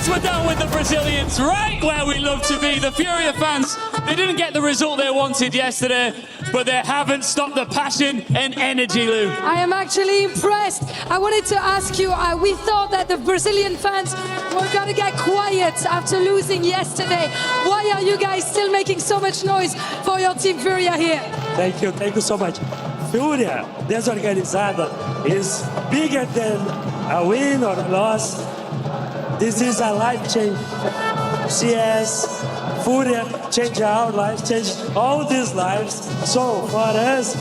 As we're done with the Brazilians, right where we love to be, the Furia fans, they didn't get the result they wanted yesterday, but they haven't stopped the passion and energy, Lou. I am actually impressed. I wanted to ask you, we thought that the Brazilian fans were going to get quiet after losing yesterday. Why are you guys still making so much noise for your team Furia here? Thank you so much. Furia, desorganizada, is bigger than a win or a loss. This is a life change. CS, Furia changed our lives, changed all these lives. So for us,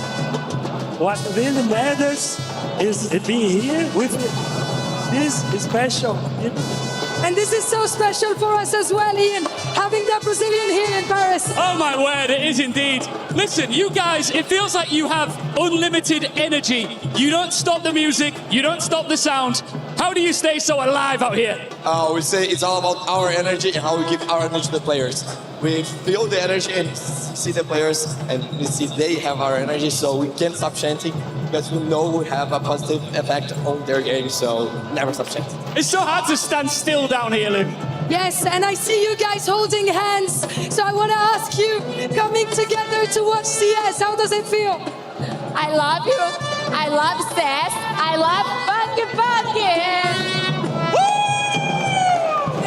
what really matters is being here with this special people. And this is so special for us as well, Ian, having the Brazilian here in Paris. Oh my word, it is indeed. Listen, you guys, it feels like you have unlimited energy. You don't stop the music, you don't stop the sound. How do you stay so alive out here? We say it's all about our energy and how we give our energy to the players. We feel the energy and see the players and we see they have our energy, so we can't stop chanting because we know we have a positive effect on their game, so never stop chanting. It's so hard to stand still down here, Lou. Yes, and I see you guys holding hands. So I want to ask you, coming together to watch CS, how does it feel? I love you. I love CS. I love Funky.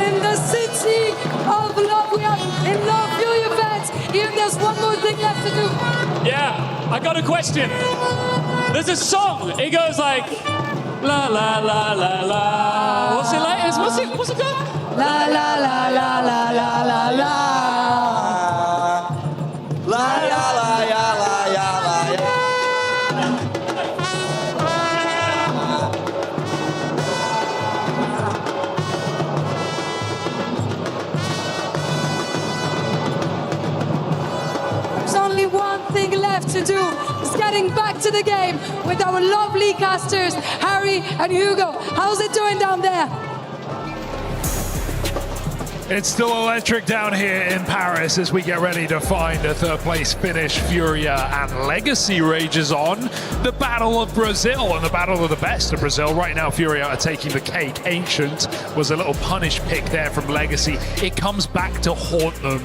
In the city of love, we are in love, Furia fans. Ian, there's one more thing left to do. Yeah, I got a question. There's a song. It goes like, la la la la la. What's it like? What's it go? La la la la la la la la. La la la ya la ya la ya. There's only one thing left to do. It's getting back to the game with our lovely casters, Harry and Hugo. How's it doing down there? It's still electric down here in Paris as we get ready to find a third place finish. Furia and Legacy rages on. The battle of Brazil and the battle of the best of Brazil. Right now, Furia are taking the cake. Ancient was a little punish pick there from Legacy. It comes back to haunt them.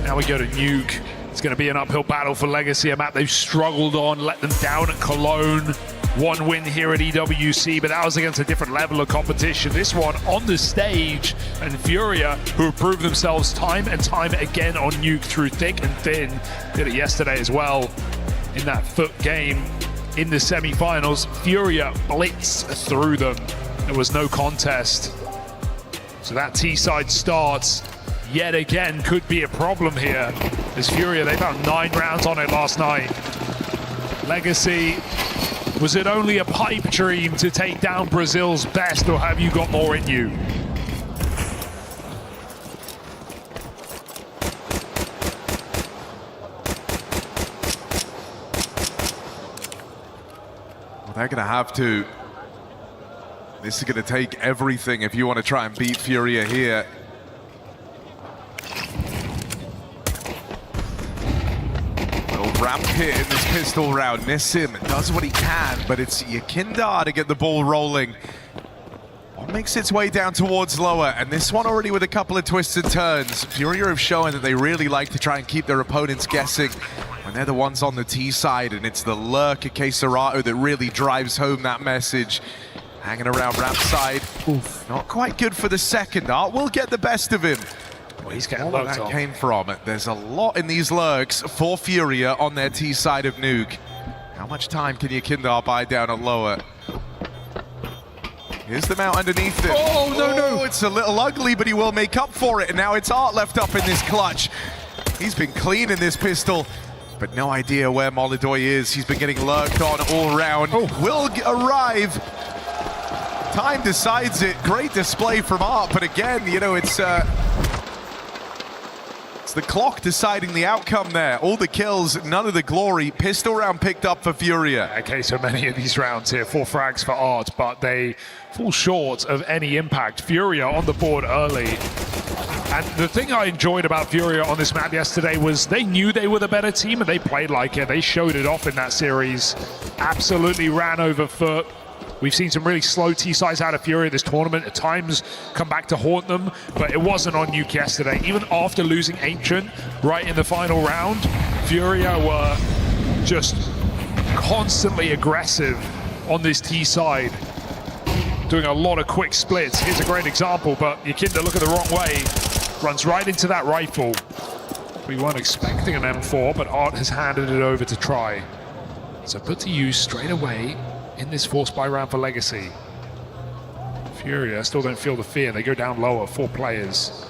Now we go to Nuke. It's going to be an uphill battle for Legacy, a map they've struggled on, let them down at Cologne. One win here at EWC, but that was against a different level of competition. This one on the stage, and Furia, who have proved themselves time and time again on Nuke through thick and thin, did it yesterday as well in that foot game in the semi-finals. Furia blitzed through them. There was no contest. So that T-side starts yet again could be a problem here. As Furia, they found 9 rounds on it last night. Legacy, was it only a pipe dream to take down Brazil's best, or have you got more in you? Well, they're going to have to. This is going to take everything if you want to try and beat Furia here. Ramp hit in this pistol round. Nissim does what he can, but it's Yakindar to get the ball rolling. One makes its way down towards lower, and this one already with a couple of twists and turns. Furia have shown that they really like to try and keep their opponents guessing when they're the ones on the T side, and it's the lurk of Keserato that really drives home that message. Hanging around ramp side. Oof, not quite good for the second. Art will get the best of him. Well, he's getting Where that came from. There's a lot in these lurks for Furia on their T side of Nuke. How much time can Yakindar buy down at lower? Here's the mount underneath it. Oh, no. It's a little ugly, but he will make up for it. And now it's Art left up in this clutch. He's been clean in this pistol, but no idea where Molidoy is. He's been getting lurked on all round. Will arrive. Time decides it. Great display from Art, but again, you know, it's the clock deciding the outcome there. All the kills, none of the glory. Pistol round picked up for Furia. Okay, so many of these rounds here, 4 frags for Art, but they fall short of any impact. Furia on the board early. And the thing I enjoyed about Furia on this map yesterday was they knew they were the better team and they played like it. They showed it off in that series. Absolutely ran over foot. We've seen some really slow T-sides out of Furia this tournament. At times come back to haunt them, but it wasn't on Nuke yesterday. Even after losing Ancient right in the final round, Furia were just constantly aggressive on this T-side, doing a lot of quick splits. Here's a great example, but Yakinda looking the wrong way, runs right into that rifle. We weren't expecting an M4, but Art has handed it over to try. So put to use straight away in this force buy round for Legacy. Furia still don't feel the fear. They go down lower, 4 players.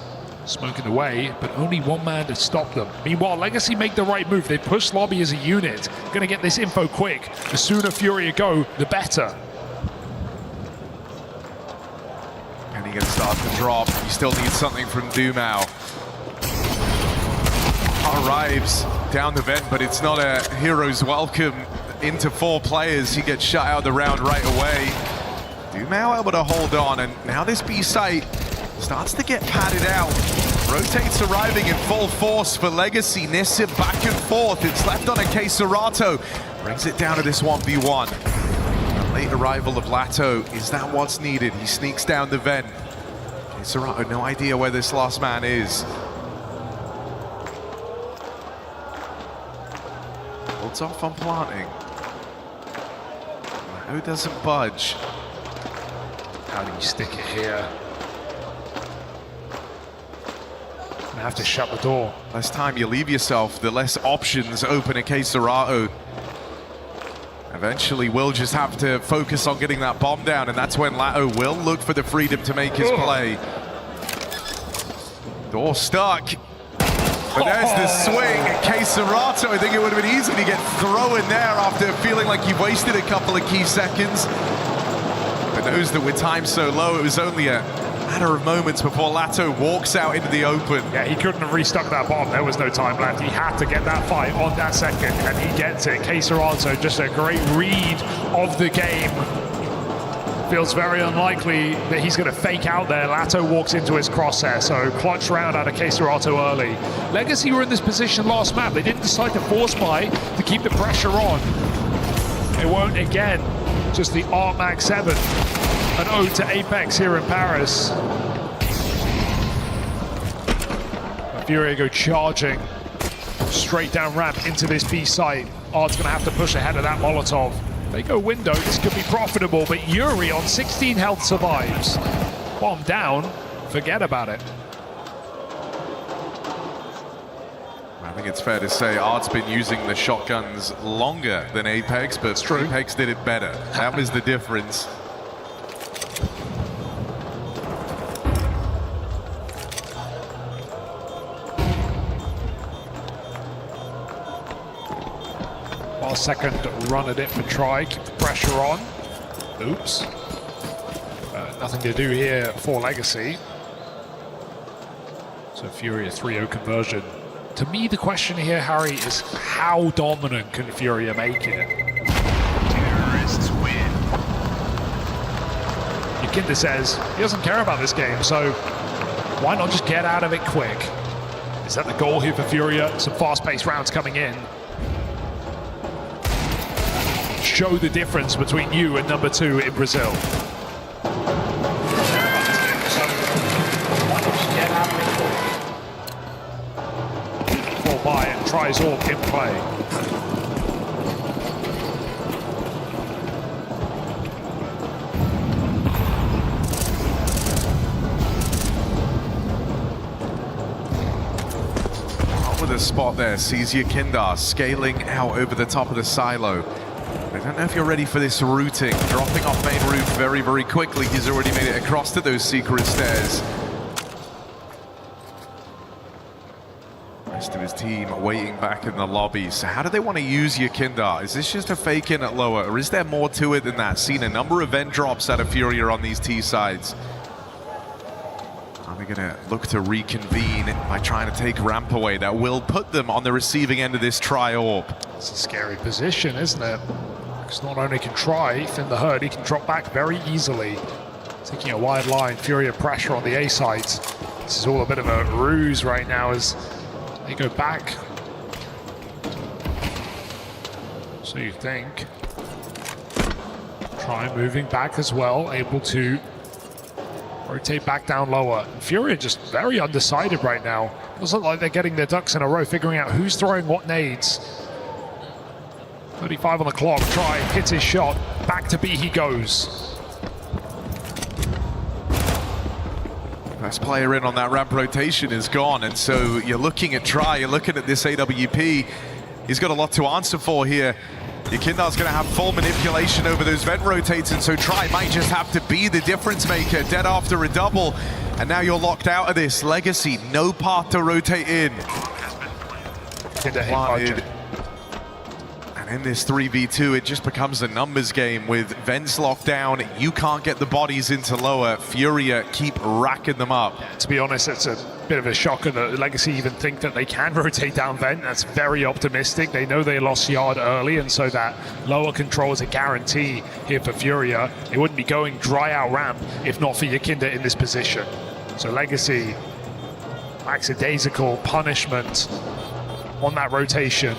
Smoking away, but only 1 man to stop them. Meanwhile, Legacy make the right move. They push lobby as a unit. Gonna get this info quick. The sooner Furia go, the better. And he gonna start to drop. You still need something from Dumao. Arrives down the vent, but it's not a hero's welcome into 4 players. He gets shut out of the round right away. Dumao able to hold on, and now this B site starts to get padded out. Rotates arriving in full force for Legacy. Nissim back and forth. It's left on a Keserato. Brings it down to this 1v1. The late arrival of Lato, is that what's needed? He sneaks down the vent. Keserato, no idea where this last man is. Holds off on planting. Who doesn't budge? How do you stick it here? Gonna have to shut the door. Less time you leave yourself, the less options open a Keserato. Eventually, we'll just have to focus on getting that bomb down, and that's when Lato will look for the freedom to make his play. Door stuck. But there's the swing. Keserato, I think it would have been easy to get thrown there after feeling like you've wasted a couple of key seconds. But knows that with time so low, it was only a matter of moments before Lato walks out into the open. Yeah, he couldn't have restuck that bomb. There was no time left. He had to get that fight on that second, and he gets it. Keserato, just a great read of the game. Feels very unlikely that he's going to fake out there. Lato walks into his crosshair, so clutch round out of Keserato early. Legacy were in this position last map. They didn't decide to force buy to keep the pressure on. It won't again. Just the Art Mag 7. An ode to Apex here in Paris. Furia go charging straight down ramp into this B site. Art's going to have to push ahead of that Molotov. They go window, this could be profitable, but Yuri on 16 health survives. Bomb down, forget about it. I think it's fair to say Art's been using the shotguns longer than Apex, but Apex did it better. That was the difference. Second run at it for try, keep the pressure on. Oops. Nothing to do here for Legacy. So Furia 3-0 conversion. To me, the question here, Harry, is how dominant can Furia make it? Terrorists win. Yakinda says he doesn't care about this game, so why not just get out of it quick? Is that the goal here for Furia? Some fast-paced rounds coming in. Show the difference between you and number 2 in Brazil. Full buy and tries all in play. With a spot there, sees Yakinda scaling out over the top of the silo. I don't know if you're ready for this routing. Dropping off main roof very, very quickly. He's already made it across to those secret stairs. Rest of his team waiting back in the lobby. So how do they want to use Yakinda? Is this just a fake in at lower, or is there more to it than that? Seen a number of vent drops out of Furia on these T sides. Are they going to look to reconvene by trying to take ramp away? That will put them on the receiving end of this tri-orb. It's a scary position, isn't it? Because not only can try thin the herd, he can drop back very easily. Taking a wide line, Furia pressure on the A sides. This is all a bit of a ruse right now as they go back. So you think. Try moving back as well, able to rotate back down lower. Furia just very undecided right now. Doesn't look like they're getting their ducks in a row, figuring out who's throwing what nades. 35 on the clock, Try hits his shot, back to B he goes. Best player in on that ramp rotation is gone, and so you're looking at Try, you're looking at this AWP. He's got a lot to answer for here. Yakindar's going to have full manipulation over those vent rotates, and so Try might just have to be the difference maker. Dead after a double, and now you're locked out of this. Legacy, no path to rotate in. Planted. And in this 3v2, it just becomes a numbers game with vents locked down. You can't get the bodies into lower. Furia keep racking them up. To be honest, it's a bit of a shocker that Legacy even think that they can rotate down vent. That's very optimistic. They know they lost yard early, and so that lower control is a guarantee here for Furia. They wouldn't be going dry out ramp if not for Yakinda in this position. So Legacy, lackadaisical punishment on that rotation.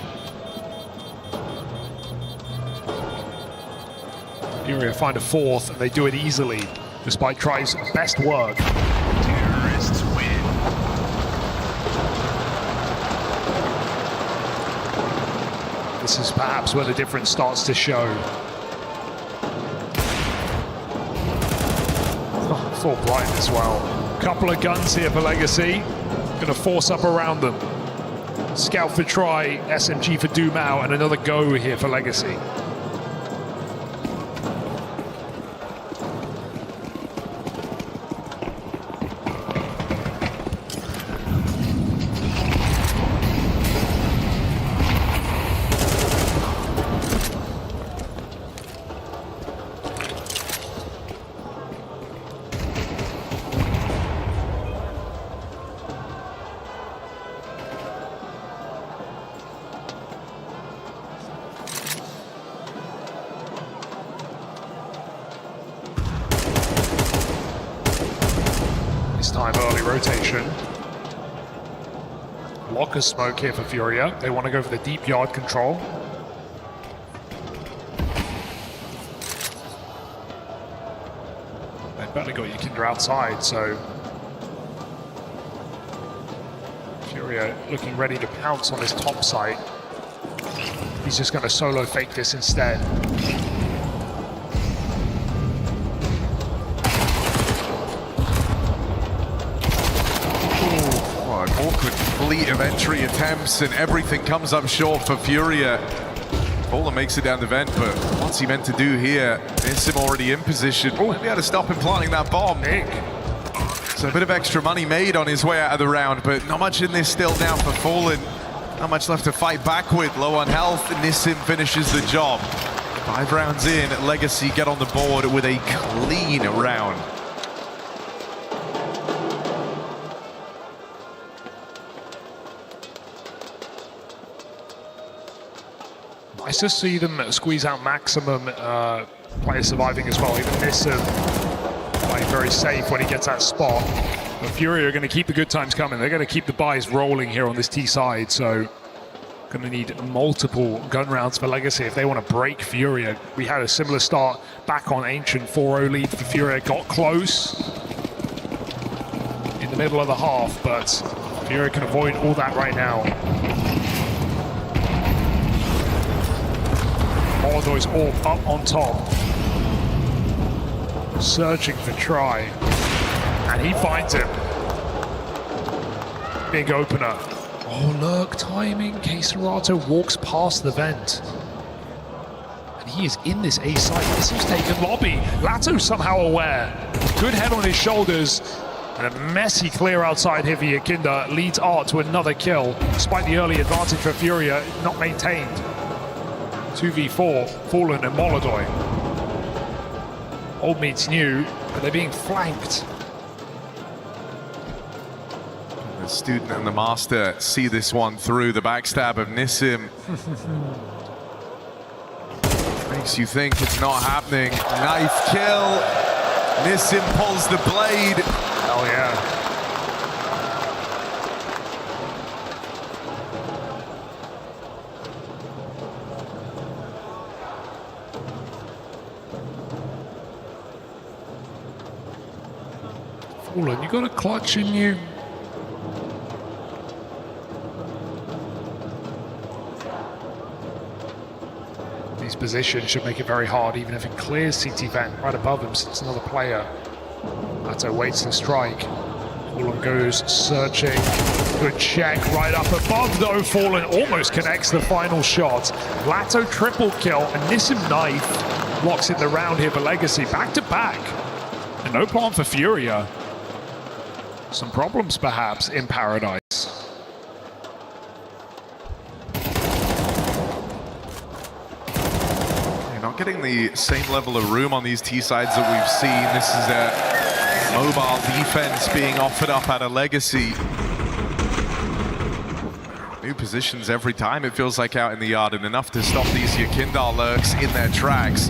Furia find a fourth, and they do it easily, despite Try's best work. Terrorists win. This is perhaps where the difference starts to show. Oh, full blind as well. Couple of guns here for Legacy. Gonna force up around them. Scout for Try, SMG for Dumao, and another go here for Legacy. This time early rotation. Locker smoke here for Furia. They want to go for the deep yard control. They've barely got Yakinda outside, so Furia looking ready to pounce on this top site. He's just going to solo fake this instead. Awkward fleet of entry attempts, and everything comes up short for Furia. Bowler makes it down the vent, but what's he meant to do here? Nissim already in position. Oh, maybe had to stop him planting that bomb. Nick. So a bit of extra money made on his way out of the round, but not much in this still down for Fallen. Not much left to fight back with. Low on health, Nissim finishes the job. 5 rounds in, Legacy get on the board with a clean round. Nice to see them squeeze out maximum players surviving as well. Even Nissim playing very safe when he gets that spot. But Furia are going to keep the good times coming. They're going to keep the buys rolling here on this T side. So going to need multiple gun rounds for Legacy if they want to break Furia. We had a similar start back on Ancient. 4-0 lead for Furia. Got close in the middle of the half, but Furia can avoid all that right now. Molodoy's all up on top, searching for Try, and he finds him. Big opener. Oh look, timing. Keserato walks past the vent, and he is in this A site. This is taken lobby. Lato somehow aware. Good head on his shoulders, and a messy clear outside here for Yakinda leads Art to another kill, despite the early advantage for Furia not maintained. 2v4, Fallen and Molodoy. Old meets new, but they're being flanked. The student and the master see this one through. The backstab of Nissim makes you think it's not happening. Knife kill. Nissim pulls the blade. Oh yeah. Fallen, you got a clutch in you. These positions should make it very hard, even if it clears CT Vent right above him, since another player. Lato waits to strike. Fallen goes searching. Good check right up above, though. Fallen almost connects the final shot. Lato triple kill, and Nissim Knife locks in the round here for Legacy. Back to back. And no plan for Furia. Some problems, perhaps, in Paradise. You're not getting the same level of room on these T-sides that we've seen. This is a mobile defense being offered up at a Legacy. New positions every time, it feels like, out in the yard, and enough to stop these Yakindar lurks in their tracks.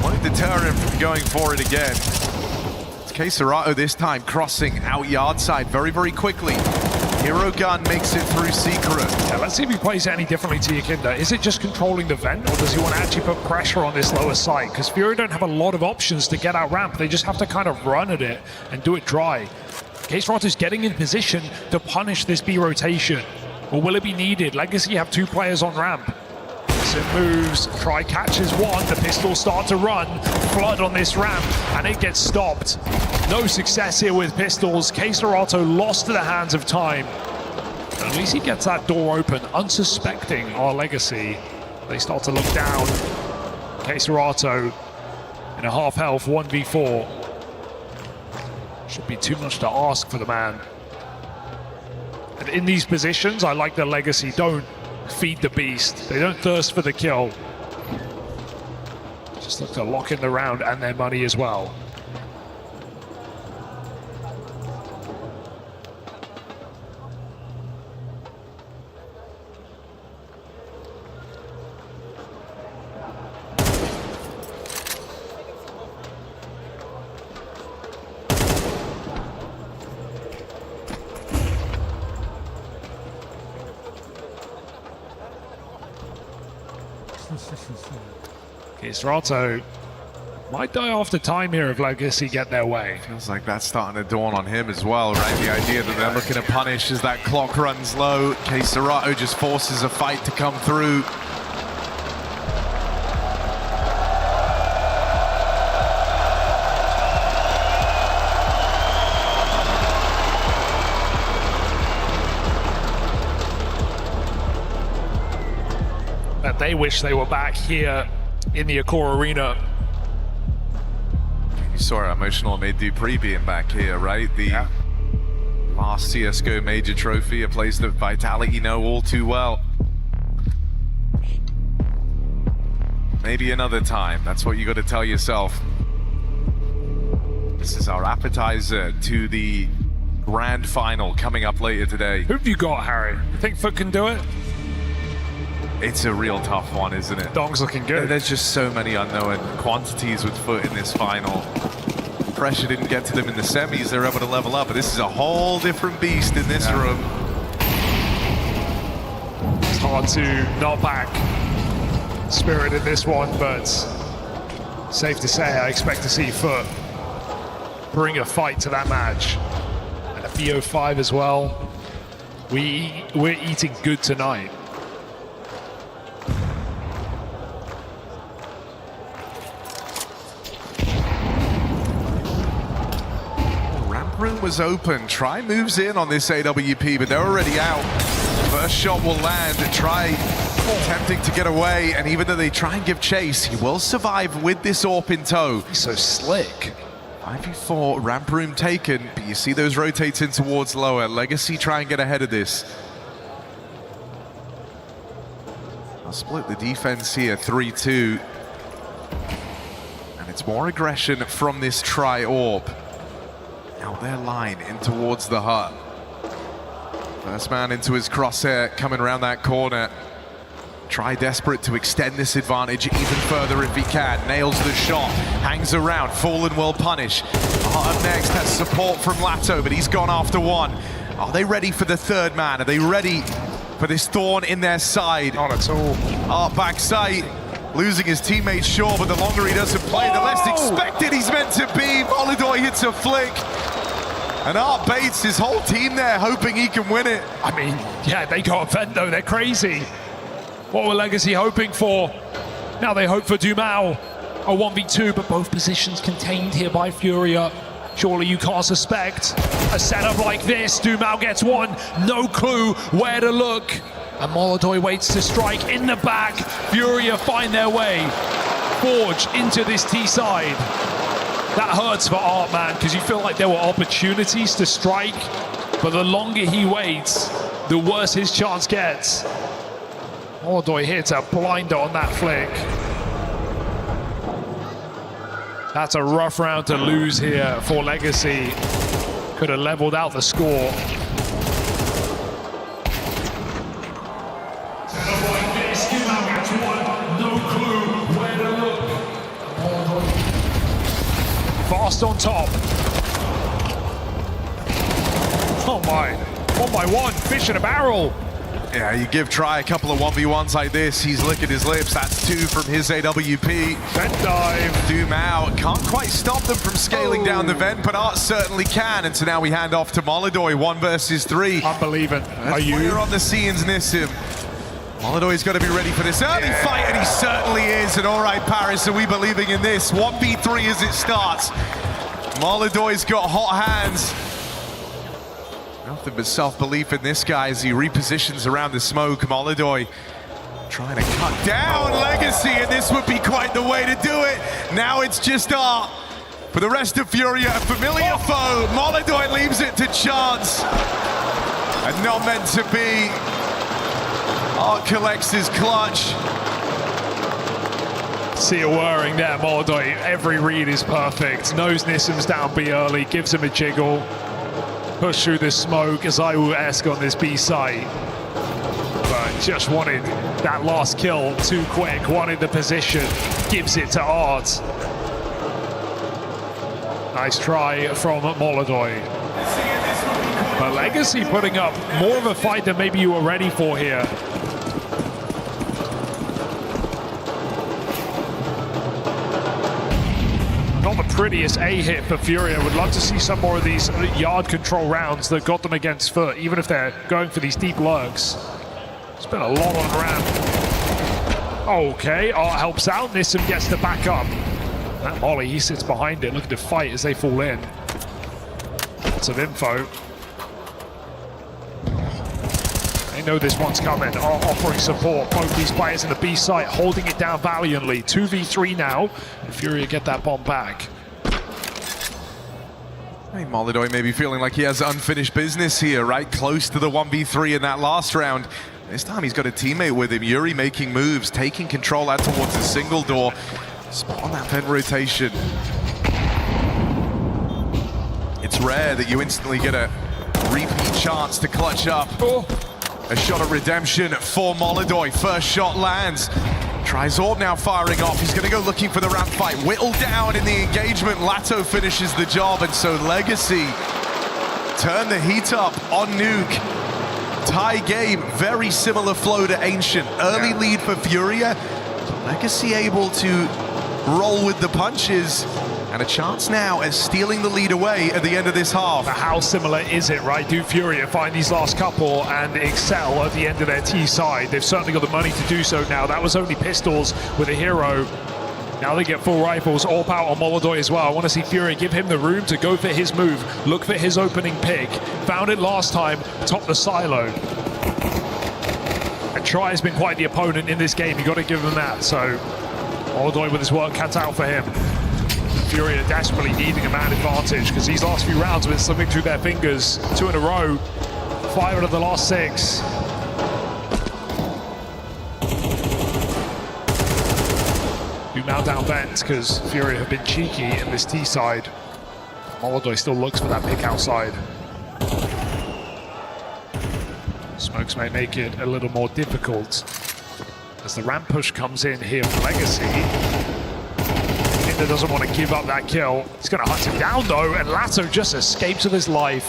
Won't deter him from going for it again. It's K-Serato this time, crossing out yard side very, very quickly. Hero Gun makes it through Secret. Yeah, let's see if he plays it any differently to Yakinda. Is it just controlling the vent, or does he want to actually put pressure on this lower side? Because Fury don't have a lot of options to get out ramp. They just have to kind of run at it and do it dry. K-Serato's getting in position to punish this B rotation. Or will it be needed? Legacy have 2 players on ramp. Sim moves, try catches one, the pistols start to run, flood on this ramp, and it gets stopped. No success here with pistols. K-Serato lost to the hands of time. But at least he gets that door open, unsuspecting our Legacy. They start to look down. K-Serato in a half health 1v4. Should be too much to ask for the man. And in these positions, I like the Legacy don't feed the beast. They don't thirst for the kill. Just look to lock in the round and their money as well. K-Serato might die after time here if Legacy get their way. Feels like that's starting to dawn on him as well, right? The idea that they're looking to punish as that clock runs low. K-Serato just forces a fight to come through. And they wish they were back here in the Accor Arena. You saw how emotional it made Dupree being back here, right? The last CSGO major trophy, a place that Vitality know all too well. Maybe another time, that's what you got to tell yourself. This is our appetizer to the grand final coming up later today. Who have you got, Harry? You think Foot can do it? It's a real tough one, isn't it? Dong's looking good. There's just so many unknown quantities with Foot in this final. Pressure didn't get to them in the semis. They're able to level up, but this is a whole different beast in this room. It's hard to not back Spirit in this one, but safe to say I expect to see Foot bring a fight to that match. And a VO5 as well. We're eating good tonight. Room was open. Try moves in on this AWP, but they're already out. First shot will land. Try attempting to get away, and even though they try and give chase, he will survive with this AWP in tow. He's so slick. 5v4, ramp room taken, but you see those rotates in towards lower. Legacy try and get ahead of this. I'll split the defense here, 3-2. And it's more aggression from this tri-AWP. Now their line in towards the hut. First man into his crosshair, coming around that corner. Try desperate to extend this advantage even further if he can. Nails the shot, hangs around. Fallen will punish. Up next has support from Lato, but he's gone after one. Are they ready for the third man? Are they ready for this thorn in their side? Not at all. Art backside, losing his teammate, sure, but the longer he doesn't play, the less expected he's meant to be. Molidor hits a flick. And Art baits his whole team there, hoping he can win it. I mean, yeah, they got a vent though, they're crazy. What were Legacy hoping for? Now they hope for Dumao. A 1v2, but both positions contained here by Furia. Surely you can't suspect a setup like this. Dumao gets one, no clue where to look. And Molodoi waits to strike in the back. Furia find their way. Forge into this T side. That hurts for Art, man, because you feel like there were opportunities to strike, but the longer he waits, the worse his chance gets. Molodoi hits a blinder on that flick. That's a rough round to lose here for Legacy. Could have leveled out the score. Fast on top. Oh my, 1x1, fish in a barrel. Yeah, you give Try a couple of 1v1s like this, he's licking his lips. That's 2 from his AWP. Vent dive. Dumao can't quite stop them from scaling down the vent, but Art certainly can. And so now we hand off to Molodoi, 1 versus 3. Unbelieving. Are you? Clear on the scenes, Nissim. Molodoi's got to be ready for this early fight, and he certainly is. And all right, Paris, are we believing in this? 1v3 as it starts. Molodoi's got hot hands. Nothing but self-belief in this guy as he repositions around the smoke. Molodoi trying to cut down Legacy, and this would be quite the way to do it. Now it's just Art. For the rest of Furia, a familiar foe. Molodoi leaves it to chance. And not meant to be. Art collects his clutch. See a whirring there, Molodoi. Every read is perfect. Knows Nissim's down B early, gives him a jiggle. Push through the smoke, as I will ask on this B site. But just wanted that last kill too quick, wanted the position, gives it to Art. Nice try from Molodoi. But Legacy putting up more of a fight than maybe you were ready for here. Not the prettiest A hit for Furia. Would love to see some more of these yard control rounds that got them against foot, even if they're going for these deep lurks. It's been a lot on ramp. Okay, Art helps out. Nissim gets to back up. That Molly, he sits behind it, looking to fight as they fall in. Lots of info. They know this one's coming. Art offering support. Both these players in the B site holding it down valiantly. 2v3 now. And Furia get that bomb back. I mean, Molodoi may be feeling like he has unfinished business here, right? Close to the 1v3 in that last round. This time he's got a teammate with him. Yuri making moves, taking control out towards the single door. Spot on that vent rotation. It's rare that you instantly get a repeat chance to clutch up. A shot at redemption for Molodoi. First shot lands. Tries Orb now firing off. He's going to go looking for the ramp fight. Whittled down in the engagement. Lato finishes the job, and so Legacy turn the heat up on Nuke. Tie game, very similar flow to Ancient. Early lead for Furia. Legacy able to roll with the punches. And a chance now at stealing the lead away at the end of this half. But how similar is it, right? Do Furia find these last couple and excel at the end of their T side? They've certainly got the money to do so now. That was only pistols with a hero. Now they get full rifles, all power on Molodoi as well. I want to see Furia give him the room to go for his move, look for his opening pick. Found it last time, top the silo. And Try has been quite the opponent in this game. You got to give him that. So Molodoi with his work cut out for him. Furia desperately needing a man advantage because these last few rounds have been slipping through their fingers. 2 in a row, 5 out of the last 6. Dumao down vent because Furia have been cheeky in this T side. Molodoi still looks for that pick outside. Smokes may make it a little more difficult as the ramp push comes in here for Legacy. Doesn't want to give up that kill. He's going to hunt him down though, and Lato just escapes with his life.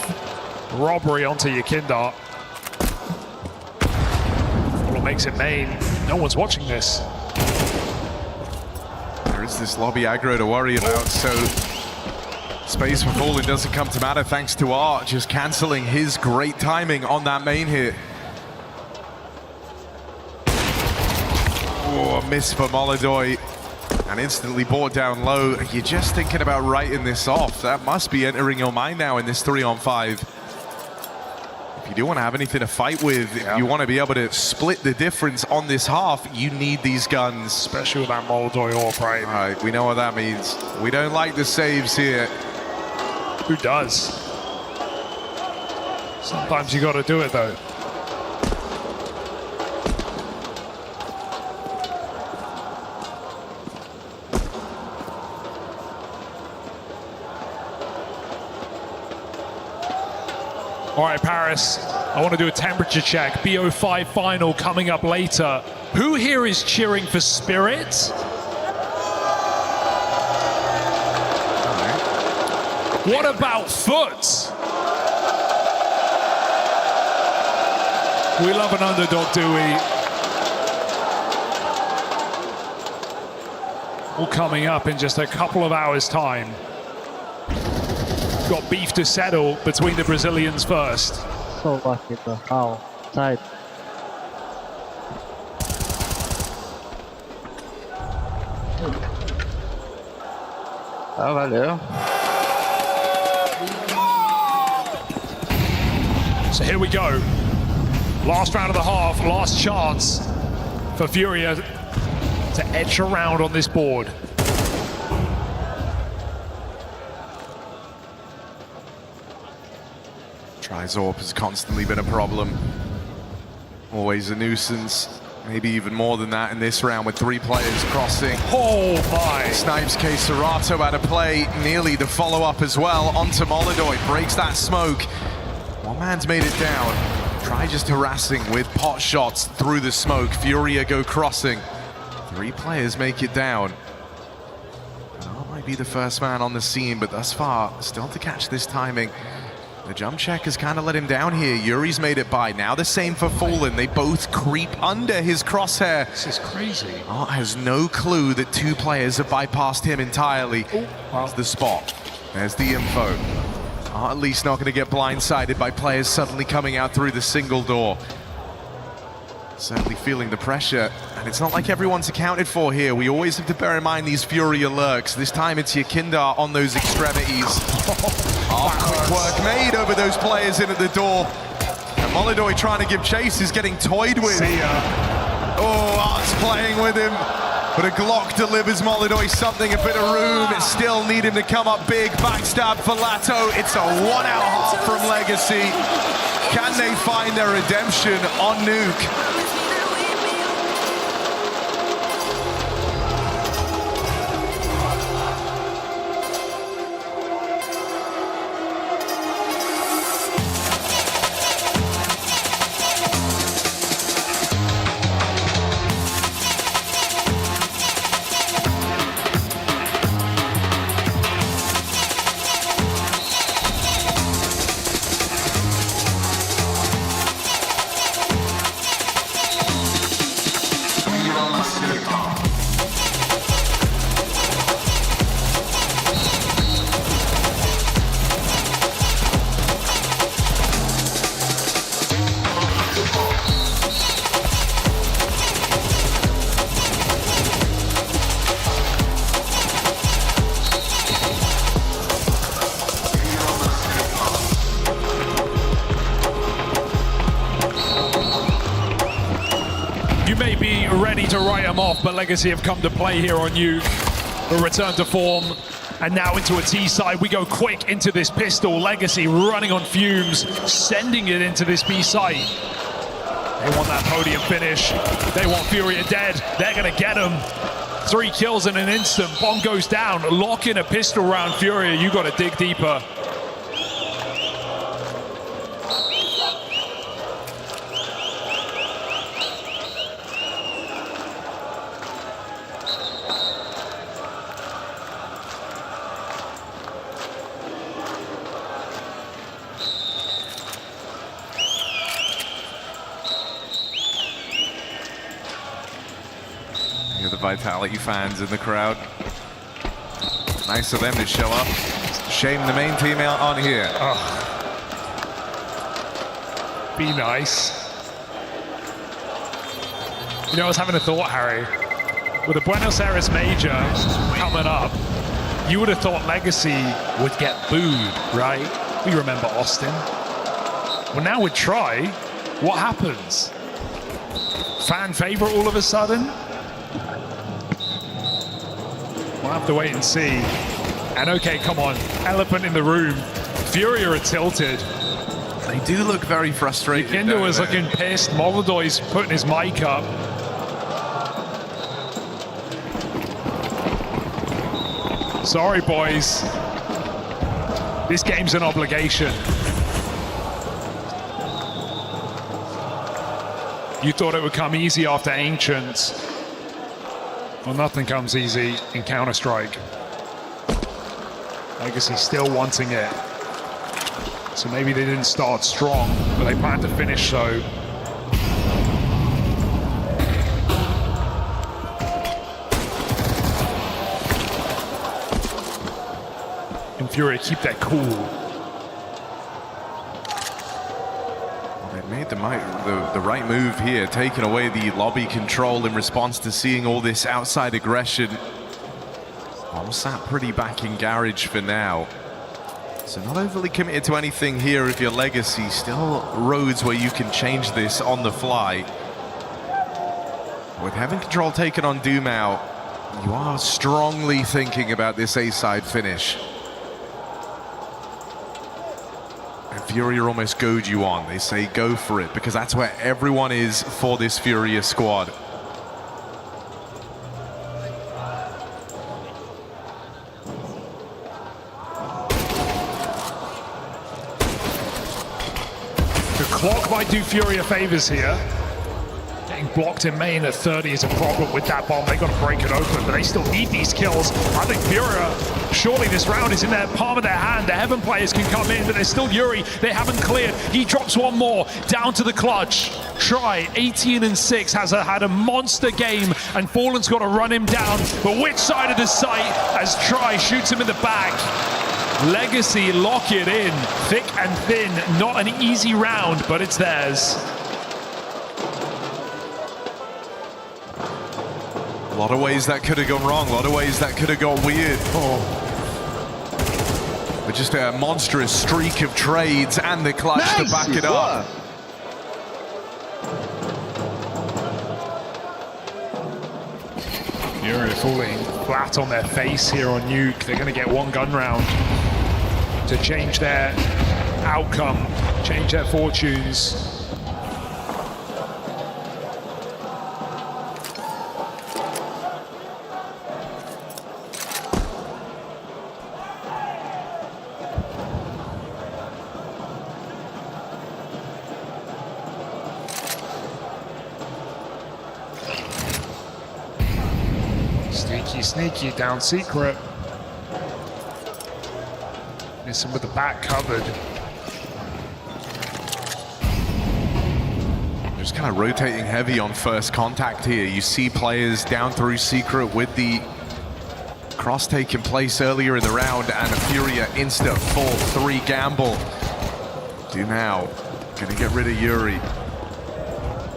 Robbery onto Yakindar. Follow makes it main. No one's watching this. There is this lobby aggro to worry about, so Space for Fallen doesn't come to matter thanks to Art just cancelling his great timing on that main hit. Oh, a miss for Molidoy and instantly brought down low. You're just thinking about writing this off. That must be entering your mind now in this 3-on-5. If you do want to have anything to fight with, if you want to be able to split the difference on this half, you need these guns. Especially with that Molidoy AWP, right? All right, we know what that means. We don't like the saves here. Who does? Sometimes you got to do it though. All right, Paris, I want to do a temperature check. BO5 final coming up later. Who here is cheering for Spirit? What about Foot? We love an underdog, do we? All coming up in just a couple of hours' time. Got beef to settle between the Brazilians first. So lucky, bro. How tight. Ah, valeu. So here we go. Last round of the half, last chance for Furia to edge around on this board. Trizorp has constantly been a problem. Always a nuisance. Maybe even more than that in this round with 3 players crossing. Oh my! Snipes case Serato out of play, nearly the follow-up as well. Onto Molidoy, breaks that smoke. One man's made it down. Try just harassing with pot shots through the smoke. Furia go crossing. 3 players make it down. That might be the first man on the scene, but thus far, still to catch this timing. The jump check has kind of let him down here. Yuri's made it by. Now the same for Fallen. They both creep under his crosshair. This is crazy. Art has no clue that 2 players have bypassed him entirely. Oh, wow. There's the spot. There's the info. Art at least not going to get blindsided by players suddenly coming out through the single door. Certainly feeling the pressure. And it's not like everyone's accounted for here. We always have to bear in mind these Furia lurks. This time it's Yakindar on those extremities. Quick work made over those players in at the door. And Molidoy trying to give chase is getting toyed with. See ya. Oh, Art's playing with him. But a Glock delivers Molidoy something, a bit of room. It still need him to come up big. Backstab for Lato. It's a 1-out half from Legacy. Can they find their redemption on Nuke? To write them off, but Legacy have come to play here on Nuke. A return to form, and now into a T side. We go quick into this pistol. Legacy running on fumes, sending it into this B site. They want that podium finish. They want Furia dead. They're gonna get him. 3 kills in an instant. Bomb goes down. Lock in a pistol round, Furia. You gotta dig deeper. The Vitality fans in the crowd. Nice of them to show up. Shame the main team out on here. Be nice. You know, I was having a thought, Harry. With the Buenos Aires Major coming up, you would have thought Legacy would get booed, right? We remember Austin. Well, now with Tri, what happens? Fan favorite all of a sudden? We'll have to wait and see. And okay, come on, elephant in the room. Furia are tilted. They do look very frustrated. Kinder was looking pissed. Molodor's putting his mic up. Sorry, boys. This game's an obligation. You thought it would come easy after Ancients. Well, nothing comes easy in Counter-Strike. Legacy still wanting it. So maybe they didn't start strong, but they plan to finish so. And Fury keep that cool. They made the right move here, taking away the lobby control in response to seeing all this outside aggression. Bomb sat pretty back in garage for now. So not overly committed to anything here if you're Legacy. Still roads where you can change this on the fly. With having control taken on Dumao, you are strongly thinking about this A-side finish. And Furia almost goad you on. They say go for it because that's where everyone is for this Furia squad. Clock might do Furia favors here. Getting blocked in main at 30 is a problem with that bomb. They got to break it open, but they still need these kills. I think Furia, surely this round is in their palm of their hand. The Heaven players can come in, but there's still Yuri. They haven't cleared. He drops one more down to the clutch. Tri, 18-6, has had a monster game, and Fallen's got to run him down. But which side of the site as Tri shoots him in the back? Legacy lock it in, thick and thin. Not an easy round, but it's theirs. A lot of ways that could have gone wrong, a lot of ways that could have gone weird. But just a monstrous streak of trades and the clutch to back it up. Fury falling flat on their face here on Nuke. They're going to get one gun round to change their outcome, change their fortunes. Sneaky down secret. Missing with the back covered. Just kind of rotating heavy on first contact here. You see players down through secret with the cross taking place earlier in the round and a Furia insta full 3 gamble. Dumao gonna get rid of Yuri.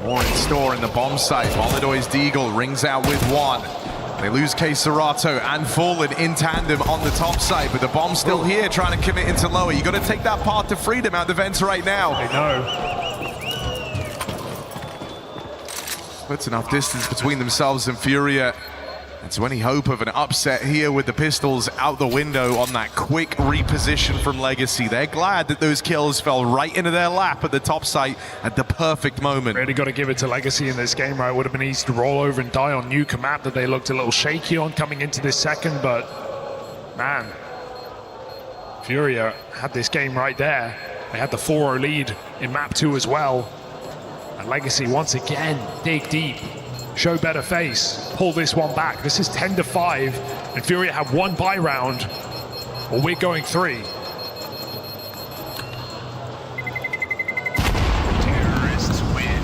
More in store in the bomb site. Molodor's Deagle rings out with 1. They lose K-Serato and Fallen in tandem on the top side, but the bomb's still here trying to commit into lower. You got to take that path to freedom out the vents right now. I know. Puts enough distance between themselves and Furia. And so any hope of an upset here with the pistols out the window on that quick reposition from Legacy. They're glad that those kills fell right into their lap at the top site at the perfect moment. Really got to give it to Legacy in this game, right? Would have been easy to roll over and die on Nuke, a map that they looked a little shaky on coming into this second, but man, Furia had this game right there. They had the 4-0 lead in map 2 as well. And Legacy once again dig deep. Show better face, pull this one back. This is 10-5, and Furia have 1 buy round. Well, we're going 3. Terrorists win.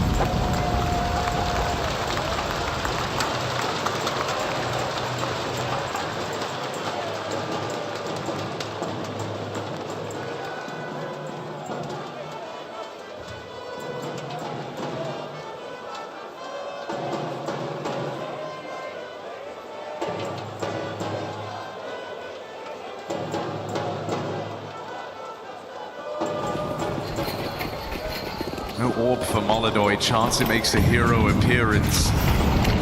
No orb for Molodoy. Chance it makes a hero appearance.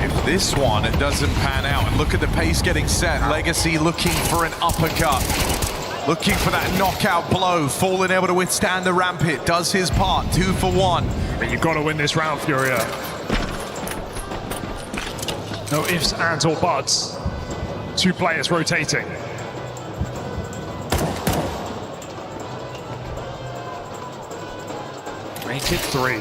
If this one doesn't pan out, and look at the pace getting set. Legacy looking for an uppercut. Looking for that knockout blow. Fallen able to withstand the ramp hit. Does his part. 2 for 1. But you've got to win this round, Furia. No ifs, ands, or buts. 2 players rotating. Make it 3.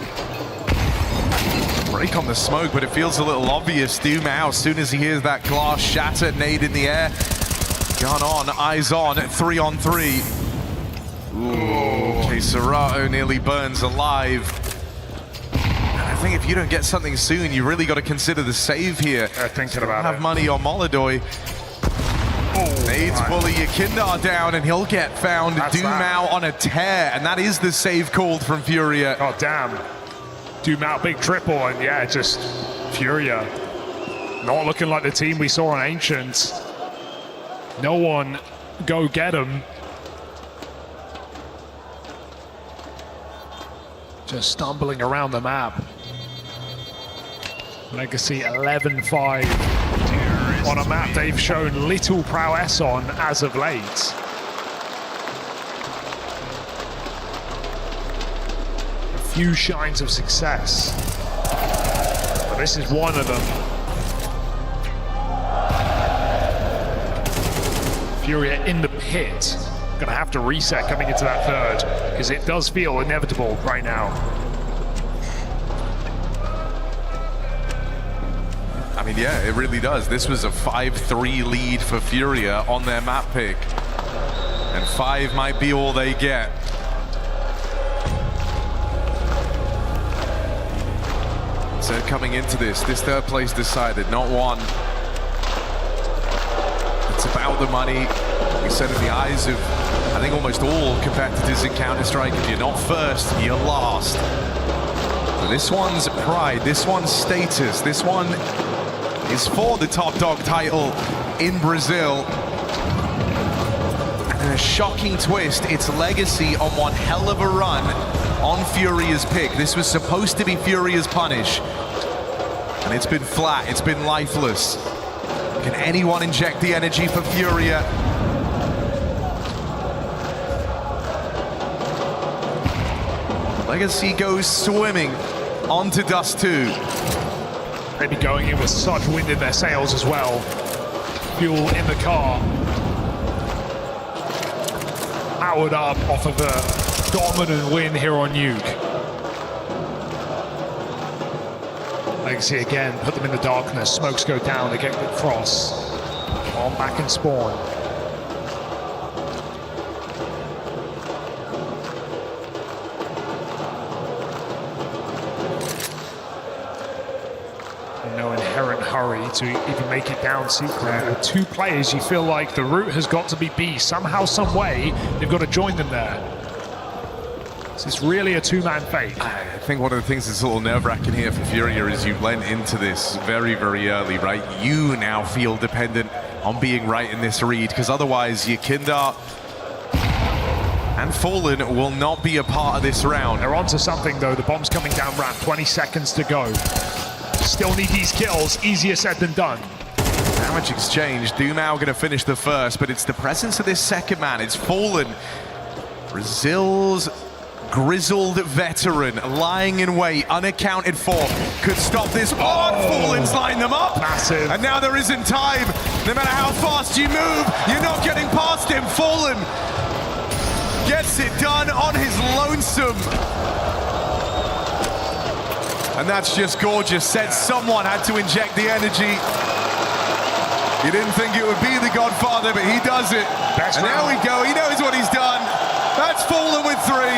Break on the smoke, but it feels a little obvious. Dumao, as soon as he hears that glass shatter, nade in the air. Gun on, eyes on, 3 on 3. Ooh, Serato nearly burns alive. And I think if you don't get something soon, you really got to consider the save here. Thinking about Have it. money on Molodoy. Nades bully Yakindar down, and he'll get found. Dumao on a tear, and that is the save called from Furia. Oh, damn. Dumao, big triple, and yeah, just Furia. Not looking like the team we saw on Ancient. No one go get him. Just stumbling around the map. Legacy 11-5 on a map they've shown little prowess on as of late. A few shines of success, but this is one of them. Furia in the pit. Gonna have to reset coming into that third, because it does feel inevitable right now. I mean, yeah, it really does. This was a 5-3 lead for Furia on their map pick. And 5 might be all they get. So coming into this third place decided, not one. It's about the money. We said in the eyes of, I think, almost all competitors in Counter-Strike, if you're not first, you're last. And this one's pride, this one's status, this one is for the top dog title in Brazil. And in a shocking twist, it's Legacy on one hell of a run on Furia's pick. This was supposed to be Furia's punish, and it's been flat, it's been lifeless. Can anyone inject the energy for Furia? Legacy goes swimming onto Dust 2. Maybe going in with such wind in their sails as well. Fuel in the car. Powered up off of a dominant win here on Nuke. Legacy again, put them in the darkness. Smokes go down, they get the cross. On back and spawn. No inherent hurry to even make it down secret. With 2 players, you feel like the route has got to be B. Somehow, some way, they've got to join them there. This is really a 2-man fate. I think one of the things that's a little nerve-wracking here for Furia is you went into this very, very early, right? You now feel dependent on being right in this read, because otherwise Yakindar and Fallen will not be a part of this round. They're onto something, though. The bomb's coming down ramp. 20 seconds to go. Still need these kills. Easier said than done. Damage exchange. Dumao going to finish the first, but it's the presence of this second man. It's Fallen, Brazil's grizzled veteran, lying in wait, unaccounted for. Could stop this. Oh, Fallen's lined them up. Massive. And now there isn't time. No matter how fast you move, you're not getting past him. Fallen gets it done on his lonesome. And that's just gorgeous. Said someone had to inject the energy. You didn't think it would be the Godfather, but he does it. Best and round. there we go. He knows what he's done. That's Fallen with 3.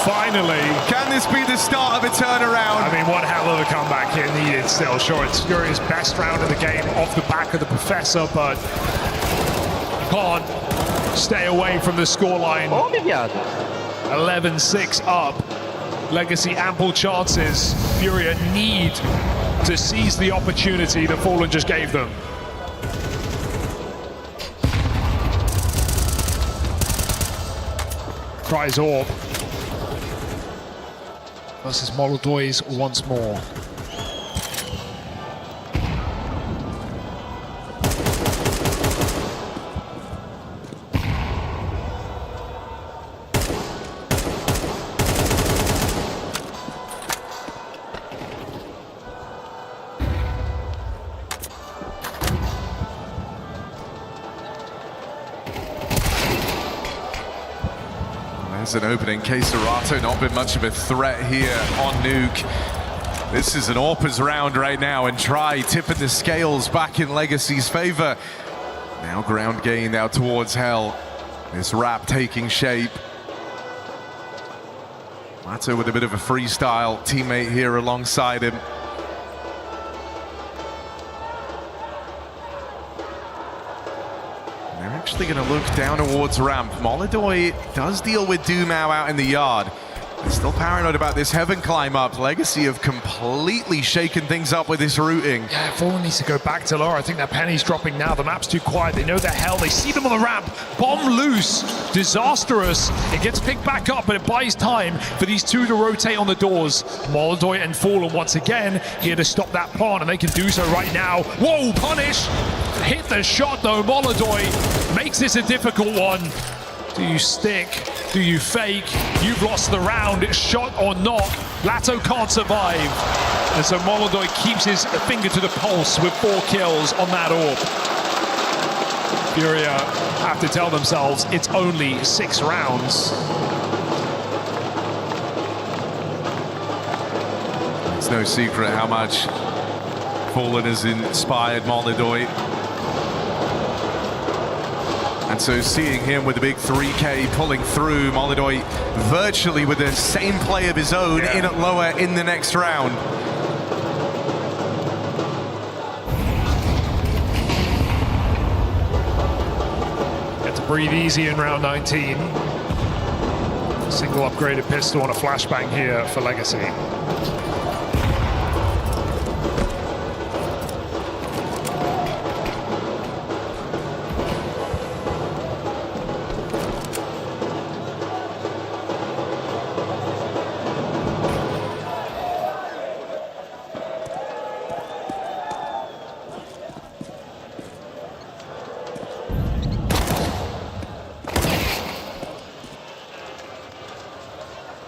Finally. Can this be the start of a turnaround? I mean, one hell of a comeback here needed still. Sure, it's Furia's best round of the game off the back of the Professor, but can't stay away from the scoreline. 11-6 up. Legacy ample chances. Furia need to seize the opportunity that Fallen just gave them. Cries orb. versus Molodoj's once more. There's an opening. Serato not been much of a threat here on Nuke. This is an AWPers round right now, and Try tipping the scales back in Legacy's favor. Now ground gained out towards Hell. This wrap taking shape. Lato with a bit of a freestyle, teammate here alongside him. They're actually going to look down towards ramp. Molodoj does deal with Dumao out in the yard. They're still paranoid about this heaven climb up. Legacy have completely shaken things up with this routing. Yeah, Fallen needs to go back to lower. I think that penny's dropping now. The map's too quiet. They know they're Hell. They see them on the ramp. Bomb loose. Disastrous. It gets picked back up, but it buys time for these two to rotate on the doors. Molodoj and Fallen once again here to stop that plant, and they can do so right now. Whoa, punish. Hit the shot though. Molodoj makes this a difficult one. Do you stick? Do you fake? You've lost the round, shot or not. Lato can't survive. And so Molodoj keeps his finger to the pulse with 4 kills on that AWP. Furia have to tell themselves it's only 6 rounds. It's no secret how much Fallen has inspired Molodoj. And so seeing him with a big 3K pulling through, Molodoj virtually with the same play of his own in at lower in the next round. Get to breathe easy in round 19. Single upgraded pistol and a flashbang here for Legacy.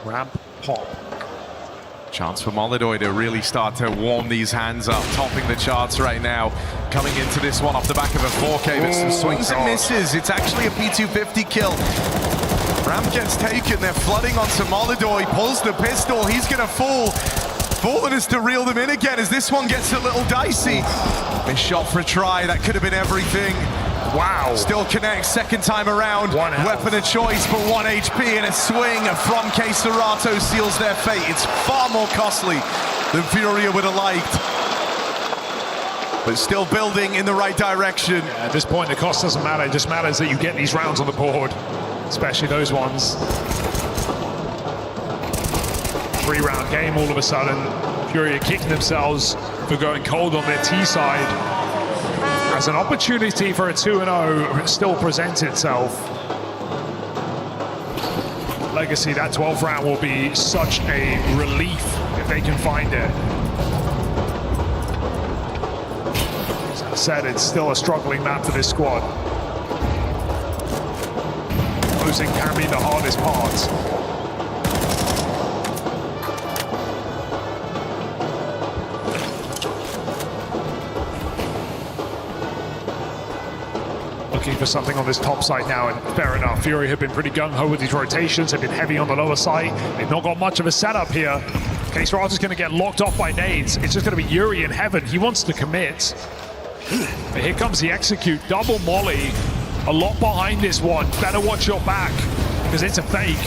Ramp pop. Chance for Molodoj to really start to warm these hands up, topping the charts right now. Coming into this one off the back of a 4K, but some swings and misses. It's actually a P250 kill. Ramp gets taken, they're flooding onto Molodoj, pulls the pistol, he's gonna fall. Fallen is to reel them in again as this one gets a little dicey. This shot for a try, that could have been everything. Wow. Still connects, second time around. Weapon of choice, but 1 HP, and a swing from Serato seals their fate. It's far more costly than Furia would have liked. But still building in the right direction. Yeah, at this point, the cost doesn't matter. It just matters that you get these rounds on the board, especially those ones. 3-round game all of a sudden. Furia kicking themselves for going cold on their T side. As an opportunity for a 2-0 still presents itself. Legacy, that 12th round will be such a relief if they can find it. As I said, it's still a struggling map for this squad. Closing can be the hardest part. For something on this top side now, and fair enough, Fury have been pretty gung-ho with these rotations, have been heavy on the lower side. They've not got much of a setup here. Serato's going to get locked off by nades. It's just going to be Yuri in heaven. He wants to commit. But here comes the execute, double molly. A lot behind this one. Better watch your back, because it's a fake.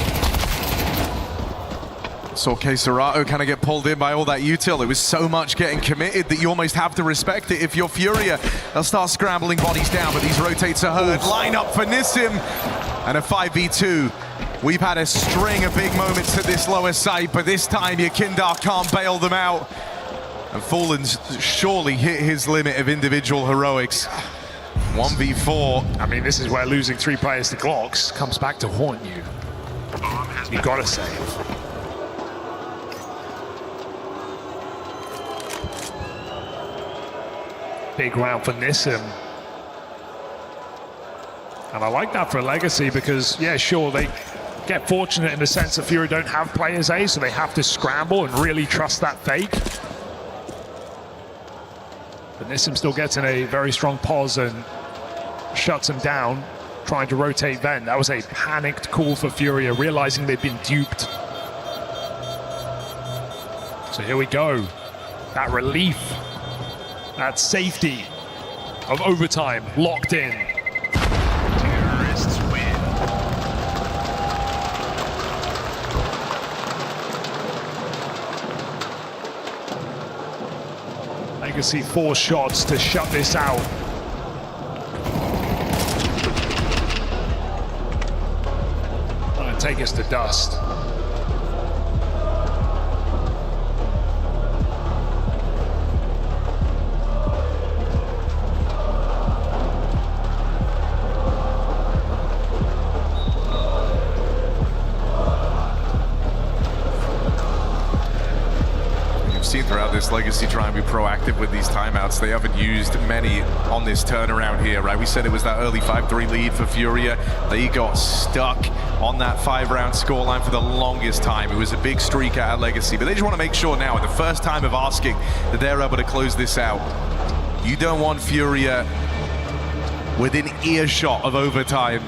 Saw Serato kind of get pulled in by all that util. It was so much getting committed that you almost have to respect it. If you're Furia, they'll start scrambling bodies down, but these rotates are heard. Line up for Nissim, and a 5v2. We've had a string of big moments at this lower site, but this time Yakindar can't bail them out. And Fallen's surely hit his limit of individual heroics. 1v4. I mean, this is where losing 3 players to Glocks comes back to haunt you. You've got to save. big round for Nissim. And I like that for Legacy because, yeah, sure, they get fortunate in the sense that Fury don't have players A, so they have to scramble and really trust that fake. But Nissim still gets in a very strong pause and shuts him down, trying to rotate Ven. That was a panicked call for Furia, realizing they'd been duped. So here we go. That relief, that safety of overtime locked in. Terrorists win. Legacy 4 shots to shut this out. Trying to take us to dust. Seen throughout this, Legacy try and be proactive with these timeouts. They haven't used many on this turnaround here, right? We said it was that early 5-3 lead for Furia. They got stuck on that 5-round scoreline for the longest time. It was a big streak out of Legacy, but they just want to make sure now, at the first time of asking, that they're able to close this out. You don't want Furia within earshot of overtime.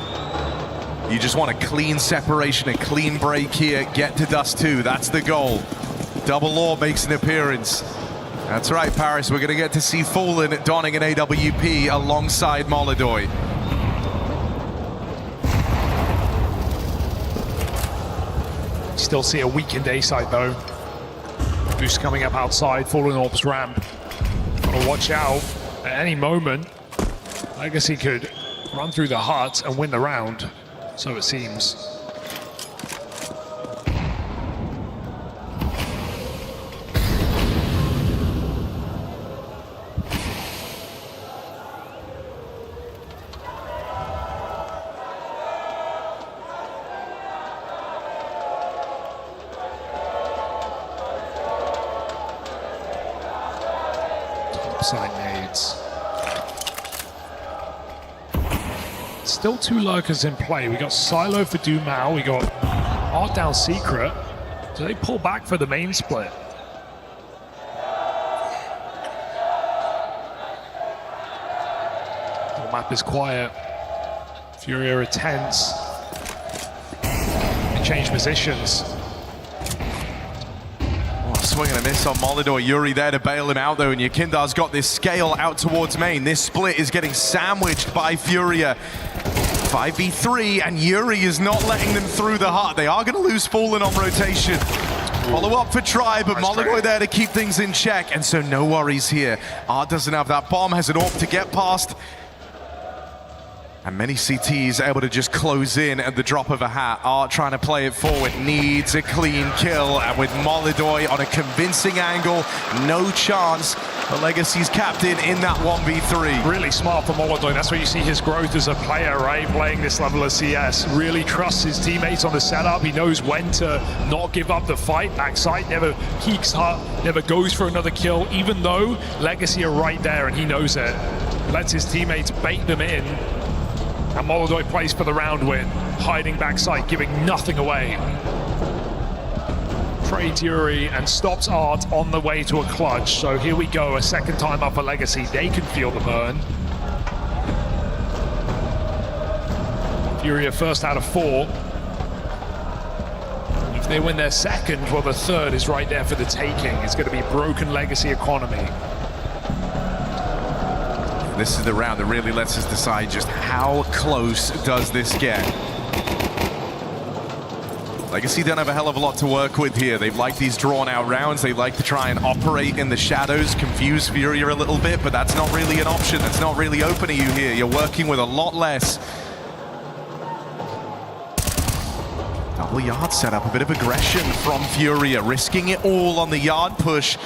You just want a clean separation, a clean break here, get to dust 2. That's the goal. Double Law makes an appearance. That's right, Paris. We're going to get to see Fallen donning an AWP alongside Molodoy. Still see a weakened A side though. Boost coming up outside, Fallen Orbs ramp. Gotta watch out. At any moment, Legacy could run through the hut and win the round. So it seems. Side nades. Still 2 lurkers in play. We got Silo for Dumao. We got Art down Secret. Do they pull back for the main split? The map is quiet. Furia are tense. They change positions. Swing and a miss on Molodoy. Yuri there to bail him out though, and Yakindar's got this scale out towards main. This split is getting sandwiched by Furia. 5v3, and Yuri is not letting them through the hut. They are going to lose Fallen on rotation. Follow up for Try, but Molodoy there to keep things in check, and so no worries here. Art doesn't have that bomb, has an AWP to get past. And many CTs able to just close in at the drop of a hat. Art trying to play it forward, needs a clean kill. And with Molodoy on a convincing angle, no chance for Legacy's captain in that 1v3. Really smart for Molodoy. That's where you see his growth as a player, right? Playing this level of CS. Really trusts his teammates on the setup. He knows when to not give up the fight. Backside never peeks hut, never goes for another kill, even though Legacy are right there and he knows it. Lets his teammates bait them in. And Molodoy plays for the round win, hiding backside, giving nothing away. Trades Yuri and stops Art on the way to a clutch. So here we go, a second time up for Legacy. They can feel the burn. Furia first out of 4. If they win their second, well, the third is right there for the taking. It's going to be broken Legacy economy. This is the round that really lets us decide just how close does this get. Legacy don't have a hell of a lot to work with here. They've liked these drawn out rounds. They like to try and operate in the shadows, confuse Furia a little bit, but that's not really an option. That's not really open to you here. You're working with a lot less. Double yard setup, a bit of aggression from Furia, risking it all on the yard push.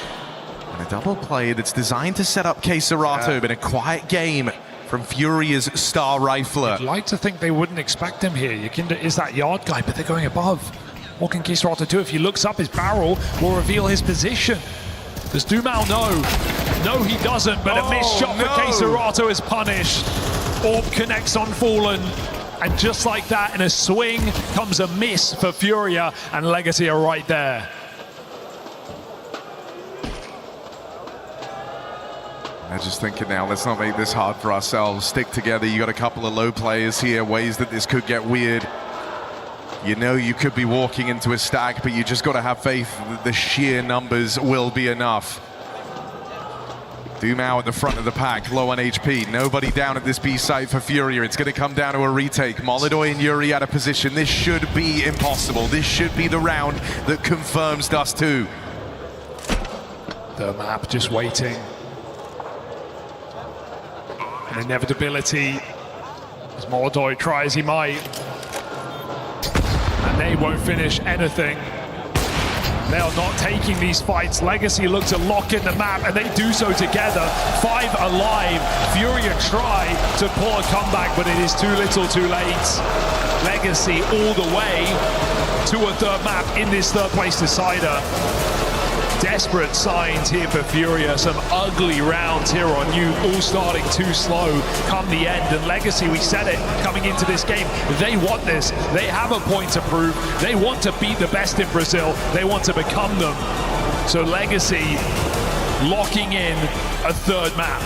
And a double play that's designed to set up Keserato, but a quiet game from Furia's star rifler. I'd like to think they wouldn't expect him here. Yakinda is that yard guy, but they're going above. What can Keserato do? If he looks up, his barrel will reveal his position. Does Dumao know? No, he doesn't, but a missed shot for Keserato is punished. Orb connects on Fallen, and just like that, in a swing, comes a miss for Furia, and Legacy are right there. I'm just thinking now, let's not make this hard for ourselves. Stick together. You got a couple of low players here, ways that this could get weird. You know you could be walking into a stack, but you just got to have faith that the sheer numbers will be enough. Dumao at the front of the pack, low on HP. Nobody down at this B site for Furia. It's going to come down to a retake. Molidoy and Yuri out of position. This should be impossible. This should be the round that confirms Dust 2. The map just waiting. An inevitability as Molidoy tries, he might. And they won't finish anything. They are not taking these fights. Legacy look to lock in the map, and they do so together. 5 alive. Furia try to pull a comeback, but it is too little too late. Legacy all the way to a third map in this third place decider. Desperate signs here for Furia. Some ugly rounds here on you, all starting too slow come the end. And Legacy, we said it coming into this game, they want this. They have a point to prove. They want to beat the best in Brazil. They want to become them. So Legacy locking in a third map.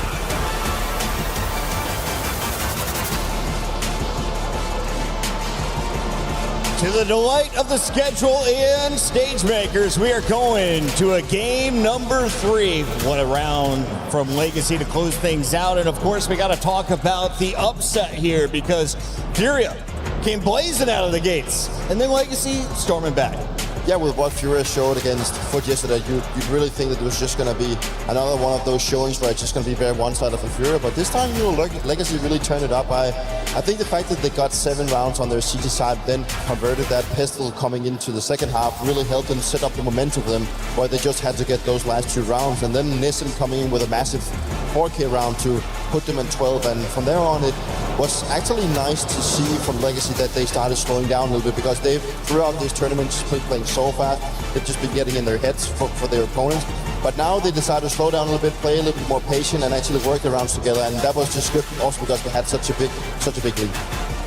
To the delight of the schedule and stage makers, we are going to a game number 3. What a round from Legacy to close things out. And of course, we got to talk about the upset here, because Furia came blazing out of the gates, and then Legacy storming back. Yeah, with what Furia showed against Foot yesterday, you'd really think that it was just going to be another one of those showings where it's just going to be very one-sided for Furia. But this time, Legacy really turned it up. I think the fact that they got 7 rounds on their CT side, then converted that pistol coming into the second half, really helped them set up the momentum for them, where they just had to get those last 2 rounds. And then Nissim coming in with a massive 4K round to put them at 12. And from there on, it was actually nice to see from Legacy that they started slowing down a little bit, because they've, throughout this tournament, just been playing so fast. They've just been getting in their heads for their opponents. But now they decided to slow down a little bit, play a little bit more patient, and actually work the rounds together. And that was just good, also because they had such a big lead.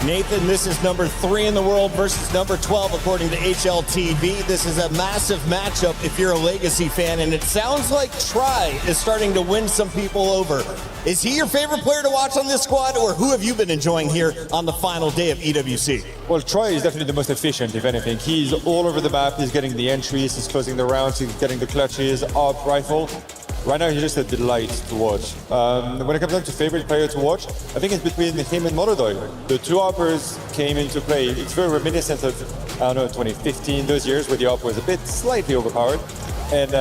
Nathan, this is number 3 in the world versus number 12 according to HLTV. This is a massive matchup if you're a Legacy fan, and it sounds like Try is starting to win some people over. Is he your favorite player to watch on this squad, or who have you been enjoying here on the final day of EWC? Well, Try is definitely the most efficient, if anything. He's all over the map, he's getting the entries, he's closing the rounds, he's getting the clutches, AWP, rifle. Right now, he's just a delight to watch. When it comes down to favorite player to watch, I think it's between him and Molidoy. The 2 AWPers came into play. It's very reminiscent of, 2015, those years where the AWP was a bit slightly overpowered. And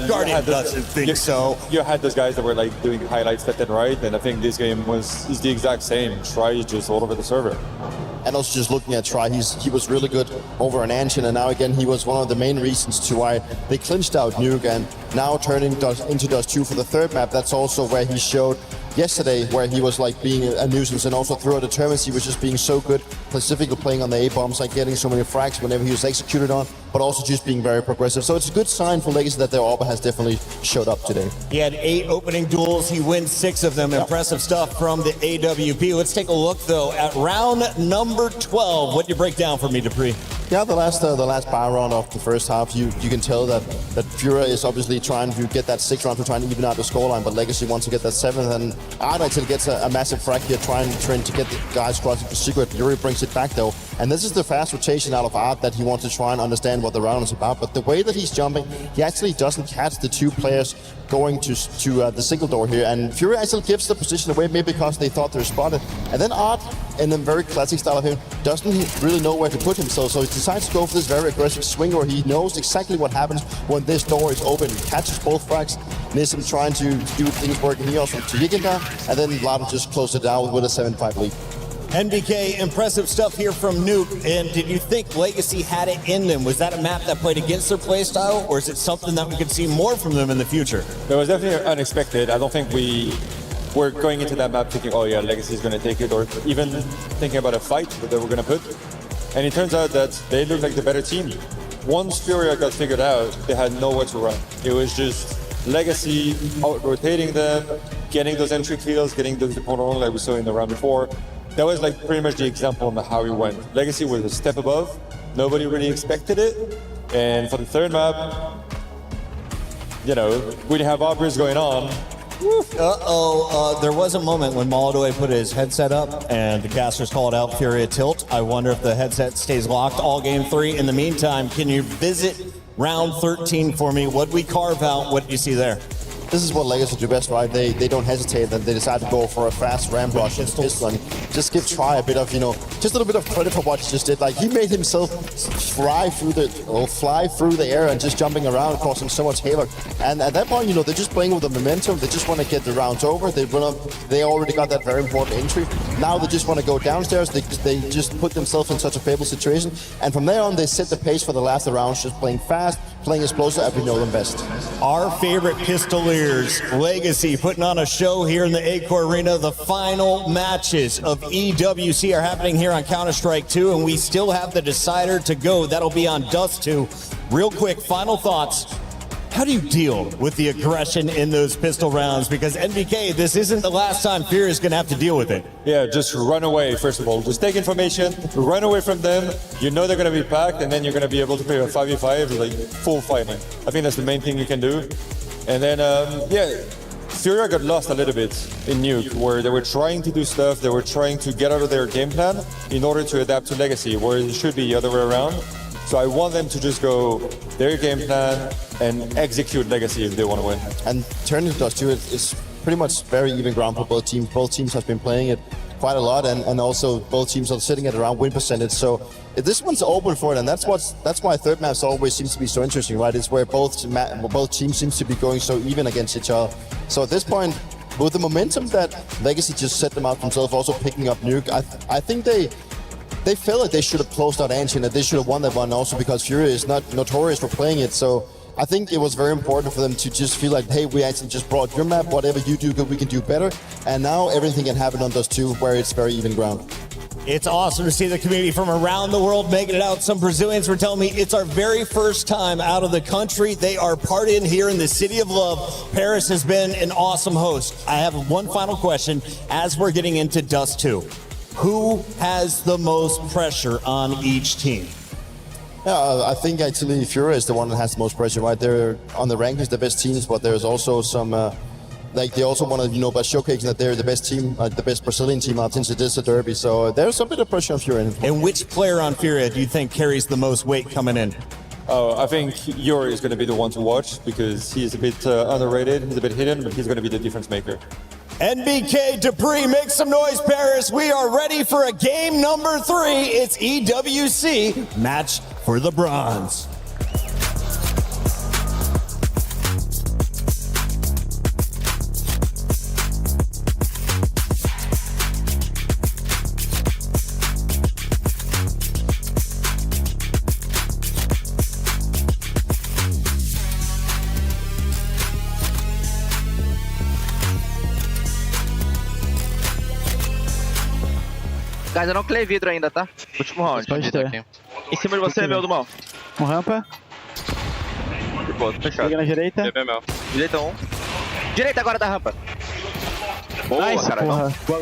Guardian doesn't think so. You had those guys that were like doing highlights left and right, and I think this game is the exact same. Try is just all over the server. And also just looking at Try, he was really good over an Ancient, and now again he was one of the main reasons to why they clinched out Nuke, and now turning into Dust 2 for the third map. That's also where he showed yesterday, where he was like being a nuisance, and also throughout the tournament he was just being so good, specifically playing on the A-bombs, like getting so many frags whenever he was executed on, but also just being very progressive. So it's a good sign for Legacy that their AWP has definitely showed up today. He had 8 opening duels, he wins 6 of them. Impressive stuff from the AWP. Let's take a look though at round number 12. What do you break down for me, Dupree? Yeah, the last bar round of the first half, you can tell that Furia is obviously trying to get that 6th round to try and even out the scoreline, but Legacy wants to get that 7th, and Art actually gets a massive frag here trying to get the guys crossing for secret. Yuri brings it back though, and this is the fast rotation out of Art that he wants to try and understand what the round is about. But the way that he's jumping, he actually doesn't catch the 2 players going to the single door here, and Fury actually gives the position away, maybe because they thought they were spotted. And then Art, in the very classic style of him, doesn't really know where to put himself, so he decides to go for this very aggressive swing where he knows exactly what happens when this door is open. He catches both frags, Nissim trying to do things working here also to Yiginda, and then Lado just closed it out with a 7-5 lead. NBK, impressive stuff here from Nuke. And did you think Legacy had it in them? Was that a map that played against their playstyle, or is it something that we could see more from them in the future? It was definitely unexpected. I don't think we were going into that map thinking, oh yeah, Legacy is going to take it, or even thinking about a fight that they were going to put. And it turns out that they looked like the better team. Once Furia got figured out, they had nowhere to run. It was just Legacy out-rotating them, getting those entry kills, getting those opponents like we saw in the round before. That was like pretty much the example on how it went. Legacy was a step above. Nobody really expected it. And for the third map, you know, we have offers going on. There was a moment when Molodoi put his headset up and the casters called out Furia Tilt. I wonder if the headset stays locked all game 3. In the meantime, can you visit round 13 for me? What we carve out, what do you see there? This is what Legacy do best, right? They don't hesitate, and they decide to go for a fast ramp rush and pistol and just give Try a bit of, just a little bit of credit for what he just did. Like, he made himself fly through the air and just jumping around, causing so much havoc. And at that point, they're just playing with the momentum. They just want to get the rounds over. They already got that very important entry. Now they just want to go downstairs. They just put themselves in such a favorable situation. And from there on, they set the pace for the last rounds, just playing fast, playing explosive, as we know them best. Our favorite pistoliers, Legacy, putting on a show here in the Acor Arena. The final matches of EWC are happening here on Counter-Strike 2, and we still have the decider to go. That'll be on Dust 2. Real quick, final thoughts. How do you deal with the aggression in those pistol rounds? Because NBK, this isn't the last time Furia is going to have to deal with it. Yeah, just run away, first of all. Just take information, run away from them. You know they're going to be packed, and then you're going to be able to play a 5v5, like full fighting. I think that's the main thing you can do. And then, Furia got lost a little bit in Nuke, where they were trying to do stuff, they were trying to get out of their game plan in order to adapt to Legacy, where it should be the other way around. So I want them to just go their game plan and execute Legacy if they want to win. And turning to Dust 2, it's pretty much very even ground for both teams. Both teams have been playing it quite a lot, and also both teams are sitting at around win percentage. So this one's open for it, and that's why third maps always seems to be so interesting, right? It's where both teams seems to be going so even against each other. So at this point, with the momentum that Legacy just set them out themselves, also picking up Nuke, I think they felt like they should have closed out Anchi, and that they should have won that one also, because Furia is not notorious for playing it. So I think it was very important for them to just feel like, hey, we actually just brought your map, whatever you do good, we can do better. And now everything can happen on Dust 2, where it's very even ground. It's awesome to see the community from around the world making it out. Some Brazilians were telling me it's our very first time out of the country. They are partying here in the City of Love. Paris has been an awesome host. I have one final question as we're getting into Dust 2. Who has the most pressure on each team? Yeah, I think actually Furia is the one that has the most pressure, right? They're on the rankings, the best teams, but there's also some, they also want to, by showcasing that they're the best team, the best Brazilian team out since it is a derby. So there's a bit of pressure on Furia. And which player on Furia do you think carries the most weight coming in? Oh, I think Yuri is going to be the one to watch, because he's a bit underrated, he's a bit hidden, but he's going to be the difference maker. NBK Dupree, make some noise, Paris. We are ready for a game number 3. It's EWC, match for the bronze. Guys, eu não clei vidro ainda, tá? Último round. Pode ter. Aqui. Em cima de você, meu, do mal. Um rampa. Pô, fechado. Chega na direita. Meu. Direita 1. Direita agora da rampa. Boa, Nice, cara. porra. Boa.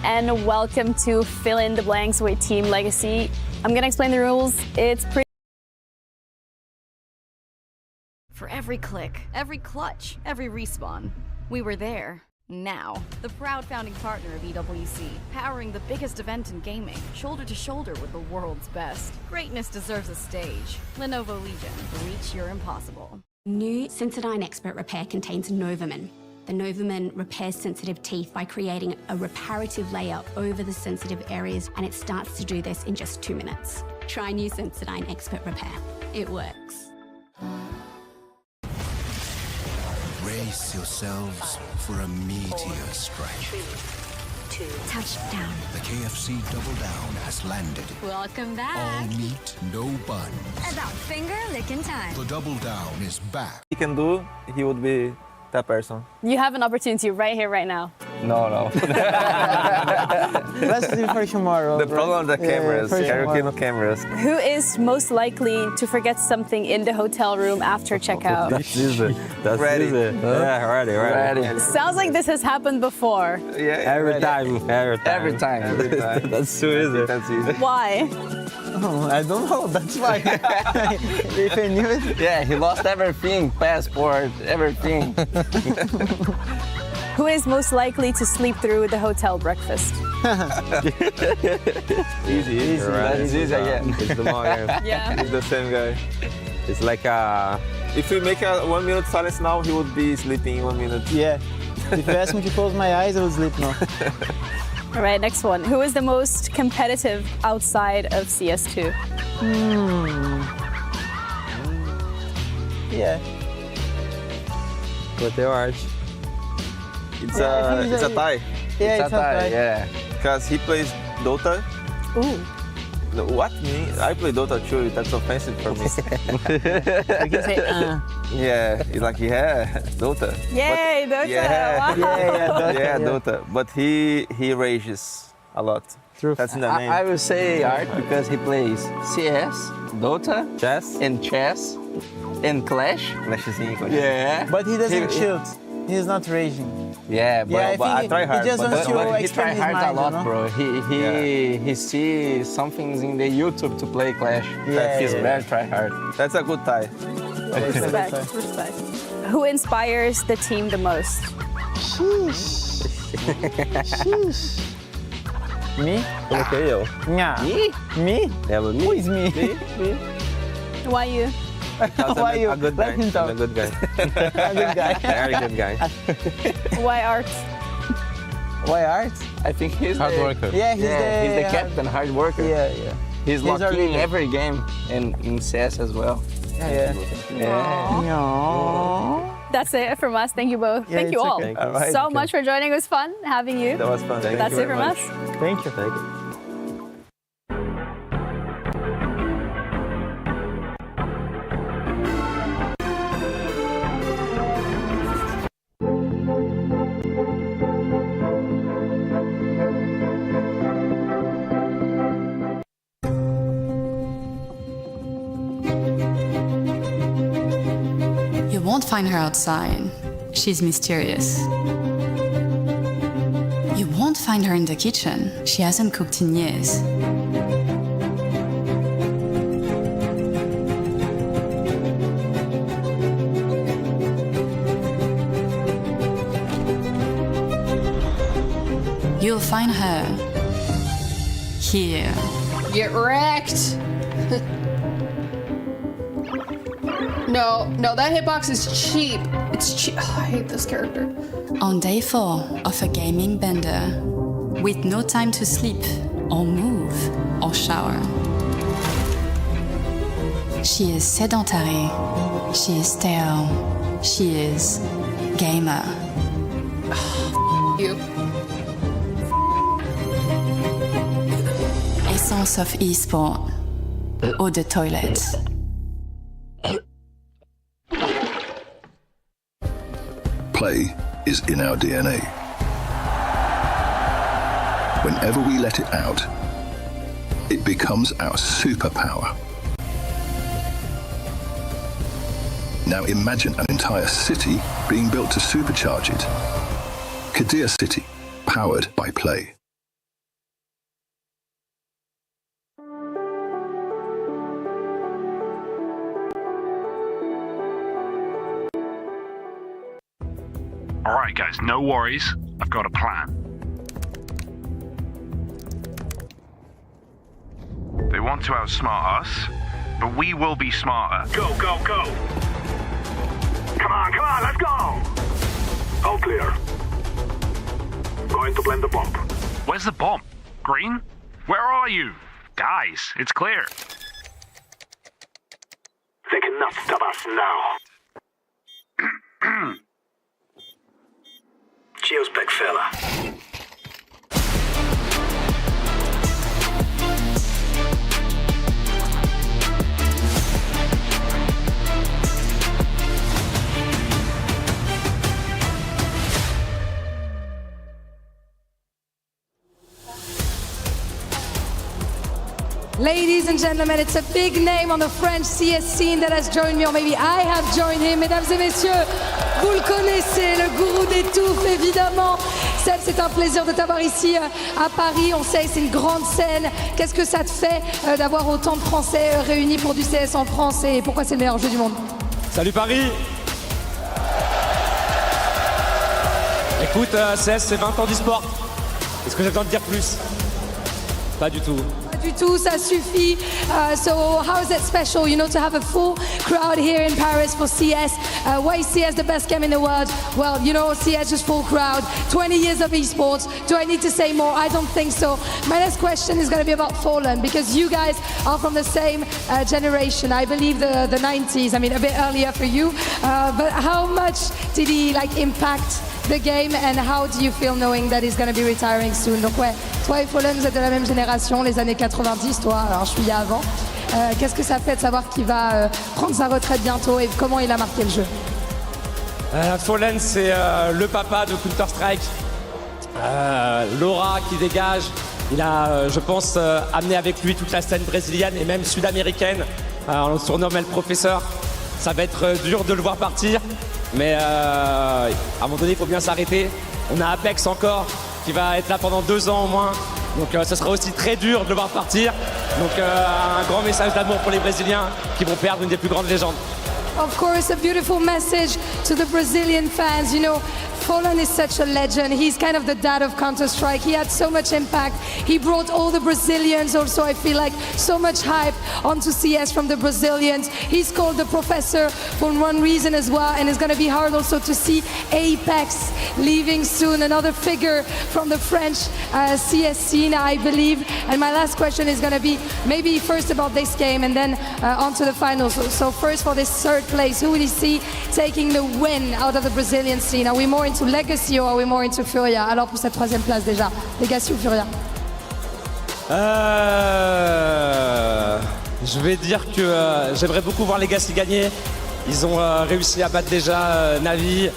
And welcome to Fill in the Blanks with Team Legacy. I'm gonna explain the rules. It's pretty. For every click, every clutch, every respawn, we were there. Now, the proud founding partner of EWC, powering the biggest event in gaming, shoulder to shoulder with the world's best. Greatness deserves a stage. Lenovo Legion, reach your impossible. New Sensodyne Expert Repair contains Novamin. The Novamin repairs sensitive teeth by creating a reparative layer over the sensitive areas, and it starts to do this in just 2 minutes. Try new Sensodyne Expert Repair. It works. Brace yourselves for a meteor strike. 3, 2, touchdown. The KFC Double Down has landed. Welcome back. All meat, no buns. About finger licking time. The Double Down is back. He can do, he would be that person. You have an opportunity right here, right now. No. Let's do for tomorrow. The problem with the cameras, Carolina cameras. Who is most likely to forget something in the hotel room after checkout? That's easy. That's ready. Easy. Huh? Yeah, ready. Sounds like this has happened before. Yeah, every time. That's so easy. That's easy. Why? Oh, I don't know, that's why. If I knew it. Yeah, he lost everything, passport, everything. Who is most likely to sleep through the hotel breakfast? Easy. Right. It's easy again. It's the morning. Yeah. It's the same guy. It's like if we make a 1 minute silence now, he would be sleeping in 1 minute. Yeah. If you ask me to close my eyes, I would sleep now. All right, next one. Who is the most competitive outside of CS2? Yeah. But they are. It's a tie. Yeah, it's a tie. Yeah. Because he plays Dota. Ooh. No, what? Me? I play Dota too. That's offensive for me. You can say, Yeah, it's like, Dota. Yay, but, Dota! Yeah. Wow. Yeah, Dota. But he rages a lot. True. That's in the name. I will say Art because he plays CS, Dota, chess, and Clash. Yeah. But he doesn't chill. He's not raging. Yeah, but I try hard. He just wants to he try hard a lot, bro. He sees some things in the YouTube to play Clash. He's very try hard. That's a good tie. Respect. Who inspires the team the most? Sheesh. Me? Coloquei eu. Me? Yeah, but me. Who is me? Me. Why you? Why you? A good guy. Let him talk. I'm a good guy. A good guy. Very good guy. Why Art? Why Art? I think he's hard worker. Yeah, he's the captain, hard worker. Yeah. He's locked in every game and in CS as well. Yeah. That's it from us. Thank you both. Yeah, Thank you all okay. so much for joining. It was fun having you. That was fun. That's it from us. Thank you. You won't find her outside. She's mysterious. You won't find her in the kitchen. She hasn't cooked in years. You'll find her here. Get wrecked. No, that hitbox is cheap. It's cheap. Oh, I hate this character. On day 4 of a gaming bender, with no time to sleep, or move, or shower. She is sedentary. She is stale. She is gamer. You. Essence of e-sport. Eau de toilette. Play is in our DNA. Whenever we let it out, it becomes our superpower. Now imagine an entire city being built to supercharge it. Kadir City, powered by Play. All right, guys, no worries. I've got a plan. They want to outsmart us, but we will be smarter. Go, go, go! Come on, let's go! All clear. Going to plant the bomb. Where's the bomb? Green? Where are you? Guys, it's clear. They cannot stop us now. Cheers, big fella. Ladies and gentlemen, it's a big name on the French CS scene that has joined me, or maybe I have joined him. Mesdames et messieurs, vous le connaissez, le gourou des touffes, évidemment. Seb, c'est un plaisir de t'avoir ici à Paris. On sait que c'est une grande scène. Qu'est-ce que ça te fait d'avoir autant de Français réunis pour du CS en France, et pourquoi c'est le meilleur jeu du monde? Salut Paris. Écoute, CS, c'est 20 ans d'e-sport. Est-ce que j'ai besoin de dire plus? Pas du tout. Du tout, ça suffit. So how is it special, you know, to have a full crowd here in Paris for CS? Why is CS the best game in the world? Well, you know, CS just full crowd. 20 years of esports. Do I need to say more? I don't think so. My next question is going to be about Fallen, because you guys are from the same generation. I believe the 90s. I mean, a bit earlier for you. But how much did he impact the game, and how do you feel knowing that he's going to be retiring soon? Donc ouais, toi et Fallen, vous êtes de la même génération, les années 90, toi, alors je suis avant. Qu'est-ce que ça fait de savoir qu'il va prendre sa retraite bientôt, et comment il a marqué le jeu? Fallen, c'est le papa de Counter-Strike. L'aura qui dégage. Il a, je pense, amené avec lui toute la scène brésilienne et même sud-américaine. On le surnomme le professeur. Ça va être dur de le voir partir. Mais à un moment donné, il faut bien s'arrêter. On a Apex encore, qui va être là pendant 2 ans au moins. Donc ce sera aussi très dur de le voir partir. Donc un grand message d'amour pour les Brésiliens qui vont perdre une des plus grandes légendes. Of course, a beautiful message to the Brazilian fans. You know, Fallen is such a legend. He's kind of the dad of Counter-Strike. He had so much impact. He brought all the Brazilians also, I feel like, so much hype onto CS from the Brazilians. He's called the professor for one reason as well, and it's going to be hard also to see Apex leaving soon, another figure from the French CS scene, I believe. And my last question is going to be maybe first about this game and then on to the finals. So first, for this third place, who do you see taking the win out of the Brazilian scene? Are we more into Legacy or are we more into Furia? Alors pour cette 3e place déjà, Legacy ou Furia? Je vais dire que j'aimerais beaucoup voir Legacy gagner. Ils ont réussi à battre déjà Navi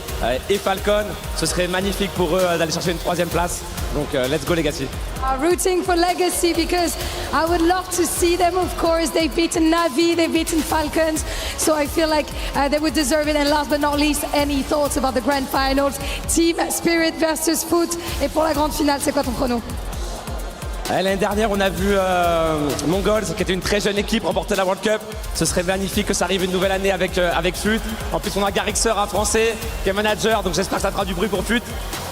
et Falcon. Ce serait magnifique pour eux d'aller chercher une 3e place. Donc let's go Legacy. Rooting for Legacy because I would love to see them, of course. They've beaten Navi, they've beaten Falcons. So I feel like they would deserve it. And last but not least, any thoughts about the grand finals? Team Spirit versus Foot. Et pour la grande finale, c'est quoi ton prono? L'année dernière, on a vu Mongols, qui était une très jeune équipe, remporter la World Cup. Ce serait magnifique que ça arrive une nouvelle année avec Fut. En plus, on a Garrixer, un Français, qui est manager, donc j'espère que ça fera du bruit pour Fut.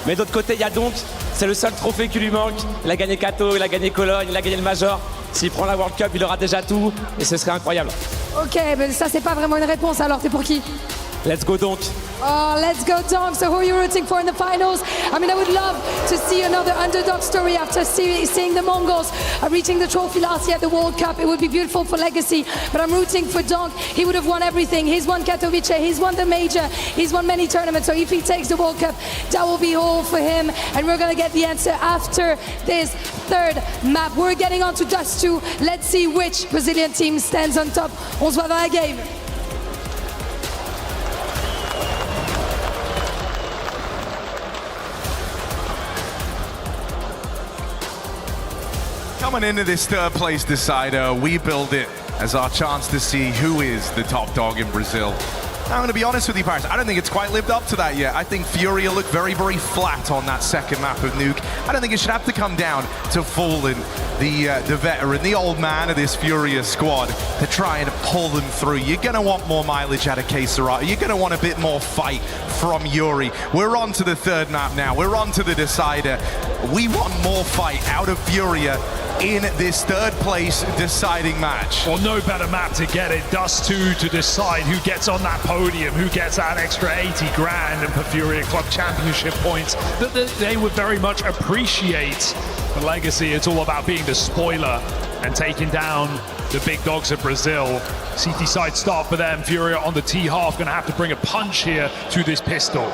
Mais d'autre côté, il y a donc, c'est le seul trophée qui lui manque. Il a gagné Kato, il a gagné Cologne, il a gagné le Major. S'il prend la World Cup, il aura déjà tout, et ce serait incroyable. Ok, mais ça, c'est pas vraiment une réponse, alors t'es pour qui? Let's go donc. Oh, let's go Donk. So who are you rooting for in the finals? I mean, I would love to see another underdog story after seeing the Mongols reaching the trophy last year at the World Cup. It would be beautiful for Legacy, but I'm rooting for Donk. He would have won everything. He's won Katowice, he's won the Major, he's won many tournaments. So if he takes the World Cup, that will be all for him. And we're going to get the answer after this third map. We're getting on to Dust 2. Let's see which Brazilian team stands on top. On se voit dans la game. Coming into this third place decider, we build it as our chance to see who is the top dog in Brazil. I'm going to be honest with you, Paris. I don't think it's quite lived up to that yet. I think Furia looked very, very flat on that second map of Nuke. I don't think it should have to come down to Fallen, the veteran, the old man of this Furia squad, to try and pull them through. You're going to want more mileage out of K-Serata. You're going to want a bit more fight from Yuri. We're on to the third map now. We're on to the decider. We want more fight out of Furia in this third place deciding match. Well, no better map to get it. Dust 2 to decide who gets on that podium, who gets that extra 80 grand and for Furia Club Championship points that they would very much appreciate. The Legacy, it's all about being the spoiler and taking down the big dogs of Brazil. CT side start for them. Furia on the T half, gonna have to bring a punch here to this pistol.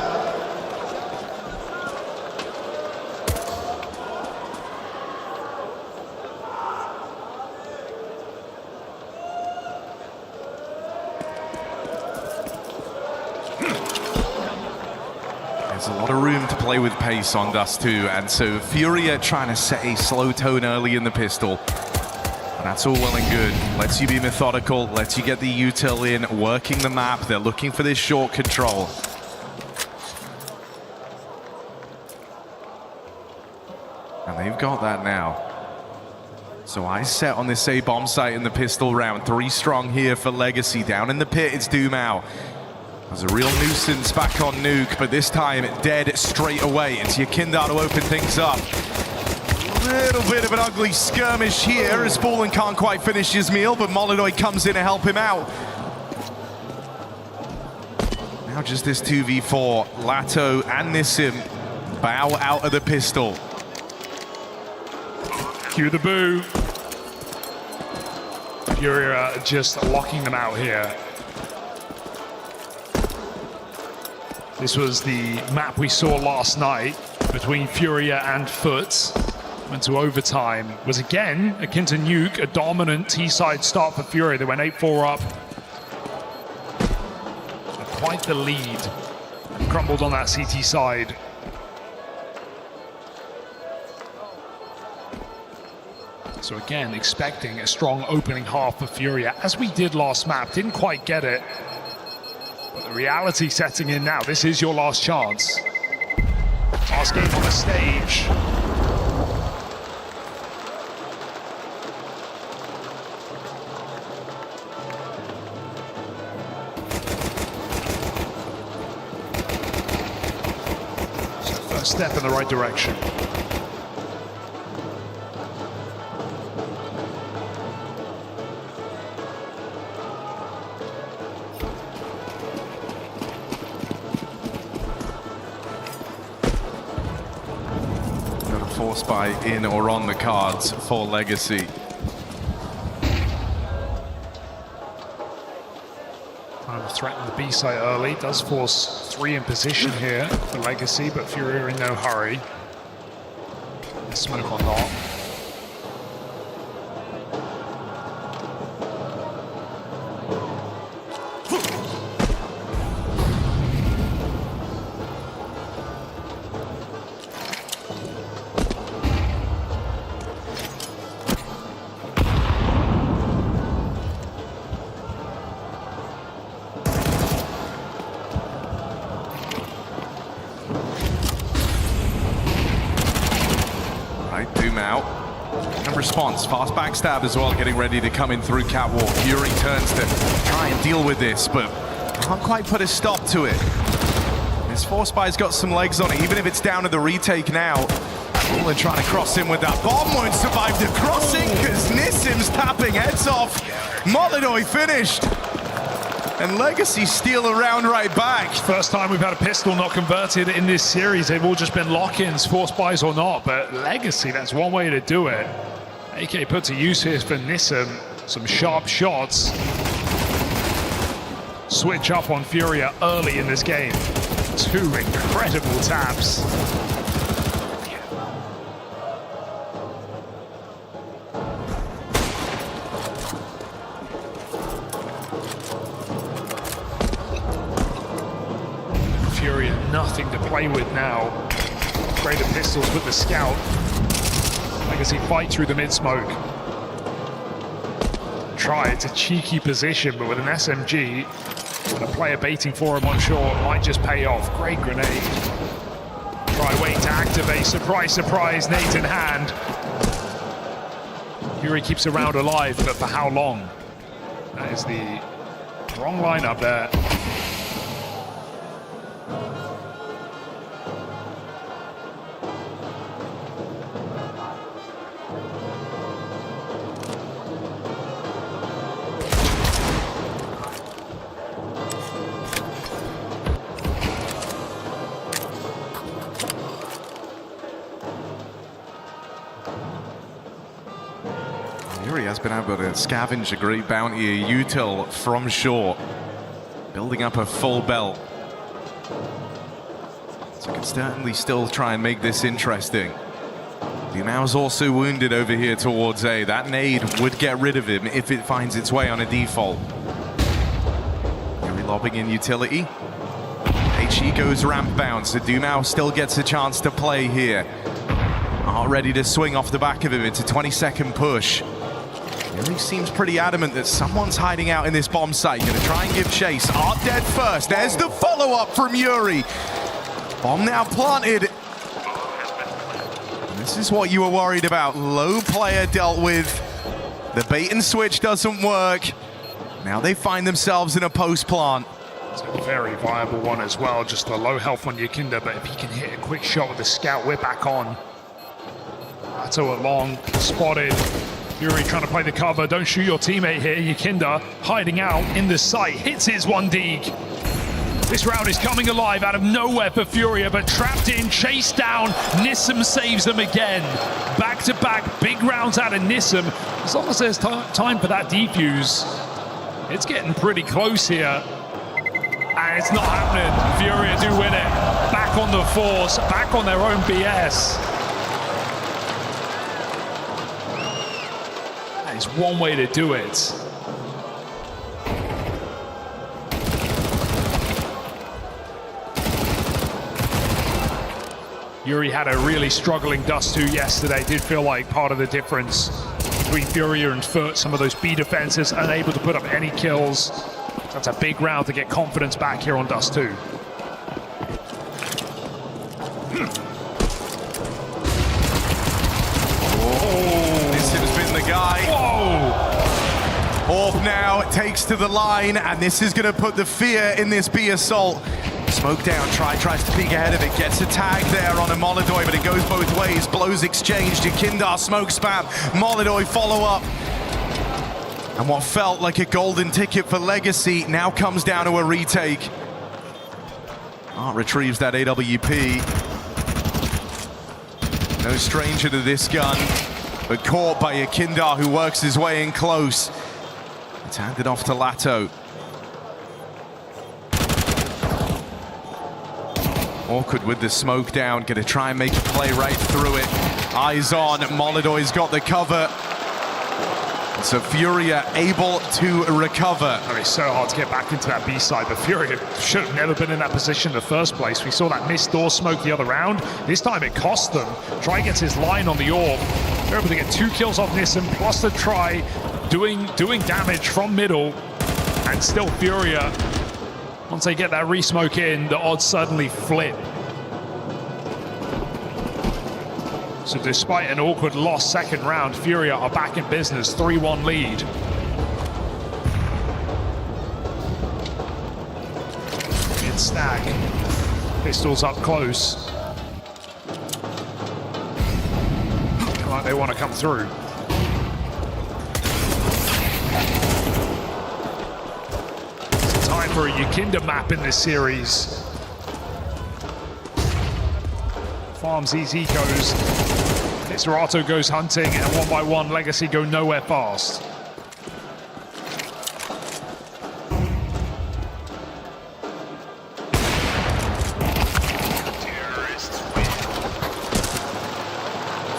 There's a lot of room to play with pace on Dust 2, and so Furia trying to set a slow tone early in the pistol. And that's all well and good. Lets you be methodical, lets you get the util in, working the map. They're looking for this short control. And they've got that now. So I set on this A-bomb site in the pistol round. 3 strong here for Legacy. Down in the pit, it's Dumao. There's a real nuisance back on Nuke, but this time dead straight away. It's Yakindar to open things up. A little bit of an ugly skirmish here as Fallen can't quite finish his meal, but Molidoy comes in to help him out. Now just this 2v4. Lato and Nissim bow out of the pistol. Cue the boo. Furia just locking them out here. This was the map we saw last night between Furia and Foot. Went to overtime. Was again, akin to Nuke, a dominant T-side start for Furia. They went 8-4 up. Quite the lead. Crumbled on that CT side. So again, expecting a strong opening half for Furia, as we did last map. Didn't quite get it. But the reality setting in now. This is your last chance. Last game on the stage. So first step in the right direction. Force buy in or on the cards for Legacy. Trying to threaten the B site early. Does force 3 in position here for Legacy, but Furia in no hurry. Smoke or not. Response, fast backstab as well, getting ready to come in through catwalk. Fury turns to try and deal with this, but can't quite put a stop to it. This Force Buy's got some legs on it, even if it's down to the retake now. Fallen trying to cross in with that bomb, won't survive the crossing because Nissim's tapping heads off. Molidoy finished. And Legacy steal a round right back. First time we've had a pistol not converted in this series. They've all just been lock-ins, Force Buys or not, but Legacy, that's one way to do it. AK put to use here for Nissim. Some sharp shots. Switch up on Furia early in this game. 2 incredible taps. Furia, nothing to play with now. Greater pistols with the scout. Legacy fight through the mid-smoke. try. It's a cheeky position, but with an SMG and a player baiting for him on short, might just pay off. Great grenade. Try waiting to activate. Surprise, surprise, nade in hand. Fury keeps a round alive, but for how long? That is the wrong lineup there. Fury has been able to scavenge a great bounty, a util from short, building up a full belt. So can certainly still try and make this interesting. Dumau's also wounded over here towards A. That nade would get rid of him if it finds its way on a default. Fury lobbing in utility. HE goes ramp bound, so Dumau still gets a chance to play here. Not ready to swing off the back of him. It's a 20-second push. Fury seems pretty adamant that someone's hiding out in this bomb site. Gonna try and give chase. Art dead first. There's the follow-up from Yuri. Bomb now planted. And this is what you were worried about. Low player dealt with. The bait and switch doesn't work. Now they find themselves in a post plant. It's a very viable one as well. Just the low health on Yakinda, but if he can hit a quick shot with the scout, we're back on. Lato along, spotted. Fury trying to play the cover. Don't shoot your teammate here. Yakinda hiding out in the site. Hits his one dig. This round is coming alive out of nowhere for Furia, but trapped in, chased down. Nissim saves them again. Back to back, big rounds out of Nissim. As long as there's time for that defuse, it's getting pretty close here. And it's not happening. Furia do win it. Back on the force, back on their own BS. That is one way to do it. Yuri had a really struggling Dust 2 yesterday. Did feel like part of the difference between Furia and Foot. Some of those B defenses unable to put up any kills. That's a big round to get confidence back here on Dust 2. This has been the guy. Whoa! Orb now takes to the line, and this is going to put the fear in this B assault. Smoke down, tries to peek ahead of it, gets a tag there on a Molidoy, but it goes both ways. Blows exchanged, Yakindar smoke spam, Molidoy follow up. And what felt like a golden ticket for Legacy now comes down to a retake. Art retrieves that AWP. No stranger to this gun, but caught by Yakindar, who works his way in close. It's handed off to Lato. Awkward with the smoke down, gonna try and make a play right through it. Eyes on, Molidoy's got the cover. So Furia able to recover. I mean, it's so hard to get back into that B side, but Furia should have never been in that position in the first place. We saw that missed door smoke the other round. This time it cost them. Try gets his line on the orb. They're able to get 2 kills off Nissim, plus the try doing damage from middle, and still Furia. Once they get that re-smoke in, the odds suddenly flip. So despite an awkward lost second round, Furia are back in business, 3-1 lead. Mid-stack, pistols up close. Looking like they want to come through. It's time for a Yakinda map in this series. Farms these ecos. Mr. goes hunting, and 1 by 1, Legacy go nowhere fast.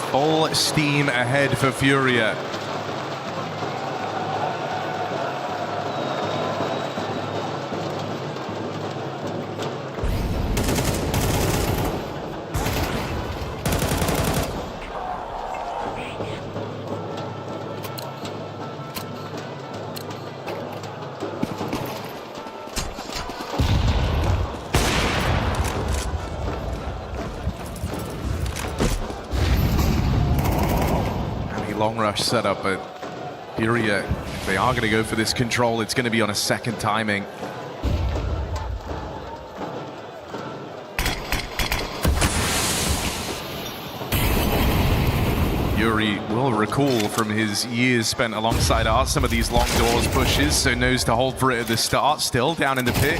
Full steam ahead for Furia. long rush setup, but Furia, if they are going to go for this control, it's going to be on a second timing. Yuri will recall from his years spent alongside Art some of these long doors pushes, so knows to hold for it at the start. Still down in the pit.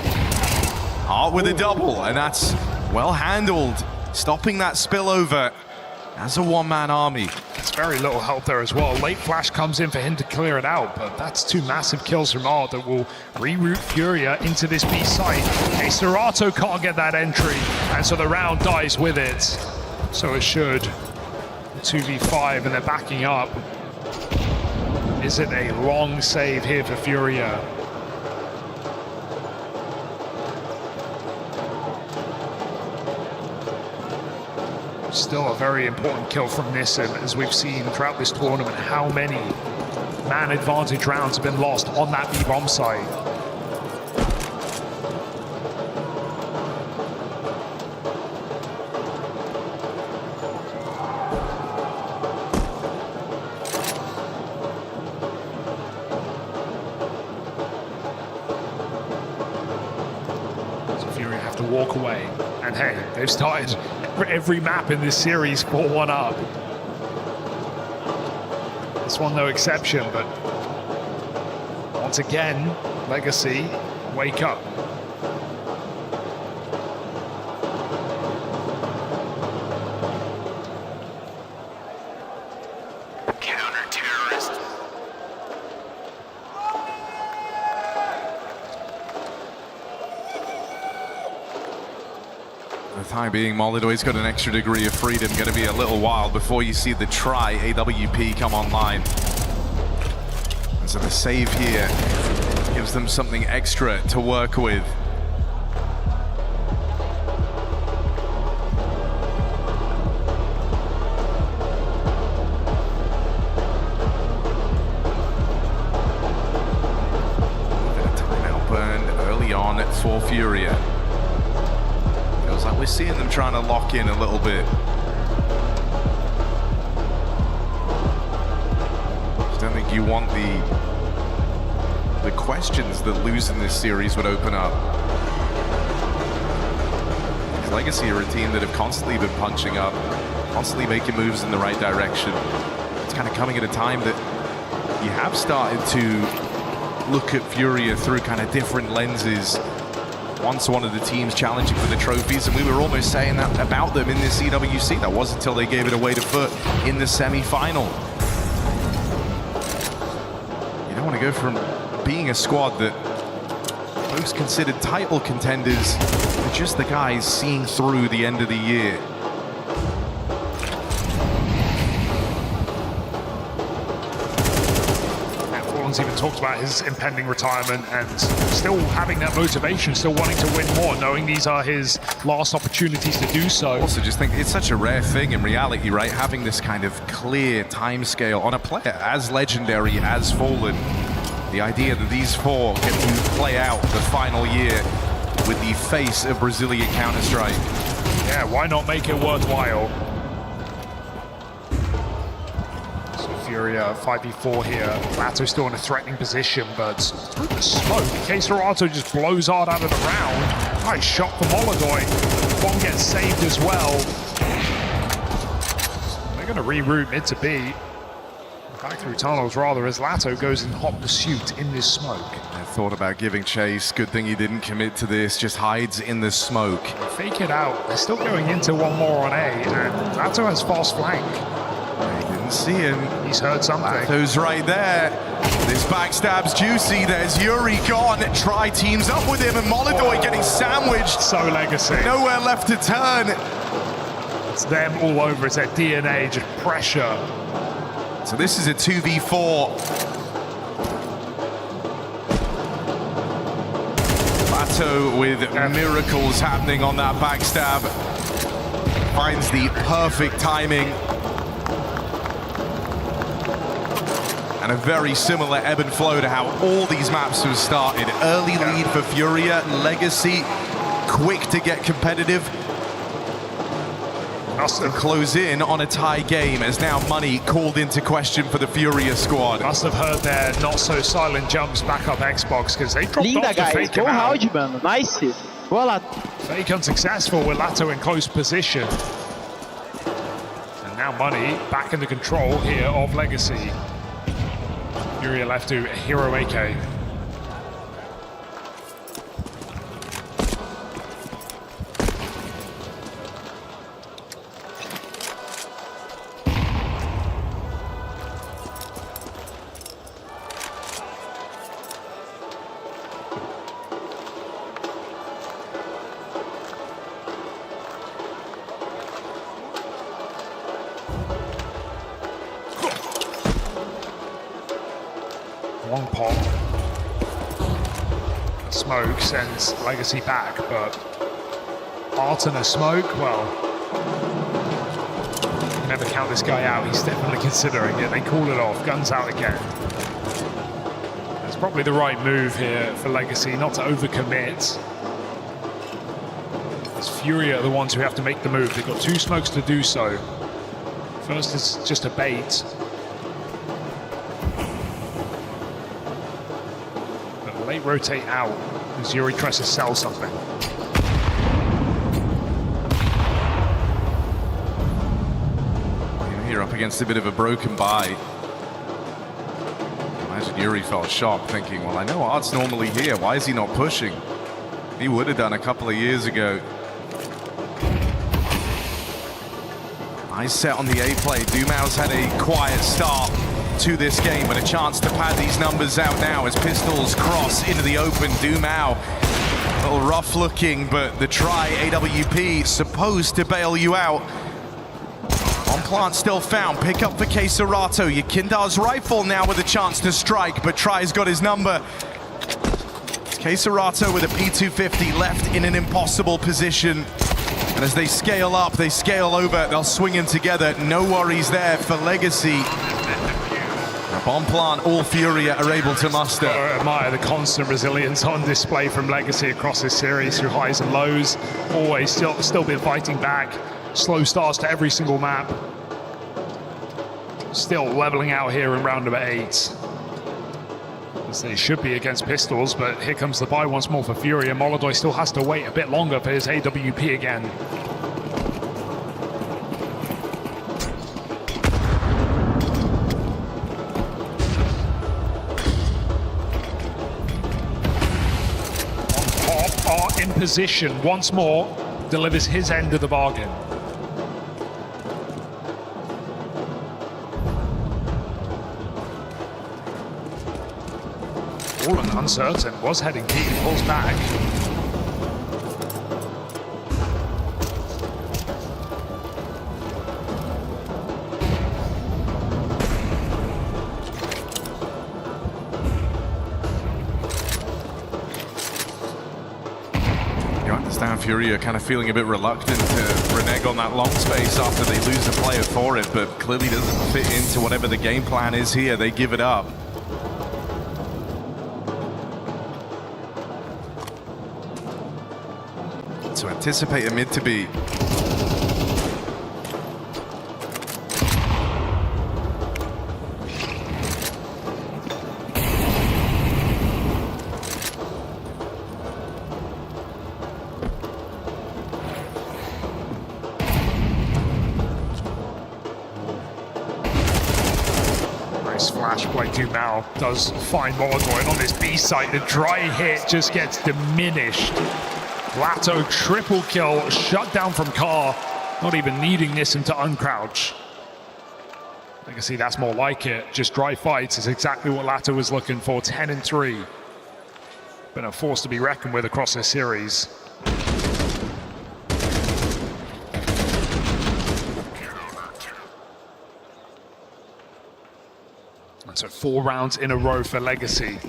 Art with a double, and that's well handled, stopping that spillover as a one-man army. It's very little help there as well. Late flash comes in for him to clear it out, but that's two massive kills from Art that will reroute Furia into this B site. Okay, Serato can't get that entry, and so the round dies with it. So it should. 2v5, and they're backing up. Is it a long save here for Furia? Still a very important kill from Nissim, as we've seen throughout this tournament how many man advantage rounds have been lost on that B-bomb site. So Fury have to walk away, and hey, they've started every map in this series 4-1 up. This one no exception, but once again, Legacy, wake up. Counter-terrorist. For the time being, Molidoy's got an extra degree of freedom. Going to be a little while before you see the try AWP come online. And so the save here gives them something extra to work with. A bit of timeout burned early on for Furia. Feels like we're seeing them trying to lock in a little bit. I don't think you want the questions that losing this series would open up. Because Legacy are a team that have constantly been punching up, constantly making moves in the right direction. It's kind of coming at a time that you have started to look at Furia through kind of different lenses. Once one of the teams challenging for the trophies, and we were almost saying that about them in this CWC. That was until they gave it away to Foot in the semi-final. You don't want to go from being a squad that folks considered title contenders to just the guys seeing through the end of the year. Even talked about his impending retirement and still having that motivation, still wanting to win more, knowing these are his last opportunities to do so. Also just think it's such a rare thing in reality, right? Having this kind of clear time scale on a player as legendary as Fallen. The idea that these four get to play out the final year with the face of Brazilian Counter-Strike. Yeah, why not make it worthwhile? Furia 5v4 here. Lato still in a threatening position, but through the smoke, Serato just blows Art out of the round. Nice shot from Molidoy. One gets saved as well. They're going to reroute mid to B. Back through tunnels rather, as Lato goes in hot pursuit in this smoke. I thought about giving chase. Good thing he didn't commit to this. Just hides in the smoke. Fake it out. They're still going into one more on A, and Lato has fast flank. See him. He's heard something. Lato's right there. This backstab's juicy. There's Yuri gone. Try teams up with him, and Molidoy getting sandwiched. So Legacy. Nowhere left to turn. It's them all over. It's their DNA, just pressure. So this is a 2v4. Lato with miracles happening on that backstab. Finds the perfect timing. And a very similar ebb and flow to how all these maps have started. Early lead for Furia, Legacy, quick to get competitive. To close in on a tie game as now money called into question for the Furia squad. Must have heard their not-so-silent jumps back up Xbox because they dropped Linda, off to guys. fake Bom him out. round, mano. Nice. Boa lá. Fake unsuccessful with Lato in close position. And now money back into control here of Legacy. Furia left to Hero AK. One pop. Smoke sends Legacy back, but Art and a smoke, well, never count this guy out. He's definitely considering it. They call it off. Guns out again. It's probably the right move here for Legacy, not to overcommit. It's Furia are the ones who have to make the move. They've got 2 smokes to do so. First is just a bait. Late rotate out as Yuri tries to sell something. You're up against a bit of a broken buy. Imagine Yuri felt shocked, thinking, well, I know Art's normally here. Why is he not pushing? He would have done a couple of years ago. Nice set on the A play. Dumau's had a quiet start to this game, but a chance to pad these numbers out now as Pistols cross into the open. Dumau, a little rough looking, but the try AWP supposed to bail you out. On plant still found, pick up for Queserato. Yakindar's rifle now with a chance to strike, but Try's got his number. Queserato with a P250 left in an impossible position. And as they scale up, they scale over, they'll swing in together. No worries there for Legacy. Bomb plant, all Furia are able to muster. I admire the constant resilience on display from Legacy across this series through highs and lows. Always still been fighting back. Slow starts to every single map. Still leveling out here in round number 8. As they should be against Pistols, but here comes the buy once more for Furia. Molodoi still has to wait a bit longer for his AWP again. In position once more, delivers his end of the bargain. Fallen uncertain, was heading deep, pulls back. Furia kind of feeling a bit reluctant to renege on that long space after they lose a player for it, but clearly doesn't fit into whatever the game plan is here. They give it up. To anticipate a mid to be. Flash play Dumau does find Molodoi, and on this B site, the dry hit just gets diminished. Lato triple kill, shut down from Car, not even needing Nissim to uncrouch. I can see that's more like it. Just dry fights is exactly what Lato was looking for. 10-3. Been a force to be reckoned with across this series. So 4 rounds in a row for Legacy.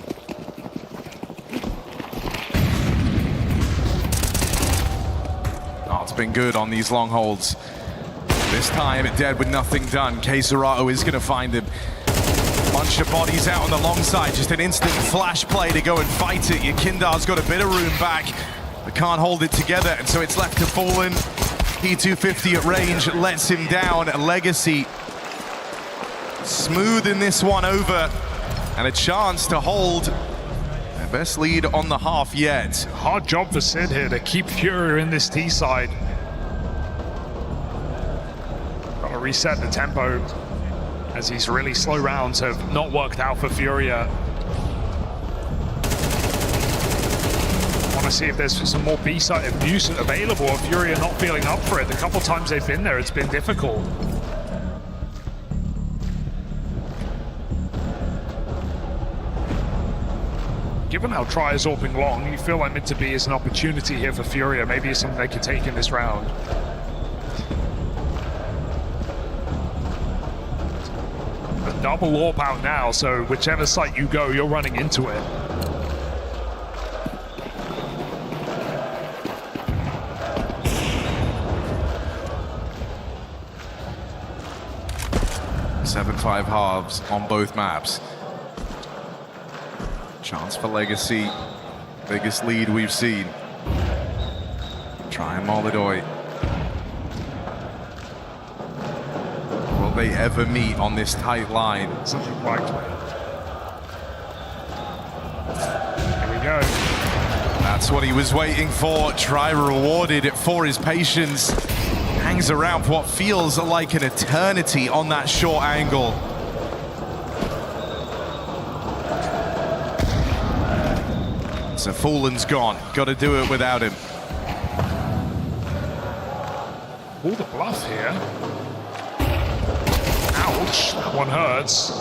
Oh, it's been good on these long holds. This time, dead with nothing done. Queserato is going to find him. Bunch of bodies out on the long side. Just an instant flash play to go and fight it. Yakindar's got a bit of room back, but can't hold it together, and so it's left to Fallen. P250 at range lets him down. Legacy smoothing this one over, and a chance to hold their best lead on the half yet. Hard job for Sid here to keep Furia in this T side. Got to reset the tempo, as these really slow rounds have not worked out for Furia. Want to see if there's some more B-side abuse available, or Furia not feeling up for it. The couple times they've been there, it's been difficult. Given how try has all been long, you feel like mid-to-B is an opportunity here for Furia. Maybe it's something they could take in this round. A double AWP out now, so whichever site you go, you're running into it. Seven-5 halves on both maps. Chance for Legacy, biggest lead we've seen. Try and Molidoy. Will they ever meet on this tight line? Something likely. Here we go. That's what he was waiting for. Try rewarded for his patience. Hangs around for what feels like an eternity on that short angle. So Fallen's gone. Got to do it without him. All the bluff here. Ouch, that one hurts.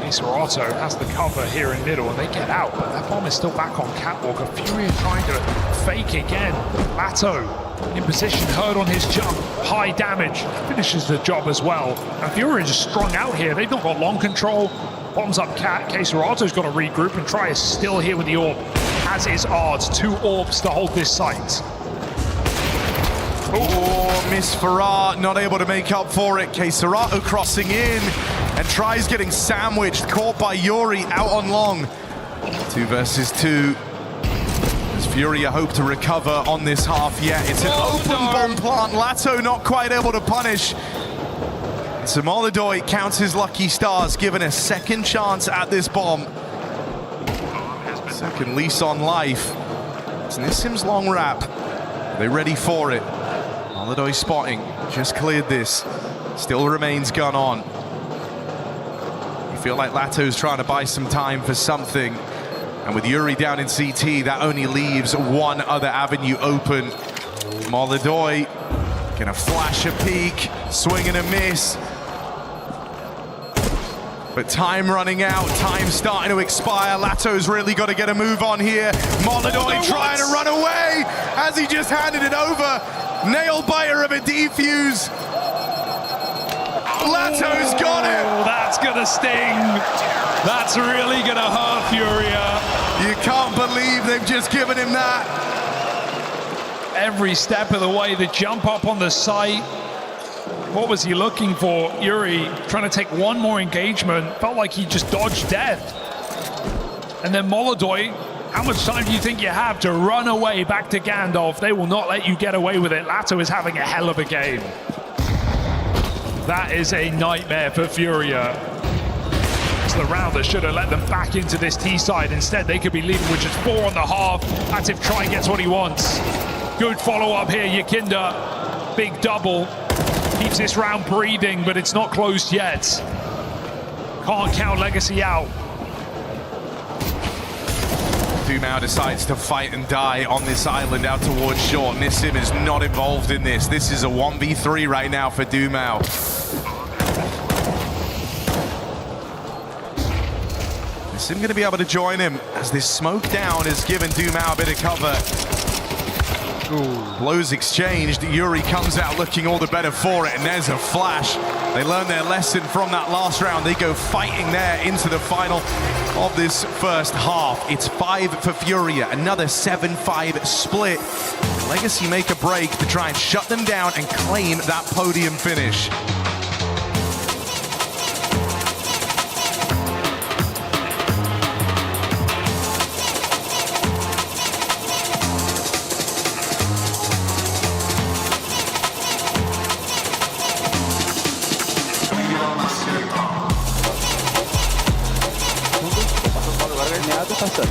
Esports has the cover here in middle, and they get out, but that bomb is still back on Catwalk. A Furia trying to fake again. Lato in position, heard on his jump. High damage, finishes the job as well. And Furia just strung out here. They've not got long control. Bombs up Cat. Caserato's got to regroup, and Try is still here with the AWP, as is Ards. 2 AWPs to hold this site. Oh, Miss Farrar not able to make up for it. Caserato crossing in, and Try's getting sandwiched, caught by Yuri out on long. 2 versus 2. As Furia hope to recover on this half yet. It's an open bomb plant. Lato not quite able to punish. So Molidoy counts his lucky stars, given a second chance at this bomb. Second lease on life. It's Nissim's long wrap. Are they ready for it? Molidoy spotting, just cleared this. Still remains gun on. You feel like Lato's trying to buy some time for something. And with Yuri down in CT, that only leaves one other avenue open. Molidoy gonna flash a peek, swing and a miss. But time running out, time starting to expire. Lato's really got to get a move on here. Molidoy trying to run away as he just handed it over. Nail biter of a defuse. Lato's got it. Oh, that's gonna sting. That's really gonna hurt Furia. You can't believe they've just given him that. Every step of the way, the jump up on the site. What was he looking for? Yuri trying to take one more engagement. Felt like he just dodged death. And then Molidoy, how much time do you think you have to run away back to Gandalf? They will not let you get away with it. Lato is having a hell of a game. That is a nightmare for Furia. It's the round that should have let them back into this T side. Instead, they could be leading with just 4 on the half. That's if Try gets what he wants. Good follow-up here, Yakinda. Big double. Keeps this round breathing, but it's not closed yet. Can't count Legacy out. Dumao decides to fight and die on this island out towards short. Nissim is not involved in this. This is a 1v3 right now for Dumao. Nissim going to be able to join him as this smoke down has given Dumao a bit of cover. Ooh. Blows exchanged. Yuri comes out looking all the better for it, and there's a flash. They learned their lesson from that last round. They go fighting there into the final of this first half. It's 5 for Furia, another 7-5 split. Legacy make a break to try and shut them down and claim that podium finish. parceiro.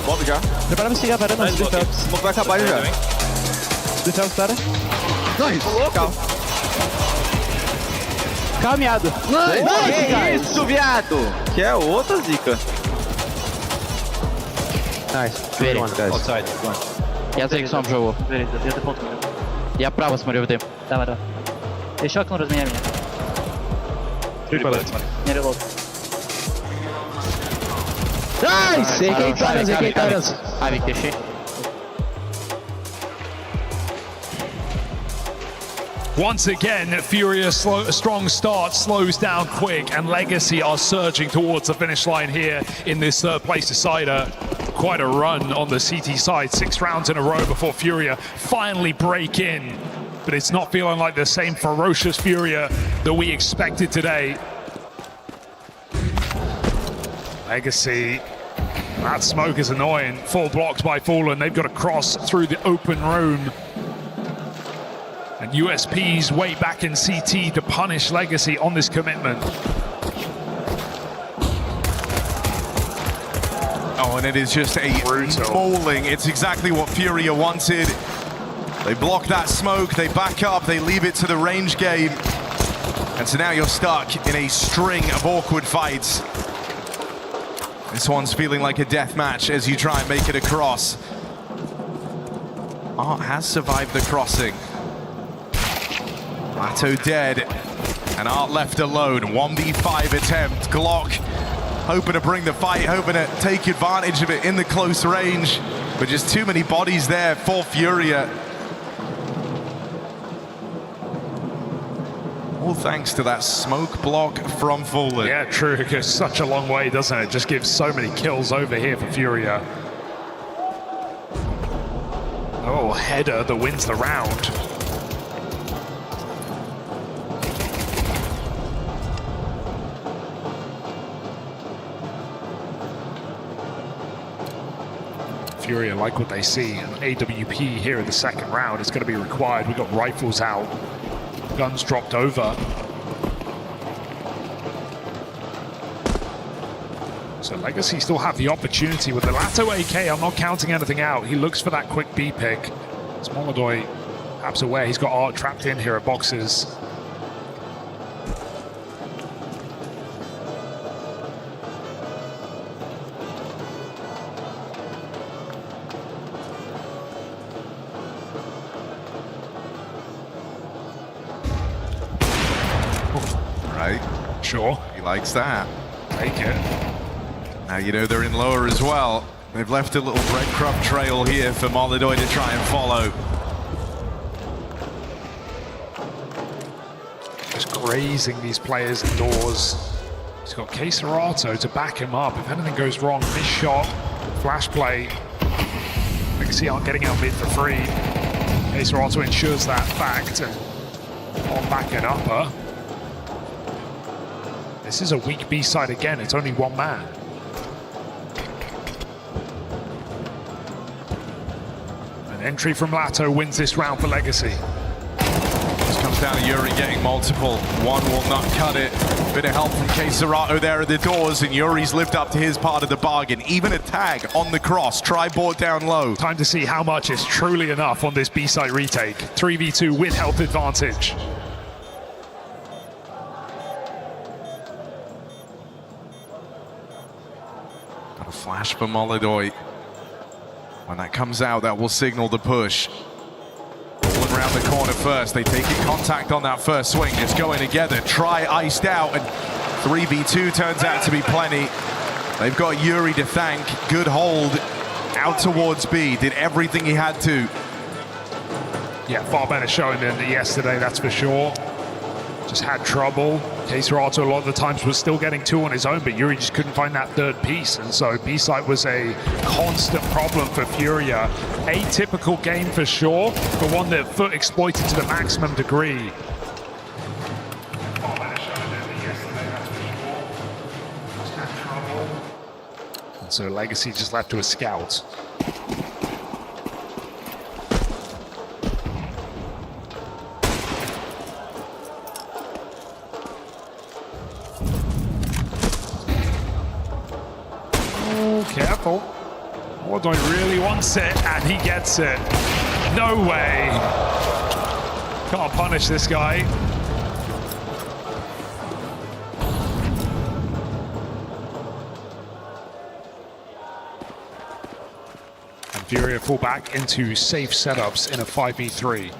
Bob já. Prepara pra chegar, varanda, O smoke vai acabar já. Deixar os caras. Nice. Calma. Caminhado. Que isso, viado? Que é outra zica. Nice. Very guys. Outside. Я за иксом живу. Я право смотрю в дым. Давай. Еще окно разменяй меня. Не релоад. Nice! AK Tyrants. Авик, ищи. Once again, Furia, a strong start, slows down quick, and Legacy are surging towards the finish line here in this third place decider. Quite a run on the CT side, 6 rounds in a row before Furia finally break in. But it's not feeling like the same ferocious Furia that we expected today. Legacy, that smoke is annoying. Full blocked by Fallen, they've got to cross through the open room. And USP's way back in CT to punish Legacy on this commitment. Oh, and it is just a mauling. It's exactly what Furia wanted. They block that smoke, they back up, they leave it to the range game. And so now you're stuck in a string of awkward fights. This one's feeling like a death match as you try and make it across. Art has survived the crossing. Lato dead, and Art left alone. 1v5 attempt. Glock hoping to bring the fight, hoping to take advantage of it in the close range, but just too many bodies there for Furia. All thanks to that smoke block from Fallen. Yeah, true. It goes such a long way, doesn't it? Just gives so many kills over here for Furia. Oh, header that wins the round. Furia like what they see. An AWP here in the second round is going to be required. We've got rifles out, guns dropped over. So Legacy still have the opportunity with the Lato AK. I'm not counting anything out. He looks for that quick B pick. Smoladoy perhaps aware he's got Art trapped in here at boxes. Right. Sure. He likes that. Take it. Now you know they're in lower as well. They've left a little breadcrumb trail here for Molidoy to try and follow. Just grazing these players indoors. He's got Keserato to back him up. If anything goes wrong, missed shot, flash play. Legacy aren't getting out mid for free. Keserato ensures that fact. And on back and upper. This is a weak B side again. It's only one man. An entry from Lato wins this round for Legacy. This comes down to Yuri getting multiple. One will not cut it. Bit of help from Keserato there at the doors, and Yuri's lived up to his part of the bargain. Even a tag on the cross. Try board down low. Time to see how much is truly enough on this B-side retake. 3v2 with health advantage. Got a flash for Molidoy. When that comes out, that will signal the push. Rolling around the corner first. They take contact on that first swing. It's going together. Try iced out, and 3v2 turns out to be plenty. They've got Yuri to thank. Good hold out towards B. Did everything he had to. Yeah, far better showing than yesterday, that's for sure. Just had trouble. Keserato a lot of the times was still getting 2 on his own, but Yuri just couldn't find that third piece. And so B-side was a constant problem for Furia. Atypical game for sure, but one that Foot exploited to the maximum degree. And so Legacy just left to a scout. Oh, careful. Molodoy really wants it, and he gets it. No way. Can't punish this guy. And Furia fall back into safe setups in a 5v3.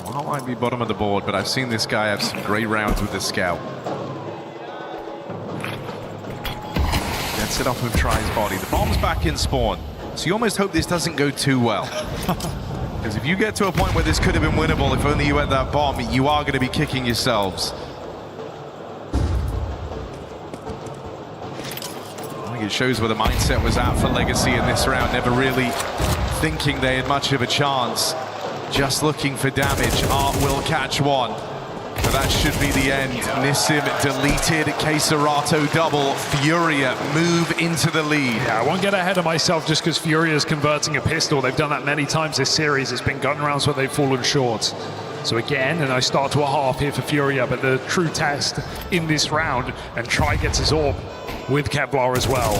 Well, might be bottom of the board, but I've seen this guy have some great rounds with the scout. Gets it off of Try's body. The bomb's back in spawn, so you almost hope this doesn't go too well. Because if you get to a point where this could have been winnable, if only you had that bomb, you are going to be kicking yourselves. I think it shows where the mindset was at for Legacy in this round, never really thinking they had much of a chance. Just looking for damage. Art will catch one. But that should be the end. Nissim deleted. Keserato double. Furia move into the lead. Yeah, I won't get ahead of myself just because Furia is converting a pistol. They've done that many times this series. It's been gun rounds where they've fallen short. So again, and I start to a half here for Furia, but the true test in this round, and Try gets his AWP with Kevlar as well.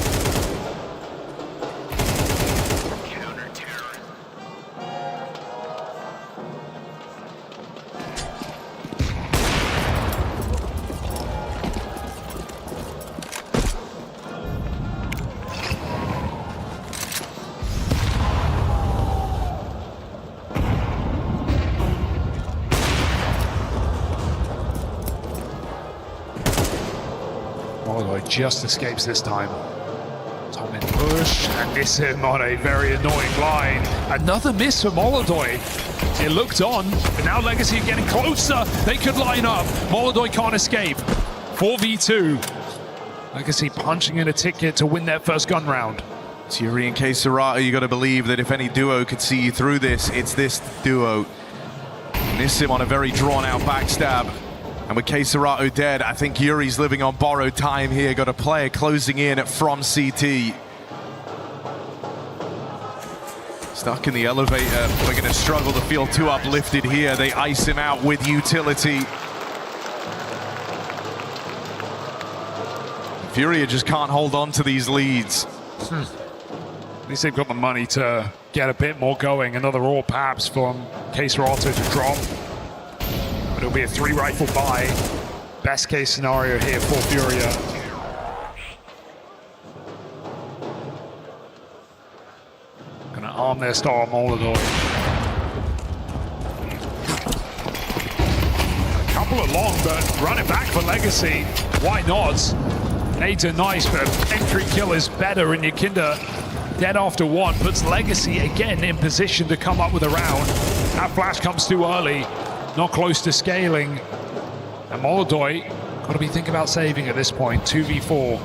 Just escapes this time. Tom in push, and Nissim on a very annoying line. Another miss for Molodoy. It looked on, but now Legacy are getting closer. They could line up. Molodoy can't escape. 4v2. Legacy punching in a ticket to win their first gun round. Thierry and Keserato, you got to believe that if any duo could see you through this, it's this duo. Nissim on a very drawn-out backstab. And with Keserato dead, I think Yuri's living on borrowed time here. Got a player closing in from CT. Stuck in the elevator. They're going to struggle to feel too uplifted here. They ice him out with utility. Furia just can't hold on to these leads. At least they've got the money to get a bit more going. Another AWP perhaps from Keserato to drop. It'll be a 3-rifle buy. Best case scenario here for Furia. Gonna arm their star Molodoy. A couple of long, but run it back for Legacy. Why not? Nades are nice, but entry kill is better, and Yakinda dead after one puts Legacy again in position to come up with a round. That flash comes too early. Not close to scaling. And Molodoy got to be thinking about saving at this point. 2v4.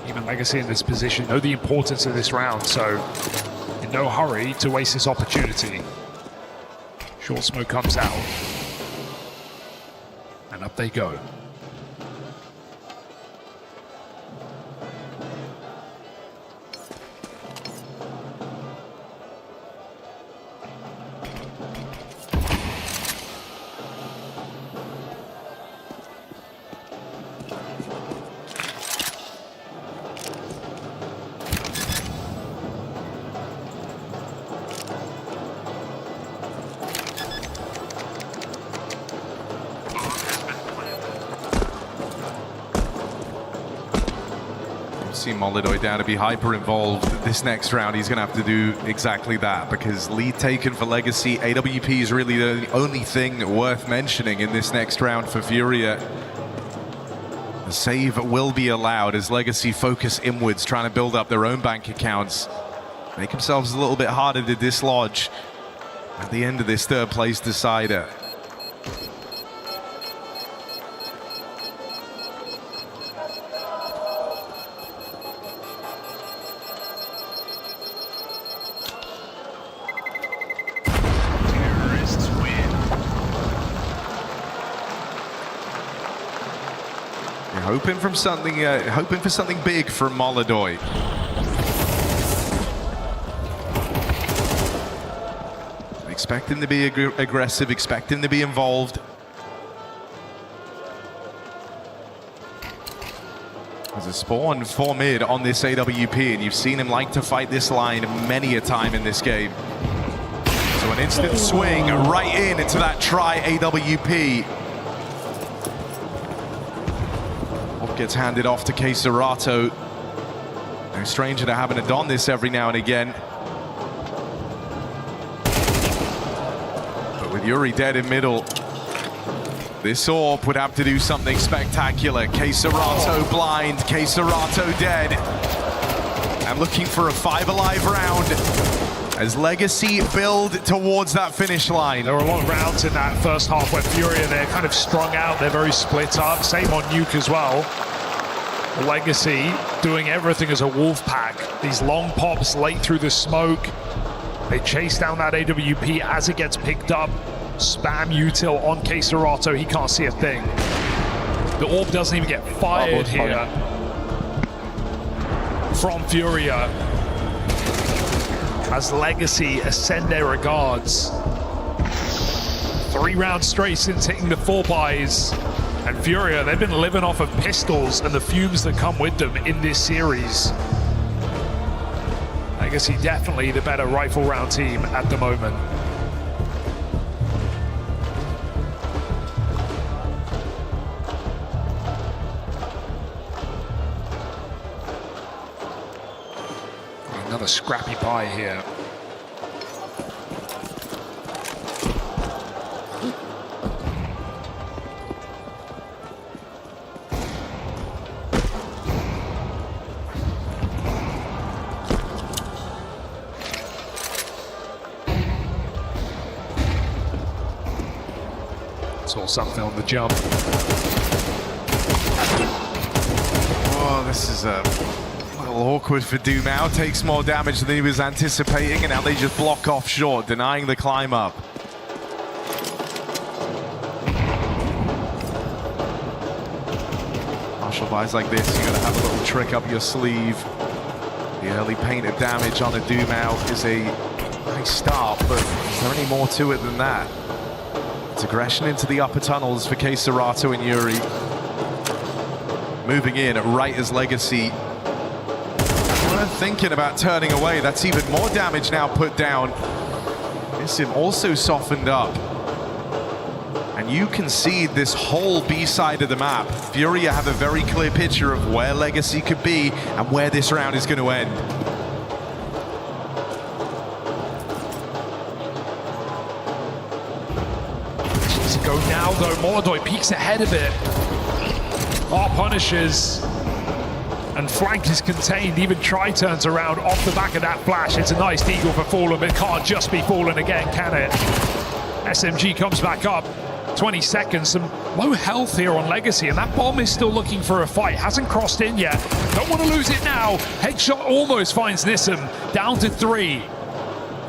Even Legacy in this position know the importance of this round, so in no hurry to waste this opportunity. Short smoke comes out. And up they go. See Molodoy down to be hyper involved. This next round he's going to have to do exactly that, because lead taken for Legacy. AWP is really the only thing worth mentioning in this next round for Furia. The save will be allowed as Legacy focus inwards, trying to build up their own bank accounts, make themselves a little bit harder to dislodge at the end of this third place decider. Hoping for something big from Molodoy. Expect him to be aggressive, expect him to be involved. There's a spawn for mid on this AWP, and you've seen him like to fight this line many a time in this game. So an instant swing right into that try AWP. What gets handed off to Keserato. No stranger to having to don this every now and again. But with Yuri dead in middle, this AWP would have to do something spectacular. Keserato blind, Keserato dead. I'm looking for a 5 alive round as Legacy build towards that finish line. There were a lot of rounds in that first half when Furia, they're kind of strung out, they're very split up. Same on Nuke as well. Legacy doing everything as a wolf pack. These long pops late through the smoke. They chase down that AWP as it gets picked up. Spam util on Keserato, he can't see a thing. The AWP doesn't even get fired here from Furia as Legacy send their regards. 3 rounds straight since hitting the 4 buys, and Furia, they've been living off of pistols and the fumes that come with them in this series. Legacy definitely the better rifle round team at the moment. Another scrappy buy here. Saw something on the jump. Oh, this is a little awkward for Dumao. Takes more damage than he was anticipating, and now they just block off short, denying the climb up. Martial buys like this, you're gonna have a little trick up your sleeve. The early painted damage on a Dumao is a nice start, but is there any more to it than that? It's aggression into the upper tunnels for Keserato and Yuri. Moving in right as Legacy weren't thinking about turning away. That's even more damage now put down. Nissim also softened up. And you can see this whole B side of the map. Furia have a very clear picture of where Legacy could be and where this round is going to end. Go now though, Molodoy peeks ahead of it. Punishes. And flank is contained, even Try turns around off the back of that flash. It's a nice deagle for Fallen, but it can't just be Fallen again, can it? SMG comes back up, 20 seconds, some low health here on Legacy, and that bomb is still looking for a fight, hasn't crossed in yet. Don't want to lose it now. Headshot almost finds Nissim, down to 3.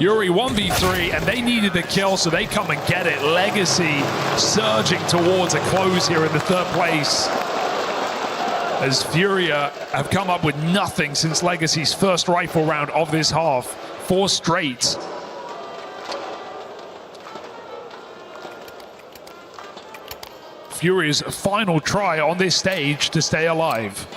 Yuri 1v3, and they needed the kill, so they come and get it. Legacy surging towards a close here in the 3rd place, as Furia have come up with nothing since Legacy's first rifle round of this half. 4 straight. Furia's final try on this stage to stay alive.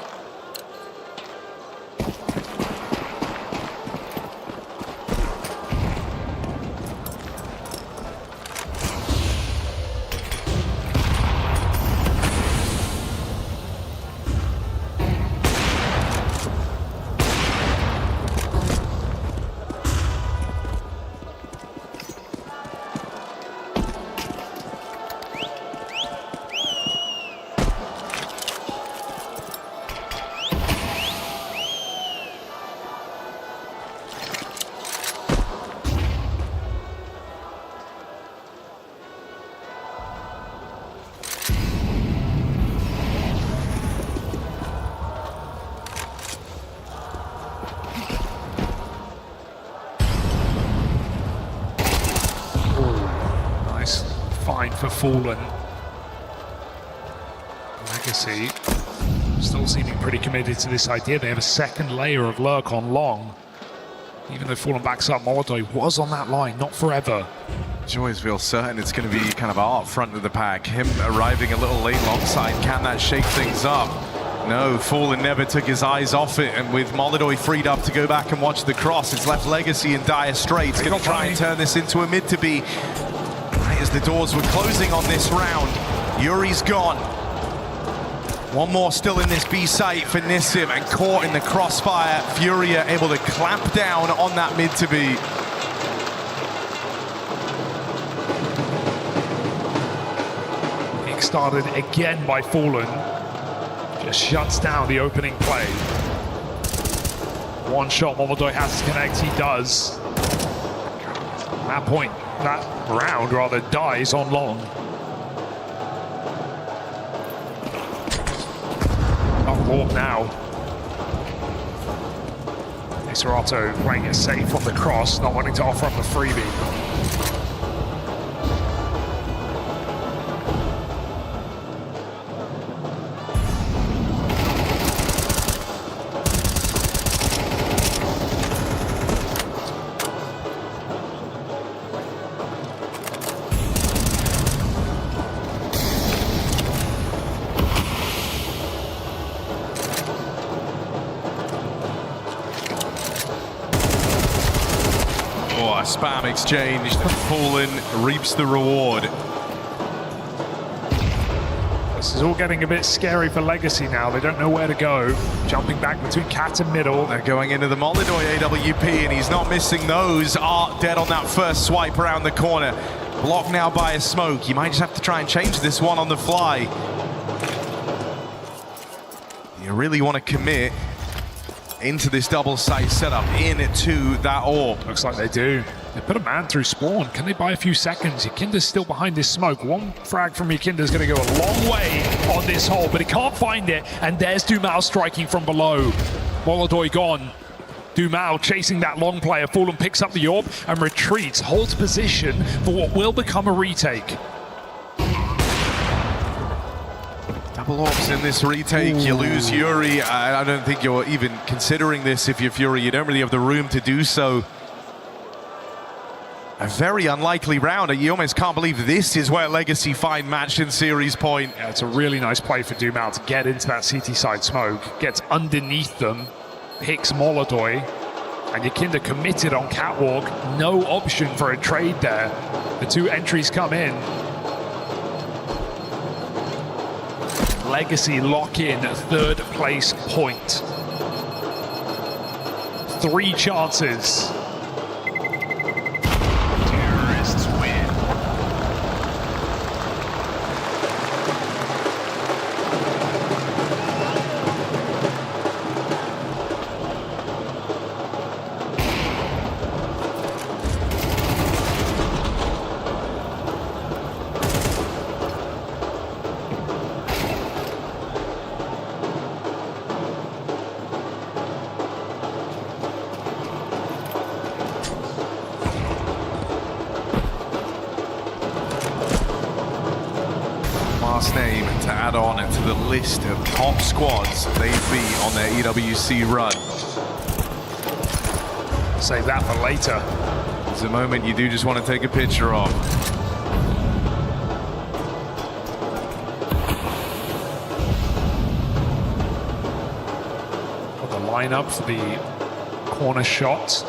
Fine for Fallen. Legacy still seeming pretty committed to this idea. They have a second layer of lurk on long. Even though Fallen backs up, Molodoi was on that line, not forever. Always feel certain it's going to be kind of art front of the pack. Him arriving a little late long side, can that shake things up? No, Fallen never took his eyes off it, and with Molodoi freed up to go back and watch the cross, it's left Legacy in dire straits. Going to try and turn this into a mid-to-be. Right as the doors were closing on this round, Yuri's gone. One more still in this B site for Nissim, and caught in the crossfire. Furia able to clamp down on that mid-to-be. Started again by Fallen. Just shuts down the opening play. One shot Molodoi has to connect, he does. At that point, that round rather dies on long. Up warp now. Nicerato playing it safe on the cross, not wanting to offer up a freebie. Spam exchange. Fallen reaps the reward. This is all getting a bit scary for Legacy now. They don't know where to go. Jumping back between cat and middle. They're going into the Molodoi AWP, and he's not missing those. Art dead on that first swipe around the corner. Blocked now by a smoke. You might just have to try and change this one on the fly. You really want to commit into this double site setup, into that orb. Looks like they do. They put a man through spawn. Can they buy a few seconds? Yakinda's still behind this smoke. One frag from Yakinda's going to go a long way on this hole, but he can't find it. And there's Dumao striking from below. Molodoi gone. Dumao chasing that long player. Fallen picks up the orb and retreats, holds position for what will become a retake. Double orbs in this retake. Ooh. You lose Yuri. I don't think you're even considering this if you're Fury. You don't really have the room to do so. A very unlikely round. You almost can't believe this is where Legacy find match in series point. Yeah, it's a really nice play for Dumao to get into that CT side smoke. Gets underneath them, picks Molodoi, and Yakinda committed on catwalk. No option for a trade there. The two entries come in. Legacy lock in third place point. 3 chances. Terrorists win. Name to add on to the list of top squads they'd be on their EWC run. Save that for later. It's a moment you do just want to take a picture of. Got the lineup for the corner shot.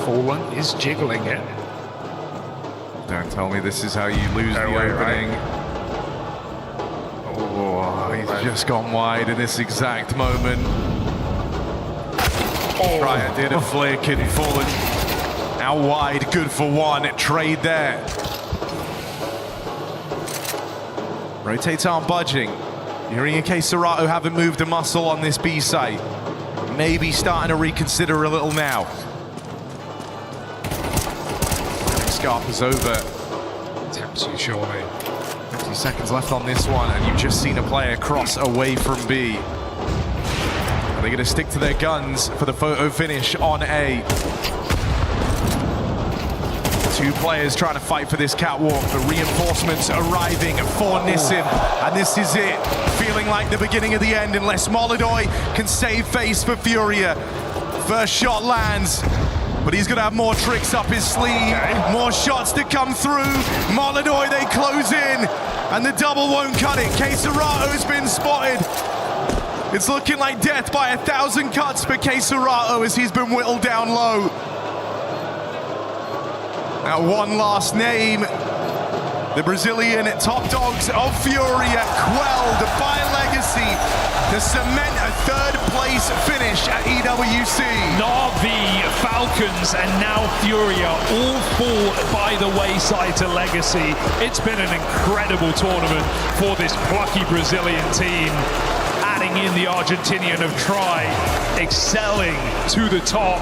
Fallen is jiggling it. Don't tell me this is how you lose the opening. Right? Oh, he's just gone wide in this exact moment. Oh. Right, did a flick and Fallen out wide, good for one. Trade there. Rotates aren't budging. Yuri and Nicerato haven't moved a muscle on this B site. Maybe starting to reconsider a little now. Scarp is over. Tempts you, surely. 50 seconds left on this one, and you've just seen a player cross away from B. Are they going to stick to their guns for the photo finish on A? 2 players trying to fight for this catwalk. The reinforcements arriving for Nissim, and this is it. Feeling like the beginning of the end unless Molodoi can save face for Furia. First shot lands, but he's gonna have more tricks up his sleeve. More shots to come through. Molodoi, they close in, and the double won't cut it. Queserato's been spotted. It's looking like death by 1,000 cuts for Queserato as he's been whittled down low. Now one last name. The Brazilian top dogs of Furia quelled by Legacy to cement a third-place finish at EWC. Na'Vi, Falcons, and now Furia all fall by the wayside to Legacy. It's been an incredible tournament for this plucky Brazilian team. Adding in the Argentinian of Tri, excelling to the top.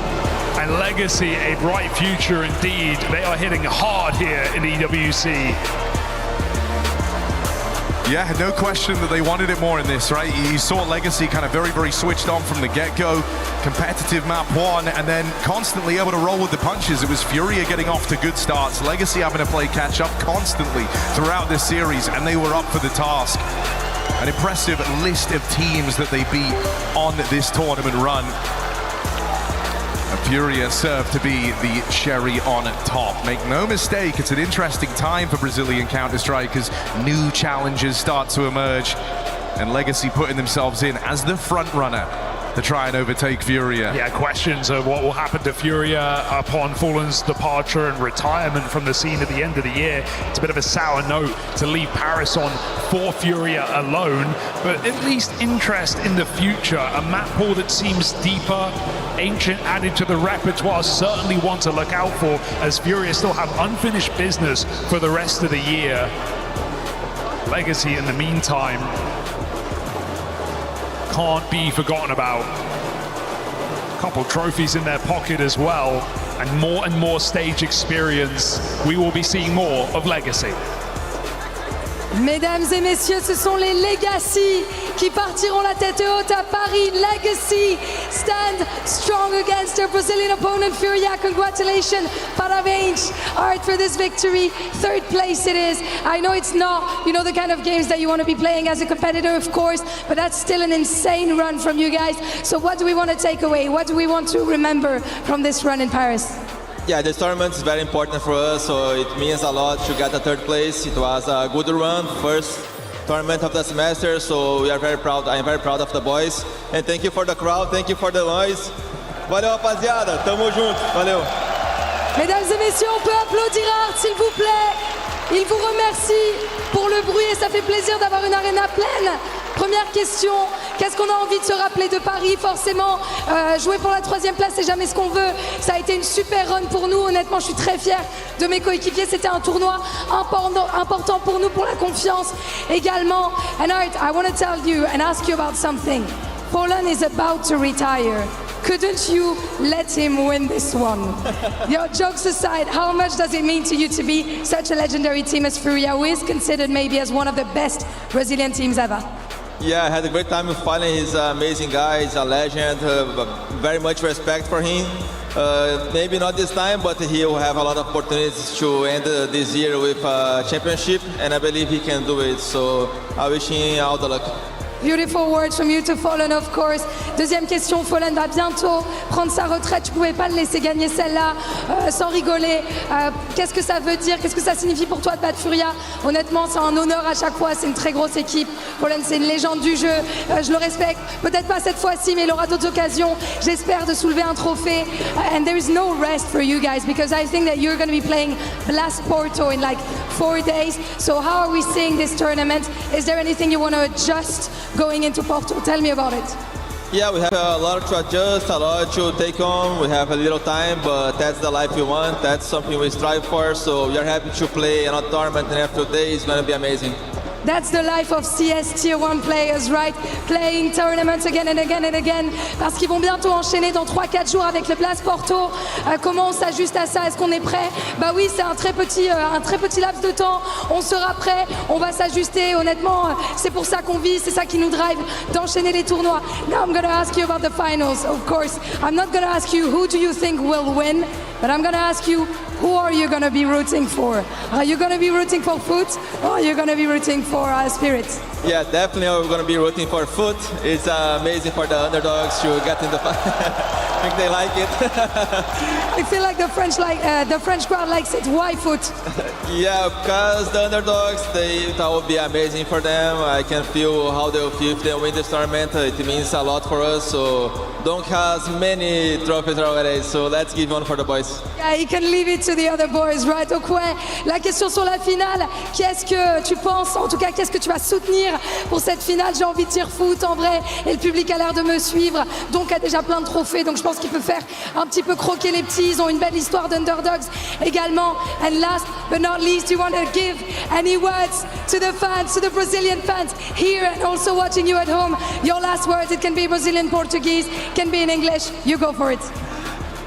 And Legacy, a bright future indeed. They are hitting hard here in EWC. Yeah, no question that they wanted it more in this, right? You saw Legacy kind of very, very switched on from the get-go. Competitive map one, and then constantly able to roll with the punches. It was Furia getting off to good starts. Legacy having to play catch-up constantly throughout this series, and they were up for the task. An impressive list of teams that they beat on this tournament run. And Furia served to be the cherry on top. Make no mistake, it's an interesting time for Brazilian Counter-Strike as new challenges start to emerge, and Legacy putting themselves in as the front runner to try and overtake Furia. Yeah, questions of what will happen to Furia upon Fallen's departure and retirement from the scene at the end of the year. It's a bit of a sour note to leave Paris on for Furia alone, but at least interest in the future. A map pool that seems deeper, ancient added to the repertoire, certainly one to look out for, as Furia still have unfinished business for the rest of the year. Legacy, in the meantime, can't be forgotten about. Couple trophies in their pocket as well, and more stage experience. We will be seeing more of Legacy. Mesdames et messieurs, ce sont les Legacy qui partiront la tête haute à Paris. Legacy stand strong against their Brazilian opponent Furia. Congratulations, parabéns, Art, for this victory. Third place it is. I know it's not, the kind of games that you want to be playing as a competitor, of course, but that's still an insane run from you guys. So what do we want to take away? What do we want to remember from this run in Paris? Yeah, this tournament is very important for us, so it means a lot to get a third place. It was a good run, first tournament of the semester, so we are very proud. I am very proud of the boys. And thank you for the crowd, thank you for the noise. Valeu, rapaziada, tamo junto, valeu. Mesdames et messieurs, on peut applaudir Art, s'il vous plaît. Il vous remercie pour le bruit et ça fait plaisir d'avoir une arena pleine. Première question, qu'est-ce qu'on a envie de se rappeler de Paris? Forcément, jouer pour la 3e place, c'est jamais ce qu'on veut. Ça a été une super run pour nous. Honnêtement, je suis très fière de mes coéquipiers. C'était un tournoi important pour nous, pour la confiance également. And Art, I want to tell you and ask you about something. Fallen is about to retire. Couldn't you let him win this one? Your jokes aside, how much does it mean to you to be such a legendary team as Furia, who is considered maybe as one of the best Brazilian teams ever? Yeah, I had a great time with Fallen. He's an amazing guy, he's a legend, very much respect for him. Maybe not this time, but he will have a lot of opportunities to end this year with a championship, and I believe he can do it, so I wish him all the luck. Beautiful words from you to Fallen, of course. Deuxième question, Fallen va bientôt prendre sa retraite. Tu ne pouvais pas le laisser gagner celle-là sans rigoler. Qu'est-ce que ça veut dire? Qu'est-ce que ça signifie pour toi de battre Furia? Honnêtement, c'est un honneur à chaque fois. C'est une très grosse équipe. Fallen, c'est une légende du jeu. Je le respecte. Peut-être pas cette fois-ci, mais il aura d'autres occasions. J'espère de soulever un trophée. And there is no rest for you guys because I think that you're going to be playing Blast Porto in like 4 days. So how are we seeing this tournament? Is there anything you want to adjust going into Porto? Tell me about it. Yeah, we have a lot to adjust, a lot to take on. We have a little time, but that's the life we want. That's something we strive for. So we are happy to play another tournament, and after today it's going to be amazing. That's the life of CS Tier 1 players, right? Playing tournaments again and again and again. Parce qu'ils vont bientôt enchaîner dans 3-4 jours avec le Blast Porto. Comment on s'ajuste à ça? Est-ce qu'on est prêt? Bah oui, c'est un très petit laps de temps. On sera prêt, on va s'ajuster. Honnêtement, c'est pour ça qu'on vit, c'est ça qui nous drive d'enchaîner les tournois. Now I'm gonna ask you about the finals, of course. I'm not gonna ask you who do you think will win, but I'm gonna ask you who are you gonna be rooting for? Are you gonna be rooting for Foot or are you gonna be rooting for Spirit? Yeah, definitely we're going to be rooting for Foot. It's amazing for the underdogs to get in the I think they like it. I feel like the French crowd likes it. Why foot? Yeah, because the underdogs, that would be amazing for them. I can feel how they'll feel if they win this tournament. It means a lot for us. So Donk has many trophies already. So let's give one for the boys. Yeah, he can leave it to the other boys, right? Donc ouais, la question sur la finale, qu'est-ce que tu penses? En tout cas, qu'est-ce que tu vas soutenir pour cette finale? J'ai envie de dire foot en vrai, et le public a l'air de me suivre. Donc a déjà plein de trophées, donc je pense qu'il peut faire un petit peu croquer les petits. Ils ont une belle histoire d'underdogs également. And last but not least, you want to give any words to the fans, to the Brazilian fans here and also watching you at home? Your last words, it can be Brazilian, Portuguese, can be in English. You go for it.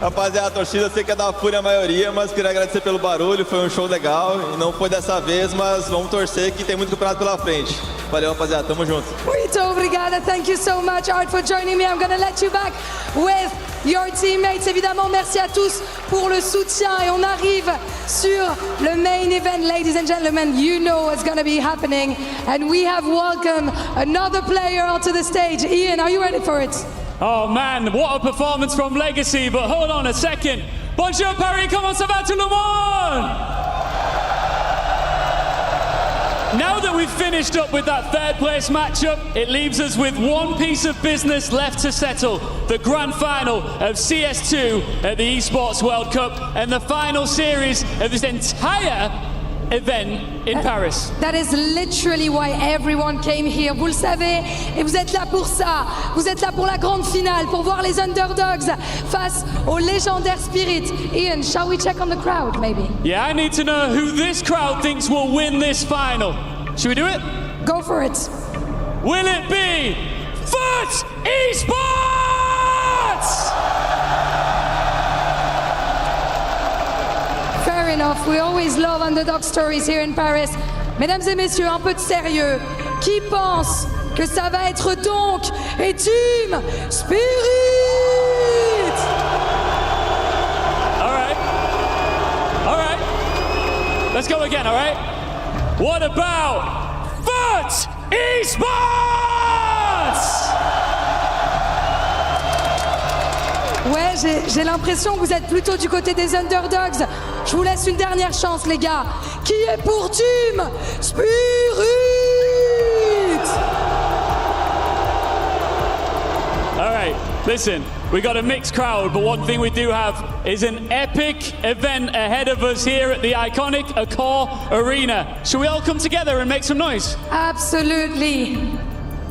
Rapaziada, a torcida eu sei que é da Fúria a maioria, mas queria agradecer pelo barulho, foi um show legal. E não foi dessa vez, mas vamos torcer que tem muito campeonato pela frente. Valeu, rapaziada, tamo junto. Muito obrigada, thank you so much, Art, for joining me. I'm gonna let you back with your teammates. Évidemment, merci à tous pour le soutien. Et on arrive sur le main event, ladies and gentlemen. You know what's gonna be happening. And we have welcomed another player onto the stage. Ian, are you ready for it? Oh man, what a performance from Legacy, but hold on a second. Bonjour Paris, comment ça va tout le monde? Now that we've finished up with that third place matchup, it leaves us with one piece of business left to settle. The grand final of CS2 at the Esports World Cup and the final series of this entire event in Paris. That is literally why everyone came here. Vous le savez, et vous êtes là pour ça. Vous êtes là pour la grande finale, pour voir les underdogs face au légendaire Spirit. Ian, shall we check on the crowd, maybe? Yeah, I need to know who this crowd thinks will win this final. Should we do it? Go for it. Will it be Foot Esports? Fair enough. We always love underdog stories here in Paris. Mesdames et messieurs, un peu de sérieux. Qui pense que ça va être donc et Team Spirit? All right. Let's go again, all right? What about Foot Esports? Ouais, j'ai l'impression que vous êtes plutôt du côté des underdogs. Je vous laisse une dernière chance, les gars. Qui est pour Team Spirit? All right, listen, we got a mixed crowd, but one thing we do have is an epic event ahead of us here at the iconic Accor Arena. Should we all come together and make some noise? Absolutely.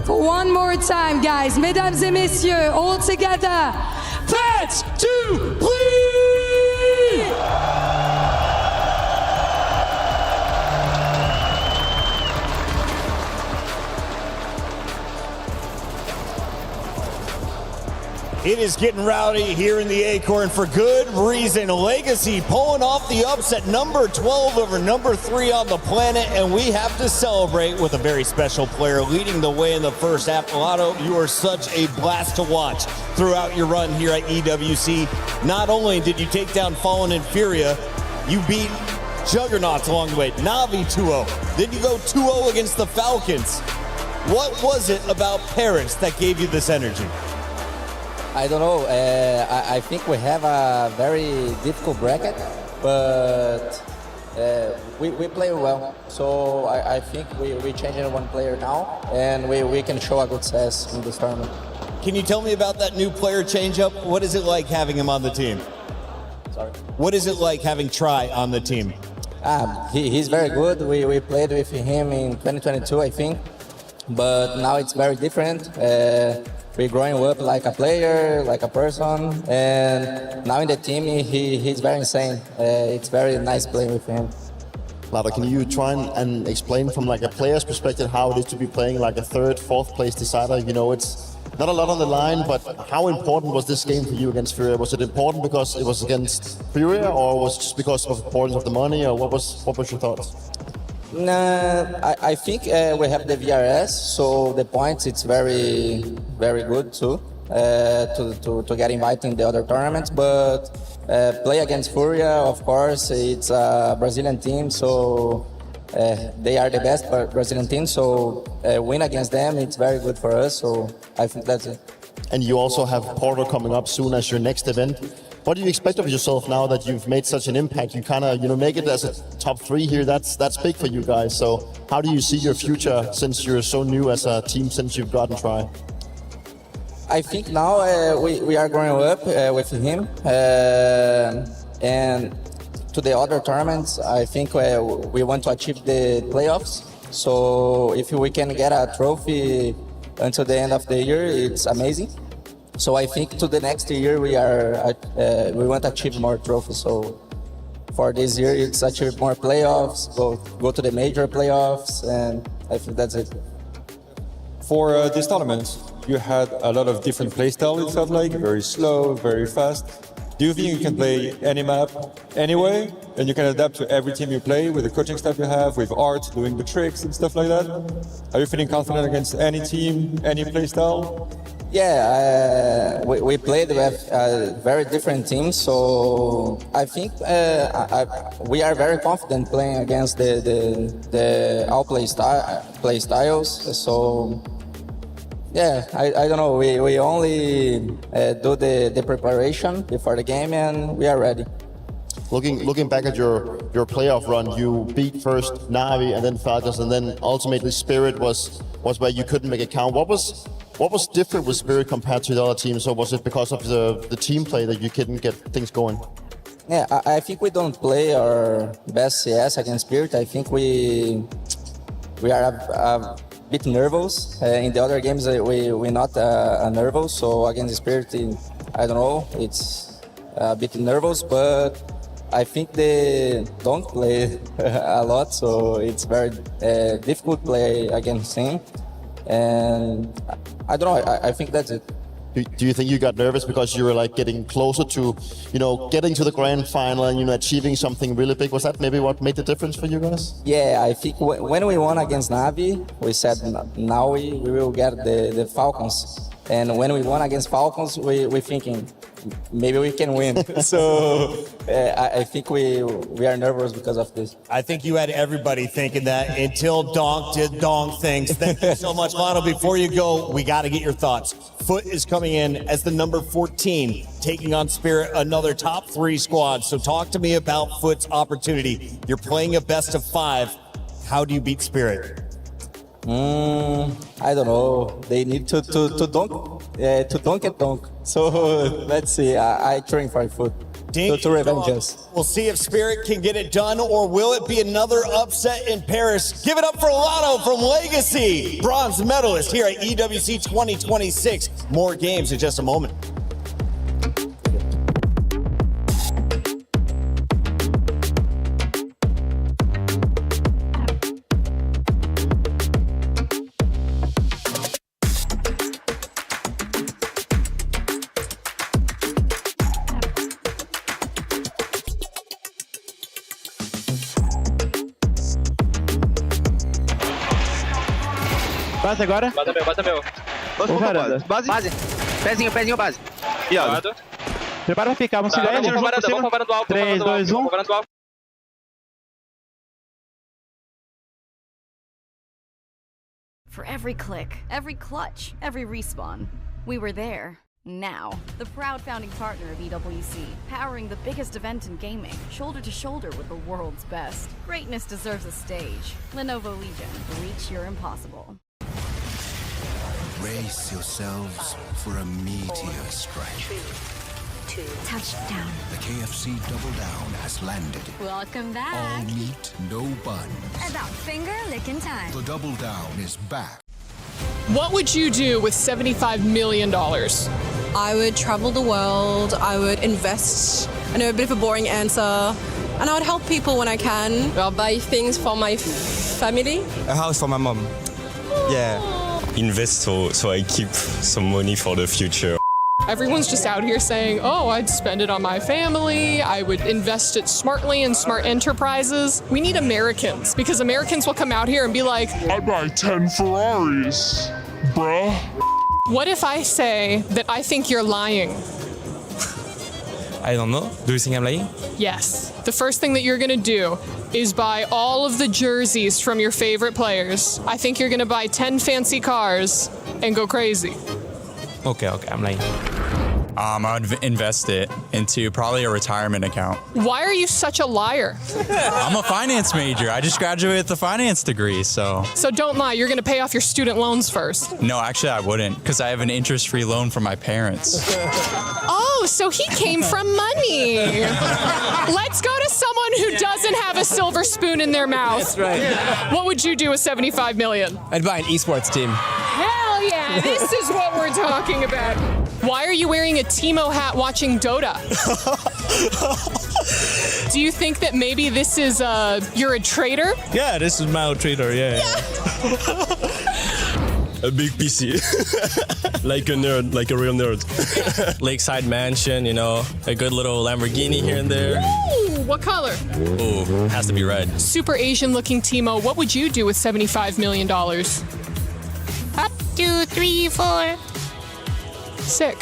For one more time, guys, mesdames et messieurs, all together. 3, 2, 3! It is getting rowdy here in the Acorn for good reason. Legacy pulling off the upset, number 12 over number 3 on the planet, and we have to celebrate with a very special player leading the way in the first half. Lotto, you are such a blast to watch throughout your run here at EWC. Not only did you take down Fallen and Furia, you beat Juggernauts along the way, Navi 2-0. Then you go 2-0 against the Falcons. What was it about Paris that gave you this energy? I don't know. I think we have a very difficult bracket, but we play well. So I think we changed one player now, and we can show a good success in this tournament. Can you tell me about that new player change-up? What is it like having him on the team? Sorry? What is it like having Try on the team? He's very good. We played with him in 2022, I think, but now it's very different. We're growing up like a player, like a person, and now in the team, he's very insane. It's very nice playing with him. Lada, can you try and explain from like a player's perspective how it is to be playing like a third, fourth place decider? You know, it's not a lot on the line, but how important was this game for you against Furia? Was it important because it was against Furia, or was it just because of the importance of the money, or what was your thoughts? I think we have the VRS, so the points it's very good too to get invited in the other tournaments. But play against Furia, of course, it's a Brazilian team, so they are the best Brazilian team. So win against them, it's very good for us. So I think that's it. and you also have Portal coming up soon as your next event. What do you expect of yourself now that you've made such an impact? You kind of, make it as a top 3 here. That's big for you guys. So how do you see your future since you're so new as a team since you've gotten Try? I think now we are growing up with him, and to the other tournaments, I think we want to achieve the playoffs. So if we can get a trophy until the end of the year, it's amazing. So I think to the next year we want to achieve more trophies. So for this year, it's achieve more playoffs, go to the major playoffs, and I think that's it. For this tournament, you had a lot of different playstyle, it felt like, very slow, very fast. Do you think you can play any map anyway, and you can adapt to every team you play with the coaching staff you have, with Art doing the tricks and stuff like that? Are you feeling confident against any team, any playstyle? Yeah, we played with very different teams, so I think we are very confident playing against the all play styles. So yeah, I don't know. We only do the preparation before the game, and we are ready. Looking back at your playoff run, you beat first Na'Vi and then Falcons, and then ultimately Spirit was where you couldn't make it count. What was different with Spirit compared to the other teams, or was it because of the team play that you couldn't get things going? Yeah, I think we don't play our best CS against Spirit. I think we are a bit nervous. In the other games, we're not nervous. So against Spirit, I don't know, it's a bit nervous, but I think they don't play a lot, so it's very difficult play against him. And I don't know, I think that's it. Do you think you got nervous because you were like getting closer to, getting to the grand final and, achieving something really big? Was that maybe what made the difference for you guys? Yeah, I think when we won against Na'Vi, we said now we will get the Falcons. And when we won against Falcons, we're thinking, maybe we can win. So I think we are nervous because of this. I think you had everybody thinking that until Donk did Donk things. Thank you so much, Lano. Before you go, we got to get your thoughts. Foot is coming in as the number 14, taking on Spirit, another top 3 squad. So talk to me about Foot's opportunity. You're playing a best of 5. How do you beat Spirit? I don't know. They need to dunk and dunk. So let's see. I train for Foot to revenge us. We'll see if Spirit can get it done, or will it be another upset in Paris? Give it up for Lano from Legacy, bronze medalist here at EWC 2026. More games in just a moment. Base agora. Bota meu. Base. Pezinho, base. Cuidado. Prepara pra ficar, vamos segurar ele. Vamos varando alto. 3, 2, 1. For every click, every clutch, every respawn, we were there. Now, the proud founding partner of EWC, powering the biggest event in gaming, shoulder to shoulder with the world's best. Greatness deserves a stage. Lenovo Legion, reach your impossible. Brace yourselves for a meteor strike. 3, 2, touchdown. The KFC Double Down has landed. Welcome back. All meat, no buns. About finger licking time. The Double Down is back. What would you do with $75 million? I would travel the world. I would invest. I know a bit of a boring answer. And I would help people when I can. I'll buy things for my family. A house for my mom. Yeah. Invest so I keep some money for the future. Everyone's just out here saying, oh, I'd spend it on my family. I would invest it smartly in smart enterprises. We need Americans, because Americans will come out here and be like, I buy 10 Ferraris, bruh. What if I say that I think you're lying? I don't know. Do you think I'm lying? Yes. The first thing that you're gonna do is buy all of the jerseys from your favorite players. I think you're gonna buy 10 fancy cars and go crazy. Okay, I'm lying. I would invest it into probably a retirement account. Why are you such a liar? I'm a finance major. I just graduated with a finance degree, so. So don't lie, you're gonna pay off your student loans first. No, actually I wouldn't, because I have an interest-free loan from my parents. Oh, so he came from money. Let's go to someone who doesn't have a silver spoon in their mouth. That's right. What would you do with 75 million? I'd buy an esports team. Hell yeah, this is what we're talking about. Why are you wearing a Teemo hat watching Dota? Do you think that maybe this is, you're a traitor? Yeah, this is my traitor, yeah. A big PC. Like a nerd, like a real nerd. Lakeside mansion, you know, a good little Lamborghini here and there. Ooh, what color? Ooh, has to be red. Super Asian looking Teemo, what would you do with $75 million? 1, 2, 3, 4. Sick.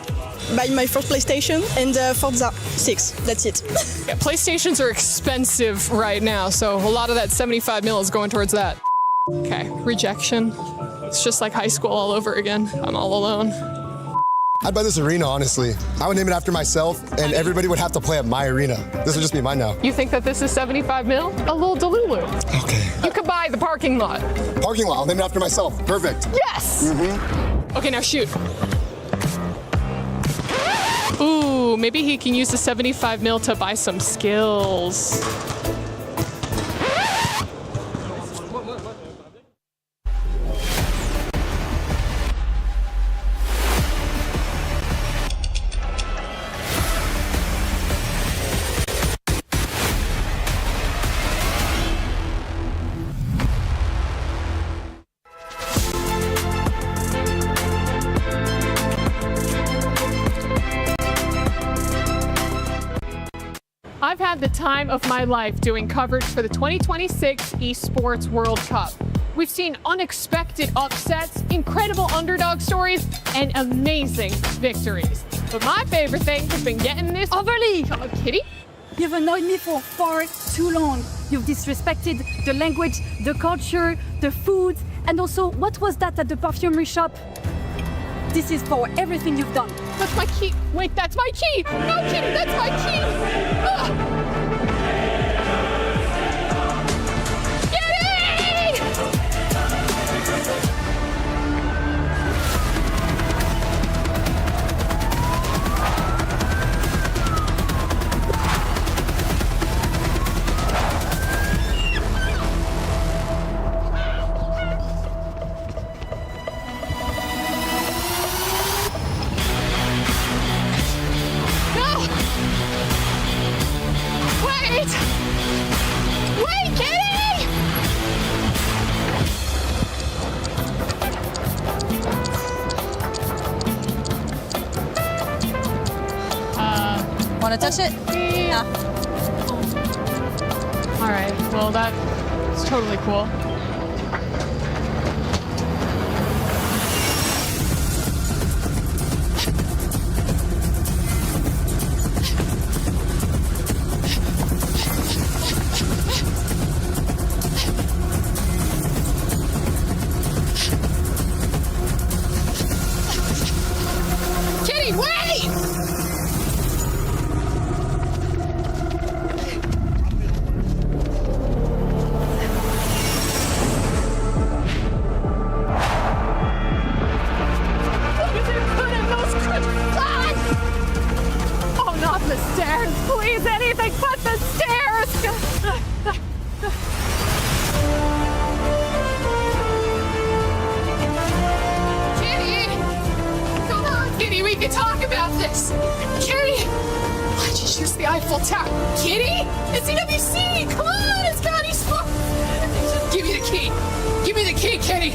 Buy my first PlayStation and Forza 6. That's it. Yeah, PlayStations are expensive right now, so a lot of that 75 mil is going towards that. Okay, rejection. It's just like high school all over again. I'm all alone. I'd buy this arena, honestly. I would name it after myself, and everybody would have to play at my arena. This would just be mine now. You think that this is 75 mil? A little delulu. Okay. You could buy the parking lot. Parking lot, I'll name it after myself. Perfect. Yes! Okay, now shoot. Ooh, maybe he can use the 75 mil to buy some skills. I've had the time of my life doing coverage for the 2026 Esports World Cup. We've seen unexpected upsets, incredible underdog stories, and amazing victories. But my favorite thing has been getting this Overly! Kitty? You've annoyed me for far too long. You've disrespected the language, the culture, the food, and also, what was that at the perfumery shop? This is for everything you've done. That's my key. Wait, that's my key. No, Kitty, that's my key. Kitty! Wanna touch it? Yeah. All right, well that's totally cool. Kitty, wait! The stairs, please, anything but the stairs! Kitty! Come on, Kitty, we can talk about this! Kitty! I just used the Eiffel Tower. Kitty? It's CWC! Come on, it's got Esports! Give me the key! Give me the key, Kitty!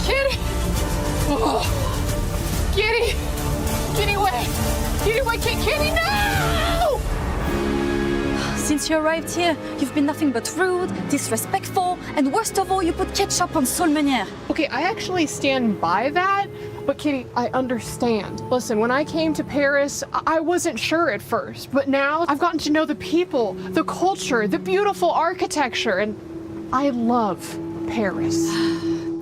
Kitty! Oh. Kitty! Kitty, wait! Kitty, wait! Kitty, no! Since you arrived here, you've been nothing but rude, disrespectful, and worst of all, you put ketchup on Sol Meunier. Okay, I actually stand by that, But Kitty, I understand. Listen, when I came to Paris, I wasn't sure at first, but now I've gotten to know the people, the culture, the beautiful architecture, and I love Paris.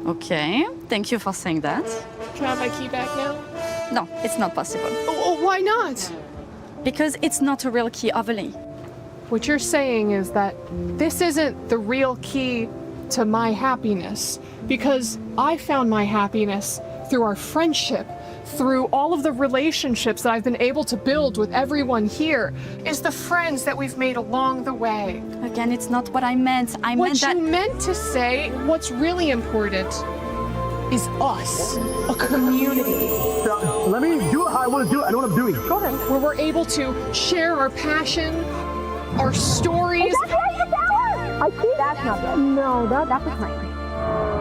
Okay, thank you for saying that. Can I have my key back now? No, it's not possible. Oh, why not? Because it's not a real key, Amelie. What you're saying is that this isn't the real key to my happiness, because I found my happiness through our friendship, through all of the relationships that I've been able to build with everyone here, is the friends that we've made along the way. Again, it's not what I meant. I meant that... What you meant to say, what's really important is us, a community. Let me do what I want to do. I know what I'm doing. Go ahead. Where we're able to share our passion, our stories. I see. That's not good. No, that's a claim.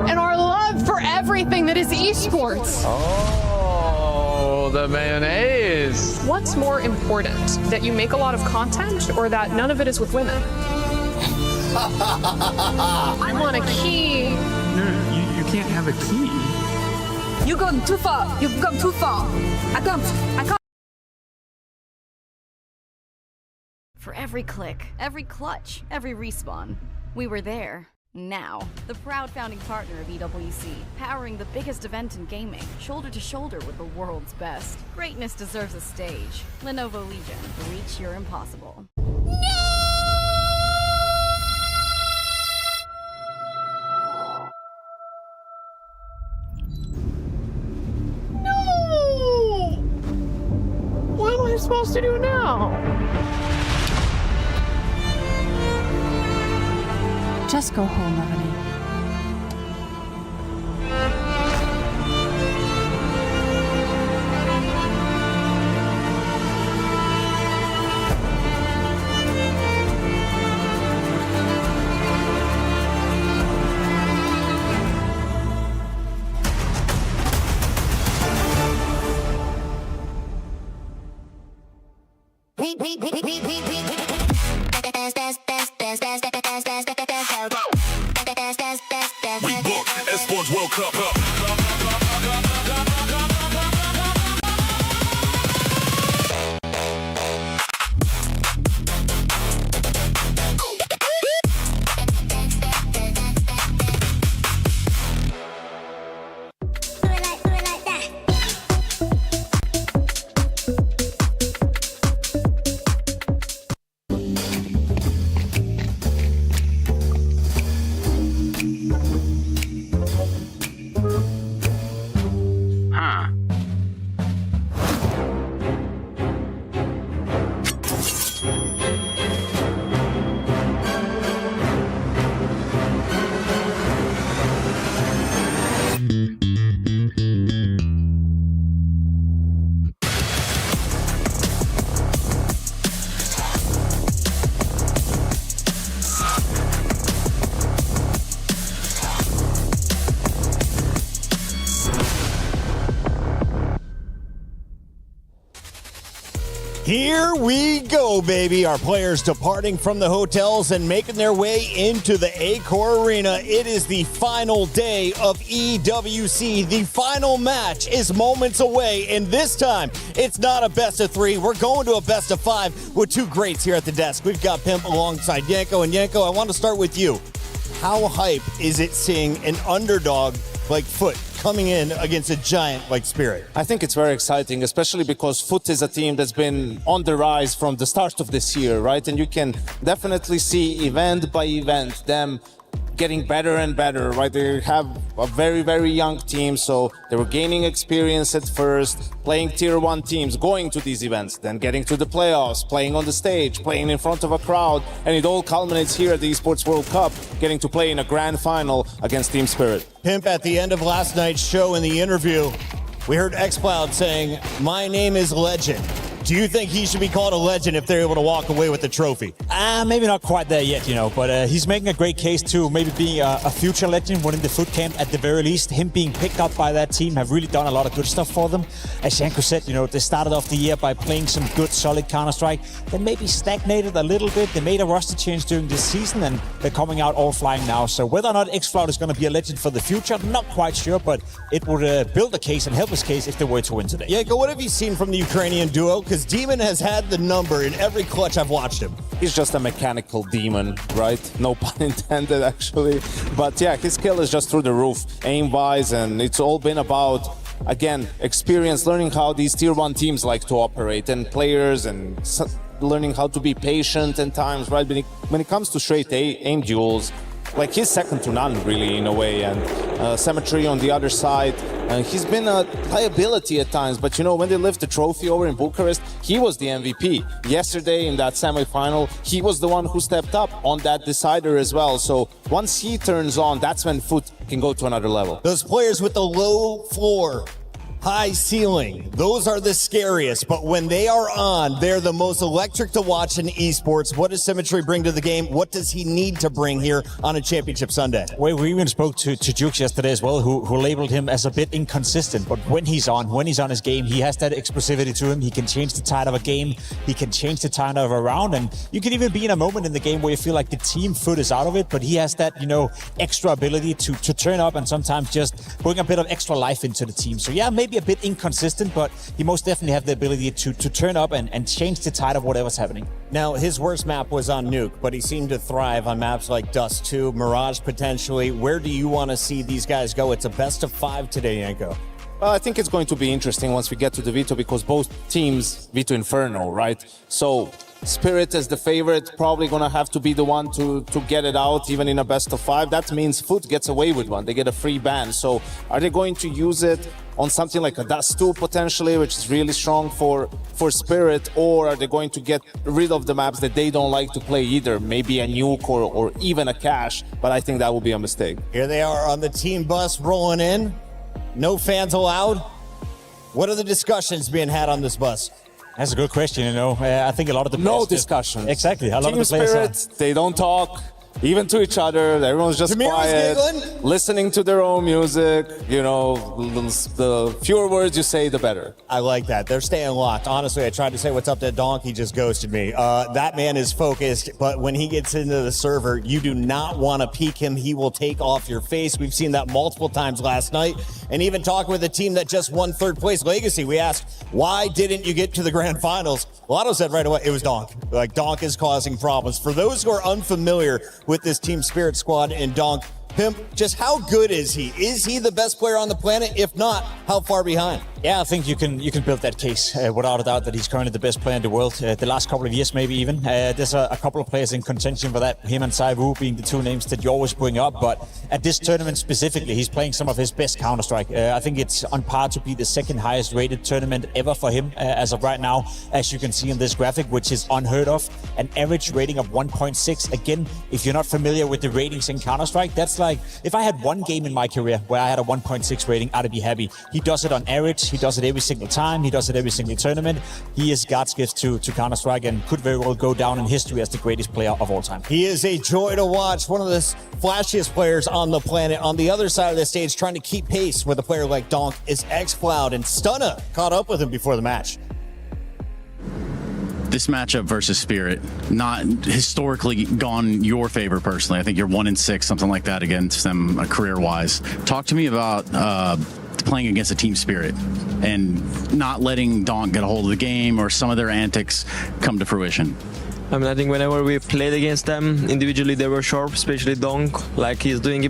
And our love for everything that is esports. Oh, the mayonnaise. What's more important, that you make a lot of content or that none of it is with women? I want a key. No, you can't have a key. You've gone too far. You've gone too far. I can't. For every click, every clutch, every respawn, we were there. Now, the proud founding partner of EWC, powering the biggest event in gaming, shoulder to shoulder with the world's best. Greatness deserves a stage. Lenovo Legion, reach your impossible. No! What am I supposed to do now? Just go home, Amelie. We booked Esports World Cup. Here we go, baby. Our players departing from the hotels and making their way into the Accor Arena. It is the final day of EWC. The final match is moments away, and this time, it's not a best of three. We're going to a best of five with two greats here at the desk. We've got Pimp alongside Yanko, and Yanko, I want to start with you. How hype is it seeing an underdog like Foot coming in against a giant like Spirit? I think it's very exciting, especially because Foot is a team that's been on the rise from the start of this year, right? And you can definitely see event by event them getting better and better, right? They have a very, very young team, so they were gaining experience at first, playing tier 1 teams, going to these events, then getting to the playoffs, playing on the stage, playing in front of a crowd, and it all culminates here at the Esports World Cup, getting to play in a grand final against Team Spirit. Pimp, at the end of last night's show in the interview, we heard xCloud saying, "My name is Legend." Do you think he should be called a legend if they're able to walk away with the trophy? Maybe not quite there yet, but he's making a great case to maybe being a future legend, winning the foot camp at the very least. Him being picked up by that team have really done a lot of good stuff for them. As Janko said, they started off the year by playing some good, solid Counter-Strike. Then maybe stagnated a little bit. They made a roster change during this season, and they're coming out all flying now. So whether or not xFloud is going to be a legend for the future, not quite sure, but it would build a case and help his case if they were to win today. Janko, what have you seen from the Ukrainian duo? Because Demon has had the number in every clutch I've watched him. He's just a mechanical demon, right? No pun intended, actually. But yeah, his skill is just through the roof, aim-wise, and it's all been about, again, experience, learning how these tier 1 teams like to operate, and players, and learning how to be patient in times, right? When it comes to straight aim duels, like, he's second to none, really, in a way, and Symmetry on the other side. He's been a liability at times, but when they lift the trophy over in Bucharest, he was the MVP. Yesterday in that semi-final, he was the one who stepped up on that decider as well. So once he turns on, that's when Foot can go to another level. Those players with the low floor, high ceiling, those are the scariest, but when they are on, they're the most electric to watch in esports. What does Symmetry bring to the game? What does he need to bring here on a championship Sunday? We even spoke to Jukes yesterday as well, who labeled him as a bit inconsistent, but when he's on his game, he has that explosivity to him. He can change the tide of a game, he can change the tide of a round, and you can even be in a moment in the game where you feel like the team Foot is out of it, but he has that, extra ability to turn up and sometimes just bring a bit of extra life into the team. So yeah, maybe a bit inconsistent, but he most definitely have the ability to turn up and change the tide of whatever's happening. Now, his worst map was on Nuke, but he seemed to thrive on maps like Dust 2, Mirage potentially. Where do you want to see these guys go? It's a best of 5 today, Janko. Well, I think it's going to be interesting once we get to the Veto, because both teams Veto Inferno, right? So Spirit as the favorite, probably gonna have to be the one to get it out, even in a best of 5. That means Foot gets away with one. They get a free ban. So are they going to use it on something like a Dust 2 potentially, which is really strong for Spirit, or are they going to get rid of the maps that they don't like to play either? Maybe a Nuke or even a Cache, but I think that will be a mistake. Here they are on the team bus rolling in. No fans allowed. What are the discussions being had on this bus? That's a good question, I think a lot of the players... No discussions. Exactly. A lot Team of the players Spirit, they don't talk, even to each other. Everyone's just quiet, listening to their own music. The fewer words you say, the better. I like that. They're staying locked. Honestly, I tried to say what's up to Donk. He just ghosted me. That man is focused, but when he gets into the server, you do not want to peek him. He will take off your face. We've seen that multiple times last night. And even talking with a team that just won 3rd place, Legacy, we asked, why didn't you get to the grand finals? Lotto said right away, it was Donk. Like, Donk is causing problems. For those who are unfamiliar with this Team Spirit squad and Donk, Pimp, just how good is he? Is he the best player on the planet? If not, how far behind? Yeah, I think you can build that case without a doubt that he's currently the best player in the world. The last couple of years, maybe even. There's a couple of players in contention for that. Him and Saivu being the two names that you always bring up. But at this tournament specifically, he's playing some of his best Counter-Strike. I think it's on par to be the 2nd highest rated tournament ever for him as of right now, as you can see in this graphic, which is unheard of. An average rating of 1.6. Again, if you're not familiar with the ratings in Counter-Strike, that's like, if I had one game in my career where I had a 1.6 rating, I'd be happy. He does it on average. He does it every single time. He does it every single tournament. He is God's gift to Counter-Strike and could very well go down in history as the greatest player of all time. He is a joy to watch. One of the flashiest players on the planet. On the other side of the stage, trying to keep pace with a player like Donk is xFloud, and Stunna caught up with him before the match. This matchup versus Spirit, not historically gone your favor personally. I think you're 1-6, something like that against them career-wise. Talk to me about playing against a Team Spirit and not letting Donk get a hold of the game or some of their antics come to fruition. I mean, I think whenever we played against them, individually they were sharp, especially Donk. Like, he's doing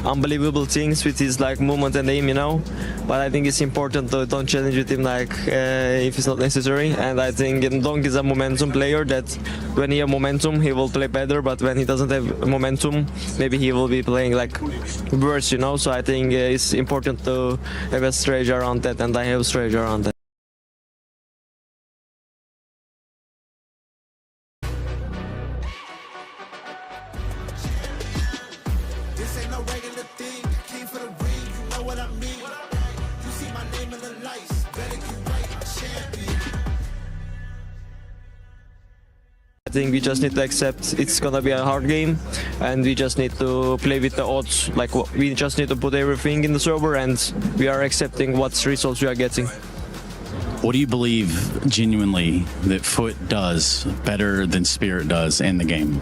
unbelievable things with his movement and aim, But I think it's important to don't challenge with him if it's not necessary. And I think Donk is a momentum player that when he has momentum, he will play better. But when he doesn't have momentum, maybe he will be playing worse, So I think it's important to have a strategy around that, and I have a strategy around that. think we just need to accept it's gonna be a hard game, and we just need to play with the odds. Like we just need to put everything in the server, and we are accepting what results we are getting. What do you believe genuinely that Foot does better than Spirit does in the game?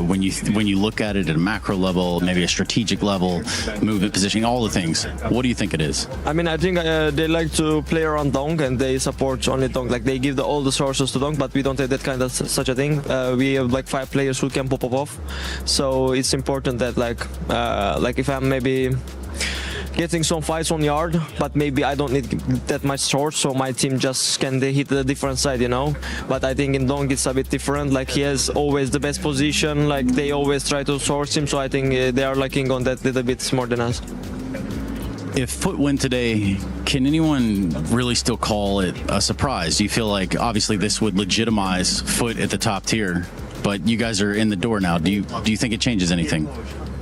When you look at it at a macro level, maybe a strategic level, movement, positioning, all the things, what do you think it is? I mean, I think they like to play around Donk, and they support only Donk. Like they give all the sources to Donk, but we don't have that kind of such a thing. We have like 5 players who can pop off, so it's important that like if I'm maybe getting some fights on yard, but maybe I don't need that much source, so my team just can hit the different side, you know. But I think in Donk it's a bit different. Like he has always the best position. Like they always try to source him, so I think they are lacking on that little bit more than us. If Foot win today, can anyone really still call it a surprise? Do you feel like obviously this would legitimize Foot at the top tier, but you guys are in the door now? Do you think it changes anything?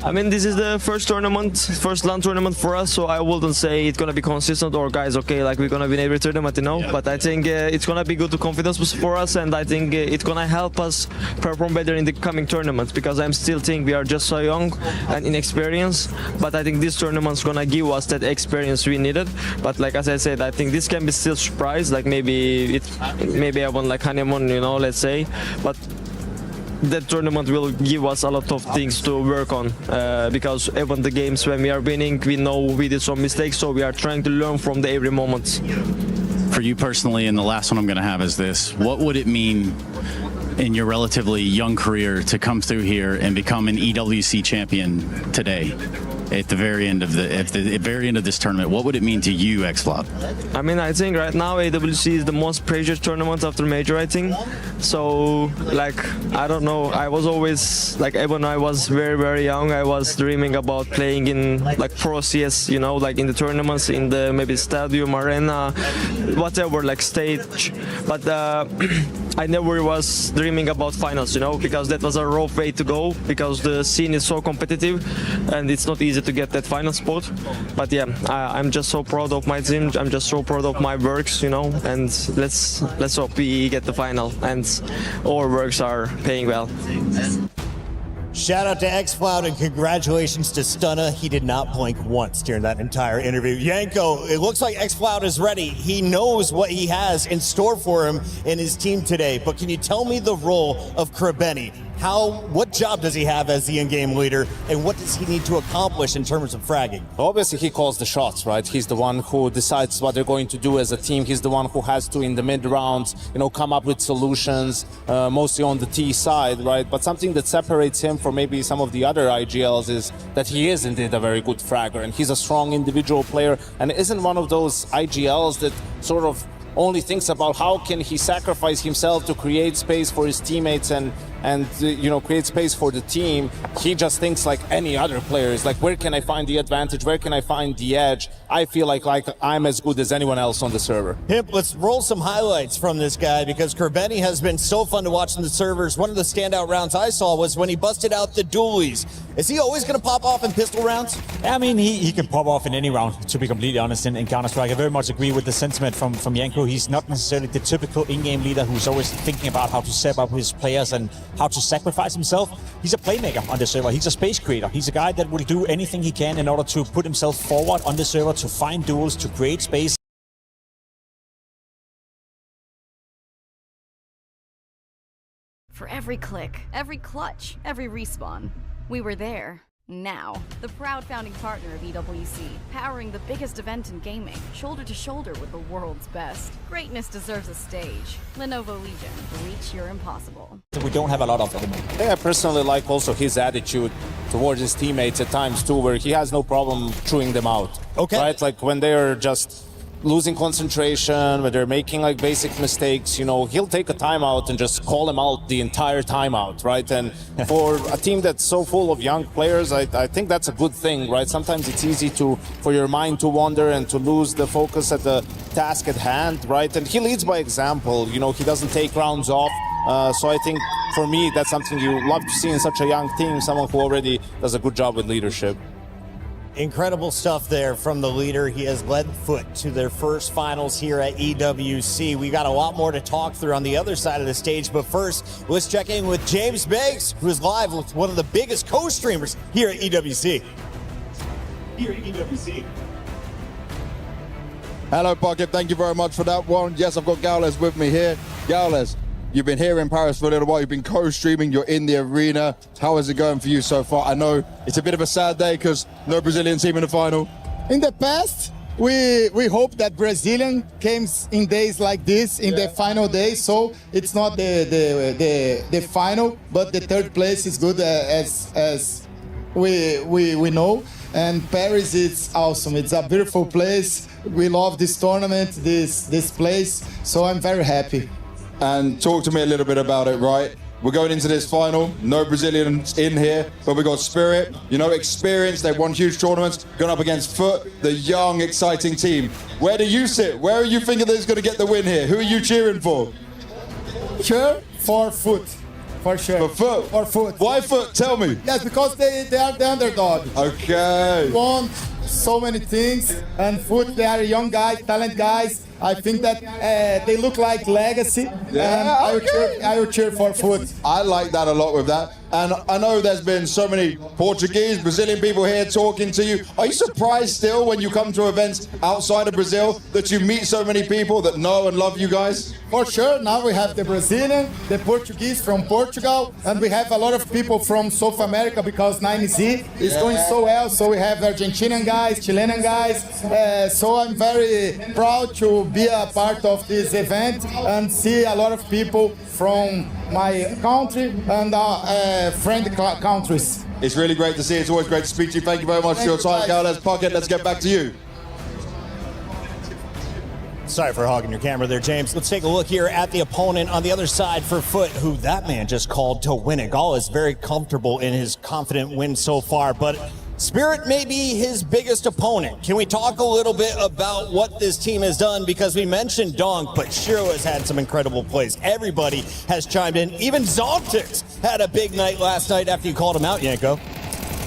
I mean, this is the first LAN tournament for us, so I wouldn't say it's gonna be consistent or guys, okay, like we're gonna win every tournament, you know. But I think it's gonna be good to confidence for us, and I think it's gonna help us perform better in the coming tournaments, because I'm still think we are just so young and inexperienced. But I think this tournament's gonna give us that experience we needed. But like as I said, I think this can be still surprise. Like maybe I won like honeymoon, you know, let's say, but that tournament will give us a lot of things to work on, because even the games when we are winning, we know we did some mistakes, so we are trying to learn from every moment. For you personally, and the last one I'm going to have is this: what would it mean in your relatively young career to come through here and become an EWC champion today? At the very end of this tournament, what would it mean to you, XFlop? I mean, I think right now AWC is the most precious tournament after Major, I think. So, like, I don't know. I was always, like, when I was very, very young, I was dreaming about playing in, like, Pro CS, you know, like in the tournaments, in the maybe stadium, arena, whatever, like stage. But I never was dreaming about finals, you know, because that was a rough way to go, because the scene is so competitive and it's not easy to get that final spot. But yeah, I'm just so proud of my team. I'm just so proud of my works, you know, and let's hope we get the final and our works are paying well. Shout out to XCloud and congratulations to Stunna. He did not blink once during that entire interview. Yanko, it looks like XCloud is ready. He knows what he has in store for him in his team today. But can you tell me the role of Krabeni? What job does he have as the in-game leader, and what does he need to accomplish in terms of fragging? Obviously, he calls the shots, right? He's the one who decides what they're going to do as a team. He's the one who has to, in the mid rounds, you know, come up with solutions, mostly on the T side, right? But something that separates him from maybe some of the other IGLs is that he is indeed a very good fragger, and he's a strong individual player, and isn't one of those IGLs that sort of only thinks about how can he sacrifice himself to create space for his teammates and you know, create space for the team. He just thinks like any other player. It's like, where can I find the advantage? Where can I find the edge? I feel like I'm as good as anyone else on the server. Himp, let's roll some highlights from this guy, because Krabeni has been so fun to watch on the servers. One of the standout rounds I saw was when he busted out the dualies. Is he always going to pop off in pistol rounds? I mean, he can pop off in any round, to be completely honest, in Counter-Strike. I very much agree with the sentiment from Yanko. He's not necessarily the typical in-game leader who's always thinking about how to set up his players and how to sacrifice himself. He's a playmaker on the server. He's a space creator. He's a guy that will do anything he can in order to put himself forward on the server, to find duels, to create space. For every click, every clutch, every respawn, we were there. Now, the proud founding partner of EWC, powering the biggest event in gaming, shoulder to shoulder with the world's best. Greatness deserves a stage. Lenovo Legion, reach your impossible. We don't have a lot of them. Yeah, I personally like also his attitude towards his teammates at times too, where he has no problem chewing them out. Okay. Right, like when they're just losing concentration, when they're making like basic mistakes, you know, he'll take a timeout and just call them out the entire timeout, right? And for a team that's so full of young players, I think that's a good thing, right? Sometimes it's easy for your mind to wander and to lose the focus at the task at hand, right? And he leads by example, you know, he doesn't take rounds off. So I think for me, that's something you love to see in such a young team, someone who already does a good job with leadership. Incredible stuff there from the leader. He has led Foot to their first finals here at EWC. We got a lot more to talk through on the other side of the stage, but first, let's check in with James Banks, who is live with one of the biggest co-streamers here at EWC. Hello, Pocket. Thank you very much for that one. Yes, I've got Gaules with me here. Gaules, you've been here in Paris for a little while. You've been co-streaming. You're in the arena. How is it going for you so far? I know it's a bit of a sad day because no Brazilian team in the final. In the past, we hope that Brazilian came in days like this in the final day. So it's not the final, but the third place is good as we know. And Paris is awesome. It's a beautiful place. We love this tournament, this place. So I'm very happy. And talk to me a little bit about it, right? We're going into this final, no Brazilians in here, but we got Spirit, you know, experience. They've won huge tournaments, going up against Foot, the young, exciting team. Where do you sit? Where are you thinking they're going to get the win here? Who are you cheering for? Cheer for Foot. For sure. For Foot? For Foot. Why Foot? Tell me. Yes, because they are the underdog. Okay. Won so many things, and Foot, they are young guys, talent guys. I think that they look like legacy. Yeah, and I will cheer for Foot. I like that a lot with that. And I know there's been so many Portuguese, Brazilian people here talking to you. Are you surprised still when you come to events outside of Brazil that you meet so many people that know and love you guys? For sure. Now we have the Brazilian, the Portuguese from Portugal, and we have a lot of people from South America because 9Z is going so well. So we have Argentinian guys, Chilean guys. So I'm very proud to be a part of this event and see a lot of people from my country and friend countries. It's really great to see. It's always great to speak to you. Thank you very much for your time, Gaules. Pocket, let's get back to you. Sorry for hogging your camera there, James. Let's take a look here at the opponent on the other side for Foot, who that man just called to win it. Gall is very comfortable in his confident win so far, but Spirit may be his biggest opponent. Can we talk a little bit about what this team has done? Because we mentioned Donk, but Shiro has had some incredible plays. Everybody has chimed in. Even Zontix had a big night last night after you called him out, Yanko.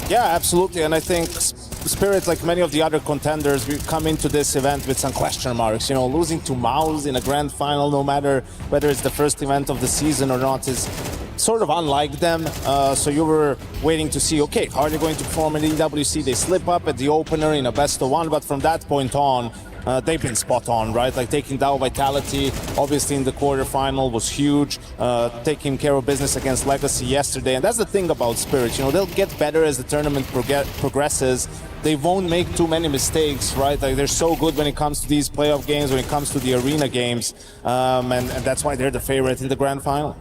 Yeah, absolutely. And I think Spirit, like many of the other contenders, we come into this event with some question marks. You know, losing to Mouse in a grand final, no matter whether it's the first event of the season or not, is sort of unlike them. So you were waiting to see, okay, how are they going to perform in EWC? They slip up at the opener in a best-of-1, but from that point on, they've been spot on, right? Like taking down Vitality, obviously in the quarterfinal was huge, taking care of business against Legacy yesterday. And that's the thing about Spirit, you know, they'll get better as the tournament progresses. They won't make too many mistakes, right? Like they're so good when it comes to these playoff games, when it comes to the arena games, and that's why they're the favorite in the grand final.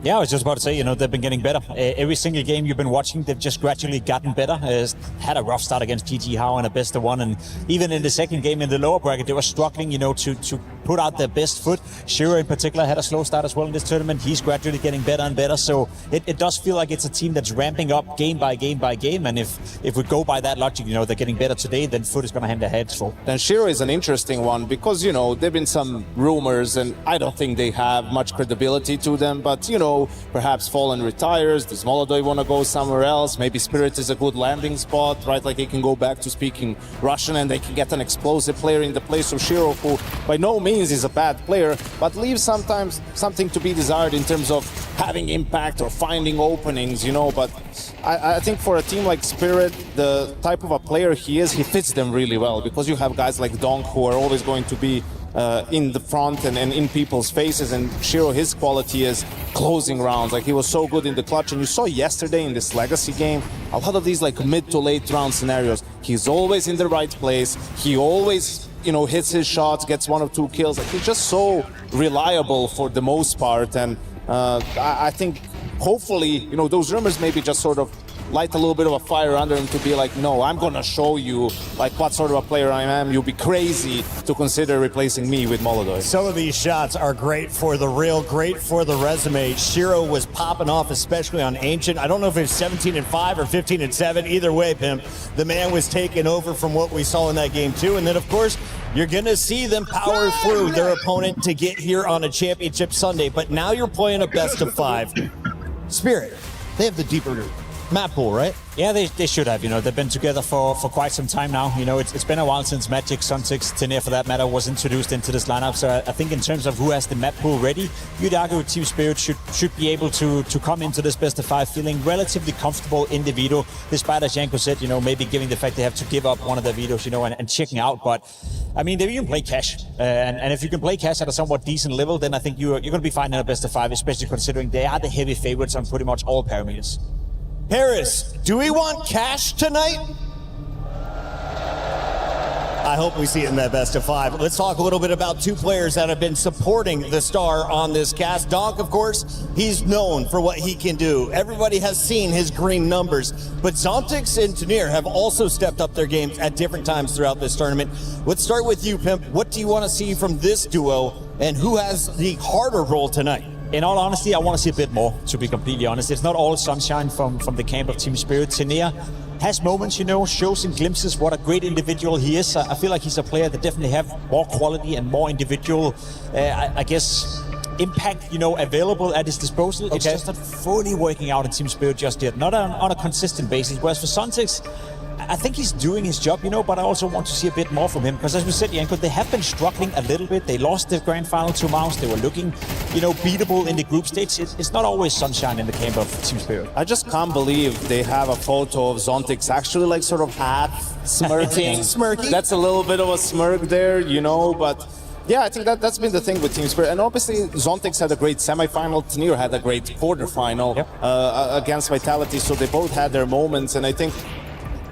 Yeah, I was just about to say, you know, they've been getting better. Every single game you've been watching, they've just gradually gotten better. Had a rough start against GG Howe in a best-of-1, and even in the second game in the lower bracket, they were struggling, you know, to put out their best foot. Shiro in particular had a slow start as well in this tournament. He's gradually getting better and better, so it does feel like it's a team that's ramping up game by game by game, and if we go by that logic, you know, they're getting better today, then Foot is going to hand their heads full. Then Shiro is an interesting one because, you know, there have been some rumors, and I don't think they have much credibility to them, but, you know, perhaps Fallen retires, does Molodoi want to go somewhere else? Maybe Spirit is a good landing spot, right? Like he can go back to speaking Russian and they can get an explosive player in the place of Shiro, who by no means is a bad player, but leaves sometimes something to be desired in terms of having impact or finding openings, you know. But I think for a team like Spirit, the type of a player he is, he fits them really well because you have guys like Donk who are always going to be in the front and in people's faces, and Shiro, his quality is closing rounds. Like he was so good in the clutch, and you saw yesterday in this Legacy game, a lot of these like mid to late round scenarios, he's always in the right place, he always, you know, hits his shots, gets 1 or 2 kills. Like he's just so reliable for the most part, and I think hopefully, you know, those rumors maybe just sort of light a little bit of a fire under him to be like, no, I'm gonna show you like what sort of a player I am. You'll be crazy to consider replacing me with Molodoi. Some of these shots are great for the reel, great for the resume. Shiro was popping off, especially on Ancient. I don't know if it's 17-5 or 15-7. Either way, Pimp, the man was taking over from what we saw in that game too. And then, of course, you're going to see them power through their opponent to get here on a championship Sunday. But now you're playing a best of 5. Spirit, they have the deeper map pool, right? Yeah, they should have. You know, they've been together for quite some time now. You know, it's been a while since Magic, Suntix, Tenir, for that matter, was introduced into this lineup. So I think in terms of who has the map pool ready, you'd argue Team Spirit should be able to come into this best of 5 feeling relatively comfortable in the veto, despite, as Janko said, you know, maybe giving the fact they have to give up one of their vetoes, you know, and checking out. But I mean, they even play cash, and if you can play cash at a somewhat decent level, then I think you're going to be fine in a best of 5, especially considering they are the heavy favorites on pretty much all parameters. Harris, do we want cash tonight? I hope we see it in that best of 5. Let's talk a little bit about 2 players that have been supporting the star on this cast. Donk, of course, he's known for what he can do. Everybody has seen his green numbers, but Zontix and Tenir have also stepped up their games at different times throughout this tournament. Let's start with you, Pimp. What do you want to see from this duo, and who has the harder role tonight? In all honesty, I want to see a bit more, to be completely honest. It's not all sunshine from the camp of Team Spirit. Tenir has moments, you know, shows in glimpses what a great individual he is. I feel like he's a player that definitely have more quality and more individual, I guess, impact, you know, available at his disposal. Okay. It's just not fully working out in Team Spirit just yet, not on a consistent basis. Whereas for Suntix, I think he's doing his job, you know, but I also want to see a bit more from him. Because as we said, Janko, they have been struggling a little bit. They lost the grand final to Mouse. They were looking, you know, beatable in the group stage. It's not always sunshine in the camp of Team Spirit. I just can't believe they have a photo of Zontix actually like sort of half smirking. Smirky. That's a little bit of a smirk there, you know, but yeah, I think that's been the thing with Team Spirit. And obviously, Zontix had a great semifinal. Tenir had a great quarterfinal against Vitality. So they both had their moments. And I think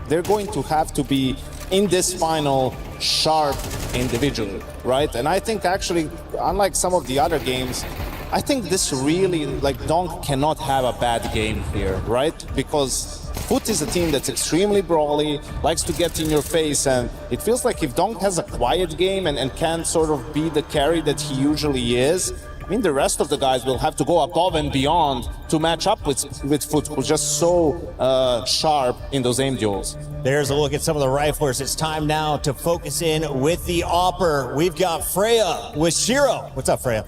they're going to have to be in this final sharp individually, right? And I think actually, unlike some of the other games, I think this really, like, Donk cannot have a bad game here, right? Because Foot is a team that's extremely brawly, likes to get in your face, and it feels like if Donk has a quiet game and can sort of be the carry that he usually is, I mean, the rest of the guys will have to go above and beyond to match up with Foot, who's just so sharp in those aim duels. There's a look at some of the riflers. It's time now to focus in with the AWPer. We've got Freya with Shiro. What's up, Freya?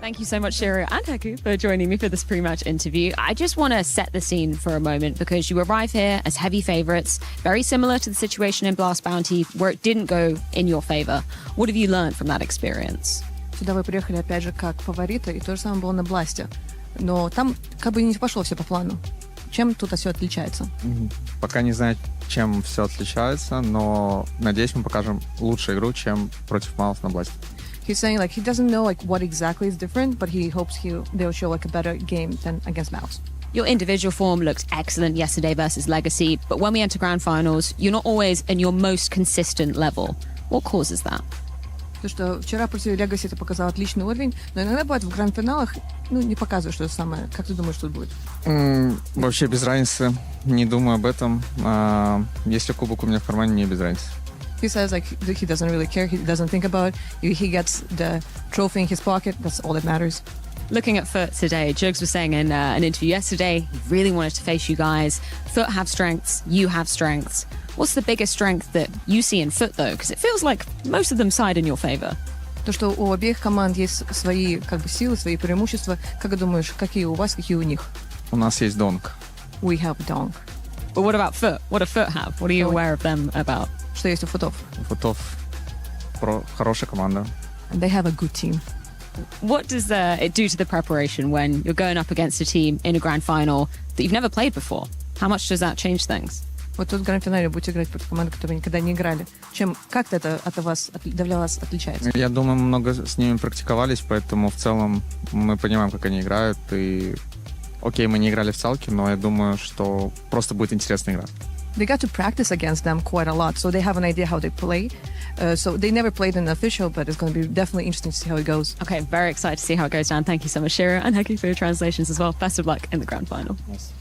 Thank you so much, Shiro and Haku, for joining me for this pre-match interview. I just want to set the scene for a moment because you arrive here as heavy favorites, very similar to the situation in Blast Bounty where it didn't go in your favor. What have you learned from that experience? Сюда вы приехали опять же как фавориты, и то же самое было на Бласте. Но там как бы не пошло все по плану. Чем тут все отличается? Пока не знаю, чем все отличается, но надеюсь, мы покажем лучшую игру, чем против Маус на Бласте. He's saying like he doesn't know like what exactly is different, but he hopes they'll show like a better game than against Mouse. Your individual form looked excellent yesterday versus Legacy, but when we enter grand finals, you're not always in your most consistent level. What causes that? То, что вчера против Legacy ты показал отличный уровень, но иногда бывает в гранд-финалах, не показываешь то же самое. Как ты думаешь, что будет? Вообще без разницы. Не думаю об этом. Если кубок у меня в кармане, не без разницы. He says like he doesn't really care. He doesn't think about it. He gets the trophy in his pocket. That's all that matters. Looking at Foot today, Jugs was saying in an interview yesterday, he really wanted to face you guys. Foot have strengths, you have strengths. What's the biggest strength that you see in Foot, though? Because it feels like most of them side in your favor. То, что у обеих команд есть свои как бы силы, свои преимущества. Как думаешь, какие у вас, какие у них? У нас есть Donk. We have Donk. But what about Foot? What do Foot have? What are you aware of them about? Что есть у Футов? Футов хорошая команда. And they have a good team. What does it do to the preparation when you're going up against a team in a grand final that you've never played before? How much does that change things? Вот тут в гранд-финале будете играть против команды, которые никогда не играли. Как это для вас отличается? Я думаю, мы много с ними практиковались, поэтому в целом мы понимаем, как они играют. И окей, мы не играли в салке, но я думаю, что просто будет интересная игра. They got to practice against them quite a lot, so they have an idea how they play. So they never played in the official, but it's going to be definitely interesting to see how it goes. Okay, very excited to see how it goes down. Thank you so much, Shiro, and Heki for your translations as well. Best of luck in the grand final. Nice.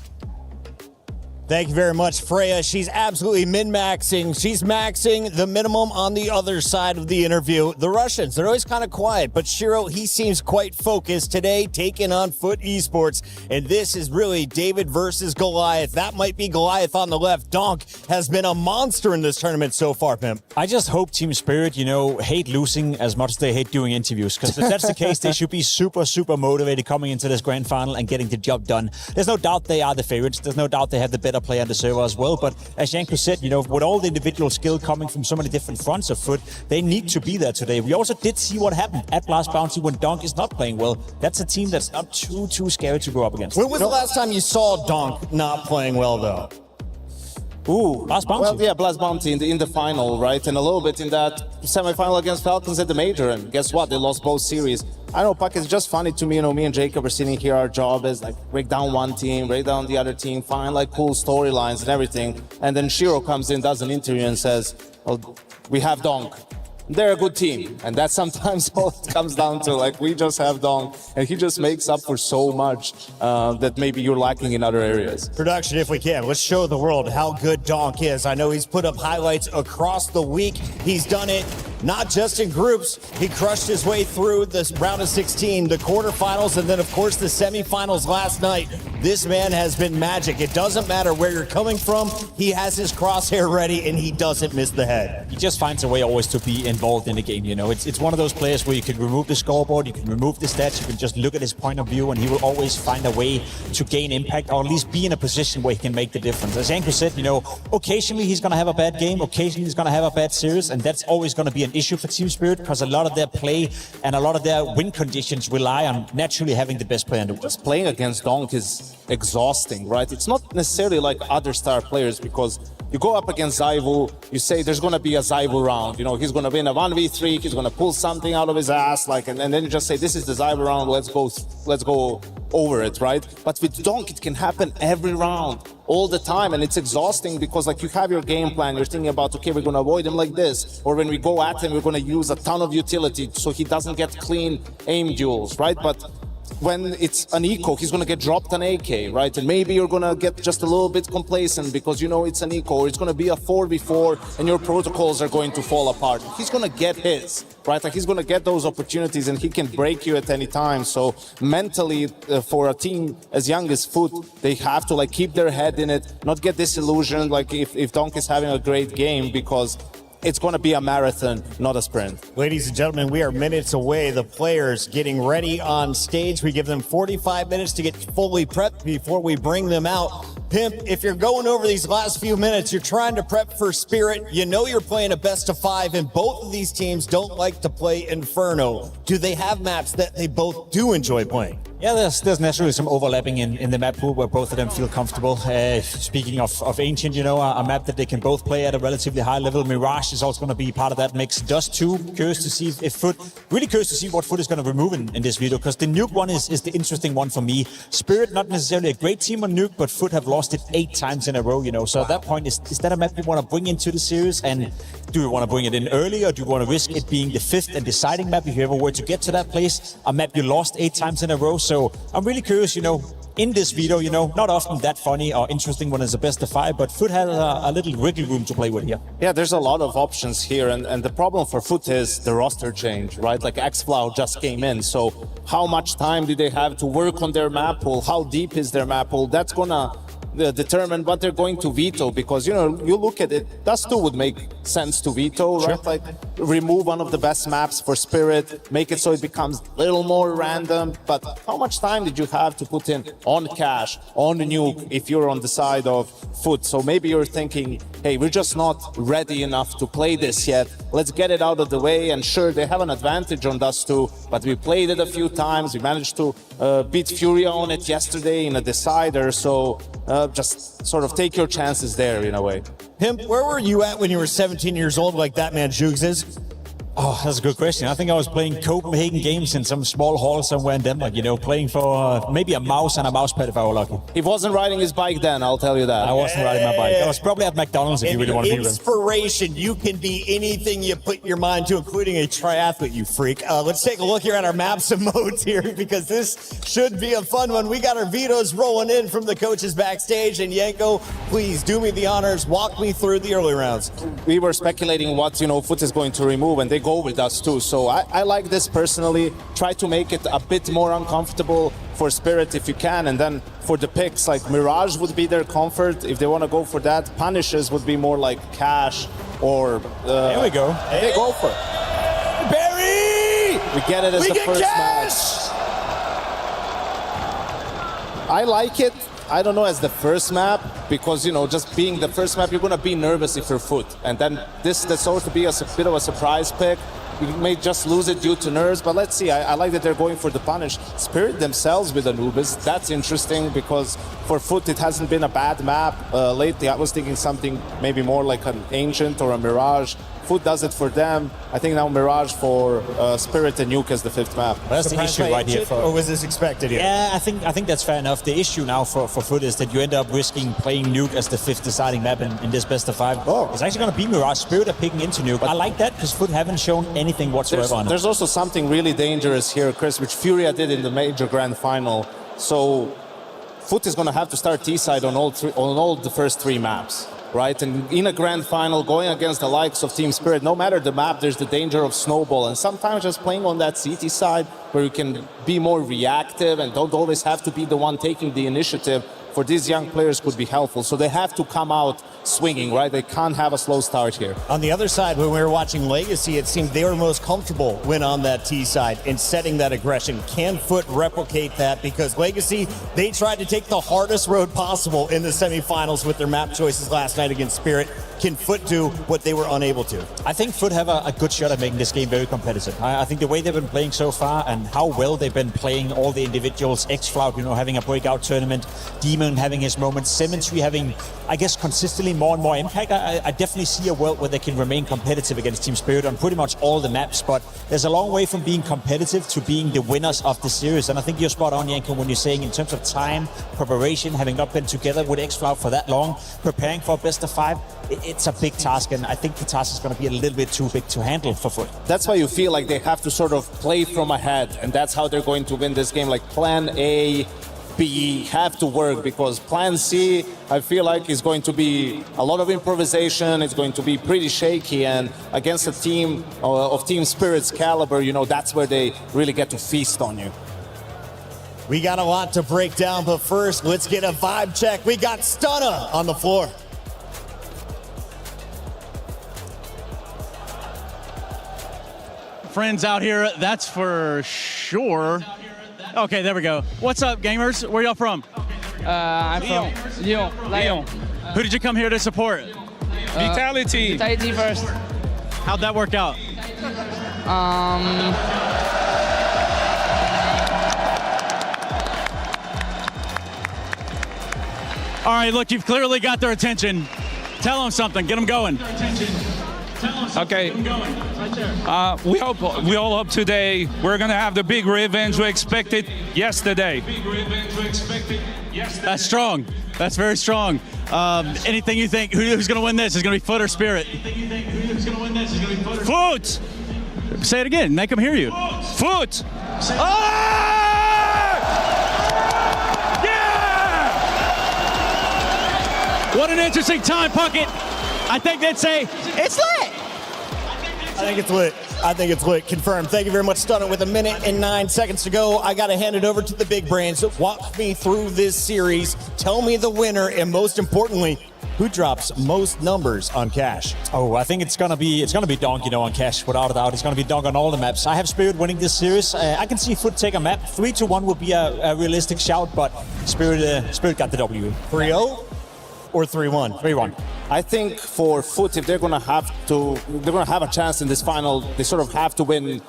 Thank you very much, Freya. She's absolutely min-maxing. She's maxing the minimum on the other side of the interview. The Russians, they're always kind of quiet, but Shiro, he seems quite focused today, taking on Foot Esports. And this is really David versus Goliath. That might be Goliath on the left. Donk has been a monster in this tournament so far, Pimp. I just hope Team Spirit, hate losing as much as they hate doing interviews. Because if that's the case, they should be super, super motivated coming into this grand final and getting the job done. There's no doubt they are the favorites. There's no doubt they have the better player on the server as well. But as Janko said, with all the individual skill coming from so many different fronts of Foot, they need to be there today. We also did see what happened at Blast Bounty when Donk is not playing well. That's a team that's not too scary to go up against. When was the last time you saw Donk not playing well, though? Blast Bounty. Well, yeah, Blast Bounty in the final, right? And a little bit in that semi-final against Falcons at the Major. And guess what? They lost both series. I know, Puck, it's just funny to me. Me and Jacob are sitting here. Our job is break down one team, break down the other team, find cool storylines and everything. And then Shiro comes in, does an interview and says, well, we have Donk. They're a good team, and that's sometimes all it comes down to. We just have Donk, and he just makes up for so much that maybe you're lacking in other areas. Production, if we can, let's show the world how good Donk is. I know he's put up highlights across the week. He's done it not just in groups. He crushed his way through this round of 16, the quarterfinals, and then, of course, the semifinals last night. This man has been magic. It doesn't matter where you're coming from. He has his crosshair ready, and he doesn't miss the head. He just finds a way always to be involved in the game. It's one of those players where you can remove the scoreboard, you can remove the stats, you can just look at his point of view, and he will always find a way to gain impact, or at least be in a position where he can make the difference. As Janko said, occasionally he's going to have a bad game, occasionally he's going to have a bad series, and that's always going to be an issue for Team Spirit, because a lot of their play and a lot of their win conditions rely on naturally having the best player in the world. Just playing against Donk is exhausting, right? It's not necessarily like other star players, because you go up against Zaivu, you say there's going to be a Zaivu round. He's going to win a 1v3, he's going to pull something out of his ass, and then you just say, this is the Zaivu round, let's go over it, right? But with Donk, it can happen every round, all the time, and it's exhausting because you have your game plan, you're thinking about, okay, we're going to avoid him like this, or when we go at him, we're going to use a ton of utility so he doesn't get clean aim duels, right? But when it's an eco, he's going to get dropped an AK, right? And maybe you're going to get just a little bit complacent because it's an eco, or it's going to be a 4v4 and your protocols are going to fall apart. He's going to get his, right? He's going to get those opportunities and he can break you at any time. So mentally, for a team as young as Foot, they have to keep their head in it, not get disillusioned if Donk is having a great game, because it's going to be a marathon, not a sprint. Ladies and gentlemen, we are minutes away. The players getting ready on stage. We give them 45 minutes to get fully prepped before we bring them out. Pimp, if you're going over these last few minutes, you're trying to prep for Spirit. You're playing a best of 5, and both of these teams don't like to play Inferno. Do they have maps that they both do enjoy playing? Yeah, there's naturally some overlapping in the map pool where both of them feel comfortable. Speaking of Ancient, a map that they can both play at a relatively high level. Mirage is also going to be part of that mix. Dust 2, curious to see if Foot, really curious to see what Foot is going to remove in this video, because the Nuke one is the interesting one for me. Spirit, not necessarily a great team on Nuke, but Foot have lost it 8 times in a row, So at that point, is that a map you want to bring into the series? And do you want to bring it in early, or do you want to risk it being the 5th and deciding map if you ever were to get to that place? A map you lost 8 times in a row. So I'm really curious, in this video, not often that funny or interesting when it's a best of 5, but Foot has a little wiggle room to play with here. Yeah, there's a lot of options here, and the problem for Foot is the roster change, right? Xflow just came in, so how much time do they have to work on their map pool? How deep is their map pool? That's gonna determine what they're going to veto, because you look at it, Dust 2 would make sense to veto, right? Sure. Remove one of the best maps for Spirit, make it so it becomes a little more random. But how much time did you have to put in on Cash, on the Nuke, if you're on the side of Foot? So maybe you're thinking, hey, we're just not ready enough to play this yet, let's get it out of the way. And sure, they have an advantage on Dust 2, but we played it a few times, we managed to beat Furia on it yesterday in a decider, so just sort of take your chances there in a way. Pimp, where were you at when you were 17 years old, like that man Jugs is? Oh, that's a good question. I think I was playing Copenhagen games in some small hall somewhere in Denmark, playing for maybe a mouse and a mousepad if I were lucky. He wasn't riding his bike then, I'll tell you that. I wasn't riding my bike. I was probably at McDonald's if you really want to be real. Inspiration. You can be anything you put your mind to, including a triathlete, you freak. Let's take a look here at our maps and modes here, because this should be a fun one. We got our vetoes rolling in from the coaches backstage. And Yanko, please do me the honors. Walk me through the early rounds. We were speculating what, Foot is going to remove, and they go with us too. So I like this personally. Try to make it a bit more uncomfortable for Spirit if you can, and then for the picks, like Mirage would be their comfort if they want to go for that. Punishes would be more like Cash or... There we go. They go for it. Barry! We get it as the first match. I like it. I don't know as the first map, because, just being the first map, you're going to be nervous if you're Foot. And then this sort of be a bit of a surprise pick. You may just lose it due to nerves, but let's see. I like that they're going for the punish. Spirit themselves with Anubis, that's interesting, because for Foot it hasn't been a bad map lately. I was thinking something maybe more like an Ancient or a Mirage. Foot does it for them. I think now Mirage for Spirit and Nuke as the fifth map. Well, that's the issue right here. Or was this expected here? Yeah, I think that's fair enough. The issue now for Foot is that you end up risking playing Nuke as the fifth deciding map in this best of 5. It's actually going to be Mirage. Spirit are picking into Nuke. But I like that because Foot haven't shown anything whatsoever on it. There's also something really dangerous here, Chris, which Furia did in the major grand final. So Foot is going to have to start T-side on all the first 3 maps. Right, and in a grand final, going against the likes of Team Spirit, no matter the map, there's the danger of snowball. And sometimes just playing on that CT side, where you can be more reactive and don't always have to be the one taking the initiative, for these young players could be helpful. So they have to come out swinging, right? They can't have a slow start here. On the other side, when we were watching Legacy, it seemed they were most comfortable when on that T side and setting that aggression. Can Foot replicate that? Because Legacy, they tried to take the hardest road possible in the semifinals with their map choices last night against Spirit. Can Foot do what they were unable to? I think Foot have a good shot at making this game very competitive. I think the way they've been playing so far and how well they've been playing all the individuals, X-Flout, having a breakout tournament, Demon having his moments, Symmetry having, I guess, consistently more and more impact. I definitely see a world where they can remain competitive against Team Spirit on pretty much all the maps, but there's a long way from being competitive to being the winners of the series. And I think you're spot on, Yanko, when you're saying in terms of time, preparation, having not been together with X-Flout for that long, preparing for a best of 5, it's a big task, and I think the task is going to be a little bit too big to handle for Foot. That's why you feel like they have to sort of play from ahead, and that's how they're going to win this game. Like plan A, B have to work, because plan C, I feel like, is going to be a lot of improvisation. It's going to be pretty shaky, and against a team of Team Spirit's caliber, that's where they really get to feast on you. We got a lot to break down, but first, let's get a vibe check. We got Stunna on the floor. Friends out here, that's for sure. Okay, there we go. What's up, gamers? Where y'all from? I'm from Lyon. Who did you come here to support? Vitality. Vitality first. How'd that work out? All right, look, you've clearly got their attention. Tell them something. Get them going. Okay. We all hope today we're gonna have the big revenge we expected yesterday. That's strong. That's very strong. Anything you think? Who's gonna win this? Is gonna be Foot or Spirit? Foot. Say it again. Make them hear you. Foot. What an interesting time, Puckett. I think they'd say, it's lit. I think it's lit. I think it's lit. Confirmed. Thank you very much, Stunner. With 1 minute and 9 seconds to go, I got to hand it over to the big brains. Walk me through this series. Tell me the winner, and most importantly, who drops most numbers on Cash? Oh, I think it's gonna be Donk, on Cash, without a doubt. It's gonna be Donk on all the maps. I have Spirit winning this series. I can see Foot take a map. 3-1 would be a realistic shout, but Spirit got the W. 3-0 or 3-1? 3-1. I think for Foot, if they're gonna have a chance in this final, they sort of have to win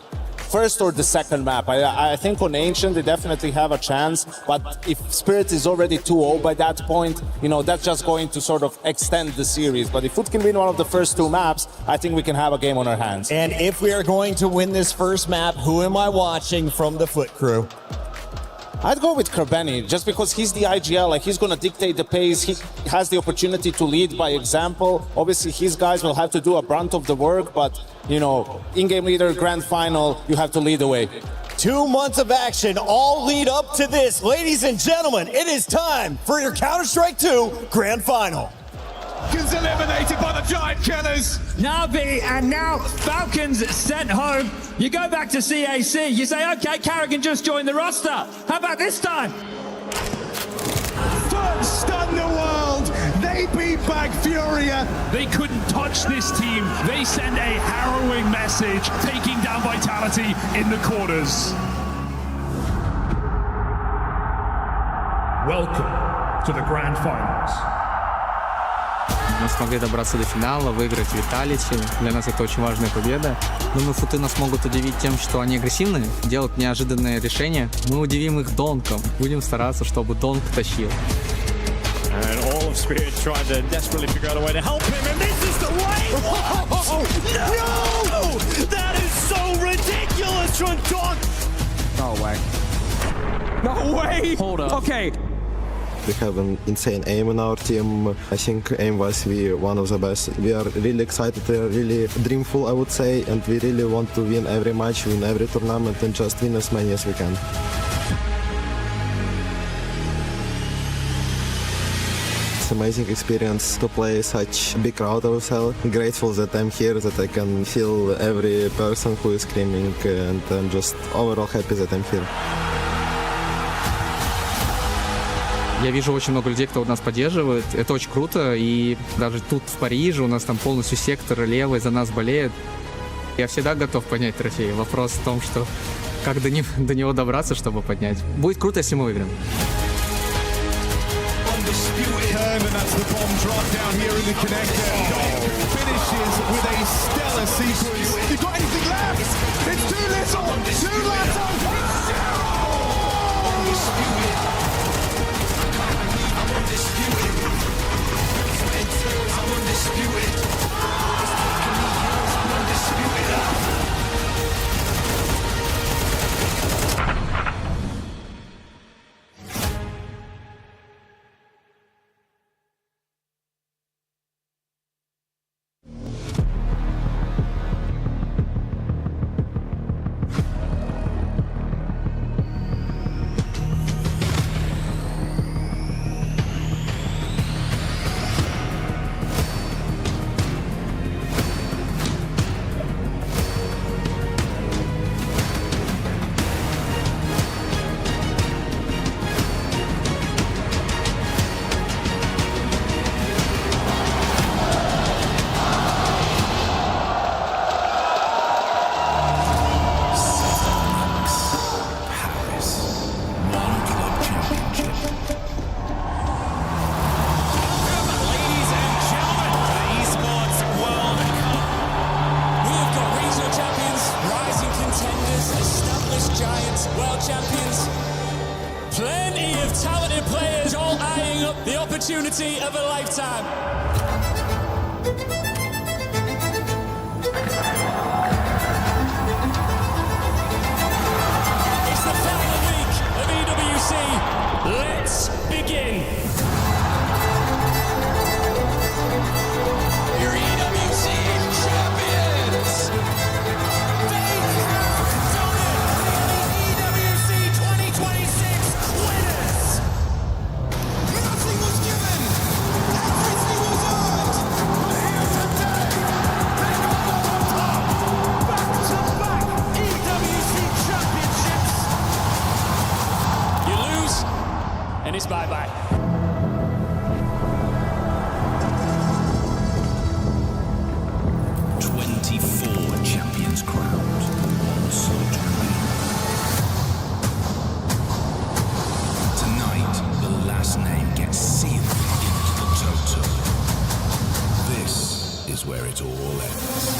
first or the second map. I think on Ancient they definitely have a chance, but if Spirit is already 2-0 by that point, you know, that's just going to sort of extend the series. But if Foot can win one of the first two maps, I think we can have a game on our hands. And if we are going to win this first map, who am I watching from the Foot crew? I'd go with Kerbeni, just because he's the IGL, like he's gonna dictate the pace, he has the opportunity to lead by example. Obviously his guys will have to do a brunt of the work, but you know, in-game leader, grand final, you have to lead the way. 2 months of action all lead up to this. Ladies and gentlemen, it is time for your Counter-Strike 2 grand final. Falcons eliminated by the Giant Killers. Navi and now Falcons sent home. You go back to CAC, you say, okay, Carrigan just joined the roster. How about this time? Foot stun the world. They beat back Furia. They couldn't touch this team. They send a harrowing message, taking down Vitality in the quarters. Welcome to the grand finals. Мы смогли добраться до финала, выиграть Vitality. Для нас это очень важная победа. Думаю, футы нас могут удивить тем, что они агрессивны, делают неожиданные решения. Мы удивим их донком. Будем стараться, чтобы донк тащил. And all of Spirit trying to desperately figure out a way to help him, and this is the way! Whoa! No! That is so ridiculous from Donk! No way. No way! Hold up. Okay. We have an insane aim in our team. I think aim-wise we one of the best. We are really excited, really dreamful, I would say, and we really want to win every match, win every tournament, and just win as many as we can. It's an amazing experience to play such a big crowd ourselves. Grateful that I'm here, that I can feel every person who is screaming, and I'm just overall happy that I'm here. Я вижу очень много людей, кто нас поддерживает. Это очень круто. И даже тут, в Париже, у нас там полностью сектор левый за нас болеет. Я всегда готов поднять трофей. Вопрос в том, что как до него добраться, чтобы поднять. Будет круто, если мы выиграем. Plenty of talented players all eyeing up the opportunity of a lifetime. It's the final week of EWC. Let's begin. Your EWC champions. They have done it. The EWC 2026 winners. Nothing was given. Everything was earned. But here today, they come on top. Back-to-back EWC championships. You lose, and it's bye-bye. 24 champions crowned, one soldier. Tonight, the last name gets sealed into the totem. This is where it all ends.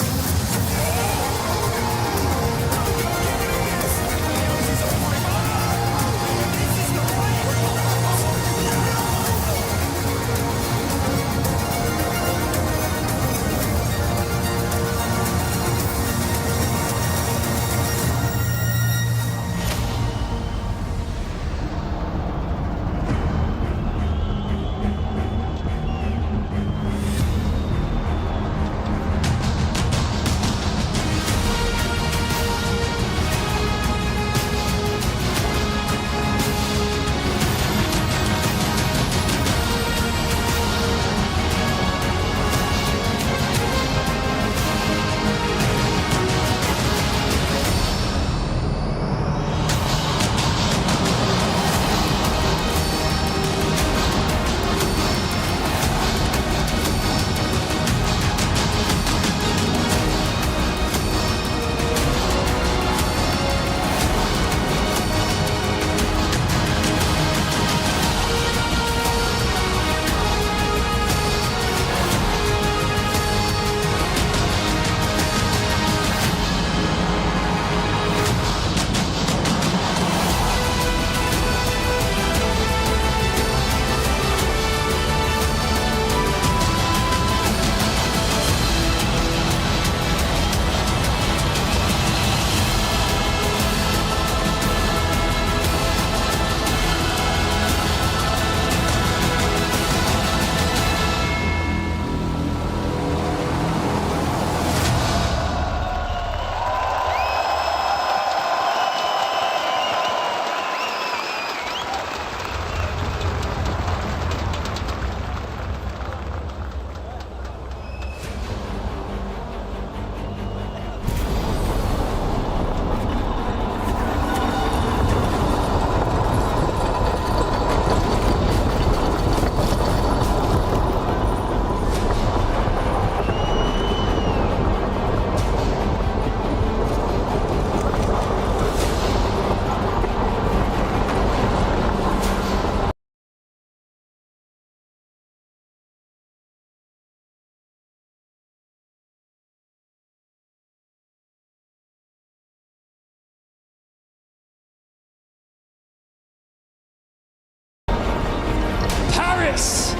Yes!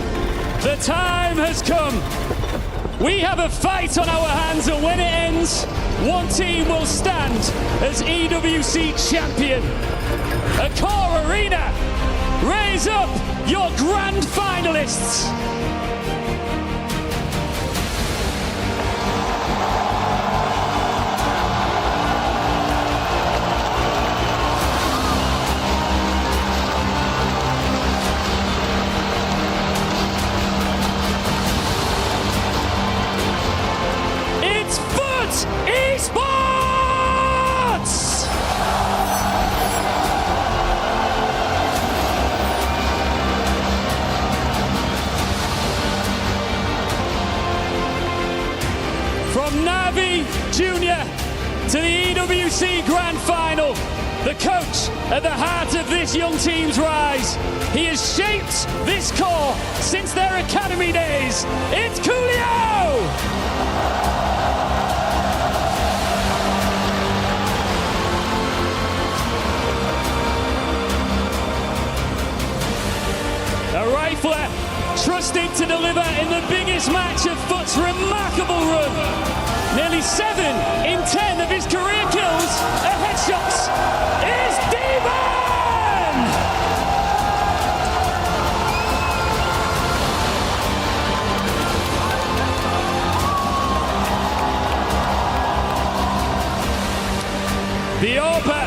The time has come. We have a fight on our hands, and when it ends, one team will stand as EWC champion. Accor Arena, raise up your grand finalists. Esports! From Navi Junior to the EWC Grand Final, the coach at the heart of this young team's rise. He has shaped this core since their academy days. It's Coolio! A rifler trusted to deliver in the biggest match of Foot's remarkable run. Nearly 7 in 10 of his career kills are headshots. Is Demon! The Orpa,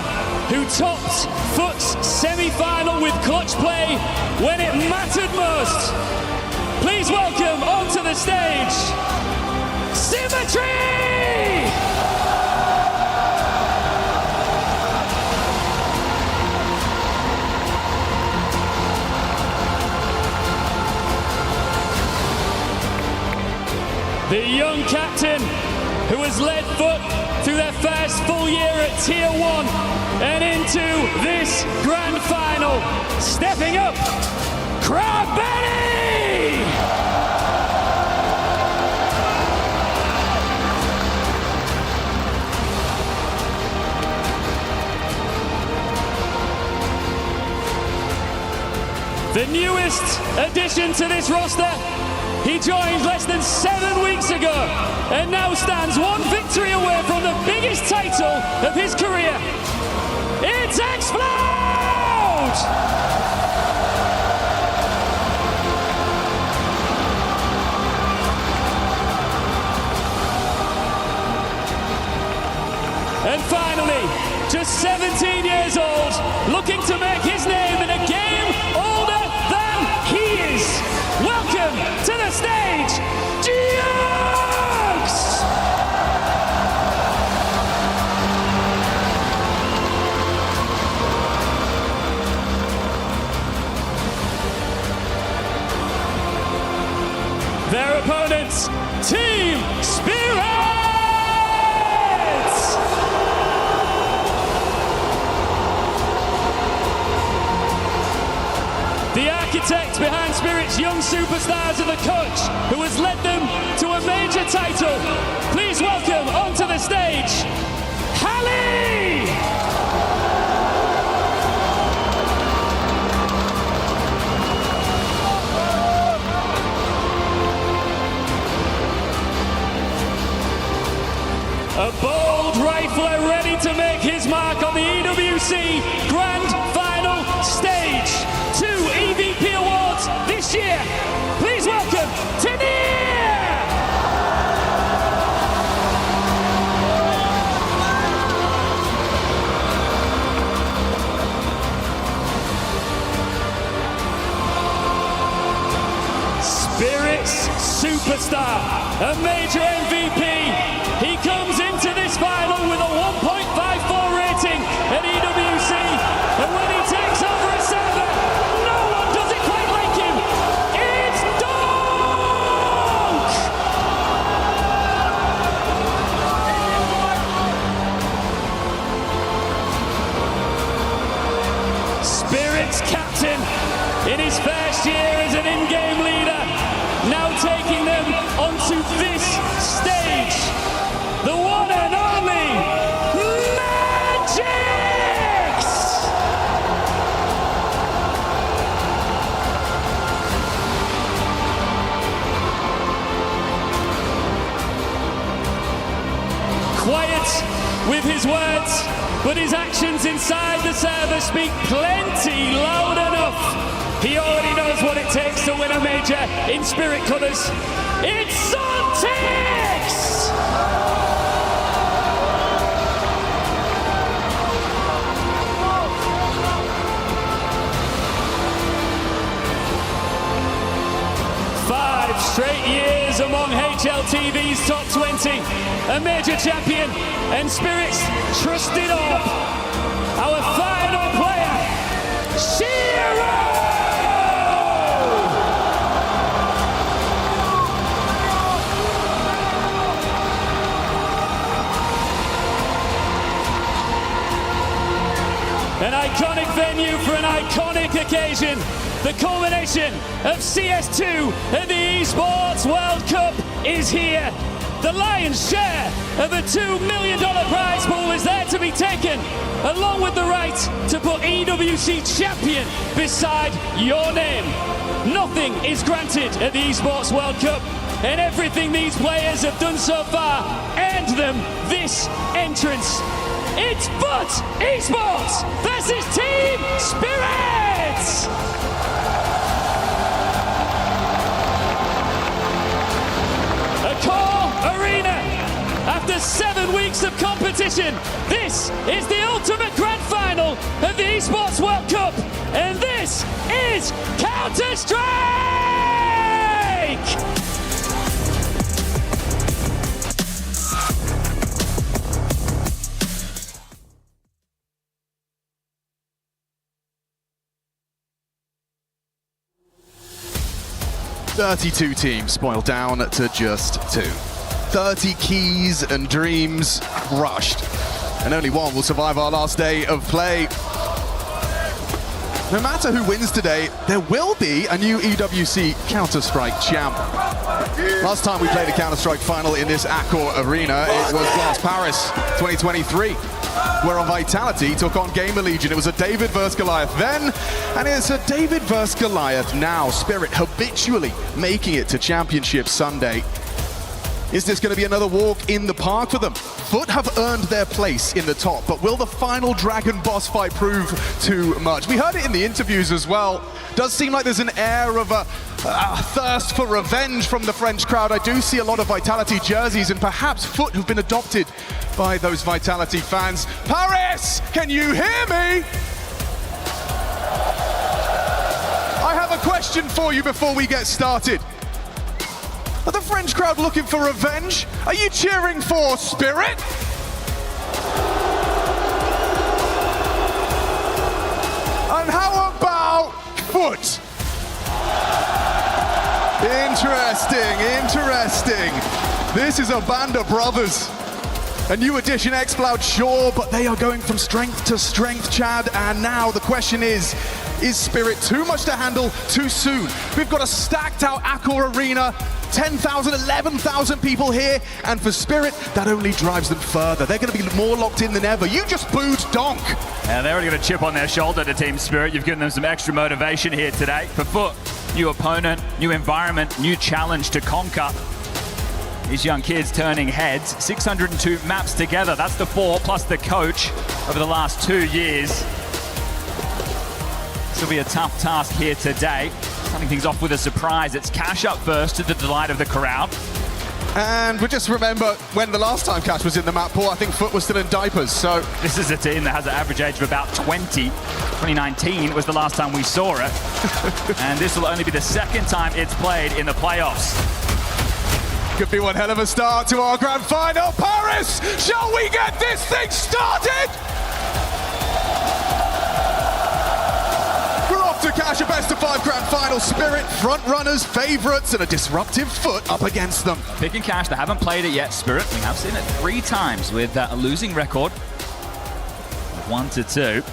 who topped Foot's semi-final with clutch play when it mattered most. Please welcome onto the stage, Symmetry! The young captain who has led Foot through their first full year at Tier 1 and into this grand final. Stepping up, Benny! The newest addition to this roster. He joined less than 7 weeks ago and now stands one victory away from the biggest title of his career. It's Explode! And finally, just 17 years old, looking to make his name in a game older than he is. Welcome to the stage, Jux! Their opponents, Team Spirit! The architect behind Spirit's young superstars and the coach who has led them to a major title. Please welcome onto the stage, Hallie! A bold rifler ready to make his mark on the EWC Grand Final stage. 2 EVP awards this year. Please welcome Tanir! Spirit's superstar, a major MVP. He comes into this final with a 1.54 rating at EWC, and when he takes over a server, no one does it quite like him. It's Donk! Spirit's captain in his first year as an in-game leader, now taking them onto this stage. The one and only Magix! quiet with his words, but his actions inside the server speak plenty loud enough. He already knows what it takes to win a major in Spirit colours. It's Soltix! Straight years among HLTV's top 20, a major champion, and Spirit's trusted up. Our final player, Shiro! An iconic venue for an iconic occasion. The culmination of CS2 at the Esports World Cup is here. The lion's share of a $2 million prize pool is there to be taken, along with the right to put EWC champion beside your name. Nothing is granted at the Esports World Cup, and everything these players have done so far earned them this entrance. It's FUT Esports versus Team Spirit! Arena. After 7 weeks of competition, this is the ultimate grand final of the Esports World Cup, and this is Counter-Strike! "32 teams boiled down to just 2. 30 keys and dreams crushed, and only one will survive our last day of play. No matter who wins today, there will be a new EWC Counter-Strike champ. Last time we played a Counter-Strike final in this Accor arena, it was last Paris 2023, where Vitality took on Gamer Legion. It was a David versus Goliath then, and it's a David versus Goliath now. Spirit habitually making it to Championship Sunday. Is this going to be another walk in the park for them? FUT have earned their place in the top, but will the final Dragon boss fight prove too much? We heard it in the interviews as well. Does seem like there's an air of a thirst for revenge from the French crowd. I do see a lot of Vitality jerseys, and perhaps FUT have been adopted by those Vitality fans. Paris, can you hear me? I have a question for you before we get started. Are the French crowd looking for revenge? Are you cheering for Spirit? And how about FUT? Interesting. This is a band of brothers. A new edition X-Cloud, sure, but they are going from strength to strength, Chad, and now the question is Spirit too much to handle too soon? We've got a stacked out Accor arena, 10,000, 11,000 people here, and for Spirit, that only drives them further. They're going to be more locked in than ever. You just booed Donk. And they're already got a chip on their shoulder to Team Spirit. You've given them some extra motivation here today. For FUT, new opponent, new environment, new challenge to conquer. These young kids turning heads. 602 maps together. That's the 4 plus the coach over the last 2 years. This will be a tough task here today. Starting things off with a surprise. It's Cash up first, to the delight of the crowd. And we just remember when the last time Cash was in the map pool, I think FUT was still in diapers, so... This is a team that has an average age of about 20. 2019 was the last time we saw it. And this will only be the second time it's played in the playoffs. Could be one hell of a start to our grand final. Paris, shall we get this thing started? We're off to Cash, a best of 5 grand final. Spirit, front runners, favourites, and a disruptive FUT up against them. Picking Cash, they haven't played it yet. Spirit, we have seen it 3 times with a losing record. 1-2.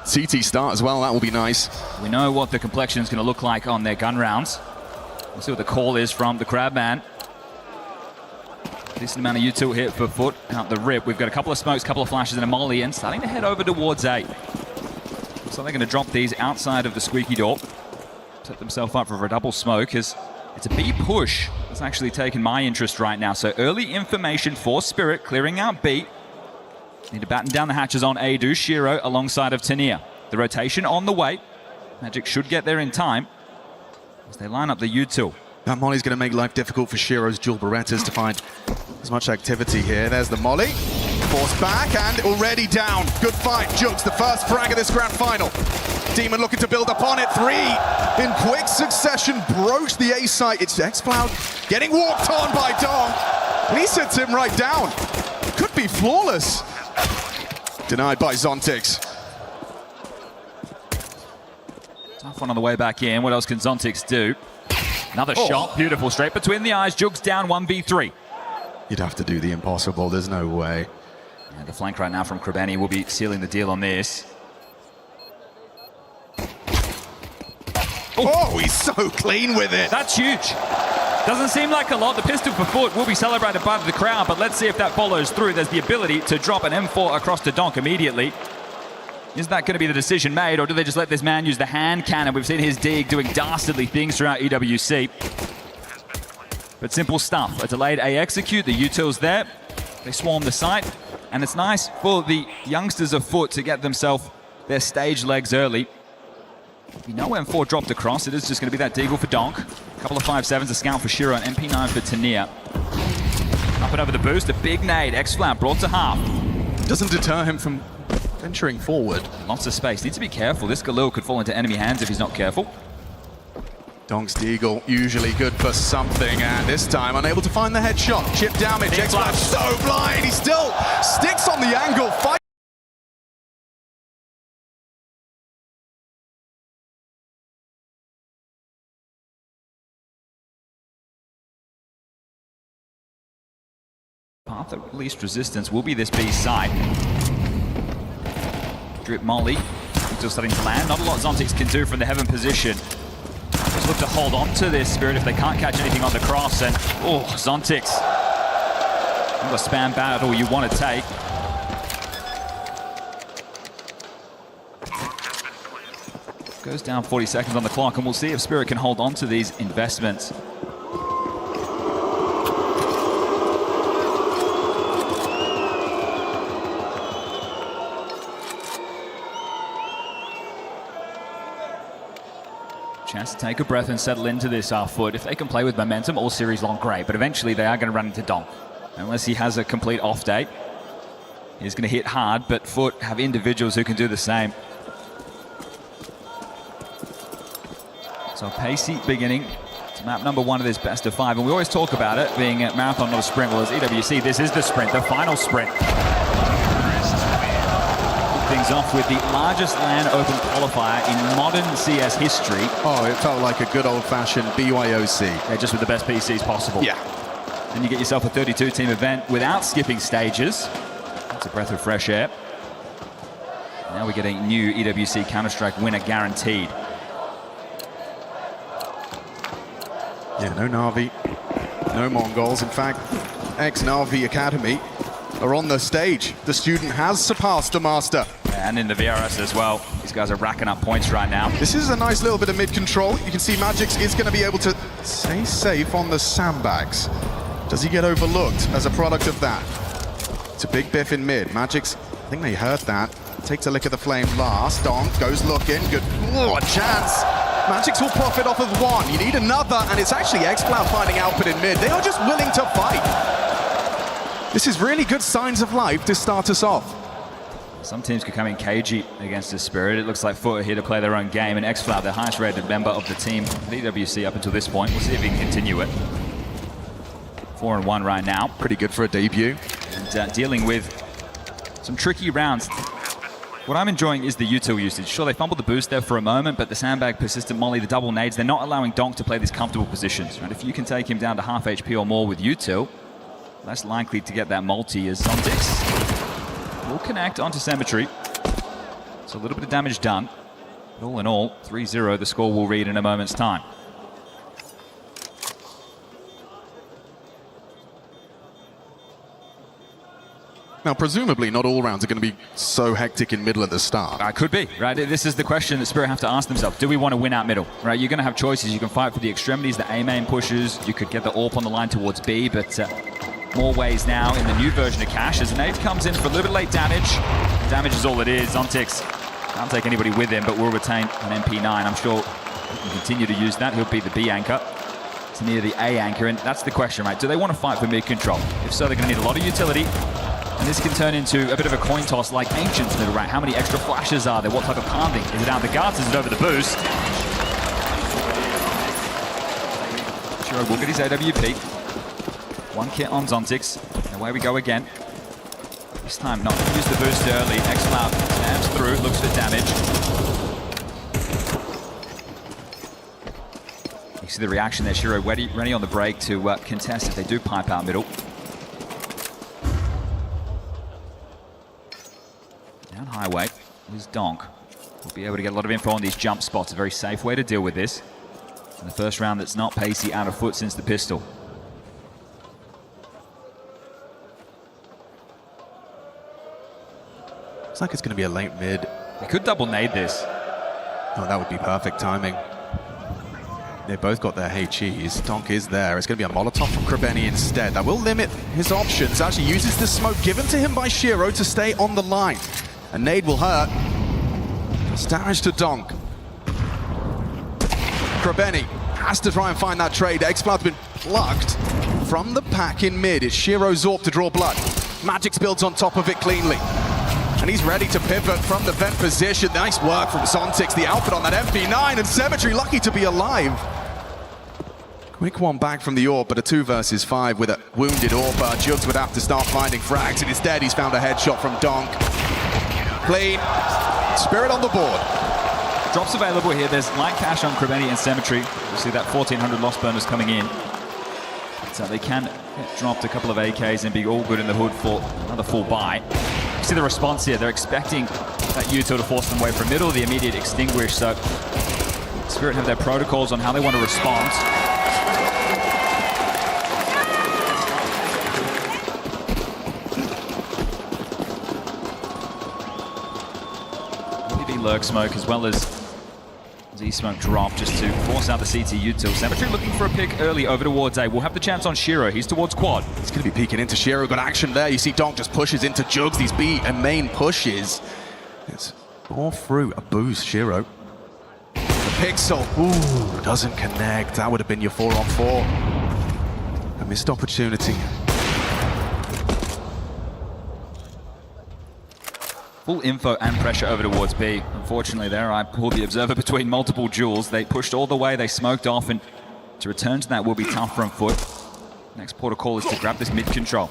CT start as well, that will be nice. We know what the complexion is going to look like on their gun rounds. We'll see what the call is from the Crabman. Decent amount of util hit for FUT out the rip. We've got a couple of smokes, couple of flashes, and a molly in, starting to head over towards A. So they're going to drop these outside of the squeaky door. Set themselves up for a double smoke as it's a B push It's actually taken my interest right now. So early information for Spirit, clearing out B. Need to batten down the hatches on Adu, Shiro alongside of Tania. The rotation on the way. Magic should get there in time as they line up the U2. That Molly's going to make life difficult for Shiro's dual Berettas to find as much activity here. There's the Molly. Forced back and already down. Good fight. Jugs, the first frag of this grand final. Demon looking to build upon it. 3 in quick succession. Broached the A site. It's xCloud getting walked on by Dong. And he sits him right down. Could be flawless. Denied by Zontix. Tough one on the way back in. What else can Zontix do? Another shot, beautiful, straight between the eyes. Jugs down 1v3. You'd have to do the impossible, there's no way. And the flank right now from Krabeni will be sealing the deal on this. Oh, he's so clean with it. That's huge. Doesn't seem like a lot. The pistol for foot will be celebrated by the crowd, but let's see if that follows through. There's the ability to drop an M4 across to Donk immediately. Is that going to be the decision made, or do they just let this man use the hand cannon? We've seen his dig doing dastardly things throughout EWC. But simple stuff. A delayed A execute. The U2's there. They swarm the site. And it's nice for the youngsters of Foot to get themselves their stage legs early. You know M4 dropped across. It is just going to be that deagle for Donk. A couple of 5.7s, a scout for Shiro, and MP9 for Tania. Up and over the boost. A big nade. X-Flat brought to half. Doesn't deter him from venturing forward. Lots of space. Needs to be careful. This Galil could fall into enemy hands if he's not careful. Donk's Deagle, usually good for something, and this time unable to find the headshot. Chip damage, xCloud so blind, he still sticks on the angle. Fight. Path of least resistance will be this B side. Drip Molly, still starting to land. Not a lot Zontix can do from the heaven position. Just look to hold on to this Spirit if they can't catch anything on the cross. And, oh, Zontix. Not a spam battle you want to take. Goes down 40 seconds on the clock, and we'll see if Spirit can hold on to these investments. Chance to take a breath and settle into this Foot. If they can play with momentum all series long, great. But eventually they are going to run into Donk. Unless he has a complete off day. He's going to hit hard, but Foot have individuals who can do the same. So pacey beginning. It's map number 1 of this best of 5. And we always talk about it being a marathon, not a sprint. Well, as EWC, this is the sprint, the final sprint. Things off with the largest LAN open qualifier in modern CS history. Oh, it felt like a good old-fashioned BYOC. Yeah, just with the best PCs possible. Yeah. Then you get yourself a 32-team event without skipping stages. That's a breath of fresh air. Now we get a new EWC Counter-Strike winner guaranteed. Yeah, no Na'Vi, no Mongols. In fact, ex-Na'Vi Academy are on the stage. The student has surpassed the master. And in the VRS as well. These guys are racking up points right now. This is a nice little bit of mid-control. You can see Magix is going to be able to stay safe on the sandbags. Does he get overlooked as a product of that? It's a big biff in mid. Magix, I think they heard that. Takes a lick of the flame last. Donk goes looking. Good. Oh, a chance. Magix will profit off of 1. You need another, and it's actually xCloud finding output in mid. They are just willing to fight. This is really good signs of life to start us off. Some teams could come in cagey against the Spirit. It looks like Foot are here to play their own game, and xCloud, the highest rated member of the team, the EWC up until this point. We'll see if he can continue it. 4-1 right now. Pretty good for a debut. And dealing with some tricky rounds. What I'm enjoying is the util usage. Sure, they fumbled the boost there for a moment, but the sandbag, persistent molly, the double nades, they're not allowing Donk to play these comfortable positions. Right? If you can take him down to half HP or more with util, less likely to get that multi as Zontix will connect onto Cemetery. So a little bit of damage done. But all in all, 3-0, the score will read in a moment's time. Now, presumably, not all rounds are going to be so hectic in middle at the start. Could be, right? This is the question that Spirit have to ask themselves. Do we want to win out middle, right? You're going to have choices. You can fight for the extremities, the A main pushes. You could get the AWP on the line towards B, but more ways now in the new version of Cash as Nade comes in for a little bit late damage. Damage is all it is. Zontix can't take anybody with him, but will retain an MP9. I'm sure he can continue to use that. He'll be the B anchor. It's near the A anchor, and that's the question, right? Do they want to fight for mid control? If so, they're going to need a lot of utility. And this can turn into a bit of a coin toss like Ancient's middle, right? How many extra flashes are there? What type of pounding? Is it out the guards? Is it over the boost? Shiro will get his AWP. One kit on Zontix. Away we go again. This time not to use the boost early. X-Cloud stabs through, looks for damage. You see the reaction there. Shiro ready on the break to contest if they do pipe out middle. Down highway is Donk. We'll be able to get a lot of info on these jump spots. A very safe way to deal with this. In the first round that's not pacey out of foot since the pistol. Looks like it's going to be a late mid. They could double nade this. Oh, that would be perfect timing. They both got their HEs. Donk is there. It's going to be a Molotov from Krabeni instead. That will limit his options. Actually uses the smoke given to him by Shiro to stay on the line. A nade will hurt. It's damage to Donk. Krabeni has to try and find that trade. X-Cloud's been plucked from the pack in mid. It's Shiro Zorp to draw blood. Magix builds on top of it cleanly. And he's ready to pivot from the vent position. Nice work from Zontix. The output on that MP9, and Symmetry lucky to be alive. Quick one back from the AWP, but a 2 versus 5 with a wounded AWP. Jugs would have to start finding frags, and instead he's found a headshot from Donk. Clean. Spirit on the board. Drops available here. There's light cash on Krabeni and Symmetry. You see that 1,400 lost burners coming in. So they can get dropped a couple of AKs and be all good in the hood for another full buy. You see the response here. They're expecting that util to force them away from middle, the immediate extinguish. So Spirit have their protocols on how they want to respond. Maybe lurk smoke as well as Z-Smoke drop just to force out the CT util. Symmetry looking for a pick early over towards A. We'll have the chance on Shiro. He's towards quad. He's going to be peeking into Shiro. Got action there. You see Donk just pushes into Jugs. These B and main pushes. It's all through a boost, Shiro. The pixel. Ooh, doesn't connect. That would have been your 4-on-4. A missed opportunity. Full info and pressure over towards B. Unfortunately there, I pulled the observer between multiple duels. They pushed all the way, they smoked off, and to return to that will be tough from foot. Next protocol is to grab this mid control.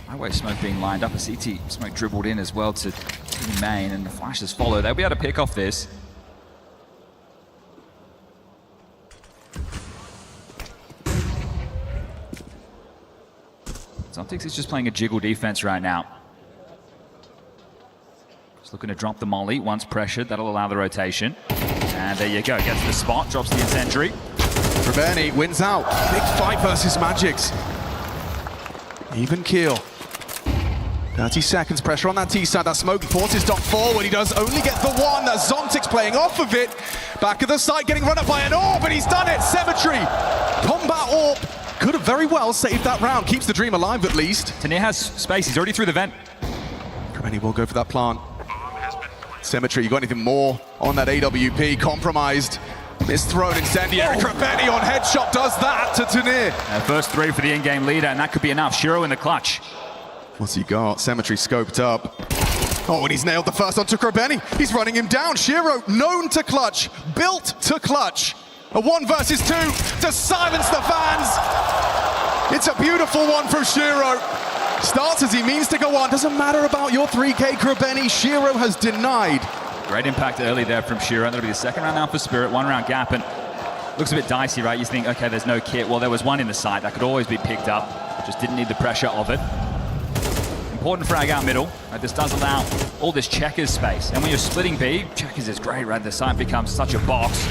Highway smoke being lined up, a CT smoke dribbled in as well to team main, and the flashes follow. They'll be able to pick off this. Zontix is just playing a jiggle defense right now. Just looking to drop the molly once pressured. That'll allow the rotation. And there you go. Gets the spot, drops the incendiary. Krabeni wins out. Big fight versus Magix. Even keel. 30 seconds, pressure on that T side. That smoke forces Donk forward. He does only get the one. That Zontix playing off of it. Back of the site, getting run up by an AWP, and he's done it. Symmetry. Combat AWP. Could have very well saved that round. Keeps the dream alive at least. Tanir has space. He's already through the vent. Krabeni will go for that plant. Symmetry, you got anything more on that AWP? Compromised. Misthrown incendiary. Krabeni on headshot does that to Tanir. First 3 for the in-game leader, and that could be enough. Shiro in the clutch. What's he got? Symmetry scoped up. Oh, and he's nailed the first onto Krabeni. He's running him down. Shiro, known to clutch, built to clutch. A 1 versus 2 to silence the fans. It's a beautiful one from Shiro. Starts as he means to go on. Doesn't matter about your 3K, Krabeni. Shiro has denied. Great impact early there from Shiro. That'll be the second round now for Spirit. 1 round gap, and looks a bit dicey, right? You think, okay, there's no kit. Well, there was one in the site that could always be picked up. Just didn't need the pressure of it. Important frag out middle. Right? This does allow all this checkers space. And when you're splitting B, checkers is great, right? The site becomes such a box.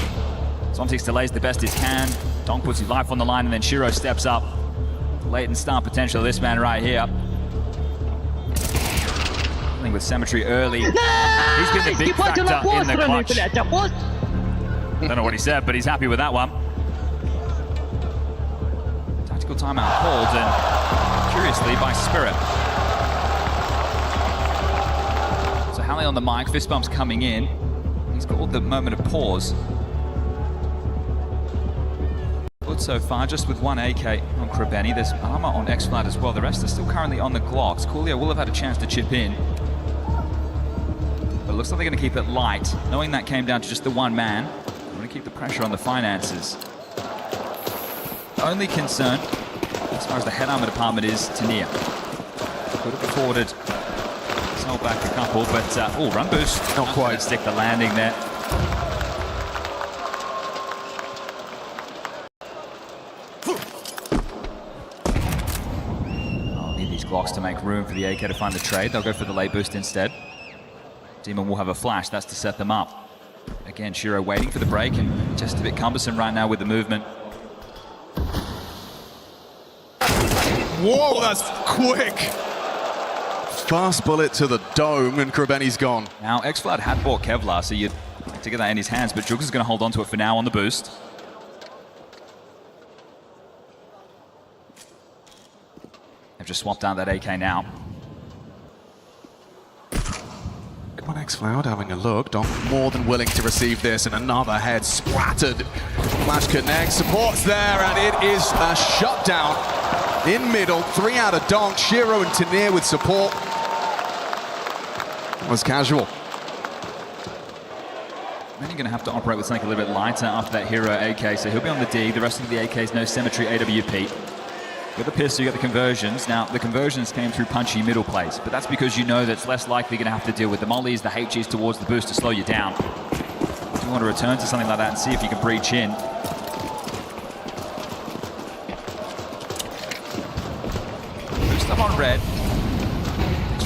Zontix delays the best it can. Donk puts his life on the line, and then Shiro steps up. Latent star potential of this man right here. Dealing with Symmetry early. He's been the big factor in the clutch. Don't know what he said, but he's happy with that one. Tactical timeout called, and curiously by Spirit. So Halle on the mic, fist bumps coming in. He's called the moment of pause. Good so far, just with one AK on Krabeni. There's armor on X-Flat as well. The rest are still currently on the Glocks. Coolio will have had a chance to chip in. But it looks like they're going to keep it light. Knowing that came down to just the one man, they're going to keep the pressure on the finances. Only concern, as far as the head armor department is, Tania. Could have afforded held back a couple, but run boost. Not quite stick the landing there. I'll need these Glocks to make room for the AK to find the trade. They'll go for the late boost instead. Demon will have a flash. That's to set them up. Again, Shiro waiting for the break and just a bit cumbersome right now with the movement. Whoa, that's quick. Fast bullet to the dome, and Krabeni's gone. Now, X-Flat had bought Kevlar, so you'd like to get that in his hands, but Jugs is going to hold on to it for now on the boost. They've just swapped out that AK now. Come on, X-Cloud having a look. Donk more than willing to receive this, and another head splattered. Flash connects, support's there, and it is a shutdown. In middle, 3 out of Donk, Shiro and Tania with support. That was casual. Then you're going to have to operate with something a little bit lighter after that hero AK, so he'll be on the D. The rest of the AKs, no Symmetry, AWP. You got the pistol, you got the conversions. Now, the conversions came through punchy middle plays, but that's because you know that it's less likely you're going to have to deal with the mollies, the HGs towards the boost to slow you down. If you want to return to something like that and see if you can breach in. Boost up on red.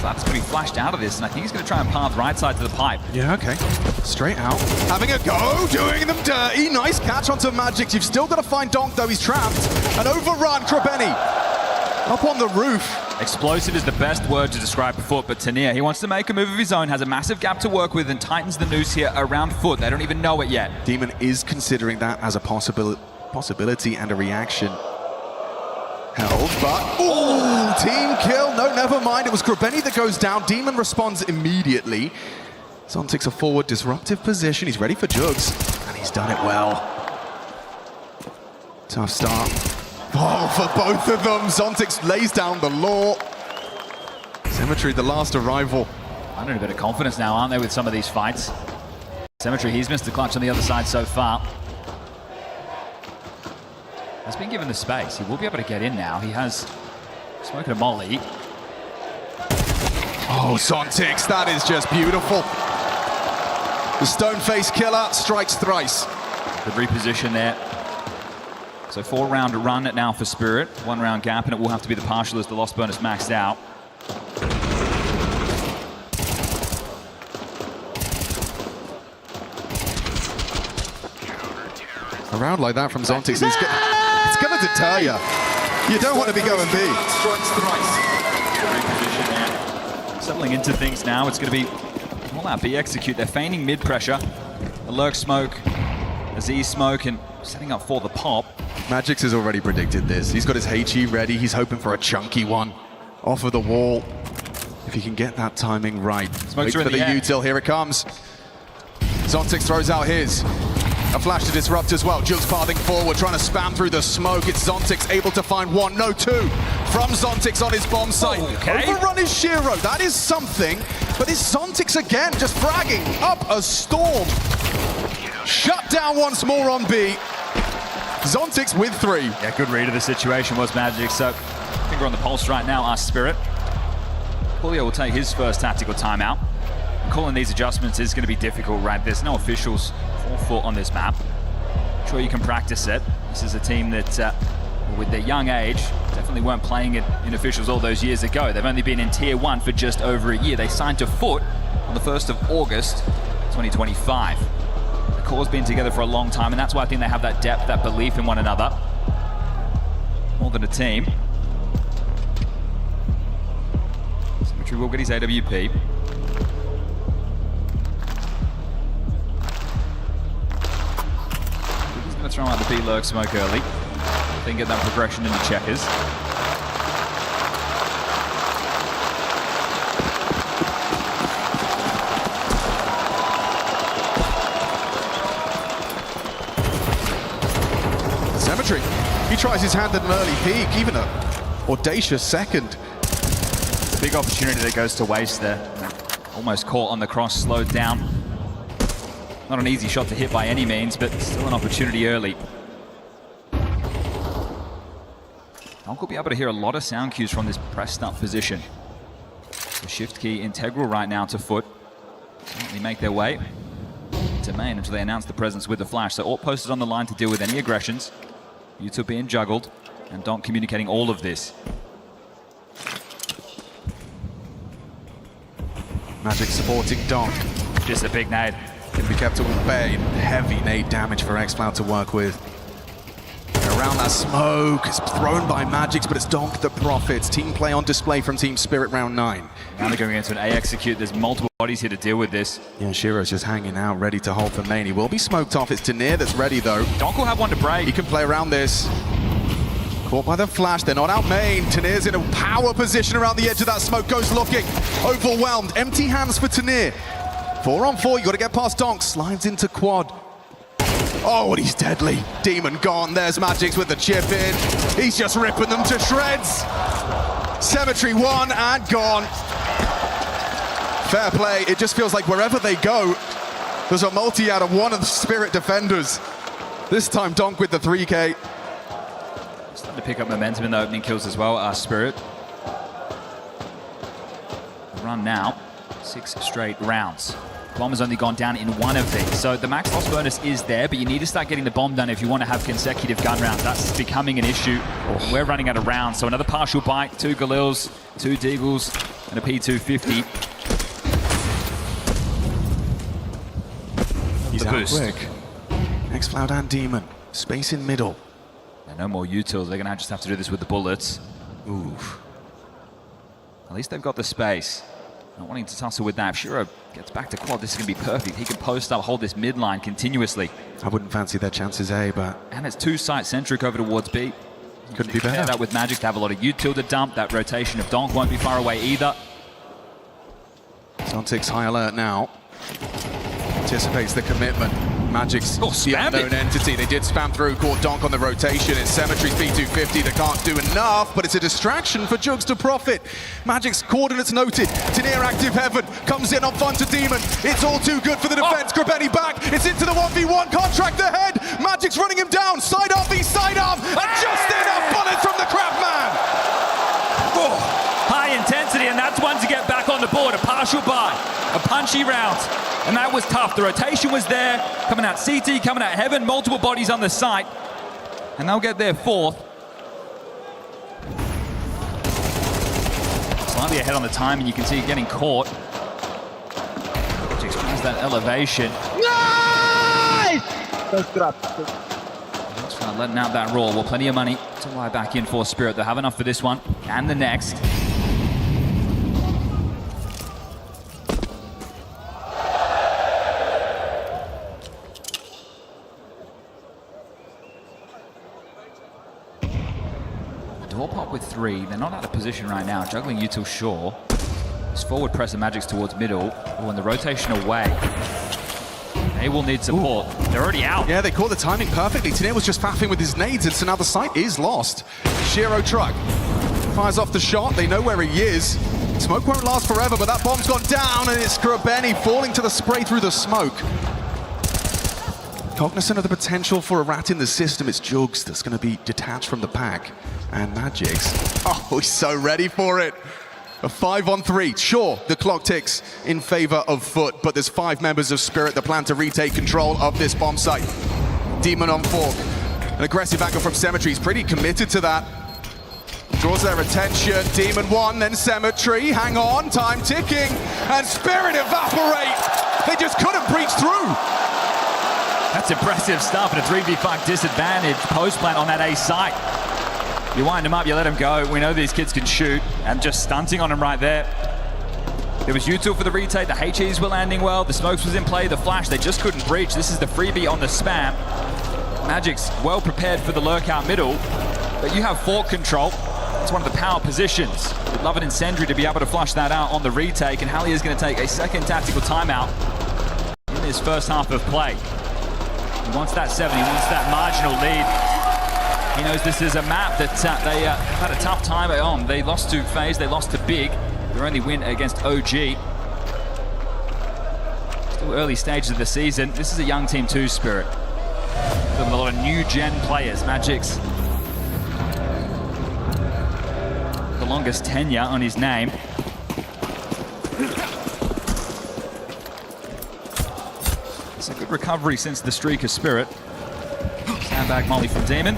X-Flat's going to be flashed out of this, and I think he's going to try and path right side to the pipe. Yeah, okay. Straight out. Having a go, doing them dirty. Nice catch onto Magic. You've still got to find Donk, though. He's trapped. An overrun, Krabeni. Up on the roof. Explosive is the best word to describe Foot, but Tania, he wants to make a move of his own, has a massive gap to work with, and tightens the noose here around Foot. They don't even know it yet. Demon is considering that as a possibility and a reaction. Held, but ooh, team kill. No, never mind. It was Krabeni that goes down. Demon responds immediately. Zontic's a forward disruptive position. He's ready for Jugs, and he's done it well. Tough start. Oh, for both of them. Zontix lays down the law. Symmetry, the last arrival. Under a bit of confidence now, aren't they, with some of these fights? Symmetry, he's missed the clutch on the other side so far. Has been given the space. He will be able to get in now. He has smoking a molly. Oh, Zontix, that is just beautiful. The stone-faced killer strikes thrice. Good reposition there. So 4-round run now for Spirit. 1-round gap, and it will have to be the partial as the loss bonus maxed out. A round like that from Zontix, it's going to deter you. You don't want to be going B. Settling into things now. It's going to be all out B execute. They're feigning mid pressure. A lurk smoke, a Z smoke, and setting up for the pop. Magix has already predicted this. He's got his HE ready. He's hoping for a chunky one off of the wall. If he can get that timing right. Smokes Wait for the air. util. Here it comes. Zontix throws out his. A flash to disrupt as well. Jugs pathing forward, trying to spam through the smoke. It's Zontix able to find 1, no 2 from Zontix on his bomb site. Okay. Overrun is Shiro. That is something. But it's Zontix again, just fragging up a storm. Shut down once more on B. Zontix with 3. Yeah, good read of the situation was Magic. So, finger on the pulse right now, our Spirit. Coolio will take his first tactical timeout. Calling these adjustments is going to be difficult, right? There's no officials 4-4 on this map. Sure, you can practice it. This is a team that, with their young age, definitely weren't playing it in officials all those years ago. They've only been in Tier 1 for just over a year. They signed to Foot on the 1st of August, 2025. The core's been together for a long time, and that's why I think they have that depth, that belief in one another. More than a team. Symmetry will get his AWP. He's going to throw out the B-lurk smoke early. Then get that progression into checkers. Symmetry. He tries his hand at an early peak, even an audacious second. Big opportunity that goes to waste there. Almost caught on the cross, slowed down. Not an easy shot to hit by any means, but still an opportunity early. Donk will be able to hear a lot of sound cues from this pressed up position. The shift key integral right now to Foot. They make their way to main until they announce the presence with the flash. So Ort posted on the line to deal with any aggressions. U2 being juggled, and Donk communicating all of this. Magic supporting Donk. Just a big nade. Can be kept at bay. Heavy nade damage for xCloud to work with. Around that smoke, it's thrown by Magix, but it's Donk that profits. Team play on display from Team Spirit round 9. Now they're going into an A execute. There's multiple bodies here to deal with this. Yeah, Shiro's just hanging out, ready to hold for main. He will be smoked off. It's Tanir that's ready, though. Donk will have one to break. He can play around this. Caught by the flash. They're not out main. Tanir's in a power position around the edge of that smoke. Goes looking. Overwhelmed. Empty hands for Tanir. 4 on 4. You got to get past Donk. Slides into quad. Oh, and he's deadly. Demon gone. There's Magix with the chip in. He's just ripping them to shreds. Symmetry 1 and gone. Fair play. It just feels like wherever they go, there's a multi out of one of the Spirit defenders. This time Donk with the 3K. Starting to pick up momentum in the opening kills as well, Spirit. Run now, 6 straight rounds. Bomb has only gone down in 1 of these. So the max loss bonus is there, but you need to start getting the bomb done if you want to have consecutive gun rounds. That's becoming an issue. We're running out of rounds. So another partial bite, 2 Galils, 2 Deagles, and a P250. He's out quick. xCloud and Demon. Space in middle. And no more utils. They're going to just have to do this with the bullets. Oof. At least they've got the space. Not wanting to tussle with that. If Shiro gets back to quad, this is going to be perfect. He can post up, hold this midline continuously. I wouldn't fancy their chances A, but... And it's 2 site-centric over towards B. Couldn't be better. That with Magic to have a lot of util to dump. That rotation of Donk won't be far away either. Zontic's high alert now. Anticipates the commitment. Magic's the unknown entity. They did spam through, caught Donk on the rotation. It's Symmetry's P250 that can't do enough, but it's a distraction for Jugs to profit. Magic's coordinates noted. Tanir active heaven, comes in on fun to Demon. It's all too good for the defense. Grabeni back, it's into the 1v1, contract ahead. Magic's running him down, side arm v side arm, and just enough bullet from the Crabman. Oh, high intensity, and that's one to get back on the board. A partial buy, a punchy round. And that was tough. The rotation was there, coming out CT, coming out Heaven, multiple bodies on the site. And they'll get their 4th. Slightly ahead on the time, and you can see it getting caught. Magix tries that elevation. Nice! Let's try letting out that roll. Well, plenty of money to lie back in for Spirit. They'll have enough for this one and the next. Door pop with 3. They're not out of position right now. Juggling util Shaw. This forward press of Magic's towards middle. Oh, and the rotation away. They will need support. Ooh. They're already out. Yeah, they caught the timing perfectly. Tanir was just faffing with his nades, and so now the site is lost. Shiro truck fires off the shot. They know where he is. Smoke won't last forever, but that bomb's gone down, and it's Grabeni falling to the spray through the smoke. Cognizant of the potential for a rat in the system, it's Jugs that's going to be detached from the pack. And Magix, oh, he's so ready for it. A 5-on-3. Sure, the clock ticks in favor of Foot, but there's 5 members of Spirit that plan to retake control of this bomb site. Demon on fork. An aggressive angle from Symmetry. He's pretty committed to that. Draws their attention. Demon 1, then Symmetry. Hang on, time ticking. And Spirit evaporate. They just couldn't breach through. That's impressive stuff, and a 3v5 disadvantage post-plant on that A site. You wind them up, you let them go. We know these kids can shoot, and just stunting on them right there. It was util for the retake, the HEs were landing well, the smokes was in play, the flash, they just couldn't breach. This is the freebie on the spam. Magic's well prepared for the lurk out middle, but you have fork control. It's one of the power positions. We'd love an Incendiary to be able to flush that out on the retake, and Halli is going to take a second tactical timeout in this first half of play. He wants that 7, he wants that marginal lead. He knows this is a map that they had a tough time on. They lost to FaZe, they lost to Big. Their only win against OG. Still early stages of the season. This is a young team too, Spirit. With a lot of new gen players. Magic's the longest tenure on his name. It's a good recovery since the streak of Spirit. Sandbag molly from Demon.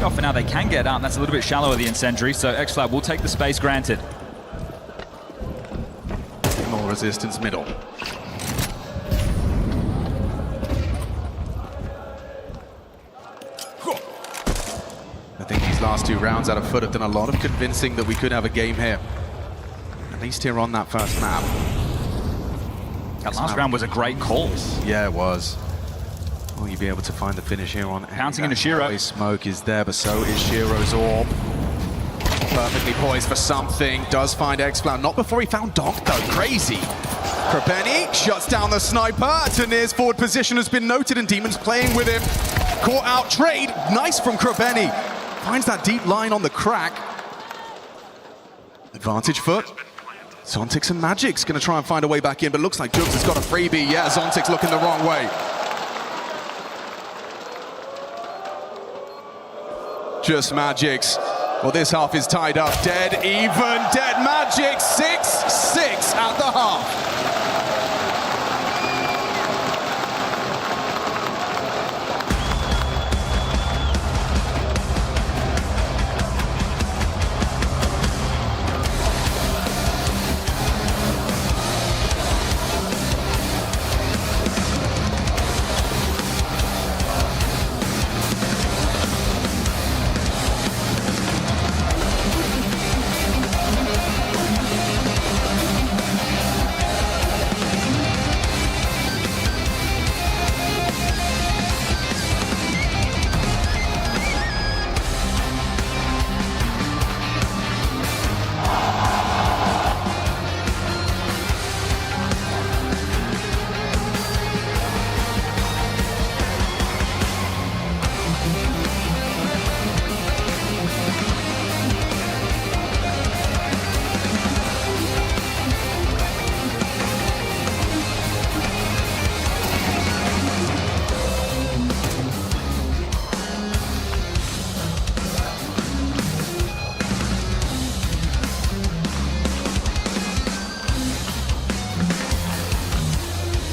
Oh, for now they can get up. That's a little bit shallower, the Incendiary, so xFlab will take the space granted. More resistance middle. I think these last 2 rounds out of Foot have done a lot of convincing that we could have a game here. At least here on that first map. That last round was a great call. Yeah, it was. Will you be able to find the finish here on Pouncing into Shiro. Smoke is there, but so is Shiro's orb. Perfectly poised for something. Does find xFlab. Not before he found Donk, though. Crazy. Krabeni shuts down the sniper. Tanir's forward position has been noted, and Demon's playing with him. Caught out trade. Nice from Krabeni. Finds that deep line on the crack. Advantage Foot. Zontix and Magic's going to try and find a way back in, but looks like Jugs has got a freebie. Yeah, Zontix looking the wrong way. Just Magic's. Well, this half is tied up. Dead, even, dead Magic. 6-6 at the half.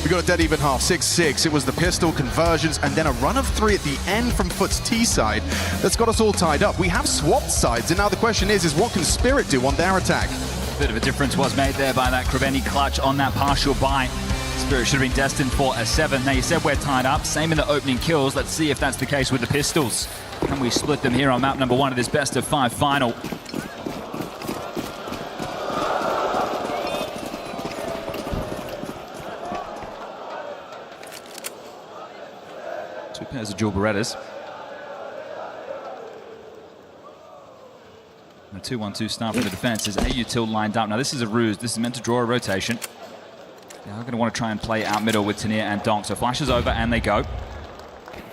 We got a dead even half, 6-6. It was the pistol conversions and then a run of 3 at the end from Foot's T side that's got us all tied up. We have swapped sides, and now the question is what can Spirit do on their attack? Bit of a difference was made there by that Krabeni clutch on that partial buy. Spirit should have been destined for a 7. Now, you said we're tied up. Same in the opening kills. Let's see if that's the case with the pistols. Can we split them here on map number 1 of this best of 5 final? Two pairs of dual Berettas. And a 2-1-2 start for the defense as util lined up. Now, this is a ruse. This is meant to draw a rotation. They're going to want to try and play out middle with Tanir and Donk. So flashes over and they go.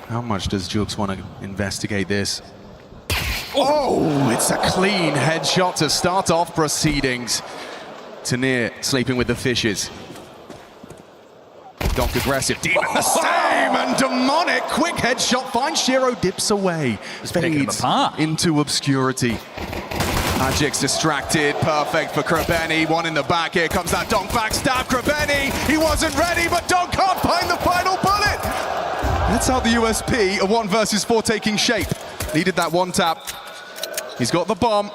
How much does Jugs want to investigate this? Oh, it's a clean headshot to start off proceedings. Tanir sleeping with the fishes. Donk aggressive, Demon the same, and Demonic, quick headshot, finds Shiro, dips away, fades into obscurity. Magic's distracted, perfect for Krabeni, one in the back, here comes that Donk backstab, Krabeni, he wasn't ready, but Donk can't find the final bullet! That's how the USP of 1 versus 4 taking shape. Needed that one tap. He's got the bomb,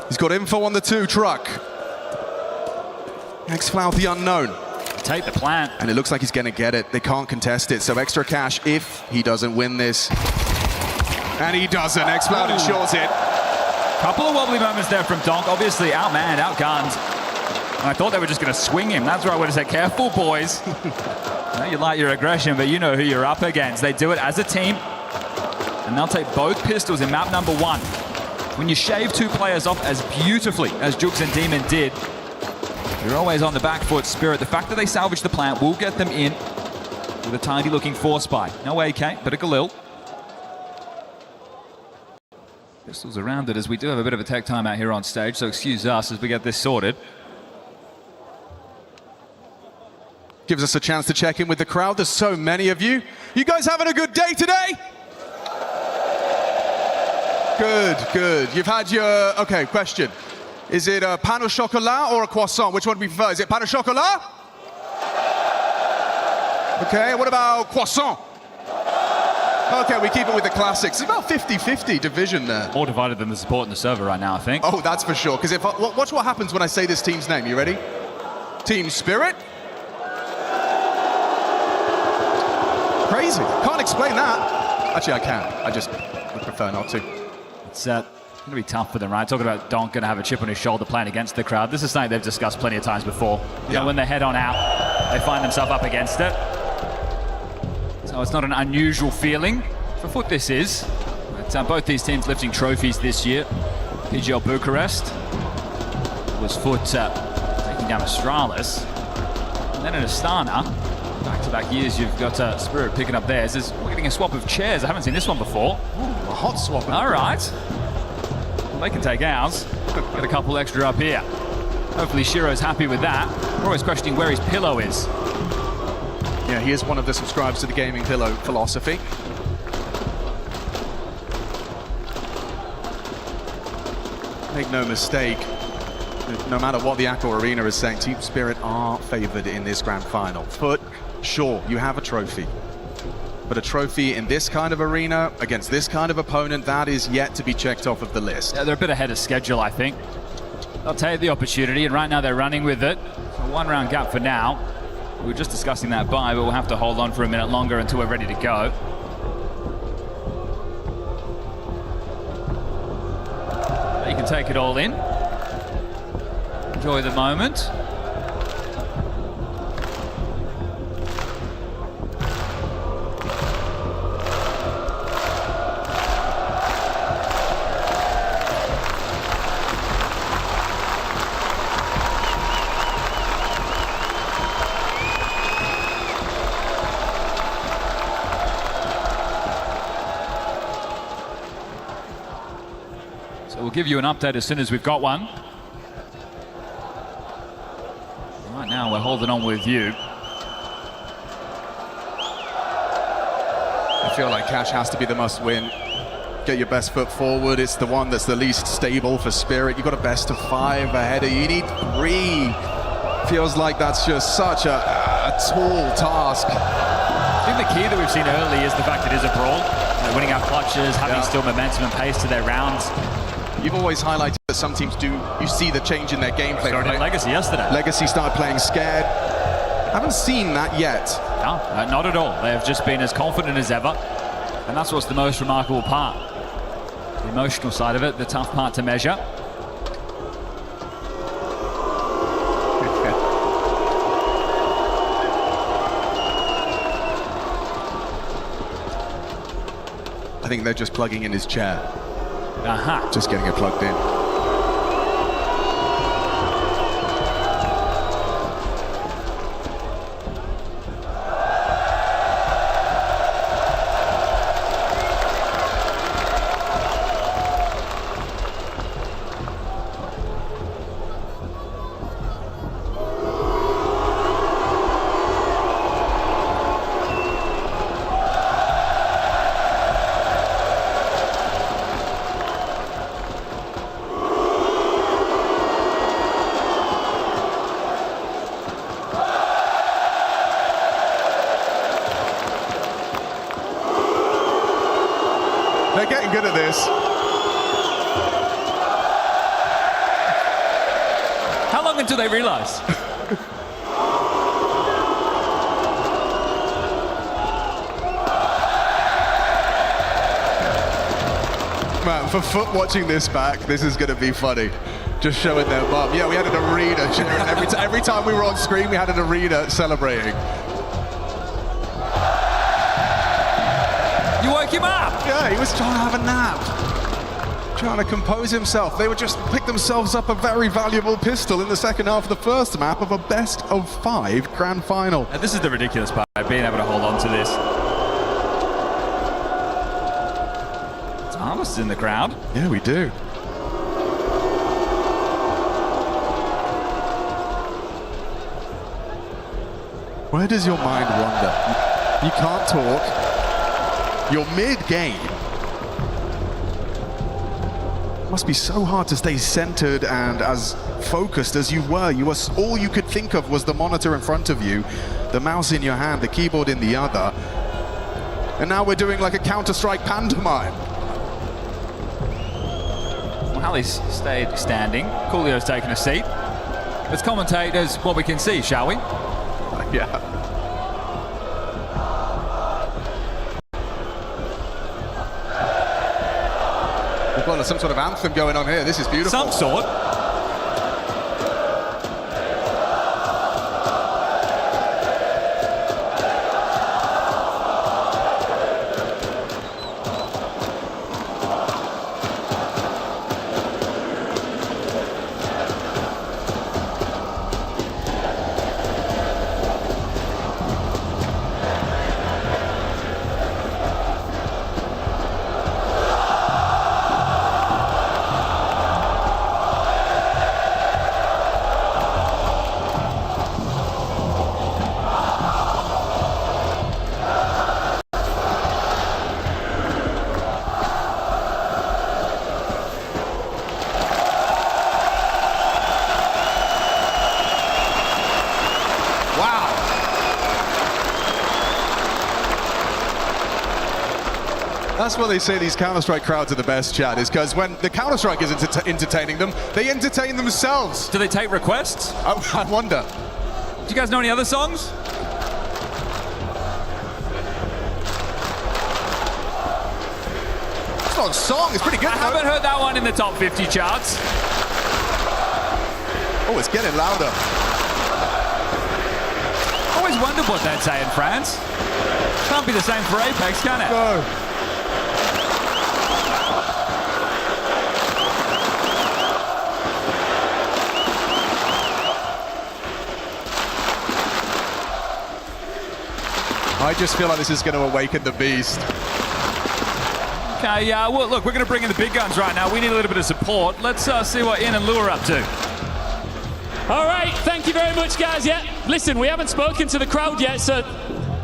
he's got info on the 2 truck. xFlab the unknown. Take the plant. And it looks like he's going to get it. They can't contest it, so extra cash if he doesn't win this. And he doesn't. xFlab ensures it. Couple of wobbly moments there from Donk. Obviously outmanned, outgunned. And I thought they were just going to swing him. That's where I would have said, careful, boys. No, you like your aggression, but you know who you're up against. They do it as a team, and they'll take both pistols in map number 1. When you shave 2 players off as beautifully as Jugs and Demon did, you're always on the back foot, Spirit. The fact that they salvage the plant will get them in with a tidy-looking force spy. No AK, but a Galil. Pistols around it, as we do have a bit of a tech time out here on stage, so excuse us as we get this sorted. Gives us a chance to check in with the crowd. There's so many of you. You guys having a good day today? Good, good. You've had your, okay, question. Is it a pain au chocolat or a croissant? Which one do we prefer? Is it pain au chocolat? Okay, what about croissant? Okay, we keep it with the classics. It's about 50-50 division there. More divided than the support in the server right now, I think. Oh, that's for sure. Because if watch what happens when I say this team's name. You ready? Team Spirit. Crazy. Can't explain that. Actually, I can. I just would prefer not to. It's going to be tough for them, right? Talking about Donk going to have a chip on his shoulder playing against the crowd. This is something they've discussed plenty of times before. You know, when they head on out, they find themselves up against it. So it's not an unusual feeling. For Foot this is. But, both these teams lifting trophies this year. PGL Bucharest was Foot taking down Astralis. And then in Astana, back-to-back years, you've got Spirit picking up theirs. We're getting a swap of chairs. I haven't seen this one before. Ooh, a hot swap. All right. Well, they can take ours. Get a couple extra up here. Hopefully Shiro's happy with that. We're always questioning where his pillow is. Yeah, he is one of the subscribers to the Gaming Pillow philosophy. Make no mistake, no matter what the Accor Arena is saying, Team Spirit are favoured in this grand final. But sure, you have a trophy. But a trophy in this kind of arena, against this kind of opponent, that is yet to be checked off of the list. Yeah, they're a bit ahead of schedule, I think. They'll take the opportunity, and right now they're running with it. A 1-round gap for now. We were just discussing that buy, but we'll have to hold on for a minute longer until we're ready to go. But you can take it all in. Enjoy the moment. We'll give you an update as soon as we've got one. Right now, we're holding on with you. I feel like Cash has to be the must-win. Get your best foot forward. It's the one that's the least stable for Spirit. You've got a best of 5 ahead of you. You need 3. Feels like that's just such a tall task. I think the key that we've seen early is the fact it is a brawl. Winning out clutches, having still momentum and pace to their rounds. You've always highlighted that some teams do, you see the change in their gameplay. Started Legacy yesterday. Legacy started playing scared. I haven't seen that yet. No, not at all. They have just been as confident as ever. And that's what's the most remarkable part. The emotional side of it, the tough part to measure. I think they're just plugging in his chair. Aha. Just getting it plugged in. They're getting good at this. How long until they realize? Man, for Foot watching this back, this is going to be funny. just showing their mum. Yeah, we had an arena cheering. Every time we were on screen, we had an arena celebrating. You woke him up? Yeah, he was trying to have a nap. Trying to compose himself. They would just pick themselves up a very valuable pistol in the second half of the first map of a best-of-5 grand final. And this is the ridiculous part, being able to hold on to this. Thomas in the crowd. Yeah, we do. Where does your mind wander? You can't talk. You're mid-game. Must be so hard to stay centered and as focused as you were. All you could think of was the monitor in front of you, the mouse in your hand, the keyboard in the other. And now we're doing like a Counter-Strike pantomime. Hallie's stayed standing. Coolio's taken a seat. As commentators, what we can see, shall we? Yeah. We've got some sort of anthem going on here. This is beautiful. Some sort. That's what they say these Counter-Strike crowds are the best, Chad, is because when the Counter-Strike isn't entertaining them, they entertain themselves. Do they take requests? I wonder. Do you guys know any other songs? It's not a song, it's pretty good. I haven't heard that one in the top 50 charts. Oh, it's getting louder. Always wondered what they'd say in France. Can't be the same for Apex, can it? No. I just feel like this is going to awaken the beast. Okay, well, look, we're going to bring in the big guns right now. We need a little bit of support. Let's see what Ian and Lou are up to. All right, thank you very much, guys. Yeah, listen, we haven't spoken to the crowd yet, so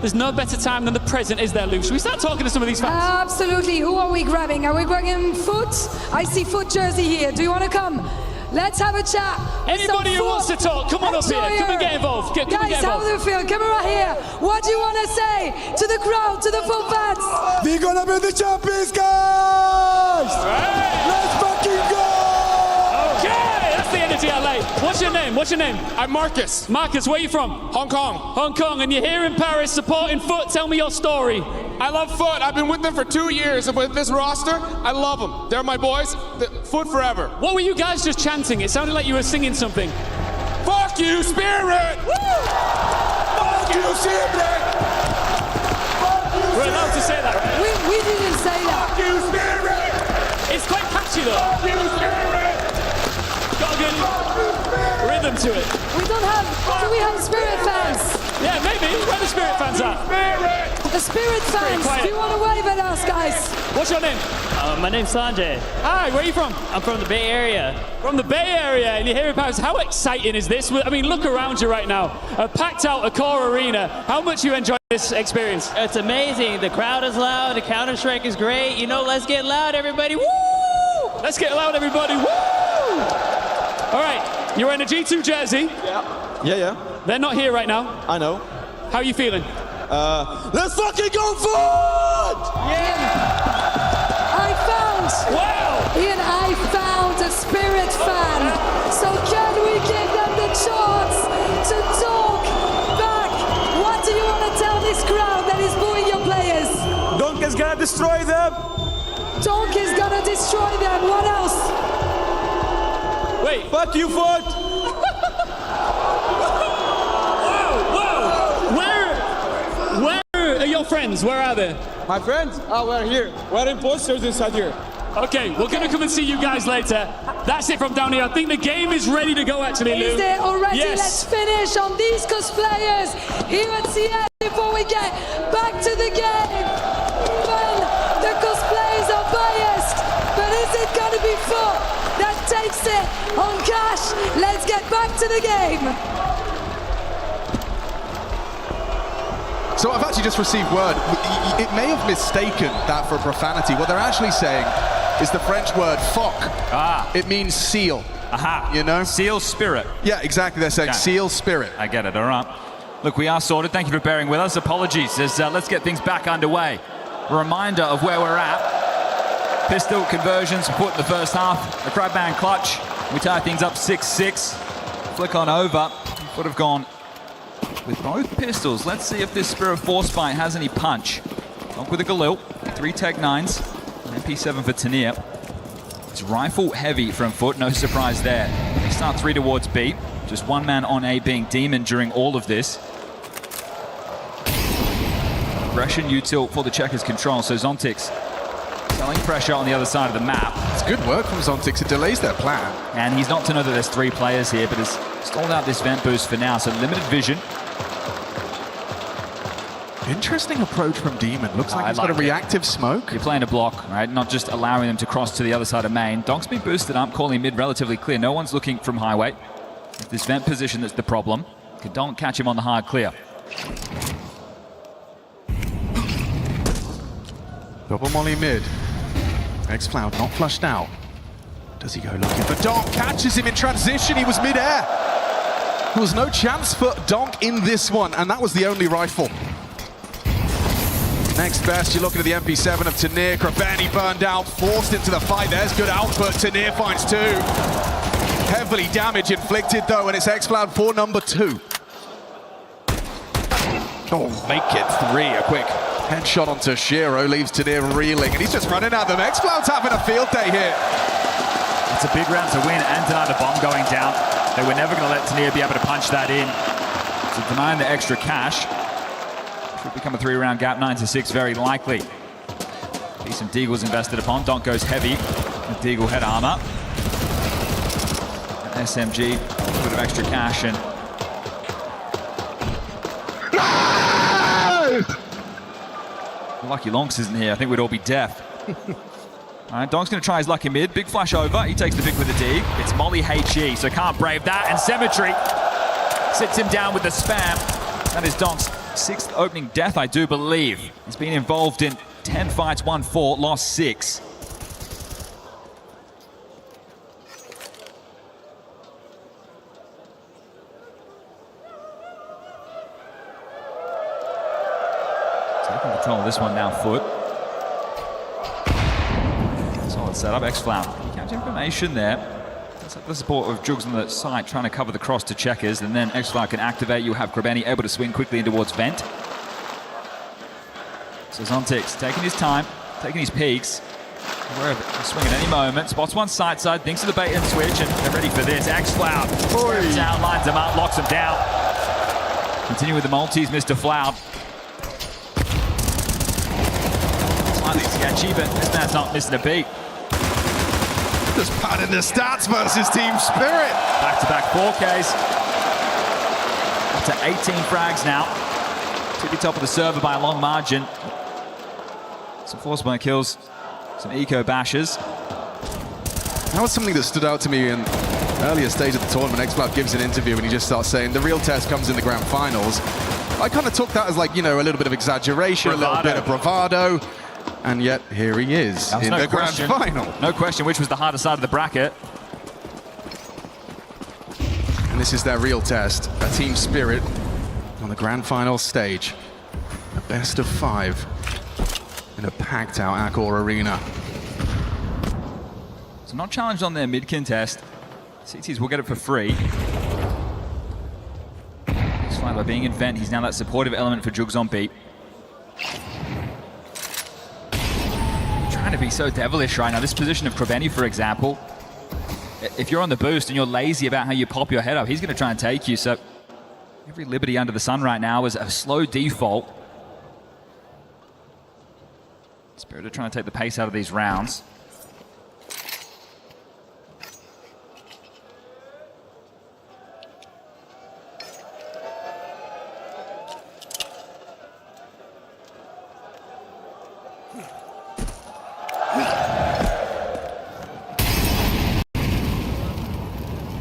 there's no better time than the present, is there, Lou? Should we start talking to some of these fans? Absolutely. Who are we grabbing? Are we grabbing Foot? I see Foot jersey here. Do you want to come? Let's have a chat. Anybody who wants to talk, come on up here. Come and get involved. Come Guys, and get involved. how do you feel? Come right here. What do you want to say to the crowd, to the full fans? We're gonna be the champions, guys! Right. Let's fucking go! Okay, that's the energy I like. What's your name? What's your name? I'm Marcus. Marcus, where are you from? Hong Kong. Hong Kong, and you're here in Paris supporting Foot. Tell me your story. I love Foot. I've been with them for 2 years, and with this roster, I love them. They're my boys. Foot forever. What were you guys just chanting? It sounded like you were singing something. Fuck you, Spirit! Woo! Fuck you, Spirit! We're allowed to say that, right? We didn't say that. Fuck you, Spirit! It's quite catchy though. Fuck you, Spirit! Got a good rhythm to it. We don't have. Do we have Spirit fans? Yeah, maybe. Where the Spirit fans at? Spirit! The Spirit fans. quiet. Do you want to wave at us, guys? What's your name? My name's Sanjay. Hi, where are you from? I'm from the Bay Area. From the Bay Area, and you're here in Paris. How exciting is this? I mean, look around you right now. A packed out Accor arena. How much you enjoy this experience? It's amazing. The crowd is loud. The Counter-Strike is great. You know, let's get loud, everybody. Woo! Let's get loud, everybody. Woo! All right, you're wearing a G2 jersey. Yeah. They're not here right now. I know. How are you feeling? Let's fucking go Foot! I found. Wow! Ian, I found a Spirit fan. So can we give them the chance to talk back? What do you want to tell this crowd that is booing your players? Donk is gonna destroy them! Donk is gonna destroy them. What else? Wait, Fuck you, Fort! Whoa! Where are your friends? Where are they? My friends? Oh, we're here. We're imposters inside here. Okay, we're going to come and see you guys later. That's it from down here. I think the game is ready to go, actually, Lou. Is there already? Yes. Let's finish on these cosplayers here at CS before we get back to the game. Well, the cosplays are biased, but is it going to be Foot that takes it on Cash? Let's get back to the game. So I've actually just received word. It may have mistaken that for profanity. What they're actually saying is the French word "foc." Ah. It means seal. Aha. You know? Seal spirit. Yeah, exactly. They're saying seal spirit. I get it. All right. Look, we are sorted. Thank you for bearing with us. Apologies. Let's get things back underway. A reminder of where we're at. Pistol conversions put in the first half. The crab band clutch. We tie things up 6-6. Flick on over. Would have gone with both pistols. Let's see if this Spirit Force fight has any punch. Donk with a Galil, 3 Tech 9s, an MP7 for Tanir. It's rifle heavy from Foot, no surprise there. They start 3 towards B. Just one man on A being Demon during all of this. Aggression util for the Checkers control, so Zontix selling pressure on the other side of the map. It's good work from Zontix, it delays their plan. And he's not to know that there's 3 players here, but has stalled out this vent boost for now, so limited vision. Interesting approach from Demon. Looks like he's got a reactive smoke. You're playing a block, right? Not just allowing them to cross to the other side of main. Donk's been boosted up, calling mid relatively clear. No one's looking from highway. It's this vent position that's the problem. Can Donk catch him on the hard clear? Double molly mid. X-Cloud not flushed out. Does he go looking for Donk? Catches him in transition. He was mid-air. There was no chance for Donk in this one, and that was the only rifle. Next best, you're looking at the MP7 of Tanir. Krabani burned out, forced into the fight. There's good output. Tanir finds 2. Heavily damage inflicted, though, and it's X-Cloud for number 2. Oh, make it 3. A quick headshot onto Shiro leaves Tanir reeling, and he's just running at them. X-Cloud's having a field day here. It's a big round to win and another bomb going down. They were never going to let Tanir be able to punch that in. So denying the extra cash. Should become a 3-round gap, 9-6, very likely. Decent Deagle's invested upon. Donk goes heavy with Deagle head armor. An SMG, a bit of extra cash, and Lucky Lonks isn't here. I think we'd all be deaf. All right, Donk's going to try his lucky mid. Big flash over. He takes the pick with the dig. It's Molly HE, so can't brave that. And Symmetry sits him down with the spam. That is Donk's 6th opening death, I do believe. He's been involved in 10 fights, won 4, lost 6. Taking control of this one now, Foot. Solid setup, X-Flower. You catch information there. Let's have the support of Jugs on the side trying to cover the cross to Checkers, and then X-Flower can activate. You have Krabani able to swing quickly in towards Vent. So Zontix taking his time, taking his peaks. Where he'll swing at any moment. Spots one side, thinks of the bait and switch, and they're ready for this. X-Flower down, lines him up, locks him down. Continue with the multis, Mr. Flower. Slightly sketchy, but this man's not missing a beat. Just padding the stats versus Team Spirit. Back-to-back 4Ks. Up to 18 frags now. Took the top of the server by a long margin. Some force burn kills, some eco bashes. That was something that stood out to me in earlier stage of the tournament. X-Cloud gives an interview and he just starts saying the real test comes in the grand finals. I kind of took that as like, you know, a little bit of exaggeration, Bravado. a little bit of bravado. And yet, here he is in the grand final. No question which was the harder side of the bracket. And this is their real test, a Team Spirit on the grand final stage. A best of 5 in a packed-out Accor arena. So not challenged on their mid contest. CTs will get it for free. He's fine by being in Vent. He's now that supportive element for Jugs on beat. Trying to be so devilish right now. This position of Krabani, for example. if you're on the boost and you're lazy about how you pop your head up, he's going to try and take you. So every liberty under the sun right now is a slow default. Spirit are trying to take the pace out of these rounds.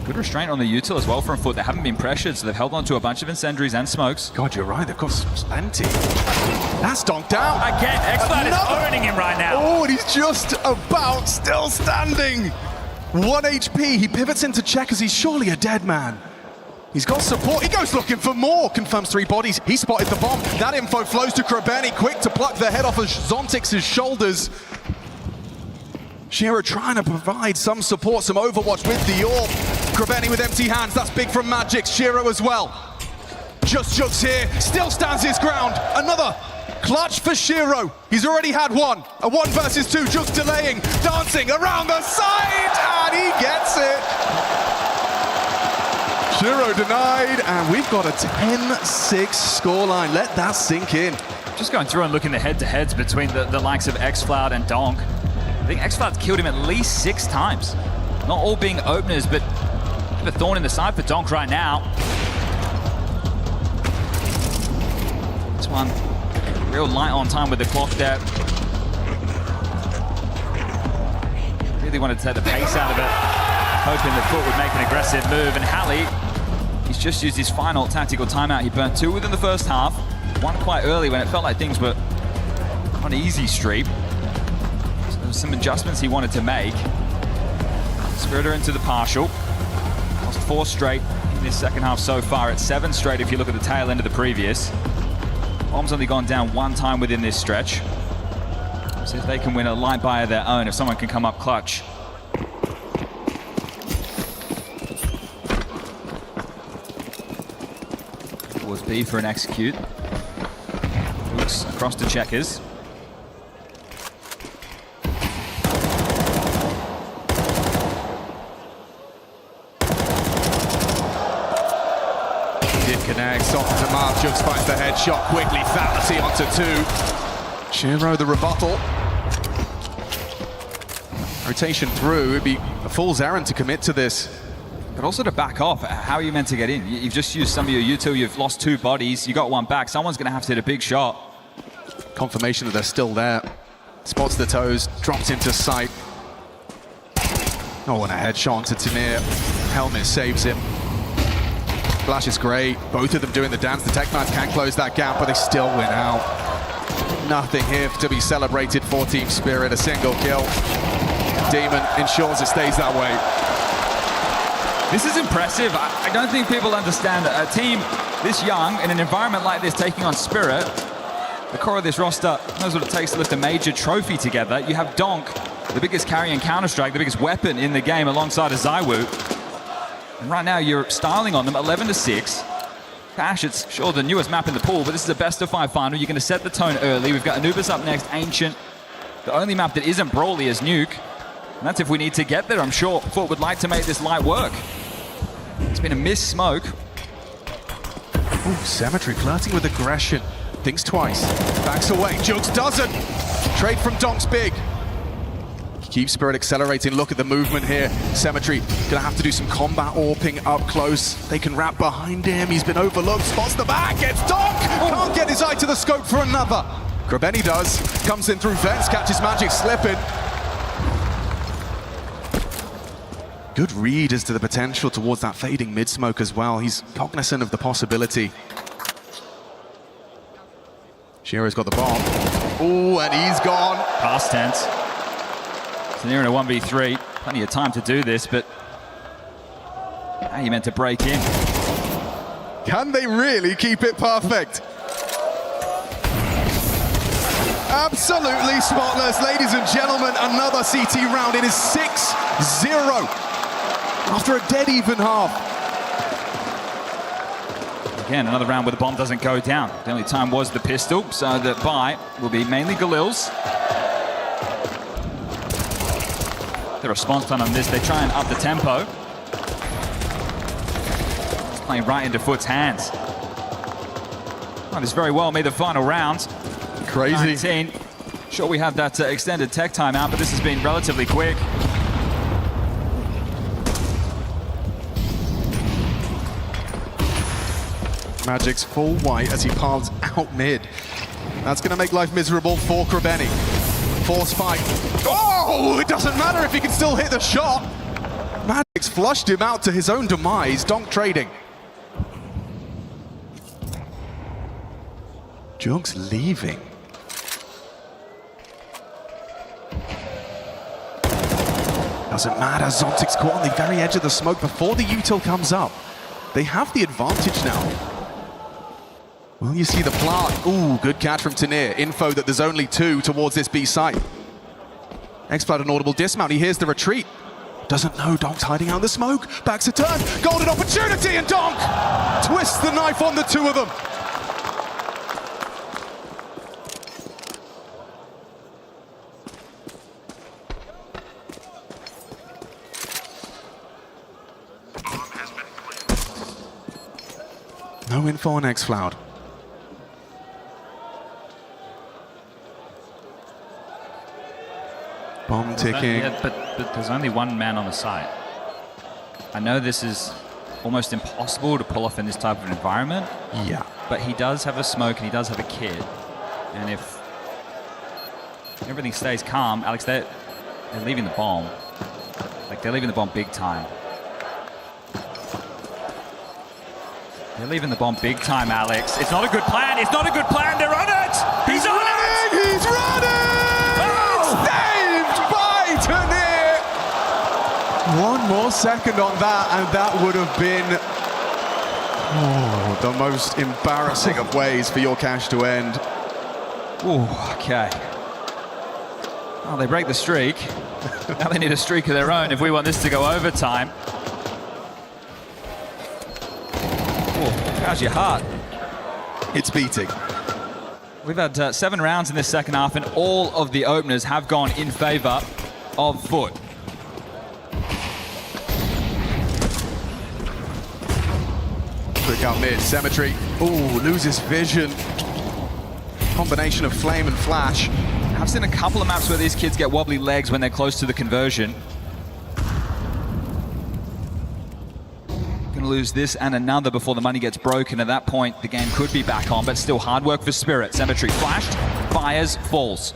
Good restraint on the util as well from Foot. They haven't been pressured, so they've held on to a bunch of incendiaries and smokes. God, you're right. They've got plenty. That's donked out. Again, X-Cloud is owning him right now. Oh, and he's just about still standing. 1 HP. He pivots into check as he's surely a dead man. He's got support. He goes looking for more. Confirms 3 bodies. He spotted the bomb. That info flows to Krabeni. Quick to pluck the head off of Zontix's shoulders. Shiro trying to provide some support, some overwatch with the orb. Krabeni with empty hands. That's big from Magic. Shiro as well. Just Jugs here. Still stands his ground. Another clutch for Shiro. He's already had one. A 1 versus 2. Jugs delaying. Dancing around the side. And he gets it. Shiro denied. And we've got a 10-6 scoreline. Let that sink in. Just going through and looking at head-to-heads between the likes of X-Cloud and Donk. I think X-Cloud's killed him at least 6 times. Not all being openers, but a thorn in the side for Donk right now. This one, real light on time with the clock there. Really wanted to take the pace out of it, hoping that Foot would make an aggressive move. And Halley, he's just used his final tactical timeout. He burnt 2 within the first half, 1 quite early when it felt like things were on an easy streak. Some adjustments he wanted to make. Spiritor into the partial. Lost 4 straight in this second half so far. It's 7 straight if you look at the tail end of the previous. Bomb's only gone down 1 time within this stretch. See if they can win a light buy of their own, if someone can come up clutch. Towards B for an execute. Looks across to checkers. Connects off to Marv. Jugs finds the headshot quickly. Fallacy onto 2. Shiro the rebuttal. Rotation through. It'd be a fool's errand to commit to this. But also to back off. How are you meant to get in? You've just used some of your util. You've lost 2 bodies. You got 1 back. Someone's going to have to hit a big shot. Confirmation that they're still there. Spots the toes. Drops into sight. Oh, and a headshot onto Tamir. Helmet saves him. Flash is great. Both of them doing the dance. The Techmans can close that gap, but they still win out. Nothing here to be celebrated for Team Spirit. A single kill. Demon ensures it stays that way. This is impressive. I don't think people understand that a team this young in an environment like this taking on Spirit, the core of this roster knows what it takes to lift a major trophy together. You have Donk, the biggest carry in Counter-Strike, the biggest weapon in the game alongside a ZywOo. And right now you're styling on them 11-6. Cash, it's sure the newest map in the pool, but this is a best-of-5 final. You're going to set the tone early. We've got Anubis up next, Ancient. The only map that isn't brawly is Nuke. And that's if we need to get there. I'm sure Foot would like to make this light work. It's been a missed smoke. Ooh, Cemetery flirting with aggression. Thinks twice. Backs away. Jugs doesn't. Trade from Donk's big. Keep Spirit accelerating. Look at the movement here. Cemetery gonna have to do some combat orping up close. They can wrap behind him. He's been overlooked. Spots the back. It's Donk. Can't get his eye to the scope for another. Krabeni does. Comes in through vents. Catches Magic slipping. Good read as to the potential towards that fading mid-smoke as well. He's cognizant of the possibility. Shiro's got the bomb. Ooh, and he's gone. Past tense. So near in a 1v3. Plenty of time to do this, but how are you meant to break in? Can they really keep it perfect? Absolutely spotless. Ladies and gentlemen, another CT round. It is 6-0 after a dead even half. Again, another round where the bomb doesn't go down. The only time was the pistol, so the buy will be mainly Galil's. the response time on this. They try and up the tempo. It's playing right into Foot's hands. Oh, this very well made the final round. Crazy. 19. Sure, we had that extended tech timeout, but this has been relatively quick. Magic's full white as he palms out mid. That's going to make life miserable for Krebeni. Force fight. Oh, it doesn't matter if he can still hit the shot. Magic's flushed him out to his own demise. Donk trading. Jug's leaving. Doesn't matter. Zontic's caught on the very edge of the smoke before the util comes up. They have the advantage now. Well, you see the plant. Ooh, good catch from Tanir. Info that there's only 2 towards this B site. Xploud an audible dismount. He hears the retreat. Doesn't know Donk's hiding out in the smoke. Backs a turn. Golden opportunity, and Donk twists the knife on the 2 of them. No info on Xploud. Bomb ticking. Yeah, but there's only 1 man on the site. I know this is almost impossible to pull off in this type of environment. Yeah. But he does have a smoke and he does have a kid. And if everything stays calm, Alex, they're leaving the bomb. Like, they're leaving the bomb big time. They're leaving the bomb big time, Alex. It's not a good plan. It's not a good plan. They're on it. He's on it. He's running. Tanir! 1 more second on that, and that would have been the most embarrassing of ways for your cash to end. Ooh, okay. Oh, they break the streak. Now they need a streak of their own if we want this to go overtime. Oh, how's your heart? It's beating. We've had 7 rounds in this second half, and all of the openers have gone in favor of Foot. Quick out mid, Symmetry. Ooh, loses vision. Combination of flame and flash. I've seen a couple of maps where these kids get wobbly legs when they're close to the conversion. Gonna lose this and another before the money gets broken. At that point, the game could be back on, but still hard work for Spirit. Symmetry flashed, fires, falls.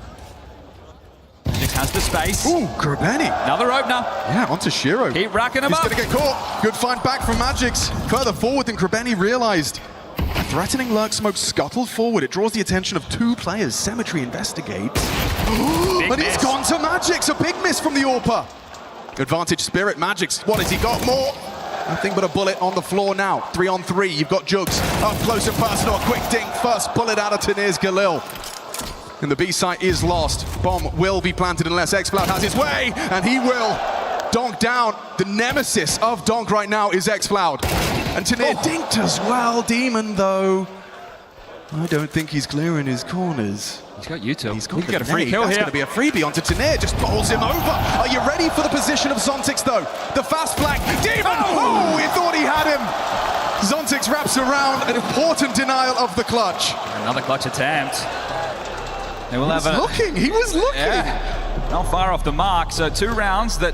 Has the space. Ooh, Krebeni. Another opener. Yeah, onto Shiro. Keep racking him He's up. He's going to get caught. Good find back from Magix. Further forward than Krebeni realized. A threatening lurk smoke scuttled forward. It draws the attention of 2 players. Symmetry investigates. And he's gone to Magix. A big miss from the AWPer. Advantage Spirit. Magix. What has he got? More. Nothing but a bullet on the floor now. 3 on 3. You've got Jugs. Up close and personal. A quick dink. First bullet out of Tanir's Galil. And the B site is lost. Bomb will be planted unless Xploud has his way, and he will. Donk down. The nemesis of Donk right now is Xploud. And Tanir dinked as well. Demon, though, I don't think he's clearing his corners. He's got util. He's got he can get a free kill That's here. going to be a freebie onto Tanir. Just bowls him over. Are you ready for the position of Zontix, though? The fast flank. Demon! Oh, he thought he had him. Zontix wraps around. An important denial of the clutch. Another clutch attempt. He was looking. Yeah, not far off the mark. So 2 rounds that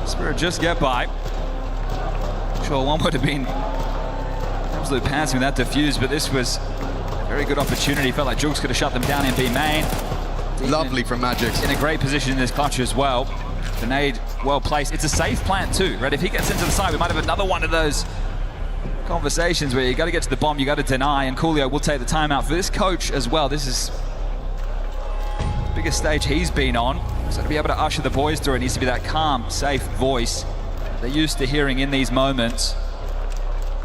Spirit just get by. Sure, one would have been absolute pants with that defuse, but this was a very good opportunity. Felt like Jugs could have shut them down in B main. Lovely from Magix. In a great position in this clutch as well. The nade well placed. It's a safe plant too, right? If he gets into the side, we might have another one of those conversations where you got to get to the bomb, you got to deny, and Coolio will take the timeout. For this coach as well, this is biggest stage he's been on, so to be able to usher the boys through, it needs to be that calm, safe voice they're used to hearing in these moments.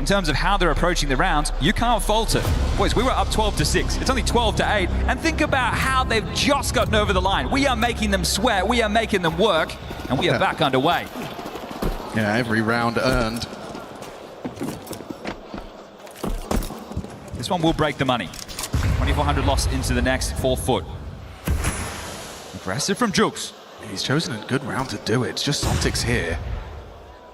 In terms of how they're approaching the rounds, you can't falter. Boys, we were up 12-6. It's only 12-8, and think about how they've just gotten over the line. We are making them sweat, we are making them work, and we are back underway. Yeah, every round earned. This one will break the money. 2,400 lost into the next 4 foot. Aggressive from Jugs. He's chosen a good round to do it. It's just Zontics here.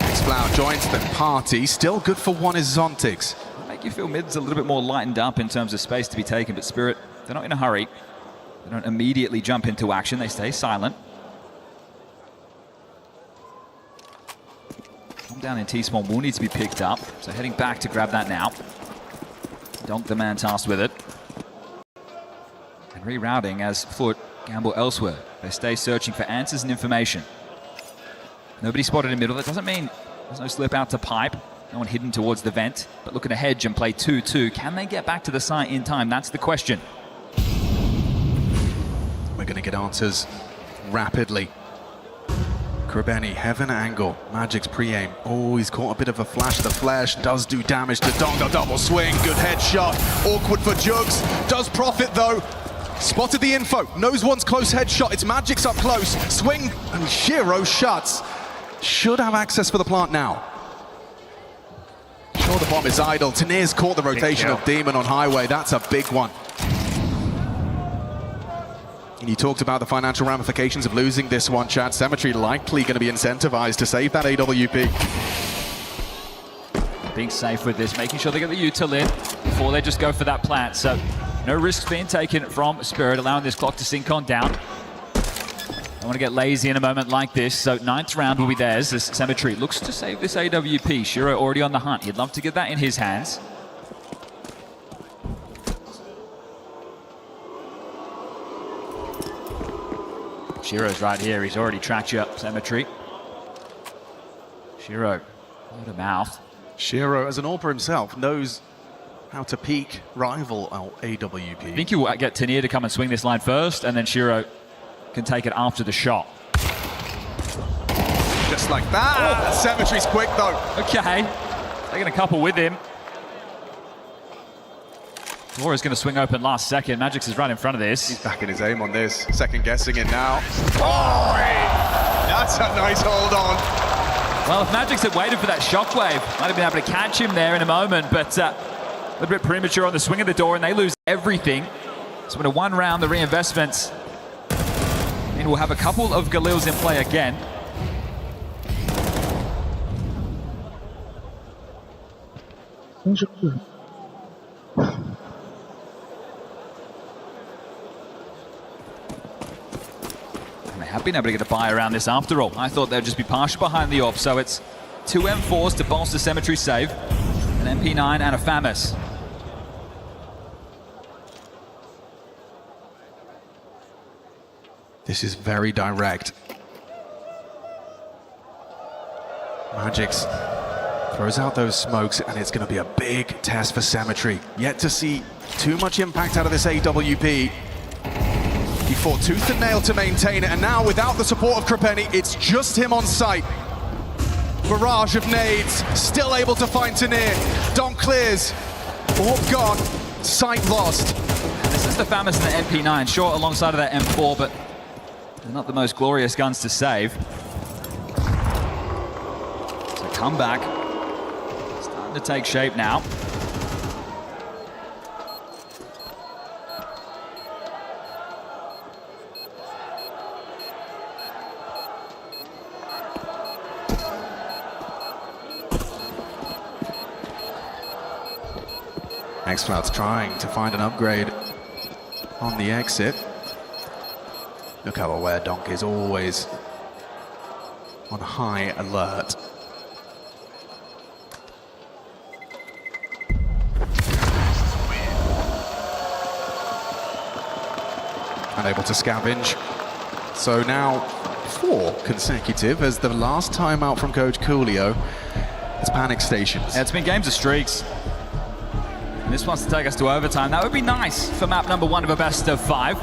Xflower joins the party. Still good for one is Zontics. Make you feel mid's a little bit more lightened up in terms of space to be taken, but Spirit, they're not in a hurry. They don't immediately jump into action. They stay silent. Come down in T-Spawn will need to be picked up, so heading back to grab that now. Donk the man tasked with it. And rerouting as Foot gamble elsewhere. They stay searching for answers and information. Nobody spotted in middle. That doesn't mean there's no slip out to pipe. No one hidden towards the vent, but looking to hedge and play 2-2. Can they get back to the site in time? That's the question. We're going to get answers rapidly. Krabeni, heaven angle, Magic's pre-aim. Oh, he's caught a bit of a flash of the flesh, does do damage to Donk, a double swing, good headshot. Awkward for Jugs, does profit though. Spotted the info, knows one's close headshot, it's Magic's up close. Swing, and Shiro shuts. Should have access for the plant now. Sure, the bomb is idle. Tanir's caught the rotation of Demon on highway, that's a big one. And you talked about the financial ramifications of losing this one, Chad. Cemetery likely going to be incentivized to save that AWP. Being safe with this, making sure they get the util in before they just go for that plant. So no risks being taken from Spirit, allowing this clock to sync on down. I want to get lazy in a moment like this, so 9th round will be theirs as Cemetery looks to save this AWP. Shiro already on the hunt. He'd love to get that in his hands. Shiro's right here. He's already tracked you up, Cemetery. Shiro, word of mouth. Shiro, as an AWPer himself, knows how to peak rival AWP. I think you will get Tanir to come and swing this line first, and then Shiro can take it after the shot. Just like that. Oh. Cemetery's quick though. Okay, taking a couple with him. Laura's going to swing open last second. Magix is right in front of this. He's back in his aim on this. Second guessing it now. Oh, that's a nice hold on. Well, if Magix had waited for that shockwave, might have been able to catch him there in a moment, but a little bit premature on the swing of the door, and they lose everything. So in a one round, the reinvestments. And we'll have a couple of Galils in play again. Have been able to get a buy around this after all. I thought they'd just be partial behind the AWP, so it's 2 M4s to bolster Cemetery save, an MP9 and a FAMAS. This is very direct. Magix throws out those smokes, and it's going to be a big test for Cemetery. Yet to see too much impact out of this AWP. He fought tooth and nail to maintain it, and now without the support of Krabeni, it's just him on site. Barrage of nades, still able to find Tanir. Donk clears, AWP gone, sight lost. This is the FAMAS and the MP9, short alongside of that M4, but they're not the most glorious guns to save. So comeback, starting to take shape now. Xflower's trying to find an upgrade on the exit. Look how aware Donk is, always on high alert. Unable to scavenge. So now 4 consecutive as the last time out from Coach Coolio. It's panic stations. Yeah, it's been games of streaks. And this wants to take us to overtime. That would be nice for map number 1 of a best of 5.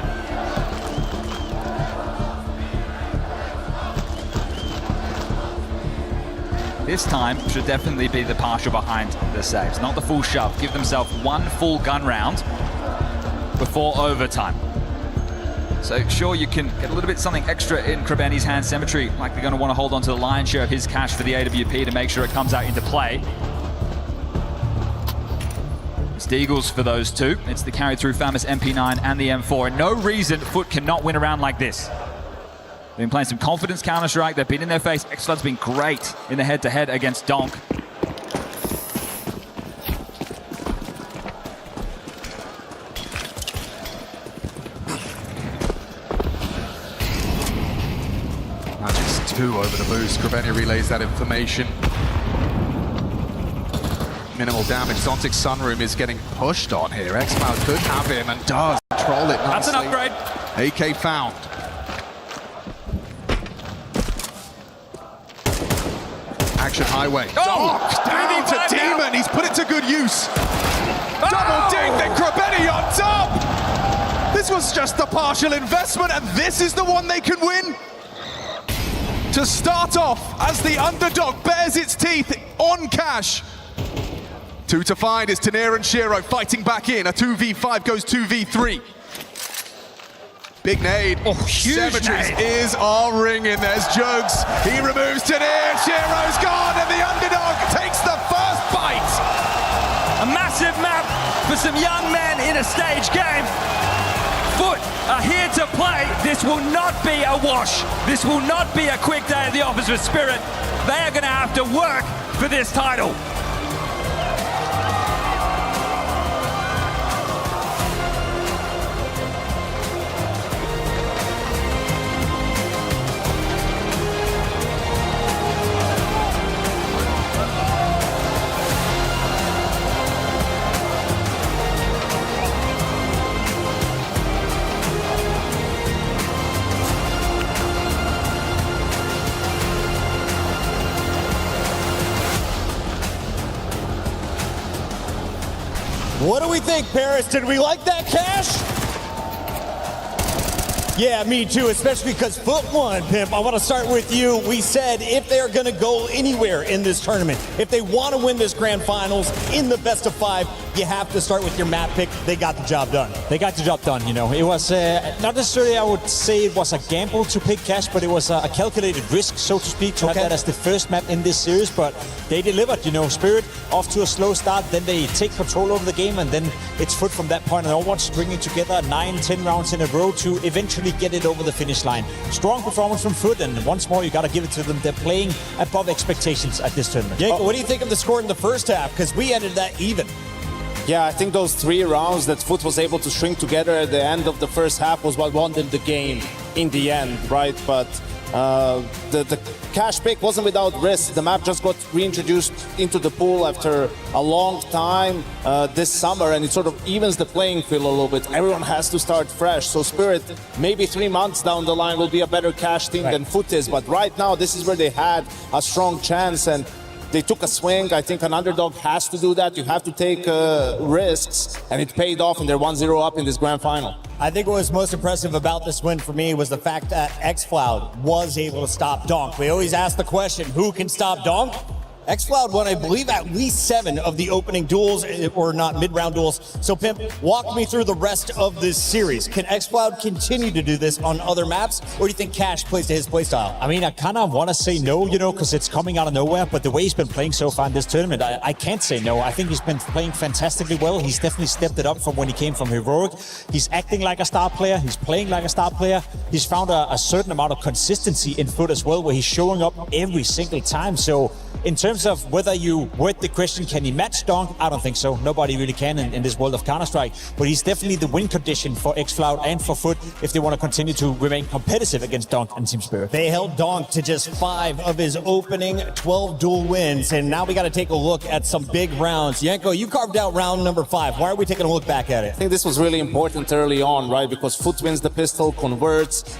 This time should definitely be the partial behind the saves, not the full shove. Give themselves 1 full gun round before overtime. So sure, you can get a little bit something extra in Krabeni's hand. Cemetery likely going to want to hold on to the lion's share of his cash for the AWP to make sure it comes out into play. It's Deagles for those two. It's the carry through FAMAS MP9 and the M4. And no reason Foot cannot win around like this. Been playing some confidence Counter-Strike. They've been in their face. xCloud's been great in the head-to-head against Donk. Magic's 2 over the boost. Kraveni relays that information. Minimal damage. Zontic's Sunroom is getting pushed on here. xCloud could have him and does control it nicely. That's an upgrade. AK found. Action highway. Oh! Down to Demon. He's put it to good use. Double ding, then Kraveni on top. This was just a partial investment, and this is the one they can win. To start off as the underdog bares its teeth on cash. 2 to find is Tanir and Shiro fighting back in. A 2v5 goes 2v3. Big nade. Oh, huge Savage's nade. ears are ringing. There's Jugs. He removes Tanir. Shiro's gone, and the underdog takes the first bite. A massive map for some young men in a stage game. Foot are here to play. This will not be a wash. This will not be a quick day at the office for Spirit. They are going to have to work for this title. What do we think, Paris? Did we like that cash? Yeah, me too, especially because Foot won, Pimp. I want to start with you. We said if they're going to go anywhere in this tournament, if they want to win this grand finals in the best of 5, you have to start with your map pick. They got the job done. They got the job done, you know. It was not necessarily, I would say it was a gamble to pick cash, but it was a calculated risk, so to speak, to have that as the first map in this series. But they delivered, you know. Spirit off to a slow start, then they take control over the game, and then it's Foot from that point onwards, stringing together 9-10 rounds in a row to eventually get it over the finish line. Strong performance from Foot, and once more, you got to give it to them. They're playing above expectations at this tournament. Jacob, what do you think of the score in the first half? Because we ended that even. Yeah, I think those 3 rounds that Foot was able to string together at the end of the first half was what won them the game in the end, right? But the cash pick wasn't without risk. The map just got reintroduced into the pool after a long time this summer, and it sort of evens the playing field a little bit. Everyone has to start fresh. So Spirit, maybe 3 months down the line, will be a better cash team than Foot is. But right now, this is where they had a strong chance, and they took a swing. I think an underdog has to do that. You have to take risks, and it paid off, and they're 1-0 up in this grand final. I think what was most impressive about this win for me was the fact that xCloud was able to stop Donk. We always ask the question, who can stop Donk? xCloud won, I believe, at least 7 of the opening duels, or not mid-round duels. So, Pimp, walk me through the rest of this series. Can xCloud continue to do this on other maps, or do you think Cash plays to his playstyle? I mean, I kind of want to say no, you know, because it's coming out of nowhere, but the way he's been playing so far in this tournament, I can't say no. I think he's been playing fantastically well. He's definitely stepped it up from when he came from Heroic. He's acting like a star player. He's playing like a star player. He's found a certain amount of consistency in Foot as well, where he's showing up every single time. So, in terms of whether you word the question, can he match Donk? I don't think so. Nobody really can in this world of Counter-Strike. But he's definitely the win condition for xCloud and for Foot if they want to continue to remain competitive against Donk and Team Spirit. They held Donk to just 5 of his opening 12 duel wins. And now we got to take a look at some big rounds. Yanko, you carved out round number 5. Why are we taking a look back at it? I think this was really important early on, right? Because Foot wins the pistol, converts,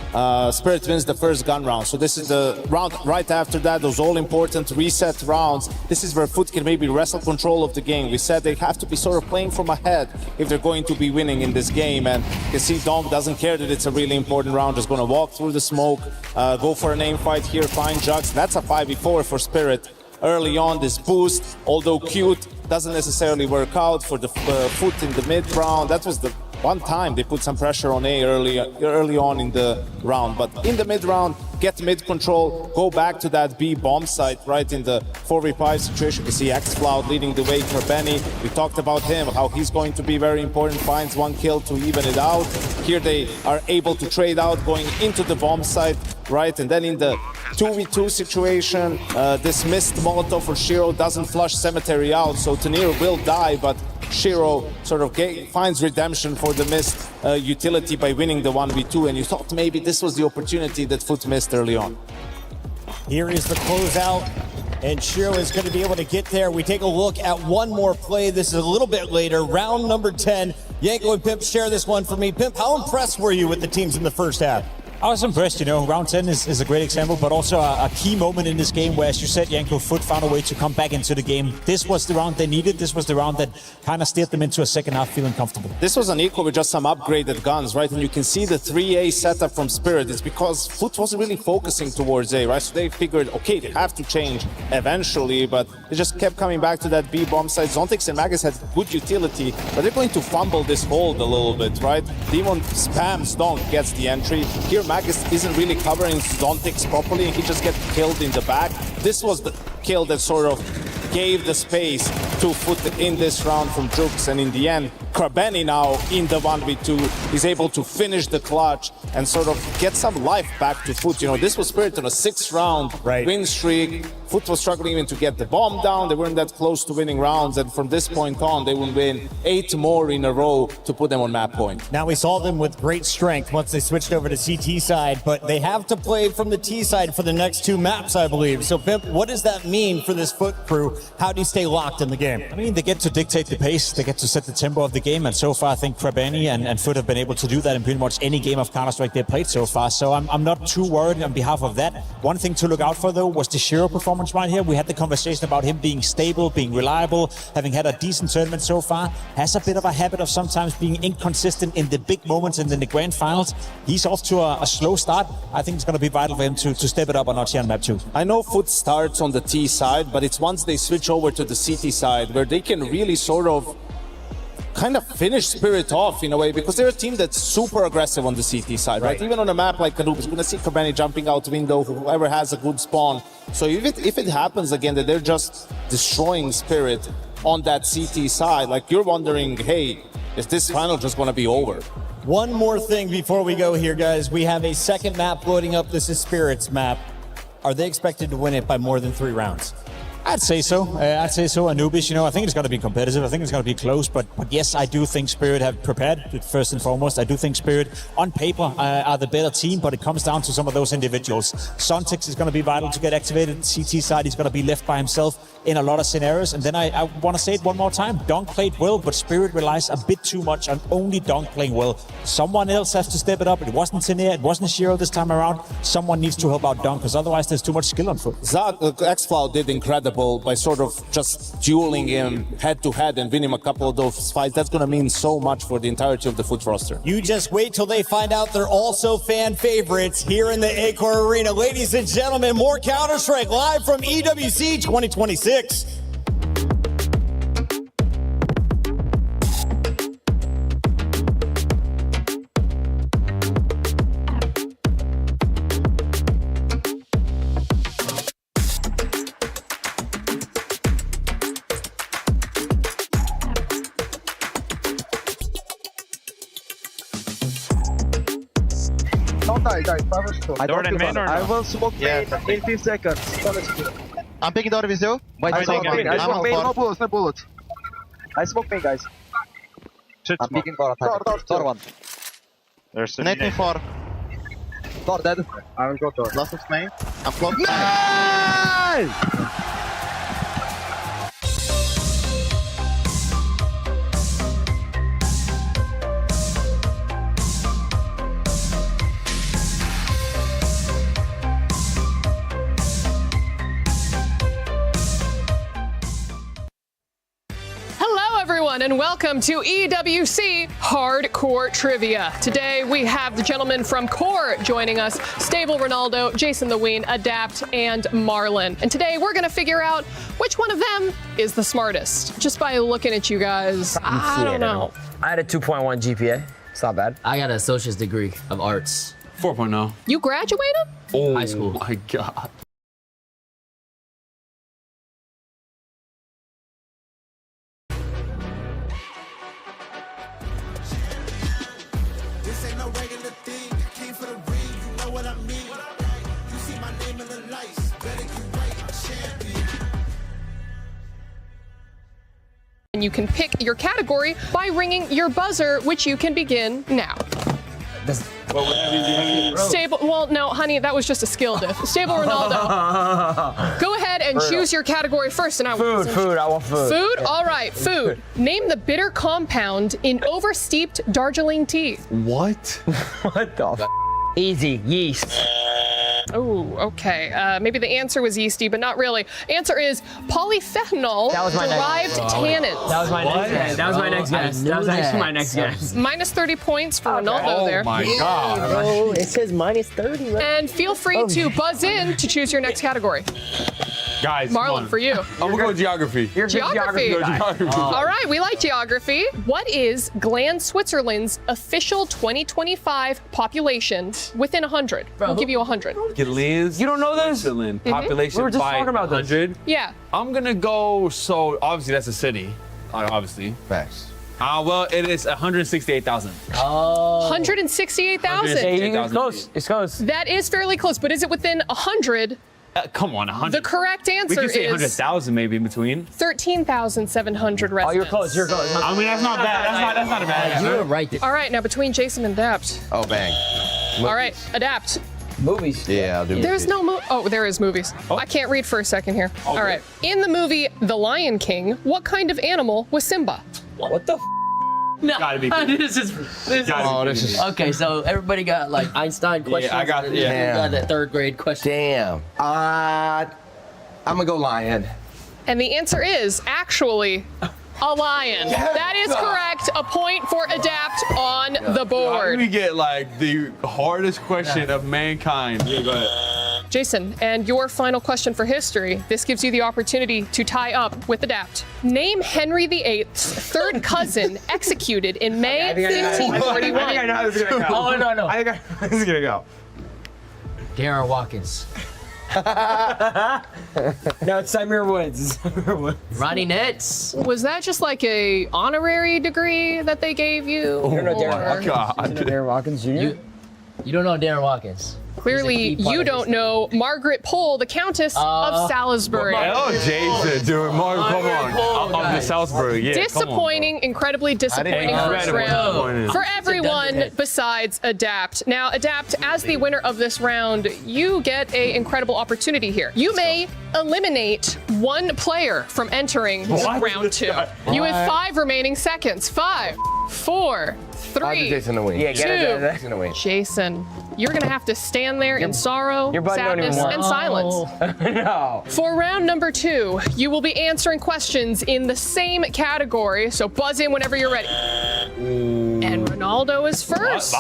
Spirit wins the first gun round. So this is the round right after that, those all-important reset rounds. This is where Foot can maybe wrestle control of the game. We said they have to be sort of playing from ahead if they're going to be winning in this game. And you see Donk doesn't care that it's a really important round. Just going to walk through the smoke, go for an aim fight here, find Jugs. That's a 5v4 for Spirit. Early on, this boost, although cute, doesn't necessarily work out for the Foot in the mid round. That was the one time they put some pressure on A early on in the round. But in the mid round, get mid control, go back to that B bomb site right in the 4v5 situation. You see xCloud leading the way for Benny. We talked about him, how he's going to be very important, finds 1 kill to even it out. Here they are able to trade out, going into the bomb site. right? And then in the 2v2 situation, this missed Molotov for Shiro doesn't flush Cemetery out, so Tanir will die, but Shiro sort of finds redemption for the missed utility by winning the 1v2, and you thought maybe this was the opportunity that Foot missed early on. Here is the closeout, and Shiro is going to be able to get there. We take a look at one more play. This is a little bit later, round number 10. Yanko and Pimp, share this one for me. Pimp, how impressed were you with the teams in the first half? I was impressed, round 10 is a great example, but also a key moment in this game where, as you said, Yanko, Foot found a way to come back into the game. This was the round they needed. This was the round that kind of steered them into a second half feeling comfortable. This was an equal with just some upgraded guns, right? And you can see the 3A setup from Spirit. It's because Foot wasn't really focusing towards A, right? So they figured, okay, they have to change eventually, but they just kept coming back to that B bomb side. Zontix and Magus had good utility, but they're going to fumble this hold a little bit, right? Demon spams Donk, gets the entry. Here, Magus isn't really covering Zontix properly, and he just gets killed in the back. This was the kill that sort of gave the space to Foot in this round from Jukes, and in the end, Krabeni now in the 1v2 is able to finish the clutch and sort of get some life back to Foot. This was Spirit on a 6-round win streak. Foot was struggling even to get the bomb down. They weren't that close to winning rounds, and from this point on, they will win 8 more in a row to put them on map point. Now we saw them with great strength once they switched over to CT side, but they have to play from the T side for the next 2 maps, I believe. So, Pimp, what does that mean for this Foot crew? How do you stay locked in the game? I mean, they get to dictate the pace. They get to set the tempo of the game, and so far I think Krabeni and Foot have been able to do that in pretty much any game of Counter-Strike they've played so far, so I'm not too worried on behalf of that. One thing to look out for, though, was the Shiro performance right here. We had the conversation about him being stable, being reliable, having had a decent tournament so far. Has a bit of a habit of sometimes being inconsistent in the big moments and in the grand finals. He's off to a slow start. I think it's going to be vital for him to step it up a notch here on map 2. I know Foot starts on the T side, but it's once they switch over to the CT side where they can really sort of kind of finish Spirit off in a way, because they're a team that's super aggressive on the CT side, right? Even on a map like Kanubis, you're going to see Krabeni jumping out window, whoever has a good spawn. So if it happens again that they're just destroying Spirit on that CT side, like you're wondering, hey, is this final just going to be over? One more thing before we go here, guys. We have a second map loading up. This is Spirit's map. Are they expected to win it by more than 3 rounds? I'd say so. Anubis, I think it's going to be competitive. I think it's going to be close. But yes, I do think Spirit have prepared, first and foremost. I do think Spirit, on paper, are the better team, but it comes down to some of those individuals. Zontix is going to be vital to get activated. CT side, he's going to be left by himself in a lot of scenarios. And then I want to say it one more time. Donk played well, but Spirit relies a bit too much on only Donk playing well. Someone else has to step it up. It wasn't Tanir, it wasn't Shiro this time around. Someone needs to help out Donk, because otherwise there's too much skill on foot. Xflow did incredible by sort of just dueling him head-to-head and winning a couple of those fights. That's going to mean so much for the entirety of the Foot roster. You just wait till they find out they're also fan favorites here in the Acor Arena. Ladies and gentlemen, more Counter-Strike live from EWC 2026. Don't die, guys. I don't in main or I no? will smoke main in 15 seconds. I'm picking door with you. I smoke main. I smoke main. No bullets, no bullets. I smoke main, guys. I'm picking door. Door one. There's net me 4. Door dead. I will go door. Last of main. I'm close. Nice! And welcome to EWC Hardcore Trivia. Today we have the gentlemen from Core joining us, Stable Ronaldo, Jason the Ween, Adapt, and Marlon. And today we're going to figure out which one of them is the smartest. Just by looking at you guys, I don't know. I had a 2.1 GPA. It's not bad. I got an associate's degree of arts. 4.0. You graduated? Oh, high school. My God. And you can pick your category by ringing your buzzer, which you can begin now. Stable, well, no, honey, that was just a skill diff. Stable Ronaldo. Go ahead and choose your category first. And I Food, I want food. Food? All right, food. Name the bitter compound in oversteeped Darjeeling tea. What? What the f? Easy, yeast. Oh, okay. Maybe the answer was yeasty, but not really. Answer is polyphenol derived tannins. That was my next guess. That was my next guess. That was actually my next guess. Minus 30 points for Ronaldo there. Oh my God. Bro, it says minus 30, right? And feel free to buzz in to choose your next category. Guys, Marlon, for you. I'm gonna go geography. Geography. Geography. All right, we like geography. What is Gland Switzerland's official 2025 population within 100? We'll give you 100. Gillians. You don't know this? Switzerland. Population We were just by talking about this. 100. Yeah. I'm gonna go, so obviously that's a city. Obviously. Facts. Well, it is 168,000. 168,000. It's close. It's close. That is fairly close, but is it within 100? Come on, 100. The correct answer We can say is 100,000 maybe in between. 13,700 residents. Oh, you're close. You're close. I mean, that's not bad. That's not a bad answer. You were right there. All right, now between Jason and Adapt. Oh, bang. All right, Adapt. Movies. Yeah, I'll do There's no Oh, there is movies. I can't read for a second here. All right. In the movie The Lion King, what kind of animal was Simba? What the f? No, Gotta be this is Okay, so everybody got like Einstein questions. I got, You got that third grade question. Damn. I'm gonna go lion. And the answer is actually a lion. That is correct. A point for Adapt on the How board. do we get like the hardest question of mankind? Yeah, go ahead. Jason, and your final question for history. This gives you the opportunity to tie up with Adapt. Name Henry VIII's third cousin executed in May 1541. I think I know how this is gonna go. Oh, no. I think this is gonna go. Darren Watkins. No, it's Samir Woods. Ronnie Nets. Was that just like a honorary degree that they gave you? You don't know or- Darren Watkins? Darren Watkins Jr.? You don't know Darren Watkins. Clearly, you don't know Margaret Pole, the Countess of Salisbury. Oh, Jason, dude, Mark, come on. Of the Salisbury, yeah. Disappointing, incredibly disappointing first round for everyone besides Adapt. Now, Adapt, as the winner of this round, you get an incredible opportunity here. You may eliminate one player from entering round 2. You have 5 remaining seconds. 5, 4, 3, Jason to win. Yeah, get it. 2. Jason to win. Jason, you're gonna have to stand there in sorrow, your buddy don't even sadness, want- and silence. No. For round number 2, you will be answering questions in the same category, so buzz in whenever you're ready. And Ronaldo is first.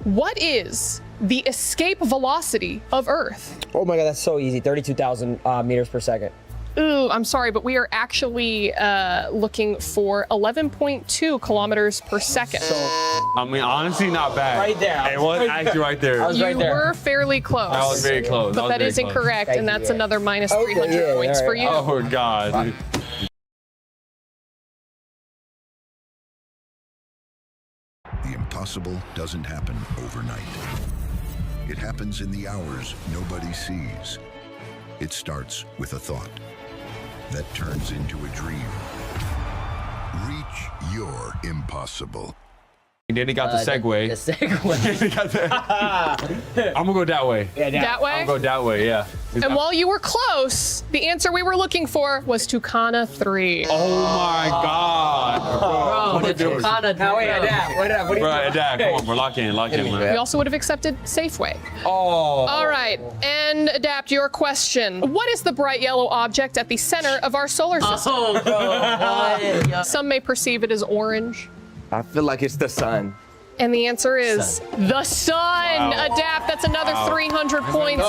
What is the escape velocity of Earth? Oh my God, that's so easy. 32,000 meters per second. Ooh, I'm sorry, but we are actually looking for 11.2 kilometers per second. I mean, honestly, not bad. Right there. It was actually right there. I was right there. You were fairly close. I was very close. But that is incorrect, and that's another minus 300 points for you. Oh, God. The impossible doesn't happen overnight. It happens in the hours nobody sees. It starts with a thought that turns into a dream. Reach your impossible. And then he got the segue. The segue. I'm gonna go that way. Yeah, That way? I'm gonna go that way, yeah. And while you were close, the answer we were looking for was Tucana 3. Oh my God. Bro, the Tucana. Now wait, Adapt. What are you Bro, Adapt, come on, bro. Lock in, We man. also would have accepted Safeway. Oh. All right, and Adapt your question. What is the bright yellow object at the center of our solar system? Oh, bro. Some may perceive it as orange. I feel like it's the sun. And the answer is the sun. Wow. Adapt, that's another 300 points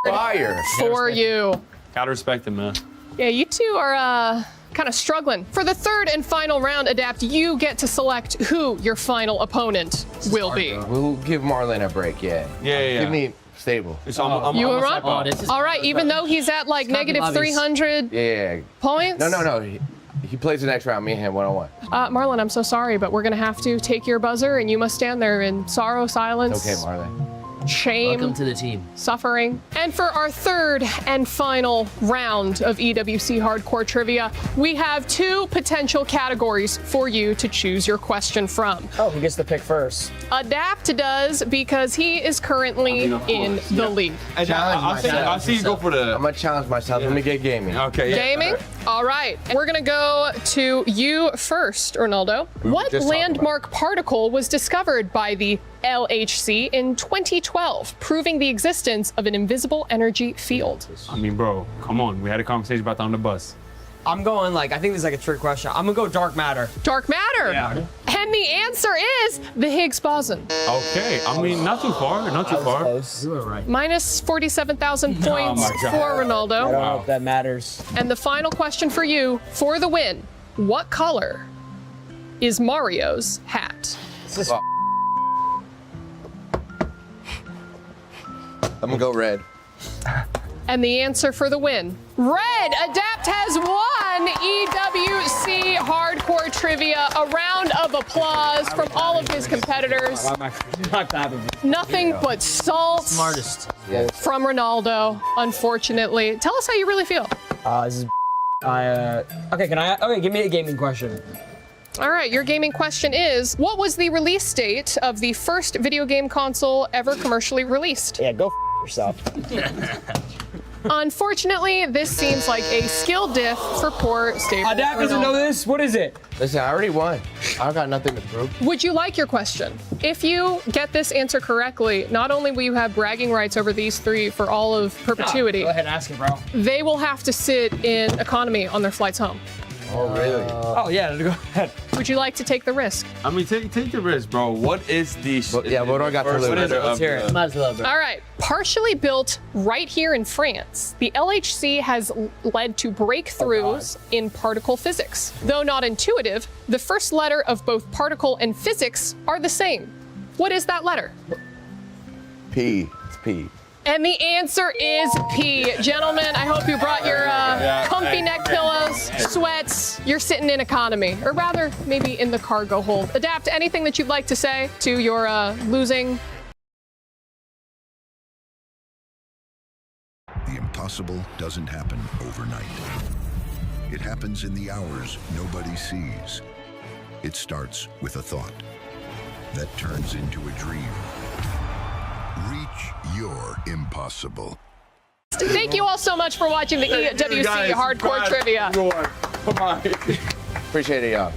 Fire. for you. Gotta respect him, man. Yeah, you two are kind of struggling. For the third and final round, Adapt, you get to select who your final opponent will be. We'll give Marlon a break, yeah. Yeah. Give me stable. You were wrong? All right, even though he's at like negative 300 Yeah. points? No. He plays the next round, me and him one-on-one. Marlon, I'm so sorry, but we're going to have to take your buzzer, and you must stand there in sorrow, silence. It's okay, Marlon. shame, Welcome to the team. suffering. And for our third and final round of EWC Hardcore Trivia, we have two potential categories for you to choose your question from. Oh, who gets to pick first? Adapt does, because he is currently in the lead. I see you go for the... I'm gonna challenge myself. Let me get gaming. Okay. Yeah. Gaming? All right. We're going to go to you first, Ronaldo. What landmark particle was discovered by the LHC in 2012, proving the existence of an invisible energy field? I mean, bro, come on. We had a conversation about that on the bus. I'm going I think this is like a trick question. I'm gonna go dark matter. Dark matter? Yeah. And the answer is the Higgs boson. Okay. I mean, not too far. Not too far. You were right. Minus 47,000 points my God. for Ronaldo. I don't know if that matters. And the final question for you for the win. What color is Mario's hat? I'm gonna go red. And the answer for the win. Red. Adapt has won EWC Hardcore Trivia. A round of applause from all of his competitors. Nothing but salt Smartest. from Ronaldo, unfortunately. Tell us how you really feel. This is okay, give me a gaming question. All right, your gaming question is, what was the release date of the first video game console ever commercially released? Yeah, go yourself. Unfortunately, this seems like a skill diff for poor Stable. Adapt doesn't know this. What is it? Listen, I already won. I've got nothing to prove. Would you like your question? If you get this answer correctly, not only will you have bragging rights over these three for all of perpetuity, Go ahead and ask it, bro. they will have to sit in economy on their flights home. Oh, really? Oh, yeah, go ahead. Would you like to take the risk? I mean, take the risk, bro. What is the... what do I got to first lose? letter Let's of hear it. the- Might as well, bro. All right, partially built right here in France, the LHC has led to breakthroughs in particle physics. Though not intuitive, the first letter of both particle and physics are the same. What is that letter? P. It's P. And the answer is P. Gentlemen, I hope you brought your comfy neck pillows, sweats. You're sitting in economy, or rather, maybe in the cargo hold. Adapt, anything that you'd like to say to your losing? The impossible doesn't happen overnight. It happens in the hours nobody sees. It starts with a thought that turns into a dream. Reach your impossible. Thank you all so much for watching the EWC Hardcore Trivia. Bye-bye. Appreciate it, y'all.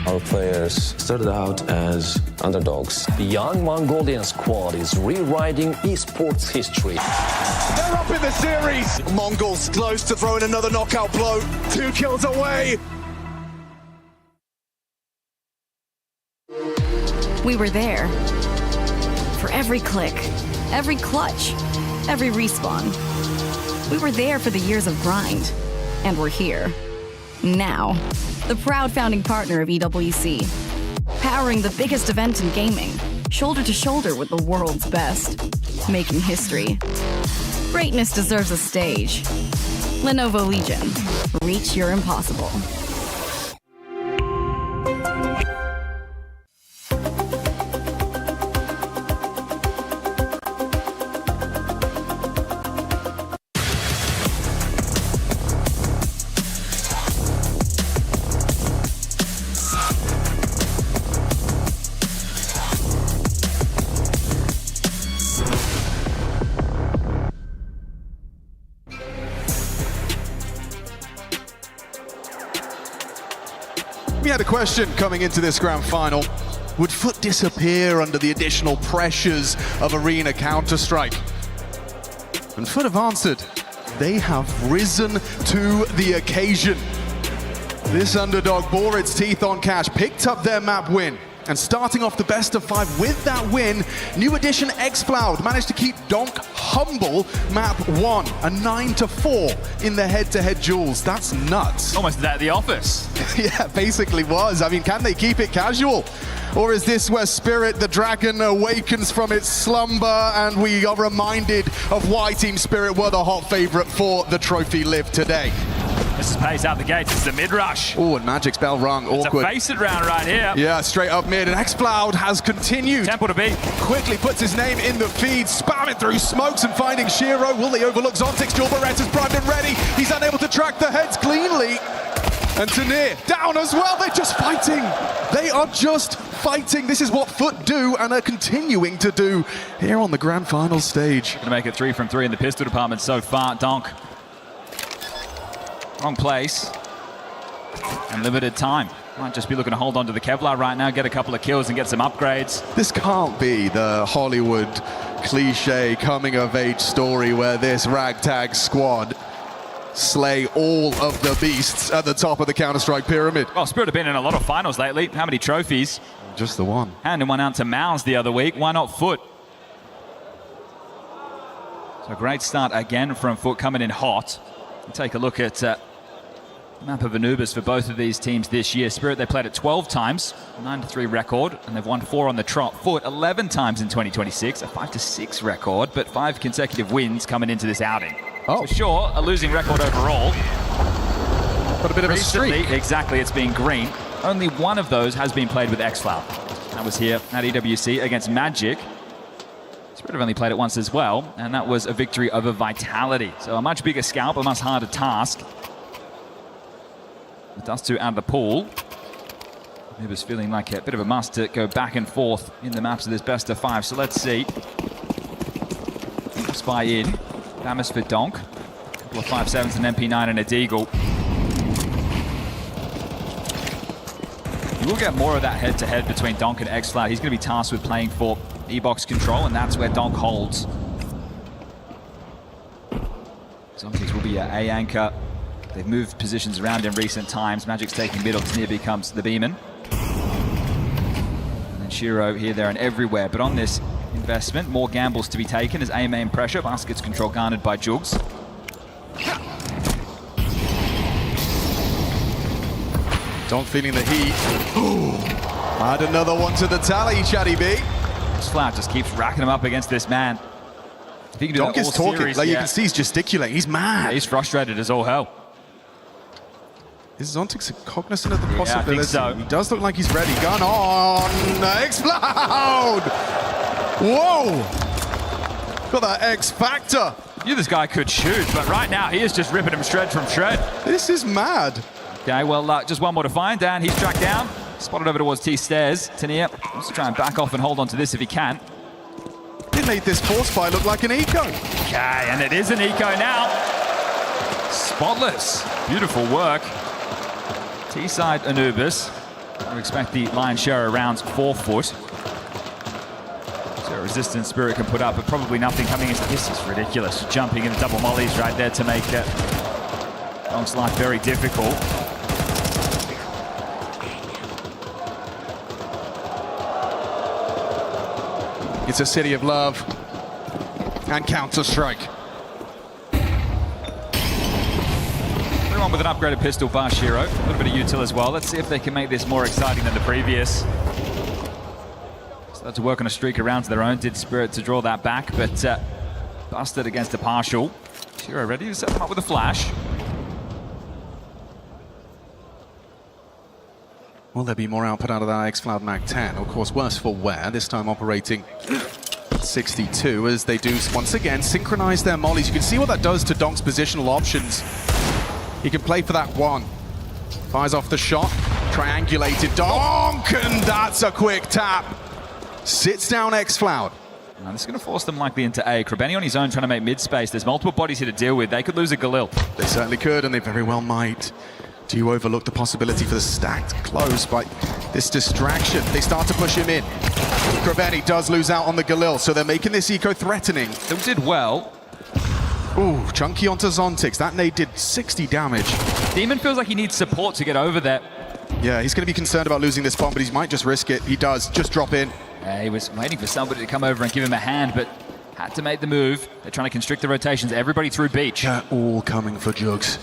Our players started out as underdogs. The young Mongolian squad is rewriting esports history. They're up in the series. Mongols close to throwing another knockout blow. 2 kills away. We were there. For every click, every clutch, every respawn. We were there for the years of grind. And we're here. Now. The proud founding partner of EWC. Powering the biggest event in gaming. Shoulder to shoulder with the world's best. Making history. Greatness deserves a stage. Lenovo Legion. Reach your impossible. We had a question coming into this grand final. Would FUT disappear under the additional pressures of Arena Counter-Strike? And FUT have answered. They have risen to the occasion. This underdog bore its teeth on cash, picked up their map win. And starting off the best of 5 with that win, new addition xCloud managed to keep Donk humble map 1, a 9-4 in the head-to-head duels. That's nuts. Almost at the office. Yeah, basically was. I mean, can they keep it casual? Or is this where Spirit the Dragon awakens from its slumber and we are reminded of why Team Spirit were the hot favorite for the trophy live today? This is pace out the gates. It's the mid-rush. Oh, and Magic's bell rung. Awkward. It's a face-it round right here. Yeah, straight up mid. And xCloud has continued. Temple to beat. Quickly puts his name in the feed, spamming through smokes and finding Shiro. Will they overlook Zontix? Dual Beretta's primed and ready. He's unable to track the heads cleanly. And Tanir down as well. They're just fighting. They are just fighting. This is what Foot do and are continuing to do here on the grand final stage. Gonna make it 3 from 3 in the pistol department so far. Donk. Wrong place. And limited time. Might just be looking to hold on to the Kevlar right now, get a couple of kills and get some upgrades. This can't be the Hollywood cliche coming-of-age story where this ragtag squad slay all of the beasts at the top of the Counter-Strike pyramid. Well, Spirit have been in a lot of finals lately. How many trophies? Just the one. Handing one out to Mouse the other week. Why not Foot? So great start again from Foot, coming in hot. We'll take a look at the map of Anubis for both of these teams this year. Spirit, they played it 12 times, 9-3 record, and they've won 4 on the trot. Foot 11 times in 2026, a 5-6 record, but 5 consecutive wins coming into this outing. Oh, so sure, a losing record overall. But a bit of a streak. Exactly, it's been green. Only one of those has been played with xCloud. That was here at EWC against Magic. Spirit have only played it once as well, and that was a victory over Vitality. So a much bigger scalp, a much harder task. With Dust 2 out of the pool, it was feeling like a bit of a must to go back and forth in the maps of this best of 5. So let's see. Spy in. Damas for Donk. A couple of 5-7s, an MP9 and a Deagle. You will get more of that head-to-head between Donk and xCloud. He's going to be tasked with playing for E-Box control, and that's where Donk holds. Zontix will be a anchor. They've moved positions around in recent times. Magic's taking middle. Tanir becomes the Beeman. And then Shiro here, there, and everywhere. But on this investment, more gambles to be taken as A-main pressure. Baskets control garnered by Jugs. Donk feeling the heat. Add another one to the tally, Chatty B. xCloud just keeps racking him up against this man. If he can do Donk is talking, series, like you can see he's gesticulating. He's mad. Yeah, he's frustrated as all hell. Is Zontix cognizant of the possibility? I think so. He does look like he's ready. Gun on! xCloud! Whoa! Got that X factor. Knew this guy could shoot, but right now he is just ripping him shred from shred. This is mad. Okay, well, just one more to find. Dan, he's tracked down. Spotted over towards T-stairs. Tanir wants to try and back off and hold on to this if he can. It made this force fire look like an eco. Okay, and it is an eco now. Spotless. Beautiful work. T-side Anubis. I expect the lion's share of rounds 4 Foot. So resistance Spirit can put up, but probably nothing coming into this. Is ridiculous. Jumping into double mollies right there to make Donk's life very difficult. It's a city of love and Counter-Strike. Everyone with an upgraded pistol bar Shiro. A little bit of util as well. Let's see if they can make this more exciting than the previous. Started to work on a streak of rounds of their own. Did Spirit to draw that back, but busted against a partial. Shiro ready to set them up with a flash. Will there be more output out of that xCloud Mag 10? Of course, worse for wear, this time operating 62 as they do once again synchronize their mollies. You can see what that does to Donk's positional options. He can play for that one. Fires off the shot, triangulated Donk, and that's a quick tap. Sits down xCloud. Now this is going to force them likely into A. Krebeni on his own trying to make mid-space. There's multiple bodies here to deal with. They could lose a Galil. They certainly could, and they very well might. Do you overlook the possibility for the stacked close by this distraction? They start to push him in. Krebeni does lose out on the Galil, so they're making this eco threatening. They did well. Ooh, chunky onto Zontix. That nade did 60 damage. Demon feels like he needs support to get over there. Yeah, he's going to be concerned about losing this bomb, but he might just risk it. He does. Just drop in. He was waiting for somebody to come over and give him a hand, but had to make the move. They're trying to constrict the rotations. Everybody through beach. They're all coming for Jugs.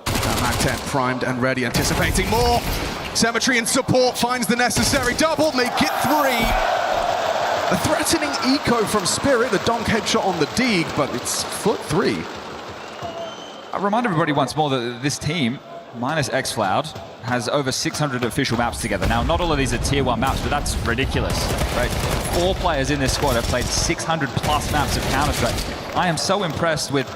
Mag-10 primed and ready, anticipating more. Cemetery in support finds the necessary double, make it 3. A threatening eco from Spirit, the donk headshot on the dig, but it's foot 3. I remind everybody once more that this team, minus xCloud, has over 600 official maps together. Now, not all of these are tier 1 maps, but that's ridiculous, right? 4 players in this squad have played 600 plus maps of Counter-Strike. I am so impressed with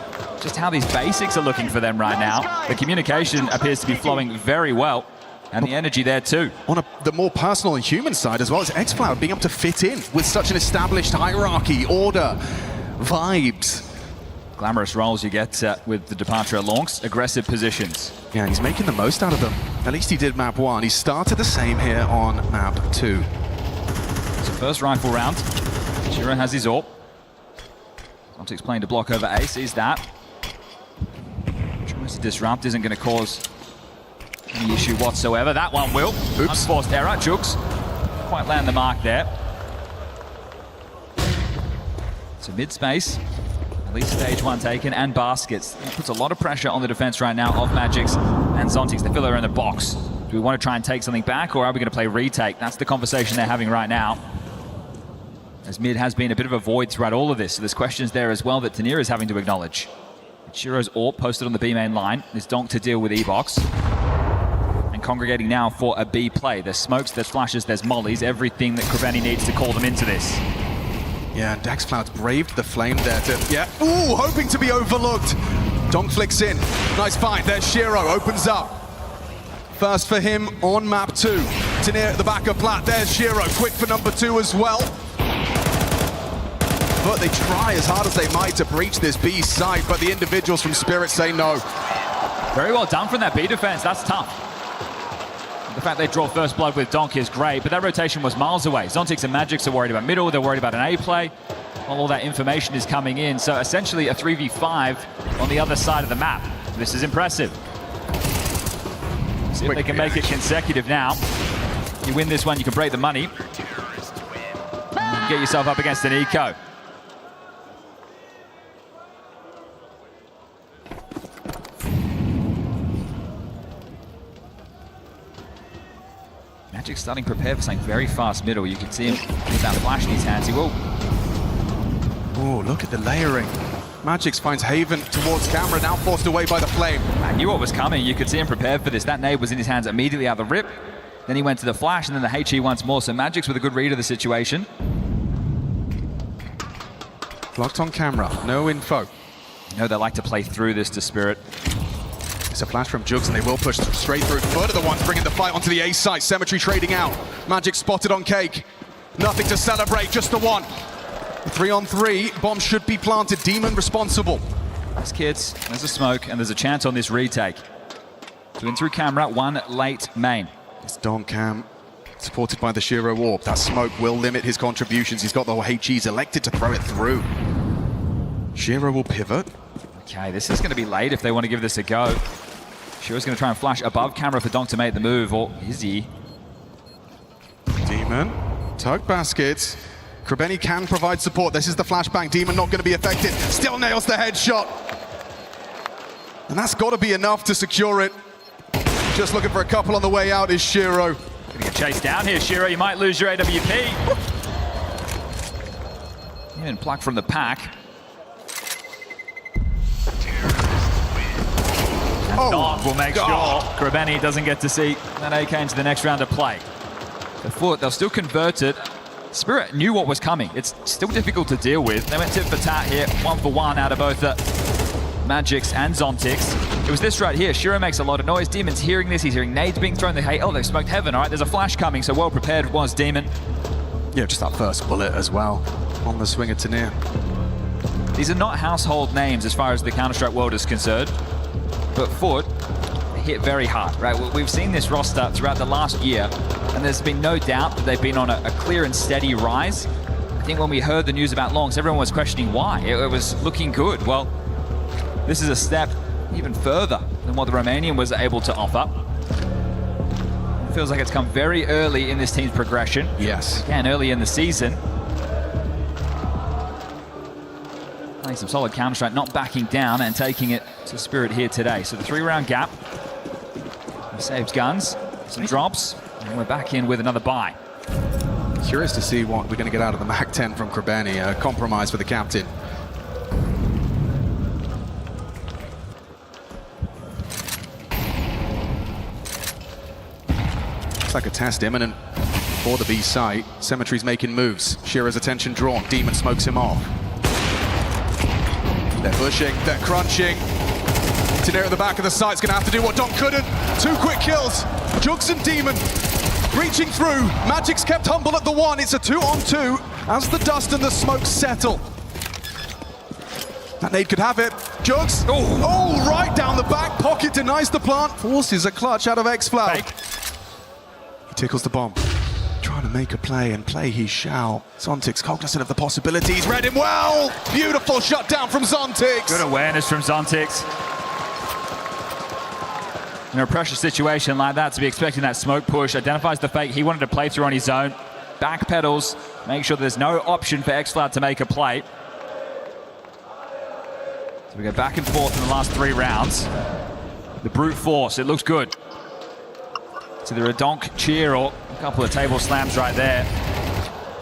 just how these basics are looking for them right now. The communication appears to be flowing very well, and the energy there too. On the more personal and human side, as well as xCloud being able to fit in with such an established hierarchy, order, vibes. Glamorous roles you get with the departure of Lonks, aggressive positions. Yeah, he's making the most out of them. At least he did map 1. He started the same here on map 2. So first rifle round. Shiro has his AWP. Zontic's playing to block over A, sees that. Tries to disrupt, isn't going to cause any issue whatsoever. That one will. Oops. Unforced error. Jugs quite land the mark there. So mid-space. At least stage 1 taken, and baskets. It puts a lot of pressure on the defense right now of Magix and Zontics. They feel they're in the box. Do we want to try and take something back, or are we going to play retake? That's the conversation they're having right now. As mid has been a bit of a void throughout all of this, so there's questions there as well that Tanir is having to acknowledge. Shiro's AWP posted on the B main line. There's donk to deal with E-Box. And congregating now for a B play. There's smokes, there's flashes, there's mollies, everything that Krabeni needs to call them into this. Yeah, and xCloud's braved the flame there to, ooh, hoping to be overlooked. Donk flicks in, nice fight, there's Shiro, opens up. First for him on map 2. Tanir at the back of plat, there's Shiro, quick for number 2 as well. But they try as hard as they might to breach this B site, but the individuals from Spirit say no. Very well done from that B defense, that's tough. The fact they draw first blood with donk is great, but that rotation was miles away. Zontics and Magix are worried about middle, they're worried about an A play. All that information is coming in, so essentially a 3v5 on the other side of the map. This is impressive. See if they can make it consecutive now. You win this one, you can break the money. Get yourself up against an eco. Magic's starting to prepare for something very fast middle. You can see him with that flash in his hands. He will. Oh, look at the layering. Magix finds Haven towards camera, now forced away by the flame. I knew what was coming. You could see him prepared for this. That nade was in his hands immediately out of the rip. Then he went to the flash and then the HE once more. So Magix with a good read of the situation. Blocked on camera, no info. You know they like to play through this to Spirit. It's a flash from Jugs and they will push straight through. Third of the ones bringing the fight onto the A site. Cemetery trading out. Magix spotted on Cake. Nothing to celebrate, just the one. 3-on-3, bomb should be planted. Demon responsible. There's kids, there's a smoke, and there's a chance on this retake. 2 in through camera, 1 late main. It's Don Cam, supported by the Shiro Warp. That smoke will limit his contributions. He's got the HEs elected to throw it through. Shiro will pivot. Okay, this is going to be late if they want to give this a go. Shiro's going to try and flash above camera for Donk to make the move, or is he? Demon, tug baskets. Krabeni can provide support. This is the flashbang. Demon not going to be affected. Still nails the headshot. And that's got to be enough to secure it. Just looking for a couple on the way out is Shiro. Gonna get chased down here, Shiro. You might lose your AWP. Even pluck from the pack. And Donk will make sure Krabeni doesn't get to see that AK into the next round of play. They'll still convert it. Spirit knew what was coming. It's still difficult to deal with. They went tit for tat here, 1 for 1 out of both Magix and Zontics. It was this right here. Shiro makes a lot of noise. Demon's hearing this. He's hearing nades being thrown. They've smoked heaven. All right, there's a flash coming, so well prepared was Demon. Yeah, just that first bullet as well on the swinger to near. These are not household names as far as the Counter-Strike world is concerned, but Foot hit very hard, right? We've seen this roster throughout the last year, and there's been no doubt that they've been on a clear and steady rise. I think when we heard the news about Longs, everyone was questioning why. It was looking good. Well, this is a step even further than what the Romanian was able to offer. It feels like it's come very early in this team's progression. Yes. Again, early in the season. Playing some solid Counter-Strike, not backing down and taking it to Spirit here today. So the 3-round gap. He saves guns, some drops, and we're back in with another buy. Curious to see what we're going to get out of the Mac 10 from Krebeni. A compromise for the captain. Looks like a test imminent for the B site. Symmetry's making moves. Shira's attention drawn. Demon smokes him off. They're pushing, they're crunching. Tenir at the back of the site's going to have to do what Don couldn't. 2 quick kills. Jugs and Demon reaching through. Magic's kept humble at the 1. It's a 2-on-2 as the dust and the smoke settle. That nade could have it. Jugs. Oh, right down the back. Pocket denies the plant. Forces a clutch out of xFloud. He tickles the bomb. Trying to make a play, and play he shall. Zontix cognizant of the possibilities. Read him well. Beautiful shutdown from Zontix. Good awareness from Zontix. In a pressure situation like that, to be expecting that smoke push, identifies the fake he wanted to play through on his own, backpedals, make sure there's no option for xFloud to make a play. So we go back and forth in the last 3 rounds. The brute force, it looks good. It's either a donk cheer or a couple of table slams right there.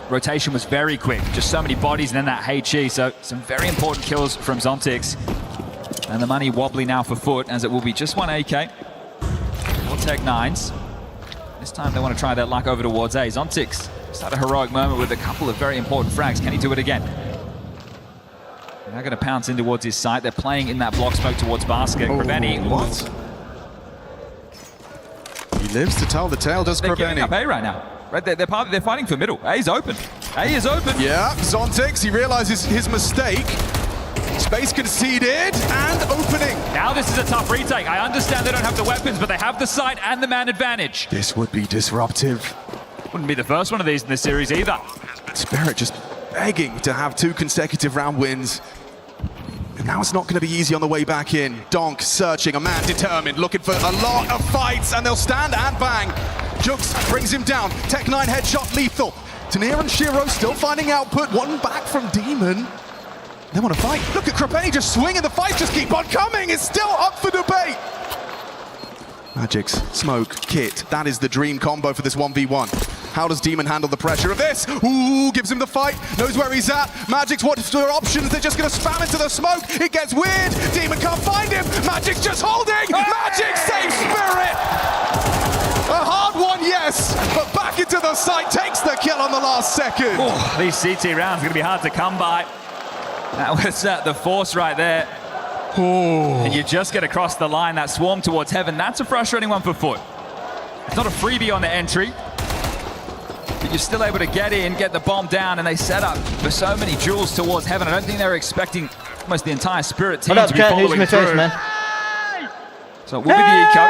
Rotation was very quick, just so many bodies and then that HE, so some very important kills from Zontix. And the money wobbly now for Foot, as it will be just 1 AK. More Tech 9s. This time they want to try their luck over towards A. Zontix just had a heroic moment with a couple of very important frags. Can he do it again? They're now going to pounce in towards his site. They're playing in that block smoke towards basket. Krebeni. What? He lives to tell the tale, does Krebeni. They're giving up A right now. Right, they're fighting for middle. A is open. A is open. Yeah, Zontix, he realizes his mistake. Space conceded and opening. Now this is a tough retake. I understand they don't have the weapons, but they have the site and the man advantage. This would be disruptive. Wouldn't be the first one of these in this series either. Spirit just begging to have 2 consecutive round wins. And now it's not going to be easy on the way back in. Donk searching, a man determined, looking for a lot of fights, and they'll stand and bang. Jugs brings him down. Tech 9 headshot lethal. Tenir and Shiro still finding output. 1 back from Demon. They want to fight. Look at Krebeni just swinging. The fights just keep on coming. It's still up for debate. Magic's smoke, kit. That is the dream combo for this 1v1. How does Demon handle the pressure of this? Ooh, gives him the fight. Knows where he's at. Magic's what's their options? They're just going to spam into the smoke. It gets weird. Demon can't find him. Magic's just holding. Magic saves Spirit. A hard one, yes, but back into the site. Takes the kill on the last second. Oh, these CT rounds are going to be hard to come by. That was the force right there. And you just get across the line, that swarm towards heaven. That's a frustrating one for Foot. It's not a freebie on the entry, but you're still able to get in, get the bomb down, and they set up for so many jewels towards heaven. I don't think they were expecting almost the entire Spirit team to be following through. Man? So it will be the eco.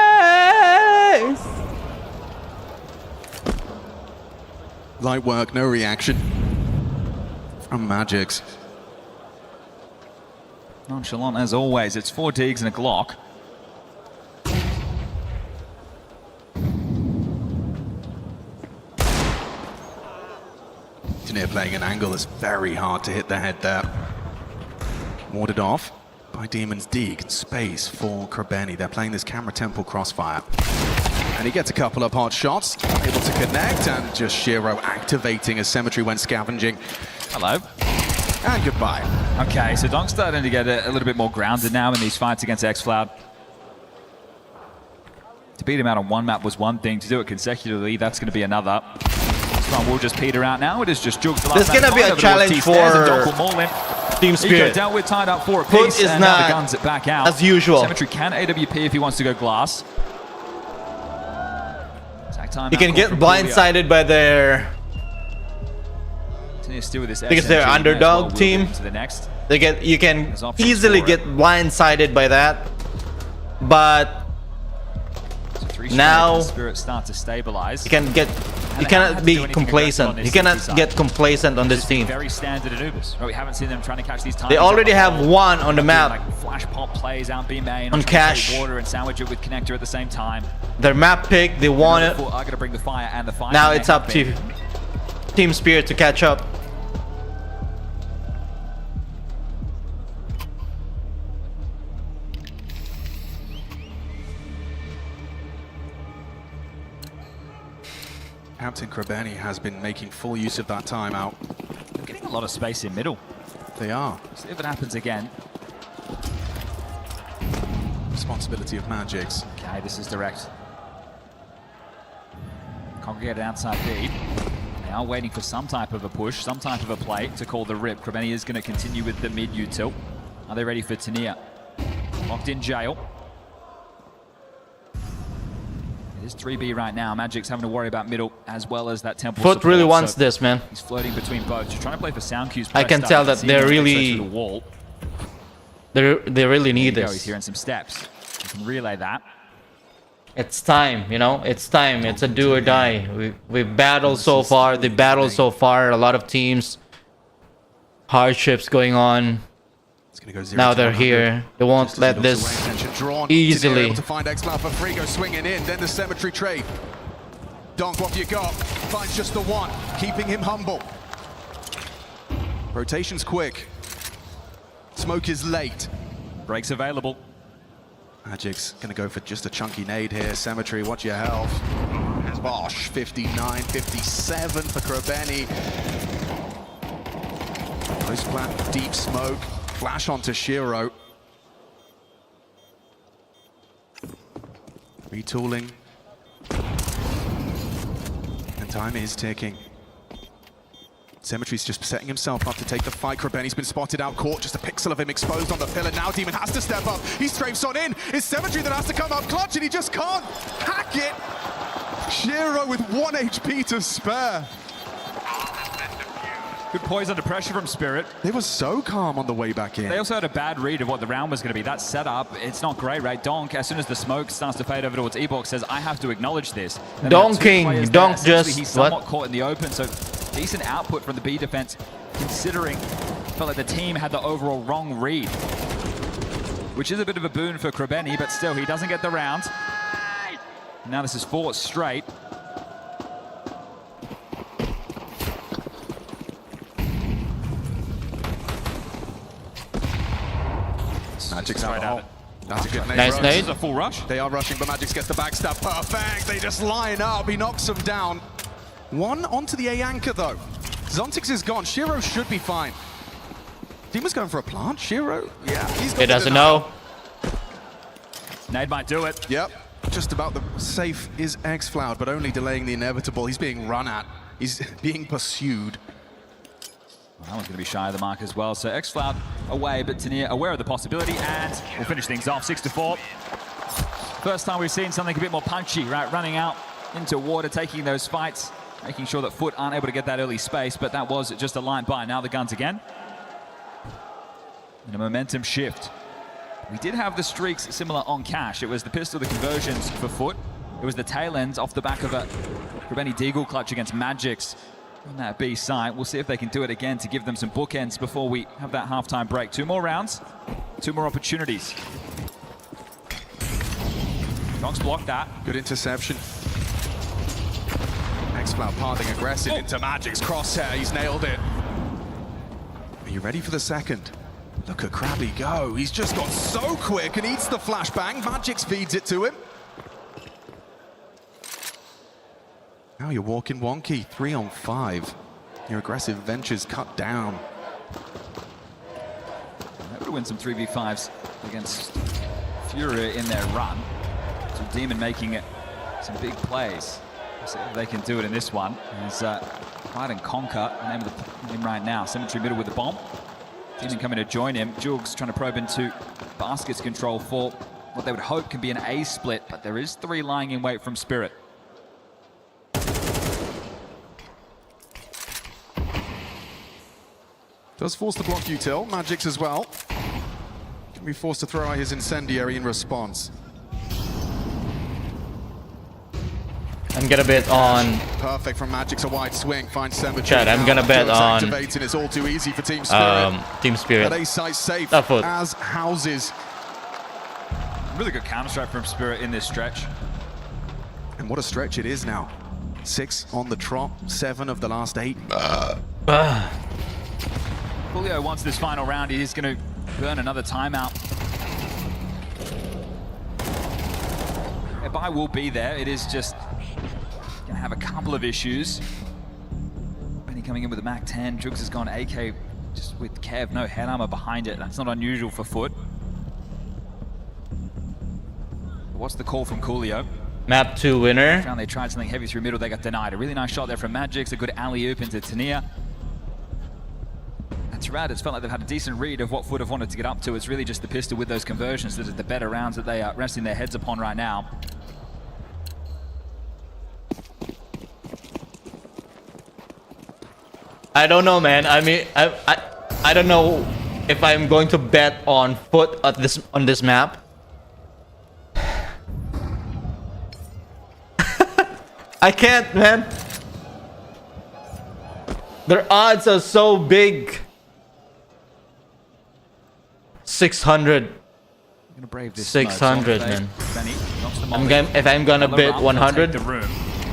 Light work, no reaction from Magic's. Nonchalant as always. It's 4 digs and a Glock. Tenir playing an angle that's very hard to hit the head there. Warded off by Demon's Dig. Space for Krebeni. They're playing this camera temple crossfire. And he gets a couple of hot shots, able to connect, and just Shiro activating as Symmetry went scavenging. Hello. And goodbye. Okay, so Donk's starting to get a little bit more grounded now in these fights against xFloud. To beat him out on one map was one thing. To do it consecutively, that's going to be another. This one will just peter out now. It is just Jugs. There's going to be a challenge for Team Spirit. Eco dealt with, tied up for a piece, is and not now the guns it back out. as usual. Symmetry can AWP if he wants to go glass. You can get blindsided by their... because they're underdog team. You can easily get blindsided by that, but now Spirit start to stabilize. you cannot be complacent. You cannot get complacent on this team. Very standard maneuvers. We haven't seen them trying to catch these times. They already have 1 on the map. Like flash pop plays out B main on cash. Water and sandwich it with connector at the same time. Their map pick, they want it. I gotta bring the fire and the fire. Now it's up to Team Spirit to catch up. Team Krebeni has been making full use of that timeout. They're getting a lot of space in middle. They are. See if it happens again. Responsibility of Magic's. Okay, this is direct. Congregated outside B. They are waiting for some type of a push, some type of a play to call the rip. Krebeni is going to continue with the mid util. Are they ready for Tania? Locked in jail. It is 3B right now. Magic's having to worry about middle as well as that temple Foot support, really wants so this, man. he's floating between both. Just trying to play for sound cues. I can tell that they're really... They really need this. He's hearing some steps. You can relay that. It's time, you know? It's time. It's a do or die. We've battled so far. They battled so far. A lot of teams. Hardships going on. Now they're here. They won't let this easily. Able to find X-Cloud for Frigo swinging in. Then the Cemetery trade. Donk, what have you got? Finds just the one, keeping him humble. Rotation's quick. Smoke is late. Breaks available. Magic's gonna go for just a chunky nade here. Cemetery, watch your health. Bosh, 59, 57 for Krebeni. Post plant, deep smoke. Flash onto Shiro. Retooling. And time is ticking. Cemetery's just setting himself up to take the fight. Krebeni's been spotted out, caught, just a pixel of him exposed on the pillar. Now Demon has to step up. He strafes on in. It's Cemetery that has to come up clutch, and he just can't hack it. Shiro with 1 HP to spare. Good poise under pressure from Spirit. They were so calm on the way back in. They also had a bad read of what the round was going to be. That setup, it's not great, right? Donk, as soon as the smoke starts to fade over towards Ebox, says, I have to acknowledge this. Donking, Donk just... He's somewhat caught in the open, so decent output from the B defense, considering felt like the team had the overall wrong read. Which is a bit of a boon for Krebeni, but still, he doesn't get the round. Now this is 4 straight. Magic's out of That's a good nade. Nice nade. This is a full rush. They are rushing, but Magic's gets the backstab. Perfect. They just line up. He knocks them down. One onto the A anchor, though. Zontix is gone. Shiro should be fine. Demon's going for a plant. Shiro? Yeah. He's got He doesn't know. Nade might do it. Yep. Just about the safe is X-Cloud, but only delaying the inevitable. He's being run at. He's being pursued. Well, that one's going to be shy of the mark as well. So X-Cloud away, but Tania aware of the possibility, and we'll finish things off 6-4. First time we've seen something a bit more punchy, right? Running out into water, taking those fights, making sure that Foot aren't able to get that early space, but that was just a line by. Now the guns again. And a momentum shift. We did have the streaks similar on Cash. It was the pistol, the conversions for Foot. It was the tail ends off the back of a Krebeni Deagle clutch against Magic's on that B side. We'll see if they can do it again to give them some bookends before we have that halftime break. 2 more rounds, 2 more opportunities. Donk's blocked that. Good interception. X-Cloud parting aggressive into Magic's crosshair. He's nailed it. Are you ready for the second? Look at Krabby go. He's just got so quick and eats the flashbang. Magic's feeds it to him. Now you're walking wonky. 3 on 5. Your aggressive ventures cut down. Able to win some 3v5s against Furia in their run. So Demon making it some big plays. We'll see if they can do it in this one. He's Fight and Conquer, the name of the name right now. Cemetery middle with the bomb. Demon coming to join him. Jugs trying to probe into Basket's control for what they would hope can be an A split, but there is 3 lying in wait from Spirit. Does force the block util. Magic's as well. Can be forced to throw out his incendiary in response. I'm gonna bet on... Perfect from Magic's a wide swing. Finds Cemetery. Chad, I'm gonna bet on... Activates, and it's all too easy for Team Spirit. Team Spirit. That A site safe as houses. Really good counter strike from Spirit in this stretch. And what a stretch it is now. 6 on the trot, 7 of the last 8. Julio wants this final round. He's going to burn another timeout. A buy will be there. It is just Gonna have a couple of issues. Benny coming in with a MAC-10. Jugs has gone AK just with Kev, no head armor behind it. That's not unusual for Foot. What's the call from Coolio? Map 2 winner. Found they tried something heavy through middle, they got denied. A really nice shot there from Magix, a good alley-oop into Tania. And Tirad, it's felt like they've had a decent read of what Foot have wanted to get up to. It's really just the pistol with those conversions that are the better rounds that they are resting their heads upon right now. I don't know, man. I mean, I don't know if I'm going to bet on Foot at on this map. I can't, man. Their odds are so big. 600. I'm gonna brave this 600, man. Benny, if I'm gonna bid 100 the room.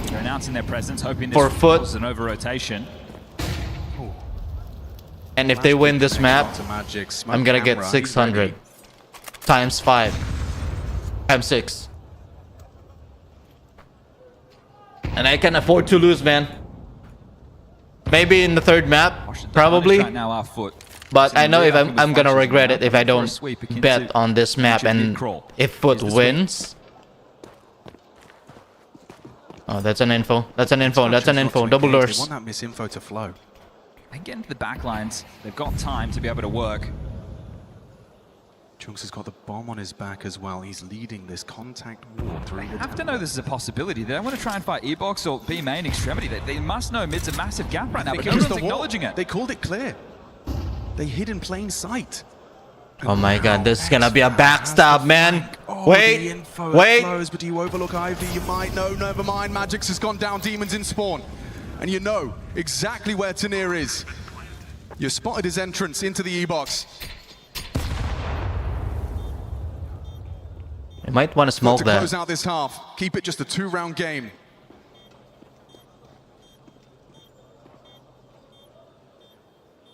They're announcing their presence, hoping this for Foot causes an over-rotation. And if they win this map, I'm gonna get 600 times 5 times 6. And I can afford to lose, man. Maybe in the third map, probably. Right now, our Foot. But I know if I'm gonna regret it if I don't bet on this map and if Foot wins. Oh, that's an info. That's an info. That's an info. Double doors. They want that misinfo to flow. They can get into the back lines. They've got time to be able to work. Chunks has got the bomb on his back as well. He's leading this contact war through. They have to know this is a possibility. They don't want to try and fight E-Box or B main extremity. They must know mid's a massive gap right now, but no one's acknowledging it. They called it clear. They hid in plain sight. Oh my god, this is gonna be a backstab, man. Wait, wait. Close, but do you overlook Ivy? You might. No, never mind. Magix has gone down. Demons in spawn. And you know exactly where Tania is. You spotted his entrance into the E-Box. You might want to smoke that. To close out this half. Keep it just a 2-round game.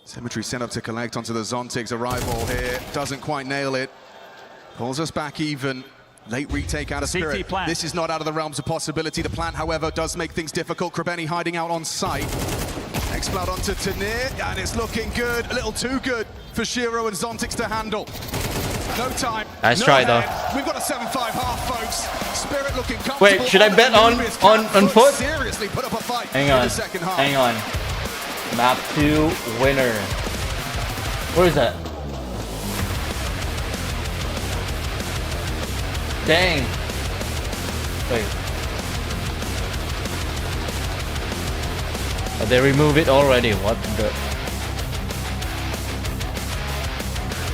Symmetry sent up to collect onto the Zontig's arrival here. Doesn't quite nail it. Pulls us back even. Late retake out of Spirit. This is not out of the realms of possibility. The plant, however, does make things difficult. Krebeni hiding out on site. Explode onto Tania, and it's looking good. A little too good for Shiro and Zontix to handle. No time. Nice try, though. We've got a 7-5 half, folks. Spirit looking comfortable. Wait, should I bet on Foot? Seriously put up a fight hang in on. the second half. Hang on. Map 2 winner. Where is that? Dang. Wait. Oh, they remove it already. What the?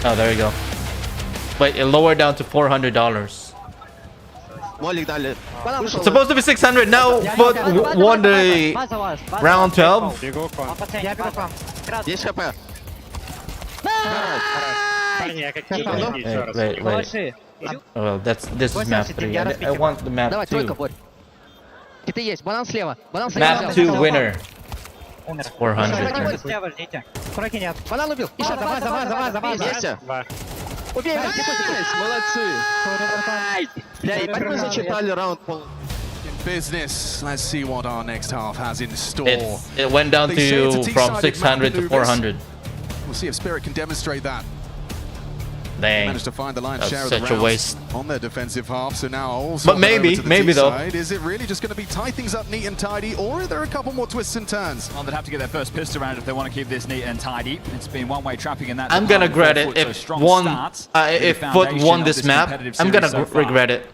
Oh, there you go. Wait, it lowered down to $400. It's supposed to be 600. Now Foot won the round 12. Wait. Oh, well, this is map 3. I want the map 2. Map 2 winner. It's 400. Business. Let's see what our next half has in store. It went down to from 600 to 400. We'll see if Spirit can demonstrate that. Dang. Managed to find the lion's share of Such the a waste. on their defensive half, so now also. But maybe though. Side. Is it really just going to be tie things up neat and tidy, or are there a couple more twists and turns? Well, they'd have to get their first pistol round if they want to keep this neat and tidy. It's been one-way trapping in that. I'm gonna regret it if Foot won this map. I'm gonna regret it.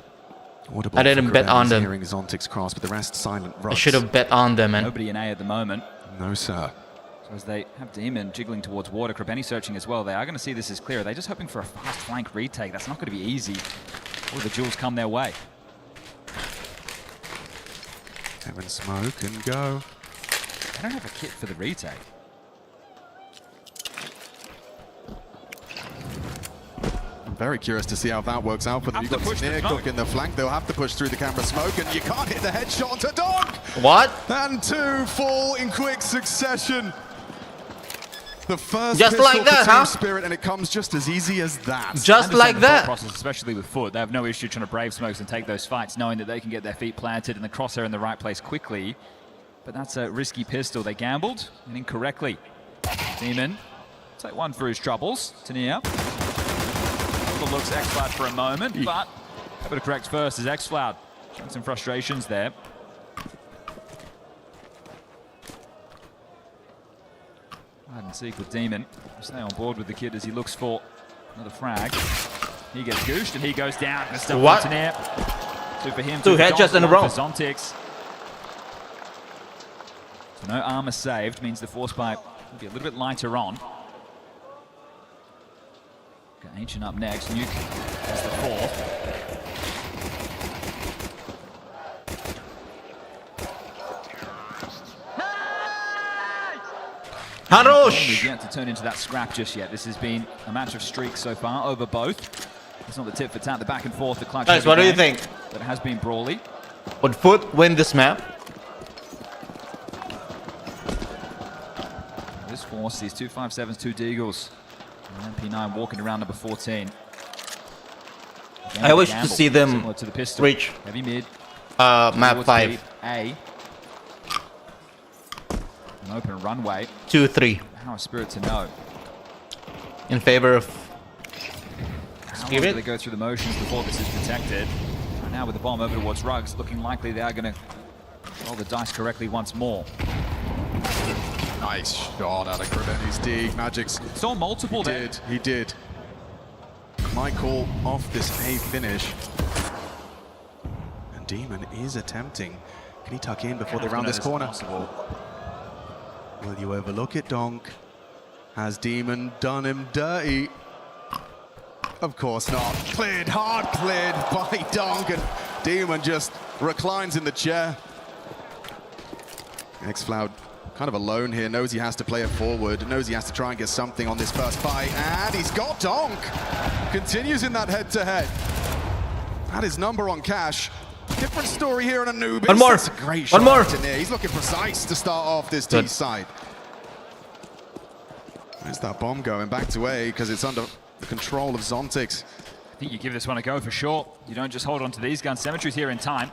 I didn't bet on them. Cross, but the rest silent. I should have bet on them, man. Nobody in A at the moment. No, sir. So as they have Demon jiggling towards water, Krebeni searching as well, they are going to see this as clear. Are they just hoping for a fast flank retake? That's not going to be easy. All the jewels come their way. Kevin smoke and go. They don't have a kit for the retake. I'm very curious to see how that works out for them. You've got Tania Cook in the flank. They'll have to push through the camera smoke, and you can't hit the headshot onto Dog. What? And 2 fall in quick succession. The first just like that, Team huh? Spirit, and it comes just as easy as that. Just like that. Process, especially with Foot, they have no issue trying to brave smokes and take those fights, knowing that they can get their feet planted and the crosshair in the right place quickly. But that's a risky pistol. They gambled and incorrectly. Demon, take one for his troubles. Tania. Looks X-Cloud for a moment, but able to correct first is X-Cloud. Showing some frustrations there. Hide and seek with Demon. Stay on board with the kid as he looks for another frag. He gets gooshed and he goes down. What? Two for him. Two headshots in a row. For Zontix. So no armor saved means the force pipe will be a little bit lighter on. Got Ancient up next. Nuke as the fourth. Harosh! Yet to turn into that scrap just yet. This has been a match of streaks so far over both. It's not the tip for tat, the back and forth, the clutch. Guys, what do you think? But it has been brawly. Would Foot win this map? This force, these 257s, 2 Deagles. And MP9 walking around number 14. I wish to see them to the reach heavy mid. Map 5. A. An open runway. 2-3. How is Spirit to know? In favor of How long do they go through the motions before this is detected? And now with the bomb over towards Ruggs, looking likely they are going to roll the dice correctly once more. Nice shot out of Krabeni's dig. Magic's saw multiple there. He did. Might call off this A finish. And Demon is attempting. Can he tuck in before they round this corner? Will you overlook it, Donk? Has Demon done him dirty? Of course not. Cleared, hard cleared by Donk, and Demon just reclines in the chair. X-Cloud kind of alone here, knows he has to play it forward, knows he has to try and get something on this first fight, and he's got Donk! Continues in that head-to-head. That is number on cash. Different story here on Anubis. One more. That's a great shot. One more. He's looking precise to start off this T side. Where's that bomb going? Back to A, because it's under the control of Zontix. I think you give this one a go for sure. You don't just hold on to these guns. Symmetry's here in time.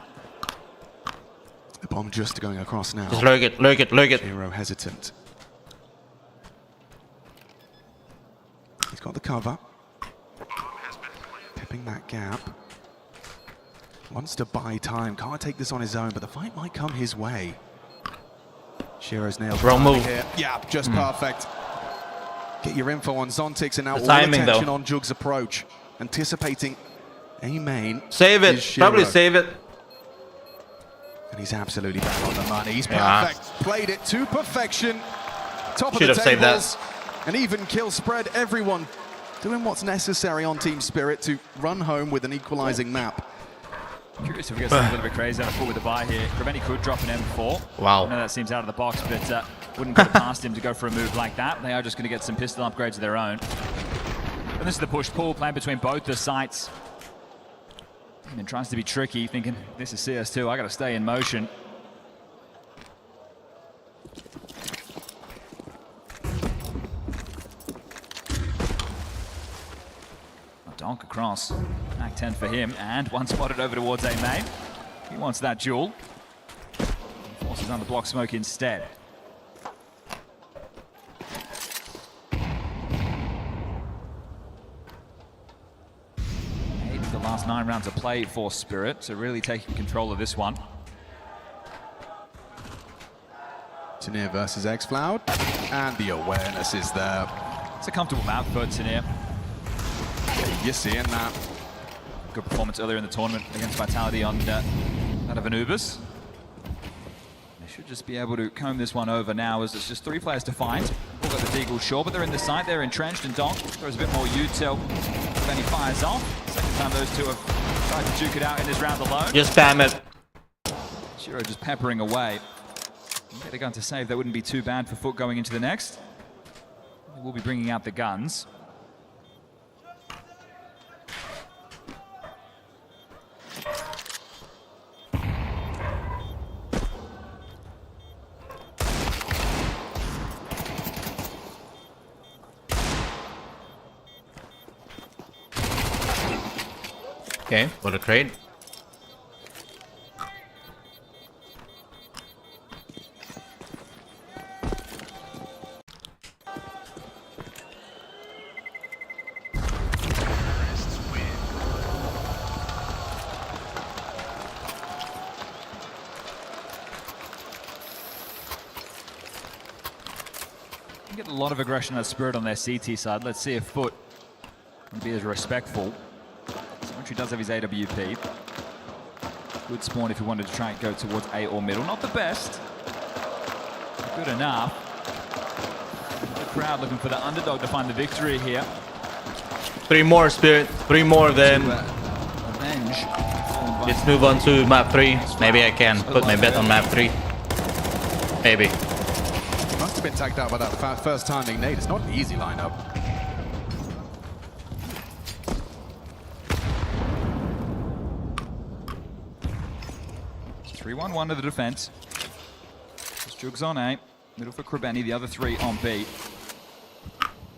The bomb just going across now. Just lurk it, lurk it, lurk it. Hero hesitant. He's got the cover. Pipping that gap. Wants to buy time. Can't take this on his own, but the fight might come his way. Shiro's nailed Wrong move. here. Yeah, just perfect. Get your info on Zontix and now all timing, attention though. on Jug's approach. Anticipating a main. Save it. is Shiro. Probably save it. And he's absolutely back on the money. He's perfect. Played it to perfection. Top Should of the have saved tables. that. An even kill spread. Everyone doing what's necessary on Team Spirit to run home with an equalizing map. Curious if we get something a little bit crazy out of Foot with the buy here. Krabeni could drop an M4. Wow. I know that seems out of the box, but wouldn't put it past him to go for a move like that. They are just going to get some pistol upgrades of their own. And this is the push-pull plan between both the sites. And tries to be tricky, thinking this is CS2, I got to stay in motion. Donk across. Back 10 for him, and one spotted over towards A main. He wants that duel. Forces on the block smoke instead. The last 9 rounds of play for Spirit, so really taking control of this one. Tanir versus X-Cloud, and the awareness is there. It's a comfortable map for Tanir. You're seeing that. Good performance earlier in the tournament against Vitality on that of Anubis. They should just be able to comb this one over now, as it's just 3 players to find. We've got the Deagle Shore, but they're in the side, they're entrenched, and Donk throws a bit more util when he fires off. Second time those two have tried to duke it out in this round alone. Just spam it. Shiro just peppering away. Get the gun to save, that wouldn't be too bad for Foot going into the next. They will be bringing out the guns. Okay, what a trade. Get a lot of aggression and spirit on their CT side. Let's see if Foot can be as respectful. Cemetery does have his AWP. Good spawn if you wanted to try and go towards A or middle. Not the best. Good enough. The crowd looking for the underdog to find the victory here. 3 more, Spirit. 3 more then. Avenge. Let's move on to map 3. Maybe I can put my bet on map 3. Maybe. Must have been tagged out by that first timing nade. It's not an easy lineup. It's 3-1-1 to the defense. Jugs on A. Middle for Krabeni, the other 3 on B.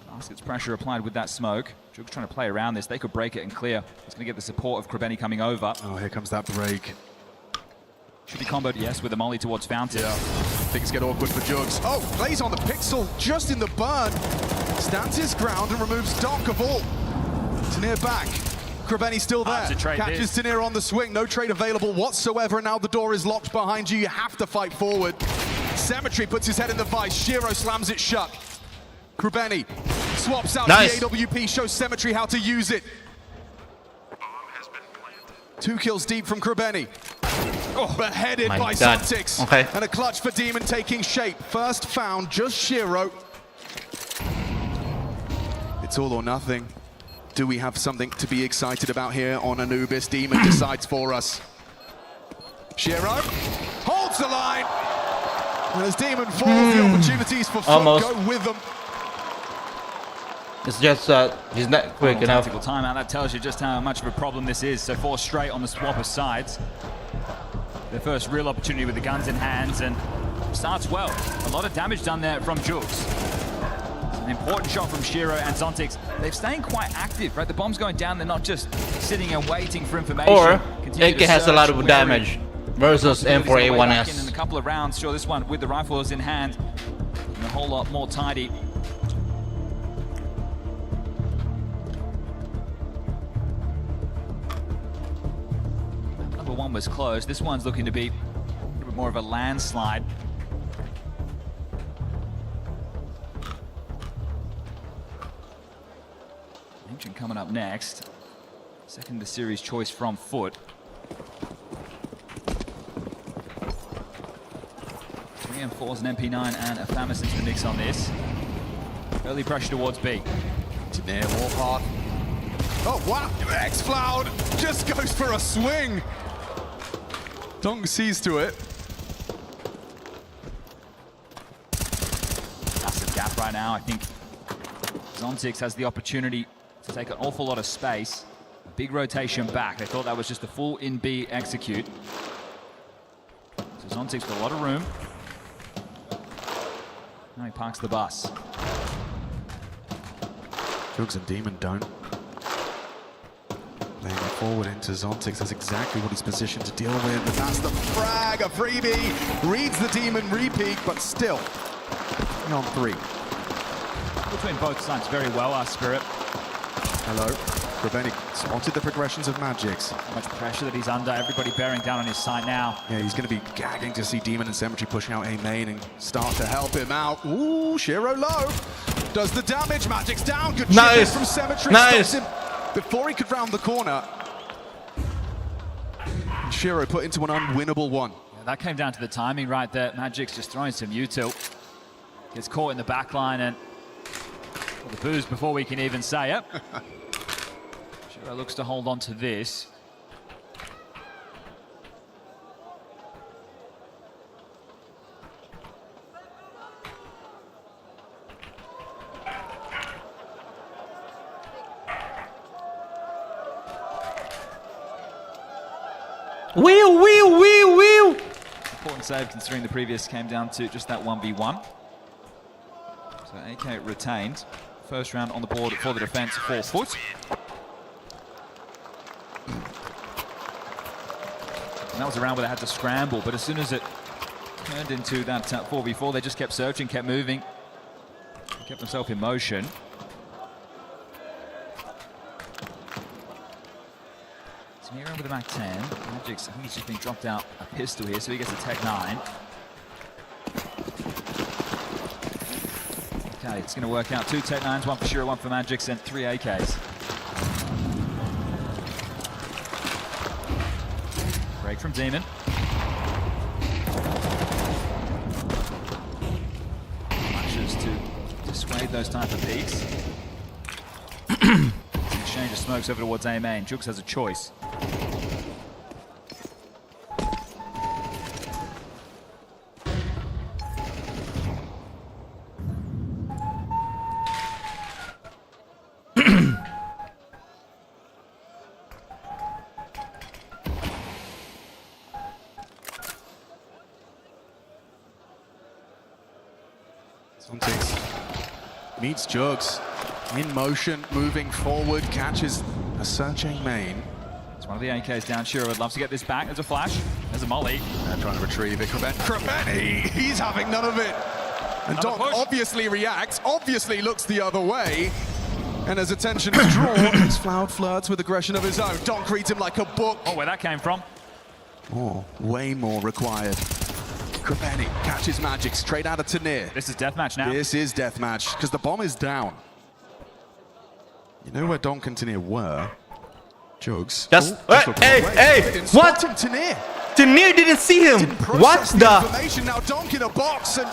Basket's pressure applied with that smoke. Jugs trying to play around this. They could break it and clear. It's going to get the support of Krabeni coming over. Oh, here comes that break. Should be comboed, yes, with a molly towards Fountain. Yeah. Things get awkward for Jugs. Oh, plays on the pixel, just in the burn. Stands his ground and removes Doc of all. Tanir back. Krabeni still there. Catches Tanir on the swing. No trade available whatsoever. And now the door is locked behind you. You have to fight forward. Cemetery puts his head in the vice. Shiro slams it shut. Krabeni swaps out the AWP, shows Cemetery how to use it. 2 kills deep from Krabeni. Oh, beheaded by Zontix. Okay. And a clutch for Demon taking shape. First found, just Shiro. It's all or nothing. Do we have something to be excited about here on Anubis? Demon decides for us. Shiro holds the line. And as Demon falls, the opportunities for Foot go with them. It's just he's not quick enough. Tactical timeout, that tells you just how much of a problem this is. So 4 straight on the swap of sides. Their first real opportunity with the guns in hands, and starts well. A lot of damage done there from Jules. An important shot from Shiro and Zontix. They're staying quite active, right? The bomb's going down, they're not just sitting and waiting for information. Or AK has a lot of damage versus M4A1S. In a couple of rounds, sure, this one with the rifles in hand, and a whole lot more tidy. Number 1 was closed. This one's looking to be a little bit more of a landslide. Ancient coming up next. Second the series choice from Foot. 3 M4s, an MP9 and a Famis into the mix on this. Early pressure towards B. Tanir Warpath. Oh, wow. X-Cloud just goes for a swing. Dong sees to it. Massive gap right now. I think Zontix has the opportunity to take an awful lot of space. A big rotation back. They thought that was just a full in B execute. So Zontix got a lot of room. Now he parks the bus. Jugs and Demon don't. Laying it forward into Zontix. That's exactly what he's positioned to deal with. But that's the frag, a freebie. Reads the Demon repeat, but still on 3. Between both sides very well, our Spirit. Hello. Krabeni spotted the progressions of Magix. How much pressure that he's under. Everybody bearing down on his side now. Yeah, he's going to be gagging to see Demon and Cemetery pushing out A main and start to help him out. Ooh, Shiro low. Does the damage. Magic's down. Good chip from Cemetery. Nice. Stops him before he could round the corner. And Shiro put into an unwinnable one. Yeah, that came down to the timing right there. Magic's just throwing some util. Gets caught in the back line and well, the booze before we can even say it. Shiro looks to hold on to this. Wheel. Important save considering the previous came down to just that 1v1. So AK retained. First round on the board for the defense for Foot. And that was a round where they had to scramble, but as soon as it turned into that 4v4, they just kept searching, kept moving, kept themselves in motion. So here with the Mac 10, Magic's, I think he's just been dropped out a pistol here, so he gets a Tech 9. Okay, it's going to work out. 2 Tech 9s, 1 for Shiro, 1 for Magic's, and 3 AKs. Break from Demon. Manages to dissuade those type of peaks. Exchange of smokes over towards A main. Jukes has a choice. Meets Jugs in motion, moving forward, catches a searching main. It's one of the AKs down. Shiro would love to get this back. There's a flash. There's a molly. They're trying to retrieve it. Krabeni, he's having none of it. And Donk obviously reacts, obviously looks the other way. And as attention is drawn, Cloud flirts with aggression of his own. Donk reads him like a book. Oh, where that came from. More, way more required. Krabeni catches Magic straight out of Tanir. This is deathmatch now. This is deathmatch, because the bomb is down. You know where Donk and Tanir were? Jugs. Just hey, what? Tanir. Tanir didn't see him. What the? Now Donk in a box, and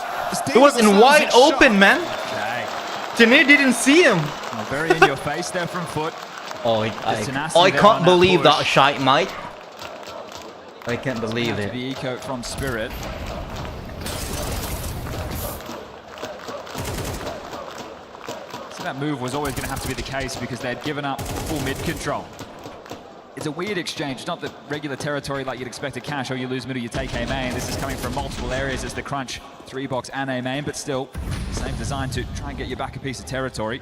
it was in wide open, man. Okay. Tanir didn't see him. Oh, very in your face there from Foot. Oh, I can't believe that shite, mate. I can't believe it. The eco from Spirit. So that move was always going to have to be the case because they had given up full mid control. It's a weird exchange. It's not the regular territory like you'd expect a cash, or you lose middle, you take A main. This is coming from multiple areas as the crunch 3-box and A main, but still same design to try and get you back a piece of territory.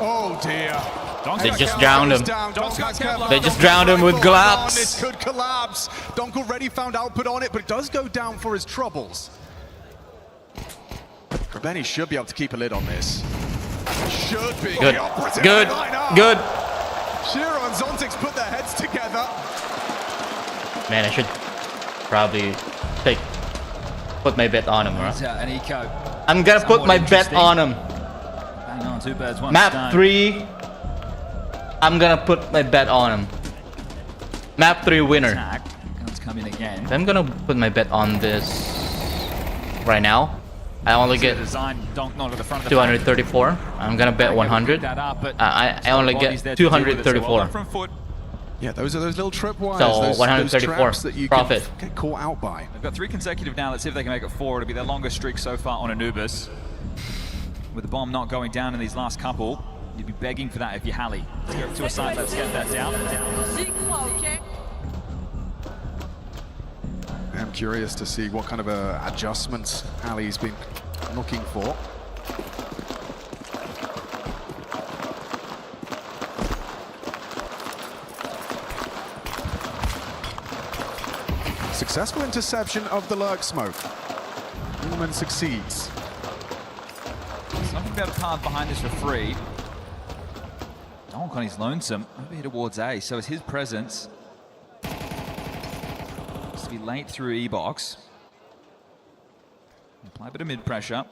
Oh dear. They just drowned him. They just drowned him with collapse. This could collapse. Donk already found output on it, but it does go down for his troubles. Krabeni should be able to keep a lid on this. Should be. Good. Good. Good. Shiro and Zontix put their heads together. Man, I should probably put my bet on him, right? An eco. I'm gonna put my bet on him. Hang on, 2 birds, 1 Map stone. 3. I'm gonna put my bet on him. Map 3 winner. Guns coming again. I'm gonna put my bet on this right now. I only get 234. I'm gonna bet 100. I only get 234. Yeah, those are those little tripwires. So those 134 traps that you profit. can get caught out by. They've got 3 consecutive now. Let's see if they can make it 4. It'll be their longest streak so far on Anubis. With the bomb not going down in these last couple, you'd be begging for that if you're Hallie. Let's go to a side, let's get that down. I'm curious to see what kind of adjustments Hallie's been looking for. Successful interception of the lurk smoke. Newman succeeds. It's not going to be able to path behind this for free. Donk on his lonesome, over here towards A, so it's his presence be late through E-box. Apply a bit of mid pressure.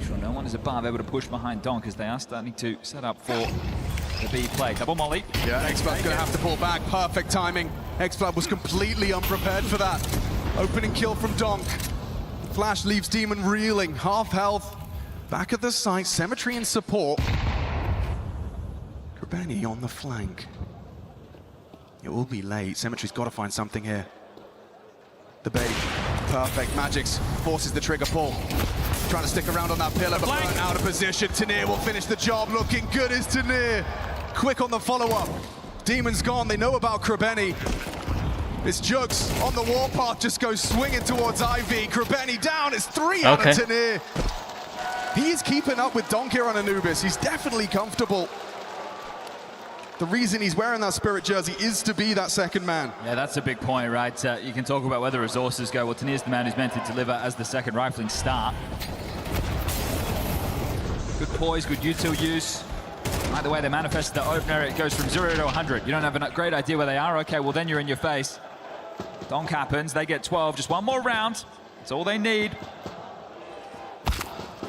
Sure, no one is above, able to push behind Donk as they are starting to set up for the B play. Double molly. Yeah, Xploud's going to have to pull back. Perfect timing. Xploud was completely unprepared for that. Opening kill from Donk. Flash leaves Demon reeling. Half health. Back at the site. Symmetry in support. Krabeni on the flank. It will be late. Symmetry's got to find something here. The bait. Perfect. Magix forces the trigger pull. Trying to stick around on that pillar, but burnt out of position. Tanir will finish the job. Looking good is Tanir. Quick on the follow-up. Demon's gone. They know about Krabeni. It's Jugs on the warpath, just goes swinging towards Ivy. Krabeni down. It's 3 out of Tanir. He is keeping up with Donk here on Anubis. He's definitely comfortable. The reason he's wearing that Spirit jersey is to be that second man. Yeah, that's a big point, right? You can talk about where the resources go. Well, Tanir's the man who's meant to deliver as the second rifling start. Good poise, good util use. Like the way they manifest the opener, it goes from 0 to 100. You don't have a great idea where they are. Okay, well then you're in your face. Donk happens, they get 12, just one more round. That's all they need.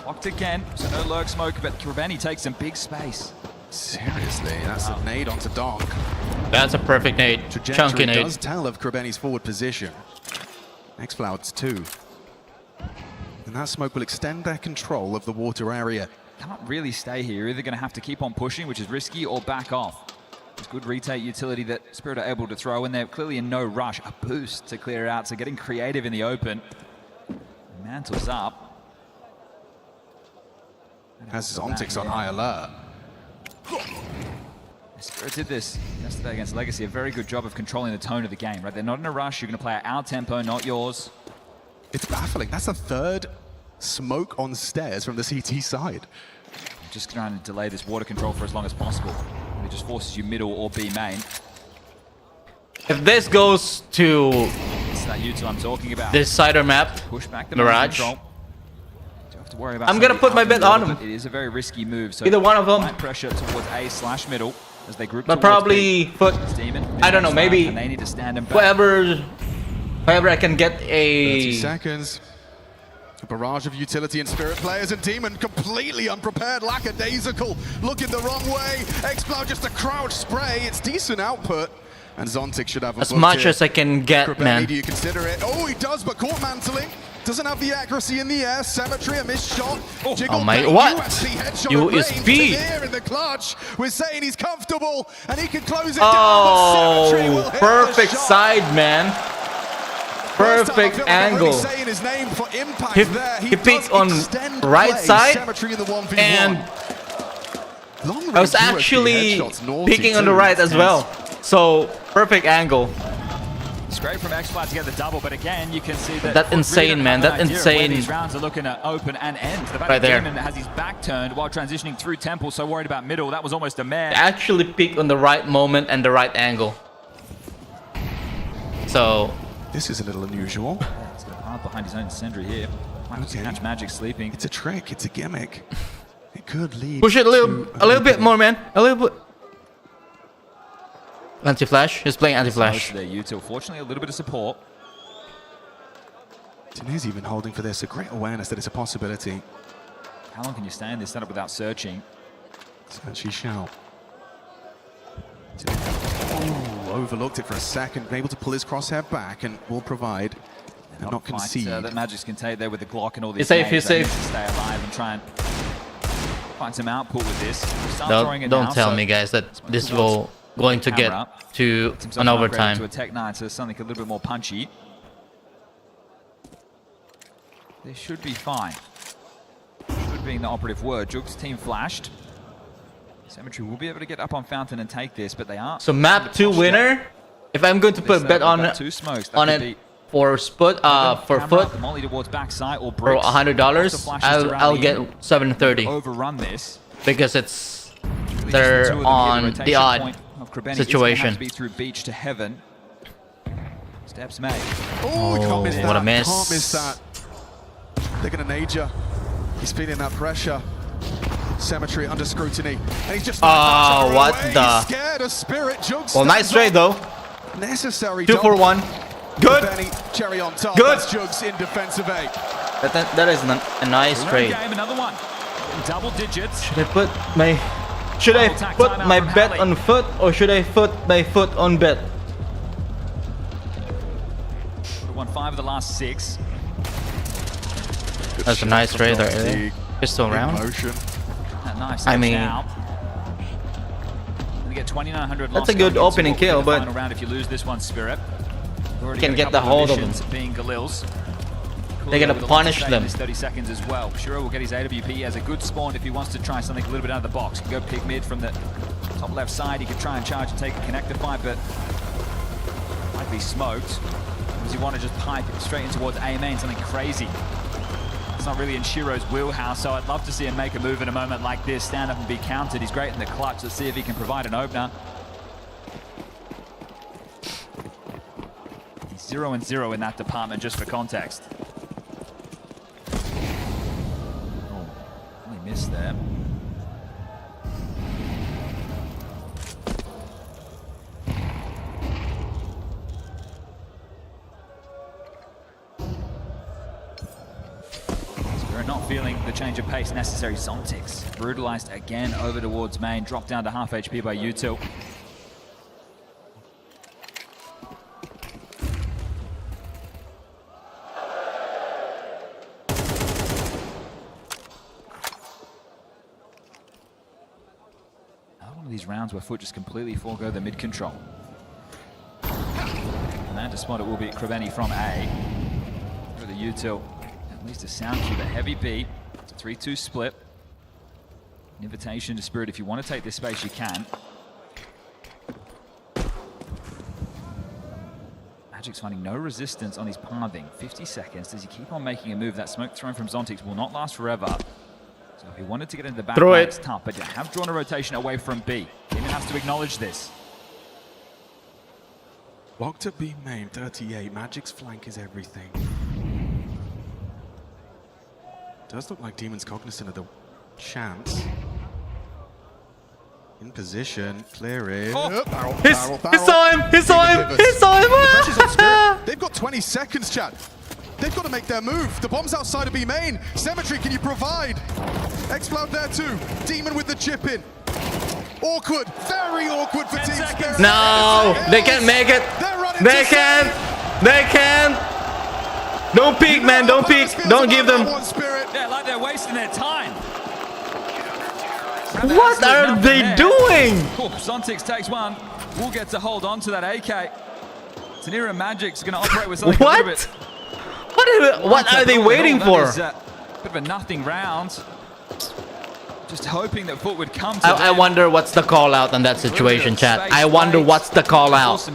Locked again, so no lurk smoke, but Krabeni takes some big space. Seriously, that's a nade onto Donk. That's a perfect nade. Chunky nade. Does tell of Krabeni's forward position. Xploud's 2. And that smoke will extend their control of the water area. Can't really stay here. You're either going to have to keep on pushing, which is risky, or back off. It's good retake utility that Spirit are able to throw, and they're clearly in no rush. A boost to clear it out, so getting creative in the open. Mantles up. As Zontix on high alert. Spirit did this yesterday against Legacy, a very good job of controlling the tone of the game, right? They're not in a rush, you're going to play at our tempo, not yours. It's baffling. That's the third smoke on stairs from the CT side. I'm just trying to delay this water control for as long as possible. And it just forces you middle or B main. If this goes to It's that util I'm talking about. this cider map, Push back the Mirage, control. To worry about I'm gonna put my bet on him. It is a very risky move. So either one of them. Light pressure towards A/middle as they group. But probably put. I don't know. Maybe and they need to stand and back. whoever I can get a. 30 seconds. A barrage of utility and Spirit players, and Demon completely unprepared, lackadaisical, looking the wrong way. Xploud just a crouch spray. It's decent output. And Zontix should have a as much as I can get, Krabeni, man. do you consider it? Oh, he does, but court mantling. Doesn't have the accuracy in the air. Symmetry, a missed shot. Oh my, what? You is speed. In the clutch. We're saying he's comfortable and he can close it down. Oh, perfect side, man. Perfect angle. His name for impact he there. He peeked on right side, and I was actually peeking on the right as well. So perfect angle. It's great from Xploud to get the double, but again, you can see that that's insane, man. That's insane. These rounds are looking to open and end. The right there. Demon has his back turned while transitioning through Temple, so worried about middle. That was almost a mare. Actually peeked on the right moment and the right angle. So this is a little unusual. Yeah, he's got a path behind his own Sentry here. Might catch Magic sleeping. It's a trick. It's a gimmick. It could lead. Push it a little bit more, man. A little bit. Anti-flash. He's playing anti-flash. Fortunately, a little bit of support. Tanir's even holding for this. A great awareness that it's a possibility. How long can you stay in this setup without searching? Search he shall. Ooh, overlooked it for a second. Able to pull his crosshair back and will provide and not concede. That Magic's can take there with the Glock and all these. He's safe. He's safe. Stay alive and try and find some output with this. Don't tell me, guys, that this will going to get to an overtime. To a Tech 9, so something a little bit more punchy. They should be fine. Should being the operative word. Jug's team flashed. Symmetry will be able to get up on Fountain and take this, but they are. So map 2 winner. If I'm going to put a bet on it for foot, Molly towards backside or for $100, I'll get 730. Overrun this because they're on the odd situation. To be through beach to heaven. Steps made. Oh, can't miss that. What a miss. Can't miss that. They're going to nade you. He's feeling that pressure. Symmetry under scrutiny. And he's just Oh, what the? He's scared of Spirit. Jug Well, nice trade though. Necessary 2 for 1. Good. Benny, cherry on top. Good. That's Jugs in defensive 8. That is a nice trade. Game, another one. Double digits. Should I put my bet on foot or should I put my foot on bet? Won 5 of the last 6. That's a nice trade there. Pistol round. Nice. I mean, you get 2,900. that's a good opening kill, but final round if you lose this one, Spirit. you can get the hold of them. Being Galil's. They're gonna punish them. 30 seconds as well. Shiro will get his AWP. He has a good spawn if he wants to try something a little bit out of the box. He can go pick mid from the top left side. He could try and charge and take a connector fight, but might be smoked. Does he want to just pipe straight in towards A main, something crazy? It's not really in Shiro's wheelhouse, so I'd love to see him make a move in a moment like this, stand up and be countered. He's great in the clutch. Let's see if he can provide an opener. He's 0-0 in that department, just for context. Oh, only missed there. Not feeling the change of pace necessary. Zontix brutalized again over towards main, dropped down to half HP by U2. One of these rounds where Foot just completely forego the mid control. And then to spot it will be Krabeni from A. With the U2. At least a sound cue, the heavy B. It's a 3-2 split. An invitation to Spirit, if you want to take this space, you can. Magic's finding no resistance on his pathing. 50 seconds. Does he keep on making a move? That smoke thrown from Zontix will not last forever. So if he wanted to get into the back line, it's tough, but you have drawn a rotation away from B. Demon has to acknowledge this. Locked to B main, 38. Magic's flank is everything. Does look like Demon's cognizant of the chance. In position, clear it. Oh. He saw him! He saw him! He saw him! They've got 20 seconds, chat. They've got to make their move. The bomb's outside of B main. Symmetry, can you provide? Exploud there too. Demon with the chip in. Awkward, very awkward for Team Spirit. No, they can't make it. They can't. They can't. Don't peek, man. Don't peek. Don't give them. Yeah, like they're wasting their time. What are they doing? Cool. Zontix takes one. We'll get to hold on to that AK. Tanira Magic's going to operate with something a little bit. What are they waiting for? That is a bit of a nothing round. Just hoping that Foot would come to I wonder what's the call out on that situation, chat. I wonder what's the call out.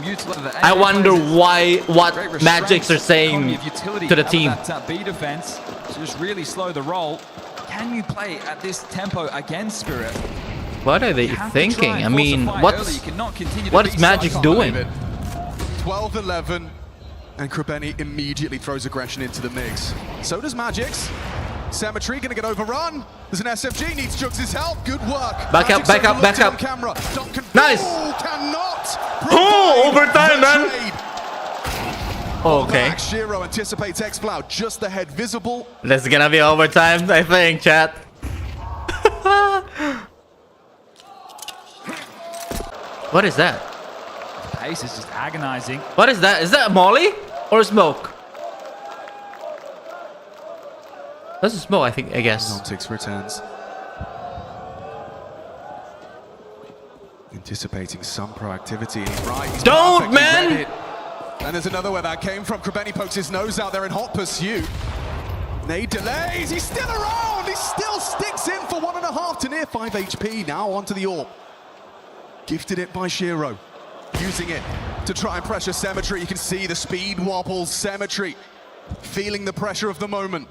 I wonder what Magics are saying to the team. That B defense to just really slow the roll. Can you play at this tempo against Spirit? What are they thinking? I mean, what's Magic doing? 12-11, and Krabeni immediately throws aggression into the mix. So does Magic's. Symmetry gonna get overrun. There's an SFG, needs Jugs' help. Good work. Back up, back up, back up. Camera. Nice. Cannot. Oh, overtime, man. Okay. Shiro anticipates Exploud, just the head visible. This is gonna be overtime, I think, chat. What is that? Pace is just agonizing. What is that? Is that Molly or smoke? That's a smoke, I think, I guess. Zontix returns. Anticipating some proactivity. He's right. He's Don't, perfect. man! And there's another where that came from. Krabeni pokes his nose out there in hot pursuit. Nade delays. He's still around. He still sticks in for 1.5 to near 5 HP. Now onto the AWP. Gifted it by Shiro. Using it to try and pressure Symmetry. You can see the speed wobbles. Symmetry feeling the pressure of the moment.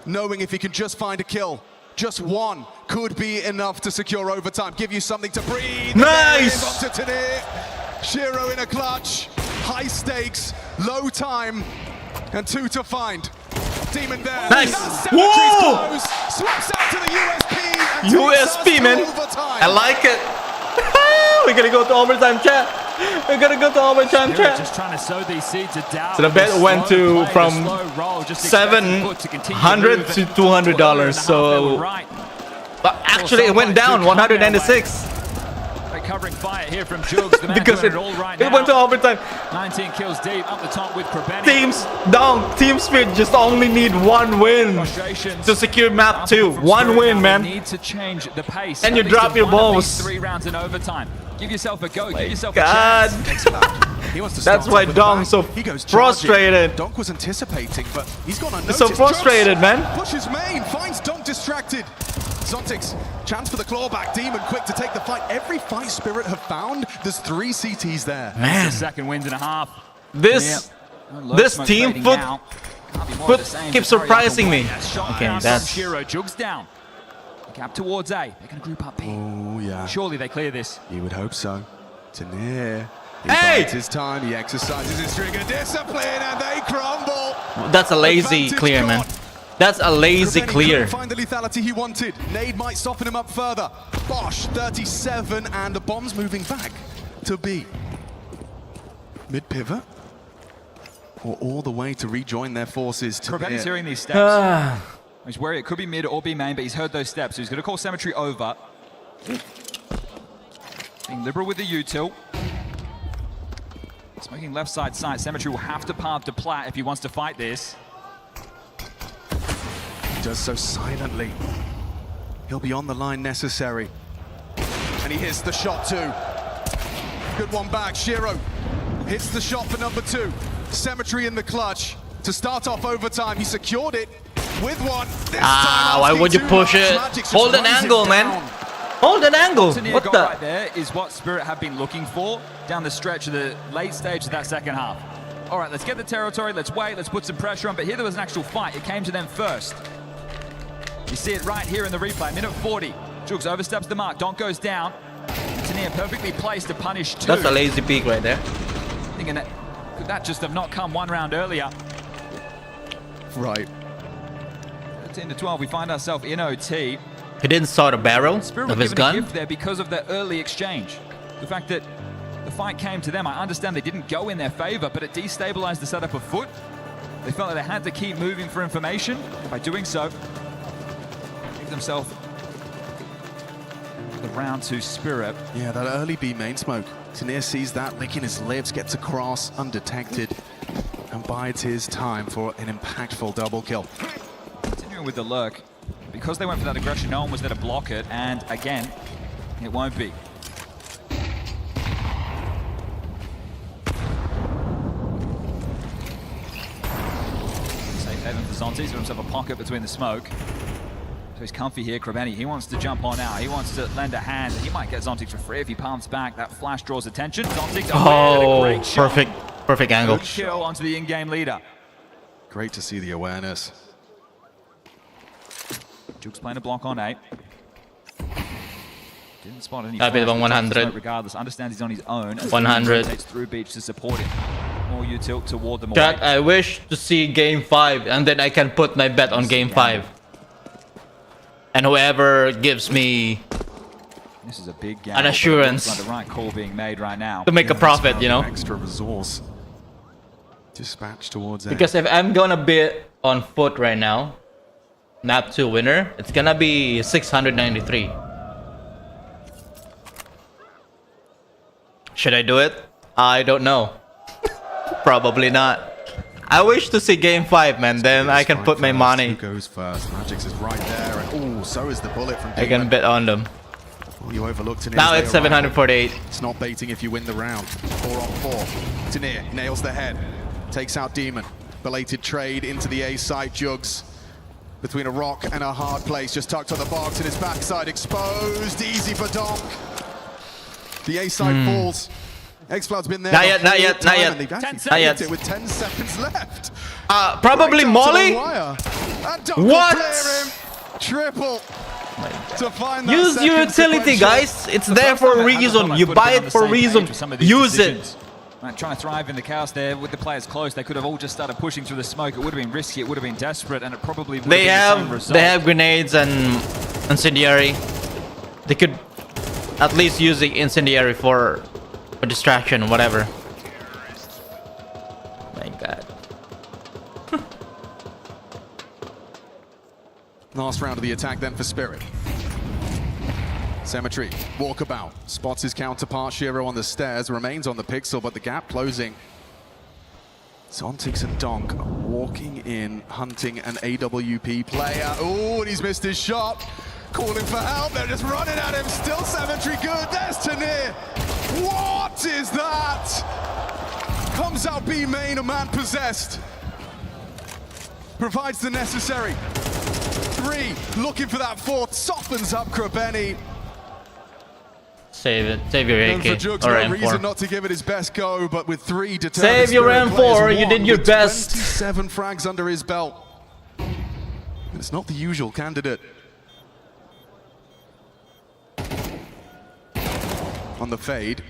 Knowing if he can just find a kill, just one could be enough to secure overtime. Give you something to breathe. Nice! Shiro in a clutch. High stakes, low time, and 2 to find. Demon there. Nice. Whoa! Swaps out to the USP. And USP, man. I like it. We're gonna go to overtime, chat. We're gonna go to overtime, chat. Just trying to sow these seeds of doubt. So the bet went to from $700 to $200. So actually, it went down 196. Covering fire here from Jugs, the man because doing it all right now. It went to overtime. 19 kills deep up the top with Krabeni. Team Spirit just only need one win to secure map 2. One win, man. Need to change the pace. And you drop your balls. 3 rounds in overtime. Give yourself a go. Give yourself God. a chance. He wants to That's why Dong's so frustrated. Donk was anticipating, but he's gone unnoticed. So frustrated, man. Pushes main, finds Donk distracted. Zontix, chance for the clawback. Demon quick to take the fight. Every fight Spirit have found, there's 3 CTs there. Man. Second wins and a half. This team foot keeps surprising me. Okay, that's Shiro. Jugs down. Gap towards A. They're going to group up B. Oh, yeah. Surely they clear this. You would hope so. Tanir. He hey! bides his time. He exercises his trigger discipline, and they crumble. That's a lazy clear, man. That's a lazy clear. Find the lethality he wanted. Nade might soften him up further. Bosch, 37, and the bomb's moving back to B. Mid pivot, or all the way to rejoin their forces. Krabeni's hearing these steps. He's worried it could be mid or B main, but he's heard those steps, so he's going to call Cemetery over. Being liberal with the util. Smoking left side. Cemetery will have to path to plat if he wants to fight this. He does so silently. He'll be on the line necessary. And he hits the shot too. Good one back. Shiro hits the shot for number 2. Cemetery in the clutch. To start off overtime, he secured it with one. Why would you push it? Hold an angle, man. Hold an angle. What the? Right there is what Spirit have been looking for down the stretch of the late stage of that second half. All right, let's get the territory. Let's wait. Let's put some pressure on. But here there was an actual fight. It came to them first. You see it right here in the replay. Minute 40. Jugs oversteps the mark. Donk goes down. Tanir perfectly placed to punish 2. That's a lazy peek right there. Thinking that could that just have not come 1 round earlier? Right. 13 to 12. We find ourselves in OT. He didn't saw the barrel of his gun. A gift there because of the early exchange. The fact that the fight came to them. I understand they didn't go in their favor, but it destabilized the setup of Foot. They felt like they had to keep moving for information. By doing so, give themselves the round to Spirit. Yeah, that early B main smoke. Tanir sees that, licking his lips, gets across undetected, and bides his time for an impactful double kill. Continuing with the lurk. Because they went for that aggression, no one was there to block it, and again, it won't be. Safe haven for Zonti. He's got himself a pocket between the smoke. So he's comfy here, Krabeni. He wants to jump on out. He wants to lend a hand. He might get Zontic for free if he palms back. That flash draws attention. Zontic, oh, great shot. Perfect angle. Good kill onto the in-game leader. Great to see the awareness. Juke's playing a block on 8. Didn't spot any. A bit of 100. Regardless, understands he's on his own. 100. Takes through beach to support him. More you tilt toward them. Chat, I wish to see game 5, and then I can put my bet on game 5. And whoever gives me this is a big gap, an assurance like the right call being made right now to make a profit, you know. Extra resource. Dispatch towards A. Because if I'm gonna bet on Foot right now, map 2 winner, it's gonna be 693. Should I do it? I don't know. Probably not. I wish to see game 5, man. Then I can put my money. Who goes first? Magix is right there, and so is the bullet from. I can bet on them. Oh, you overlooked it. Now it's 748. It's not baiting if you win the round. 4 on 4. Tanir nails the head, takes out Demon. Belated trade into the A side. Jugs between a rock and a hard place, just tucked on the box, and his backside exposed. Easy for Donk. The A side falls. Xcloud's been there. Not yet. Not yet. It with 10 seconds left. Probably Molly. What? Triple. To find that use your utility, guys. It's there for a reason. You buy it for a reason. Use it. Trying to thrive in the chaos there with the players close. They could have all just started pushing through the smoke. It would have been risky, it would have been desperate, and it probably would have been the same result. They have grenades and incendiary. They could at least use the incendiary for a distraction or whatever. My God. Last round of the attack then for Spirit. Cemetery, walkabout, spots his counterpart Shiro on the stairs, remains on the pixel, but the gap closing. Zontix and Donk walking in, hunting an AWP player. Oh, and he's missed his shot. Calling for help, they're just running at him. Still Cemetery good, there's Tanir. What is that? Comes out B main, a man possessed. Provides the necessary. 3, looking for that 4th, softens up Krabeni. Save it. Save your AK or no reason M4. not to give it his best go, but with 3 determined Save your Spirit M4. players, You did your best. 27 frags under his belt. It's not the usual candidate. On the fade.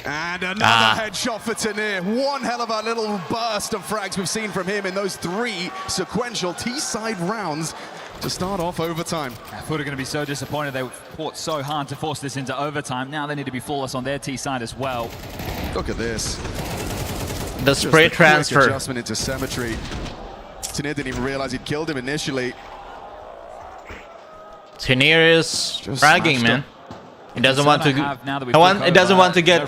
And another headshot for Tanir. One hell of a little burst of frags we've seen from him in those 3 sequential T-side rounds to start off overtime. Foot are going to be so disappointed. They fought so hard to force this into overtime. Now they need to be flawless on their T-side as well. Look at this. The spray transfer. Adjustment into Cemetery. Tanir didn't even realize he'd killed him initially. Tanir is fragging, man. He doesn't want to. He doesn't want to get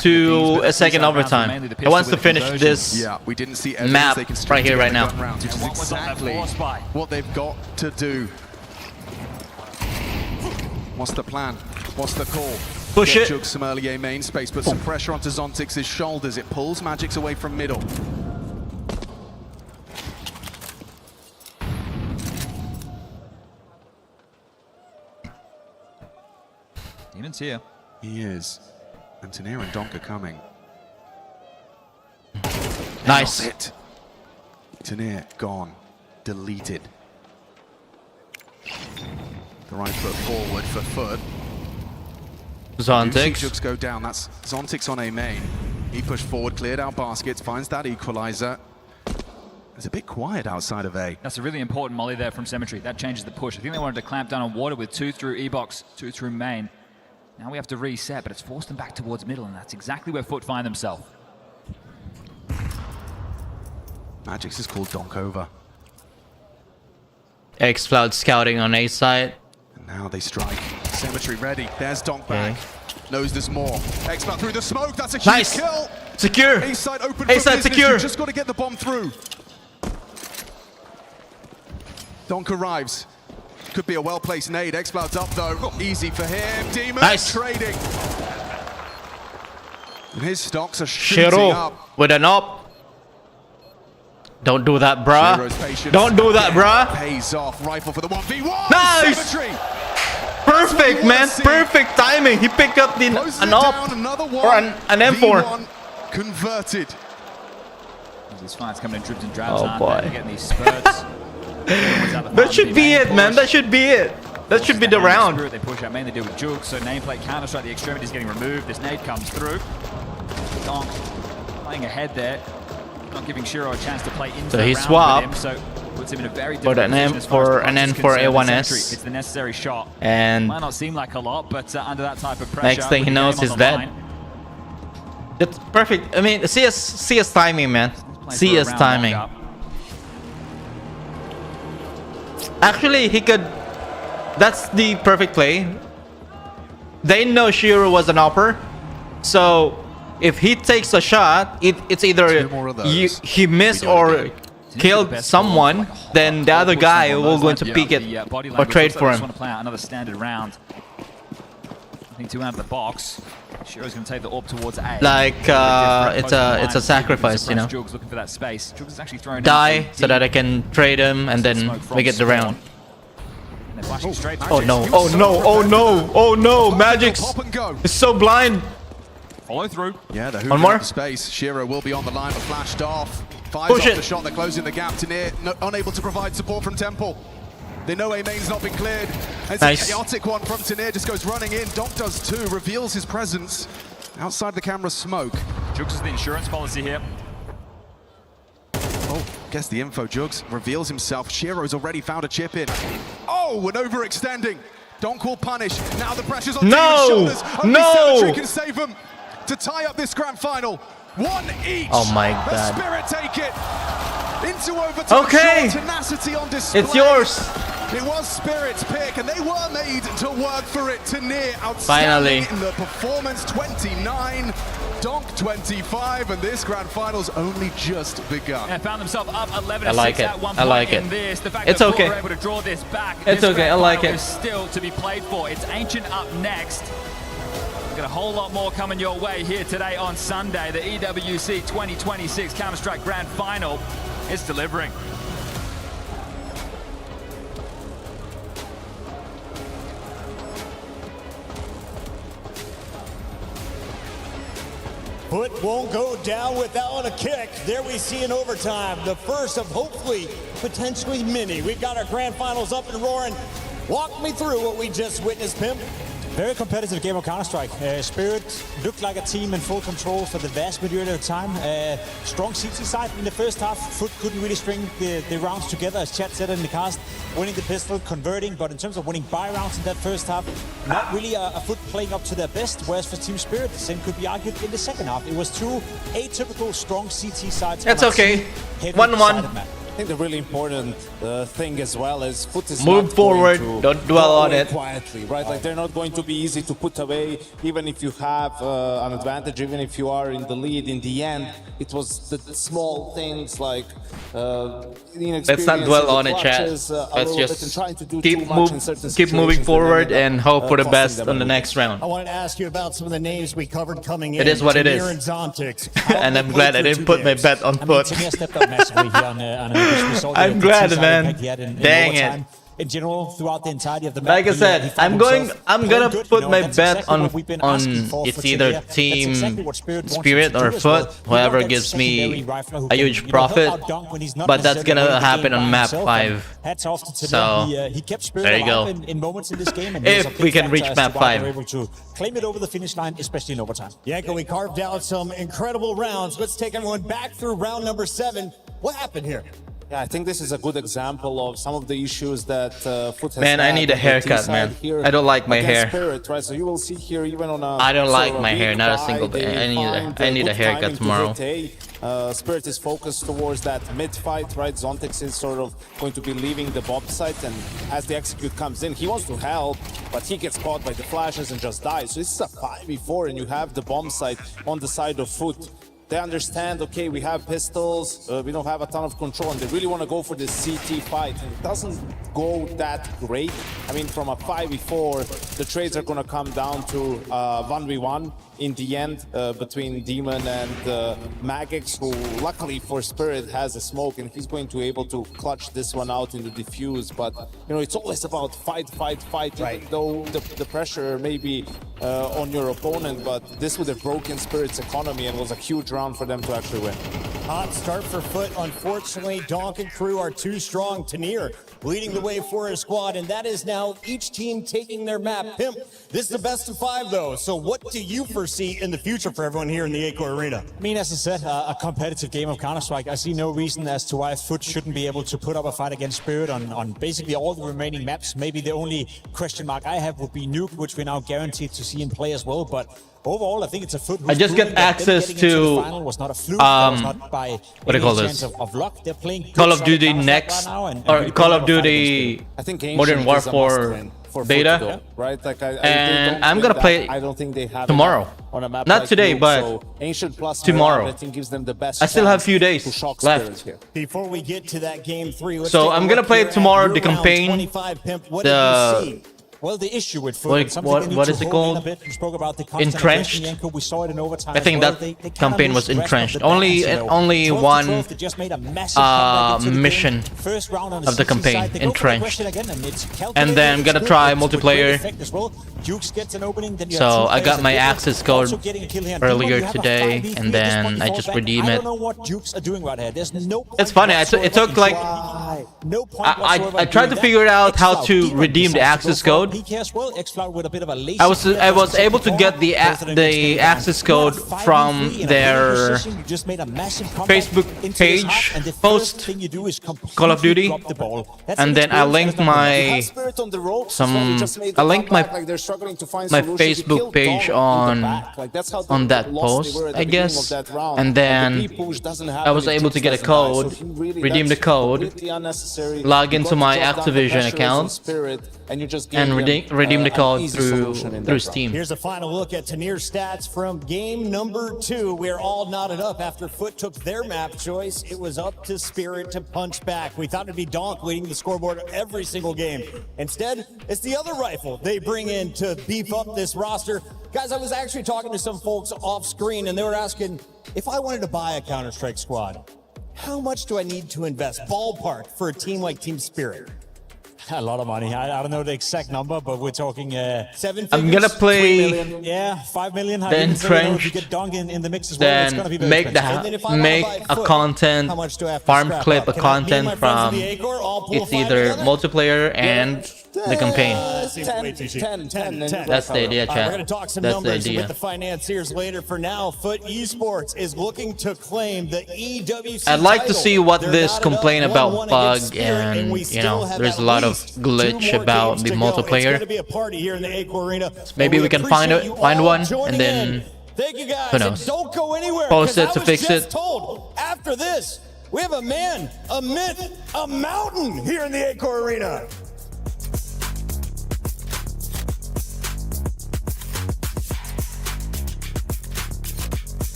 to a second overtime. He wants to finish this map right here, right now. Which is exactly what they've got to do. What's the plan? What's the call? Push it. Jug some early A main space, put some pressure onto Zontix's shoulders. It pulls Magix away from middle. Demon's here. He is. And Tanir and Donk are coming. Nice. It. Tanir gone. Deleted. The right foot forward for Foot. Zontix. Jugs go down. That's Zontix on A main. He pushed forward, cleared out baskets, finds that equalizer. It's a bit quiet outside of A. That's a really important molly there from Cemetery. That changes the push. I think they wanted to clamp down on water with 2 through E-box, 2 through main. Now we have to reset, but it's forced them back towards middle, and that's exactly where Foot find themselves. Magix has called Donk over. X-Cloud scouting on A side. And now they strike. Cemetery ready. There's Donk back. Knows there's more. X-Cloud through the smoke. That's a huge kill. Secure. A side open A for side business. secure. You've just got to get the bomb through. Donk arrives. Could be a well-placed nade. X-Cloud's up though. Easy for him. Demon trading. And his stocks are shooting Shiro up. with an op. Don't do that, bruh. Don't do that, bruh. Pays off. Rifle for the 1v1. Nice. Cemetery. Perfect, man. Perfect timing. He picked up the an op or an M4. V1 converted. These fights coming in dribs and drabs. Oh boy. They're getting these spurts. That should be it, man. That should be it. That should be the round. They push out main. They deal with Juke. So nameplate counter-strike. The extremity is getting removed. This nade comes through. Donk playing ahead there. Not giving Shiro a chance to play into So he the round swapped with him, so puts him in a very for difficult an position as far as the N box is for concerned. A1S. It's the necessary shot. And might not seem like a lot, but under that type of pressure, next thing he knows, he's dead. That's perfect. I mean, CS timing, man. CS timing. Actually, he could. That's the perfect play. They know Shiro was an upper, so if he takes a shot, it's either he missed or killed someone, then the other guy will going to pick it or trade for him. Want to play out another standard round. I think 2 out of the box. Shiro's going to take the AWP towards A. Like it's a sacrifice, you know. Jugs looking for that space. Jugs is actually throwing Die so that I can trade him and then we get the round. Oh no! Oh no! Oh no! Oh no! Magix is so blind. Follow through. Yeah, they're one more. up the space. Shiro will be on the line, but flashed off. Fires Push off it. the shot. They're closing the gap. Tanir unable to provide support from Temple. They know A main's not been cleared. It's Nice. a chaotic one from Tanir. Just goes running in. Donk does too. Reveals his presence outside the camera smoke. Jugs is the insurance policy here. Oh, guess the info. Jugs reveals himself. Shiro's already found a chip in. Oh, and overextending. Donk will punish. Now the pressure's on Demon's shoulders. Only Cemetery can save him to tie up this grand final. One each. Oh my God. The Spirit take it into overtime. Okay. Tenacity on display. It's yours. It was Spirit's pick, and they were made to work for it. To near outstanding in the performance. 29, Donk 25, and this grand final's only just begun. And found themselves up 11-6 I like it. at one I like point it. in this. The fact It's that okay. Foote were able to draw this back. It's this okay. I grand like final it. is still to be played for. It's Ancient up next. We've got a whole lot more coming your way here today on Sunday. The EWC 2026 Counter-Strike Grand Final is delivering. Foote won't go down without a kick. There we see in overtime, the first of hopefully, potentially many. We've got our grand finals up and roaring. Walk me through what we just witnessed, Pimp. Very competitive game of Counter-Strike. Spirit looked like a team in full control for the vast majority of the time. Strong CT side in the first half. Foote couldn't really string the rounds together, as Chad said in the cast. Winning the pistol, converting, but in terms of winning buy rounds in that first half, not really a Foote playing up to their best. Whereas for Team Spirit, the same could be argued in the second half. It was two atypical strong CT sides. That's okay. 1-1. I think the really important thing as well is Foote is Move not forward, going to don't dwell on away it. quietly, right? Like they're not going to be easy to put away, even if you have an advantage, even if you are in the lead. In the end, it was the small things like Let's not dwell on it, chat. Let's just keep moving forward and hope for the best on the next round. I wanted to ask you about some of the names we covered coming in. It is what it is. And I'm glad I didn't put my bet on Foote. I'm glad, man. Dang it. In general, throughout the entirety of the match, like I said, I'm gonna put my bet on it's either Team Spirit or Foote, whoever gives me a huge profit, but that's gonna happen on map 5. So there you go. If we can reach map 5. Claim it over the finish line, especially in overtime. Yanko, we carved out some incredible rounds. Let's take everyone back through round number 7. What happened here? Yeah, I think this is a good example of some of the issues that Foote has. Man, I need a haircut, man. I don't like my hair. Spirit, right? So you will see here even on a I don't like my hair, not a single bit. I need a haircut tomorrow. Spirit is focused towards that mid-fight, right? Zontex is sort of going to be leaving the bomb site, and as the execute comes in, he wants to help, but he gets caught by the flashes and just dies. So this is a 5v4, and you have the bomb site on the side of Foote. They understand, okay, we have pistols, we don't have a ton of control, and they really want to go for this CT fight. And it doesn't go that great. I mean, from a 5v4, the trades are going to come down to 1v1 in the end between Demon and Magix, who luckily for Spirit has a smoke, and he's going to be able to clutch this one out in the defuse. But, you know, it's always about fight, right. Even though the pressure may be on your opponent, but this would have broken Spirit's economy and was a huge round for them to actually win. Hot start for Foote. Unfortunately, Donk and crew are too strong. Tanir leading the way for his squad, and that is now each team taking their map. Pimp, this is the best of 5, though. So what do you foresee in the future for everyone here in the Aco Arena? I mean, as I said, a competitive game of Counter-Strike. I see no reason as to why Foote shouldn't be able to put up a fight against Spirit on basically all the remaining maps. Maybe the only question mark I have would be Nuke, which we're now guaranteed to see in play as well. But overall, I think it's a Foote. I just got access to was not a fluke, was not by what do you call this? Of luck. They're playing Call of Duty next, or Call of Duty Modern Warfare beta, right? Like and I'm gonna play I don't think they have tomorrow. On a map not like today, Nuke, but so Ancient plus tomorrow. I think gives them the best I still have a few days left. Here. Before we get to that game 3, so I'm gonna play tomorrow the campaign. Well, the issue with Foote, what is it called? Entrenched. We saw it in overtime. I think that campaign was entrenched. Only one mission of the campaign, entrenched. And then I'm gonna try multiplayer. So I got my access code earlier today, and then I just redeemed it. It's funny. It took like No point whatsoever. I tried to figure out how to redeem the access code. I was able to get the access code from their Facebook page post Call of Duty, and then I linked my Facebook page on that post, I guess, and then I was able to get a code, redeem the code, log into my Activision account, and redeem the code through Steam. Here's a final look at Tanir's stats from game number 2. We're all knotted up after Foot took their map choice. It was up to Spirit to punch back. We thought it'd be Donk leading the scoreboard every single game. Instead, it's the other rifle they bring in to beef up this roster. Guys, I was actually talking to some folks off screen, and they were asking, if I wanted to buy a Counter-Strike squad, how much do I need to invest, ballpark, for a team like Team Spirit? A lot of money. I don't know the exact number, but we're talking 7 figures. I'm gonna play 3 million. Yeah, 5 million. The Entrenched, get Dunk in the mix as well. then It's gonna be make a content, farm clip a content from it's either multiplayer and the campaign. 10. That's the idea, chat. We're gonna talk some That's the numbers idea. with the financiers later. For now, Foot Esports is looking to claim the EWC I'd like to title. see what They're this knotted complaint up, about 1-1 bug against Spirit, and we you still know have there's a at lot of least 2 glitch more about games the to go. It's multiplayer. gonna be a party here in the Aco Arena. Maybe we can find one Joining and then in. Thank you guys. who knows? And don't go anywhere. Post 'cause it to I was fix just it. told after this, we have a man, a myth, a mountain here in the Aco Arena.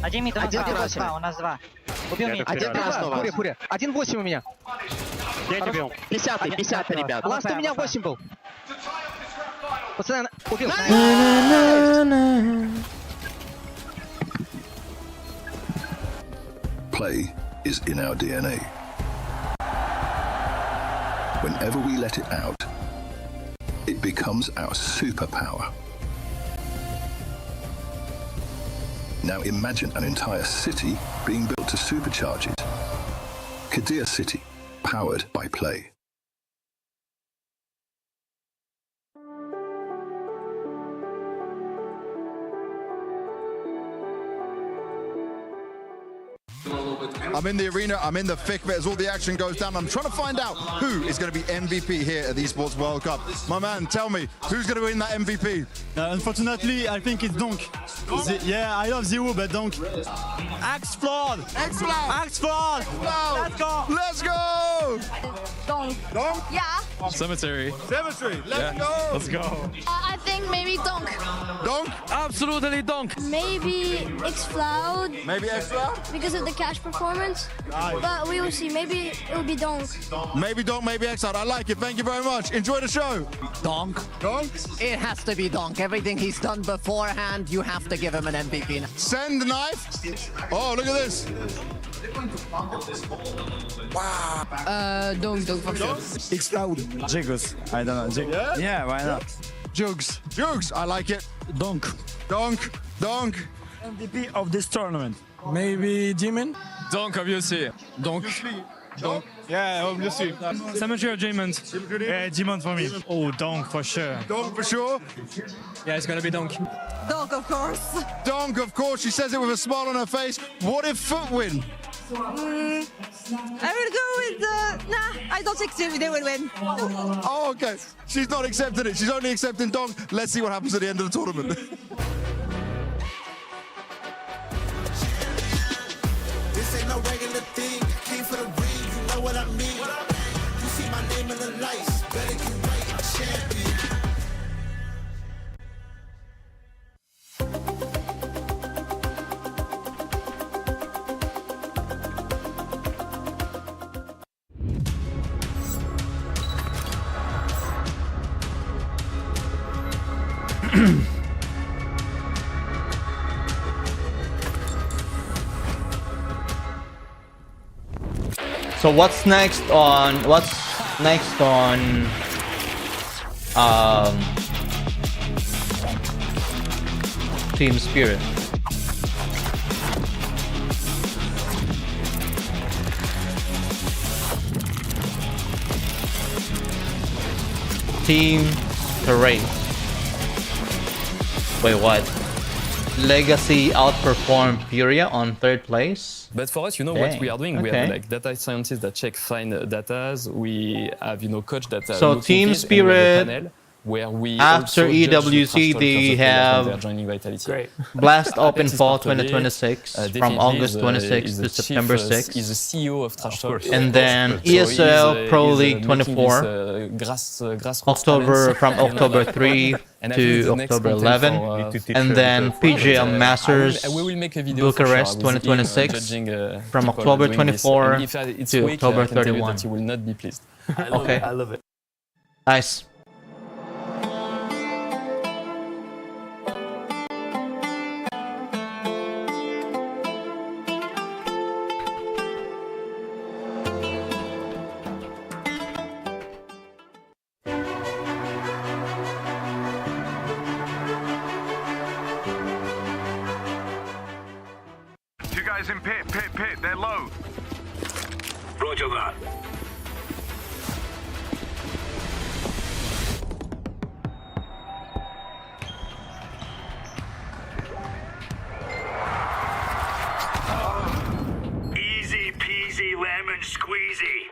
Один мид, один два, у нас два. Убил меня. Один снова. Фурия. 1-8 у меня. Я не убил. 50, ребят. Ласт у меня 8 был. Пацаны, убил. Play is in our DNA. Whenever we let it out, it becomes our superpower. Now imagine an entire city being built to supercharge it. Kadir City, powered by play. I'm in the arena, I'm in the thick of it as all the action goes down. I'm trying to find out who is going to be MVP here at the Esports World Cup. My man, tell me, who's going to win that MVP? Unfortunately, I think it's Donk. Yeah, I love Zero, but Donk. Axe Flood! Axe Flood! Axe Flood! Let's go! Let's go! Donk. Donk? Yeah. Cemetery. Cemetery, let's go! Let's go. I think maybe Donk. Donk? Absolutely Donk. Maybe X-Cloud. Maybe X-Cloud? Because of the cash performance. Nice. But we will see. Maybe it will be Donk. Maybe Donk, maybe X-Cloud. I like it. Thank you very much. Enjoy the show. Donk. Donk? It has to be Donk. Everything he's done beforehand, you have to give him an MVP. Send the knife. Oh, look at this. Wow. Donk for sure. X-Cloud. Jigos. I don't know. Yeah, why not? Jugs. Jugs. I like it. Donk. Donk. Donk. MVP of this tournament. Maybe Demon? Donk, obviously. Donk. Donk. Yeah, obviously. Cemetery or Demon? Yeah, Demon for me. Oh, Donk for sure. Donk for sure? Yeah, it's gonna be Donk. Donk, of course. Donk, of course. She says it with a smile on her face. What if Foot win? I will go with nah, I don't think they will win. Oh, okay. She's not accepting it. She's only accepting Donk. Let's see what happens at the end of the tournament. This ain't no regular thing. Came for the ring, you know what I mean. You see my name in the lights. Better get right, champion. So what's next on what's Next on Team Spirit. Team Terrain. Wait, what? Legacy outperformed Furia on 3rd place. But for us, you know Dang. what we are doing? We Okay. have like data scientists that check fine datas. We have, you know, coach that So looking Team fees, and we have a Spirit, panel where we after also judge the EWC, trash talkers they of players have and their joining vitality. Great. Blast Open Apex is Fall part of it. 2026 from Definitely August is 26 is to the September chief, 6. He's the CEO of Trash Talk. And then ESL Pro League 24, October from October 3 to October 11, and then PGL Masters Bucharest 2026 from October 24 to October 31. You will not be pleased. Okay, I love it. Nice. Two guys in pit, they're low. Roger that. Easy peasy lemon squeezy.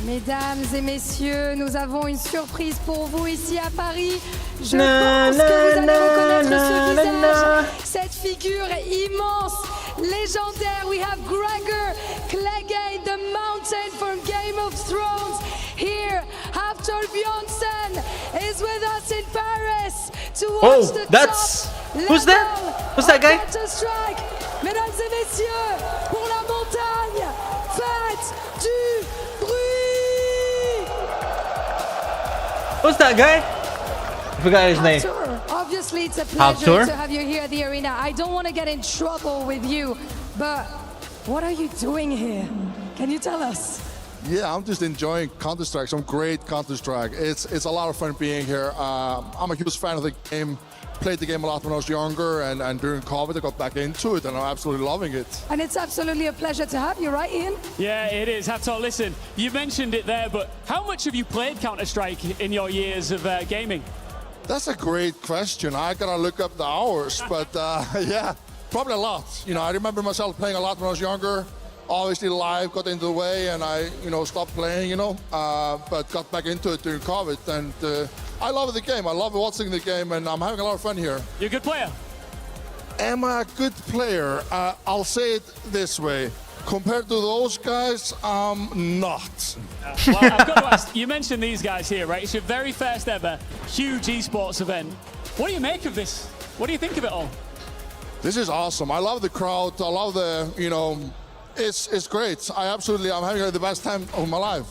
Mesdames et messieurs, nous avons une surprise pour vous ici à Paris. Je pense que vous allez reconnaître ce visage, cette figure immense, légendaire. We have Gregor Clegane, the mountain from Game of Thrones. Here, Haftor Bjornsson is with us in Paris to watch the that's... top Who's that? Who's that guy? Counter-Strike. Mesdames et messieurs, pour la montagne, faites du bruit! Who's that guy? I forgot his name. Obviously, it's a pleasure Haftor? to have you here at the arena. I don't want to get in trouble with you, but what are you doing here? Can you tell us? Yeah, I'm just enjoying Counter-Strike, some great Counter-Strike. It's a lot of fun being here. I'm a huge fan of the game. Played the game a lot when I was younger, and during COVID I got back into it, and I'm absolutely loving it. And it's absolutely a pleasure to have you, right, Ian? Yeah, it is. Haftor, listen, you mentioned it there, but how much have you played Counter-Strike in your years of gaming? That's a great question. I gotta look up the hours, but yeah, probably a lot. You know, I remember myself playing a lot when I was younger. Obviously life got into the way and I, stopped playing, but got back into it during COVID. And I love the game. I love watching the game and I'm having a lot of fun here. You're a good player? Am I a good player? I'll say it this way. Compared to those guys, I'm not. Well, I've got to ask, you mentioned these guys here, right? It's your very first ever huge esports event. What do you make of this? What do you think of it all? This is awesome. I love the crowd. I love the, it's great. I'm having the best time of my life.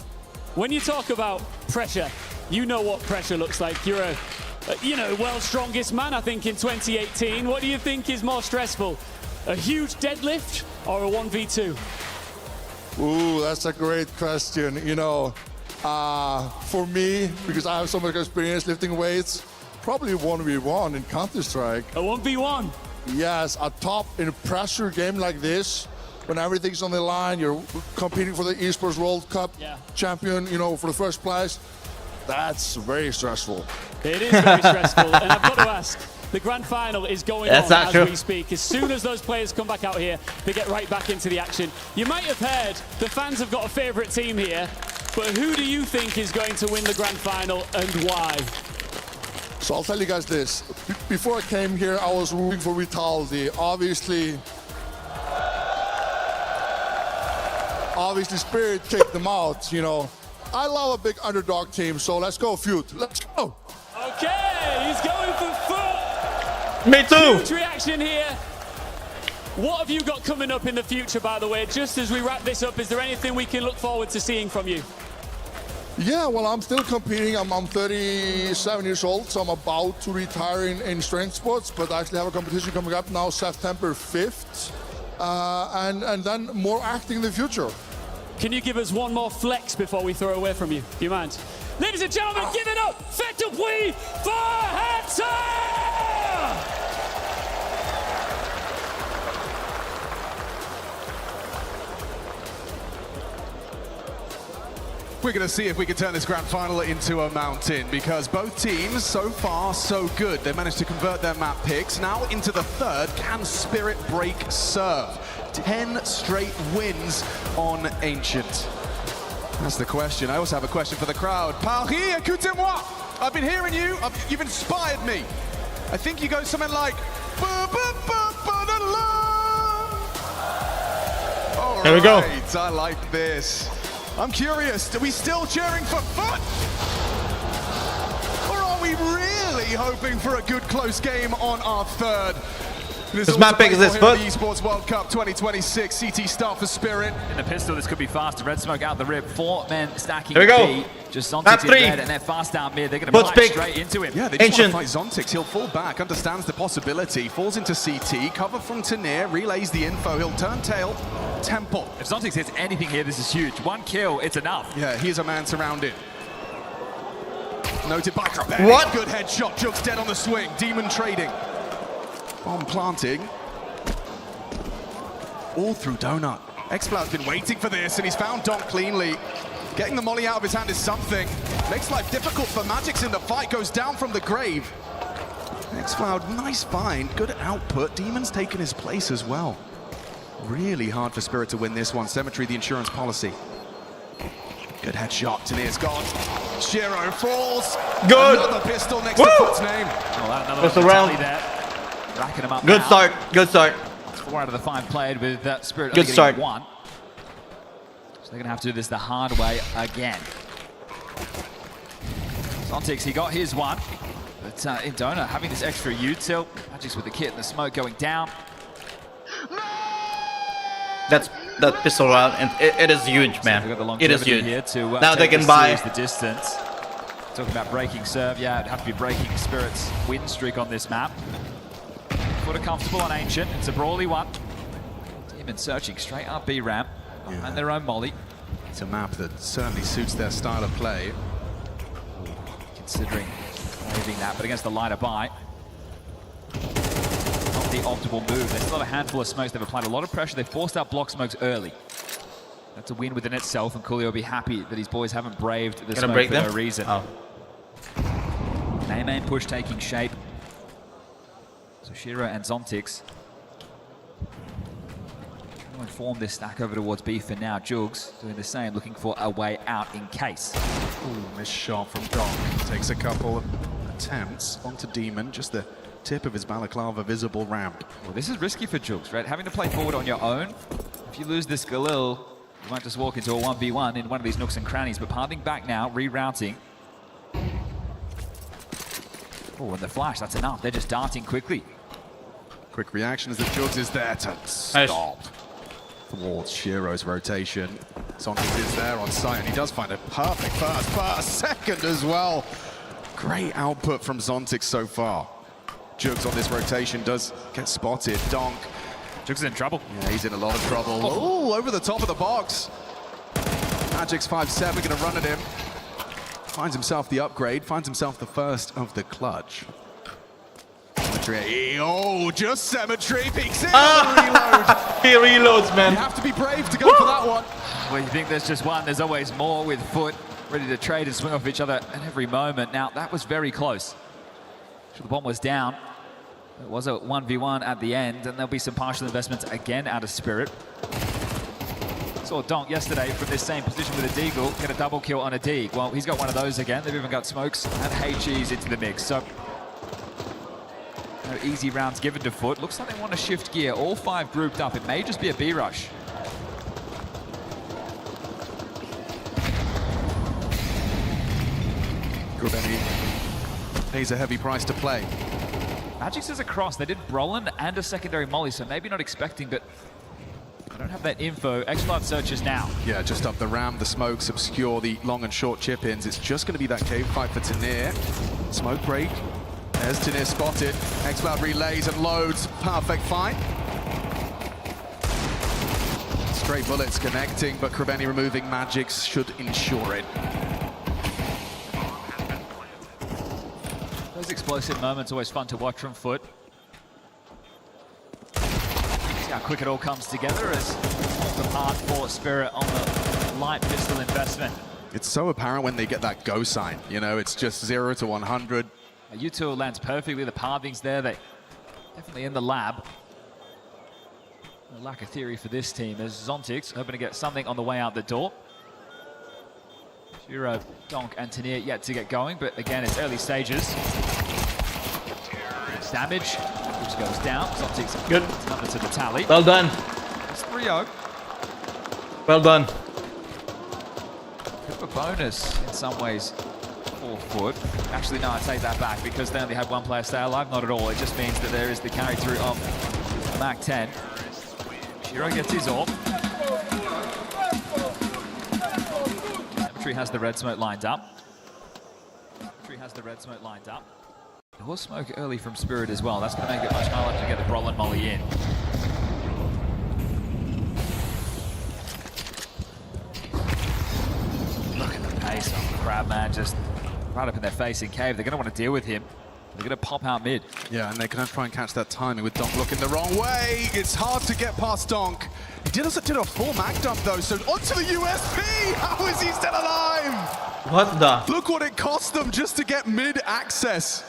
When you talk about pressure, you know what pressure looks like. You're a world's strongest man, I think, in 2018. What do you think is more stressful? A huge deadlift or a 1v2? Ooh, that's a great question. For me, because I have so much experience lifting weights, probably 1v1 in Counter-Strike. A 1v1? Yes, a top in a pressure game like this, when everything's on the line, you're competing for the Esports World Cup champion, for the first place. That's very stressful. It is very stressful, and I've got to ask, the grand final is going on as we speak. As soon as those players come back out here, they get right back into the action. You might have heard the fans have got a favourite team here, but who do you think is going to win the grand final and why? So I'll tell you guys this. Before I came here, I was rooting for Vitality. Obviously, Spirit kicked them out, I love a big underdog team, so let's go, Feud. Let's go. Okay, he's going for foot. Me too. Huge reaction here. What have you got coming up in the future, by the way? Just as we wrap this up, is there anything we can look forward to seeing from you? Yeah, well, I'm still competing. I'm 37 years old, so I'm about to retire in strength sports, but I actually have a competition coming up now, September 5th, and then more acting in the future. Can you give us one more flex before we throw away from you? Do you mind? Ladies and gentlemen, give it up! Faites du bruit for Hector! We're going to see if we can turn this grand final into a mountain, because both teams, so far, so good. They managed to convert their map picks. Now into the third, can Spirit break serve? 10 straight wins on Ancient. That's the question. I also have a question for the crowd. Paris, écoutez-moi. I've been hearing you. You've inspired me. I think you go something like... All There we go. right, I like this. I'm curious, are we still cheering for FUT? Or are we really hoping for a good close game on our third? This map pick is this FUT. The Esports World Cup 2026, CT start for Spirit. In the pistol, this could be fast. Red smoke out the rib. 4 men stacking. Here we go. B. Just Zontix in red, and they're fast down mid. They're going to march straight into him. Yeah, they just want to fight Zontix. He'll fall back, understands the possibility, falls into CT, cover from Tanir, relays the info. He'll turn tail, Temple. If Zontix hits anything here, this is huge. 1 kill, it's enough. Yeah, he's a man surrounded. Noted by Krabbe. What? Good headshot. Jug's dead on the swing. Demon trading. Bomb planting. All through Donut. Xploud's been waiting for this, and he's found Donk cleanly. Getting the molly out of his hand is something. Makes life difficult for Magix in the fight. Goes down from the grave. Xploud, nice find. Good output. Demon's taken his place as well. Really hard for Spirit to win this one. Cemetery, the insurance policy. Good headshot. Tanir's gone. Shiro falls. Good. Another pistol next to FUT's name. Well, What's the round? there. Racking them up Good now. start. Good start. 4 out of the 5 played with that Spirit. Good start. 1. So they're going to have to do this the hard way again. Zontix, he got his one. But in Donut, having this extra util, Magix with the kit and the smoke going down. That's that pistol round, and it is huge, man. It is huge. Here to, now they can buy the distance. Talking about breaking serve, yeah, it'd have to be breaking Spirit's win streak on this map. Foot comfortable on Ancient. It's a brawly one. Demon searching straight up B ramp and their own molly. It's a map that certainly suits their style of play. Considering waving that, but against the line of buy. Not the optimal move. There's still a handful of smokes. They've applied a lot of pressure. They've forced out block smokes early. That's a win within itself, and Coolio will be happy that his boys haven't braved the smoke for no reason. Oh. Main push taking shape. So Shiro and Zontix trying to inform this stack over towards B for now. Jugs doing the same, looking for a way out in case. Ooh, missed shot from Donk. Takes a couple of attempts onto Demon, just the tip of his balaclava visible ramp. Well, this is risky for Jugs, right? Having to play forward on your own. If you lose this Galil, you might just walk into a 1v1 in one of these nooks and crannies, but parting back now, rerouting. Oh, and the flash, that's enough. They're just darting quickly. Quick reaction as the Jugs is there to stop towards Shiro's rotation. Zontix is there on site, and he does find a perfect first second as well. Great output from Zontix so far. Jugs on this rotation does get spotted. Donk. Jugs is in trouble. Yeah, he's in a lot of trouble. Oh, over the top of the box. Magix 5-7 gonna run at him. Finds himself the upgrade, finds himself the first of the clutch. Cemetery, oh, just Cemetery peeks in on the reload. He reloads, man. You have to be brave to go for that one. Well, you think there's just one, there's always more with FUT, ready to trade and swing off each other at every moment. Now, that was very close. So the bomb was down. It was a 1v1 at the end, and there'll be some partial investments again out of Spirit. Saw Donk yesterday from this same position with a Deagle get a double kill on a Deag. Well, he's got one of those again. They've even got smokes and HEs into the mix. So, no easy rounds given to FUT. Looks like they want to shift gear. All 5 grouped up. It may just be a B rush. Grubeni pays a heavy price to play. Magix is across. They did Brolin and a secondary molly, so maybe not expecting, but I don't have that info. Expert searches now. Yeah, just up the ramp, the smokes obscure the long and short chip-ins. It's just going to be that cave fight for Tanir. Smoke break. There's Tanir spotted. Xcloud relays and loads. Perfect fight. Straight bullets connecting, but Krebeni removing magics should ensure it. Those explosive moments always fun to watch from Foot. See how quick it all comes together as the part for Spirit on the light pistol investment. It's so apparent when they get that go sign. You know, it's just 0 to 100. U2 lands perfectly. The pathing's there. They definitely in the lab. A lack of theory for this team as Zontix hoping to get something on the way out the door. Shiro, Donk, and Tanir yet to get going, but again, it's early stages. It's damage, which goes down. Zontix good. Number to the tally. Well done. It's 3-0. Well done. Bit of a bonus in some ways for Foot. Actually, no, I take that back because they only had one player stay alive. Not at all. It just means that there is the carry through of Mac 10. Shiro gets his AWP. Cemetery has the red smoke lined up. There was smoke early from Spirit as well. That's going to make it much harder to get the Brolin Molly in. Look at the pace on Crabman, just right up in their face in cave. They're going to want to deal with him. They're going to pop out mid. Yeah, and they're going to try and catch that timing with Donk looking the wrong way. It's hard to get past Donk. He did a full mag dump though, so onto the USP! How is he still alive? What the? Look what it cost them just to get mid access.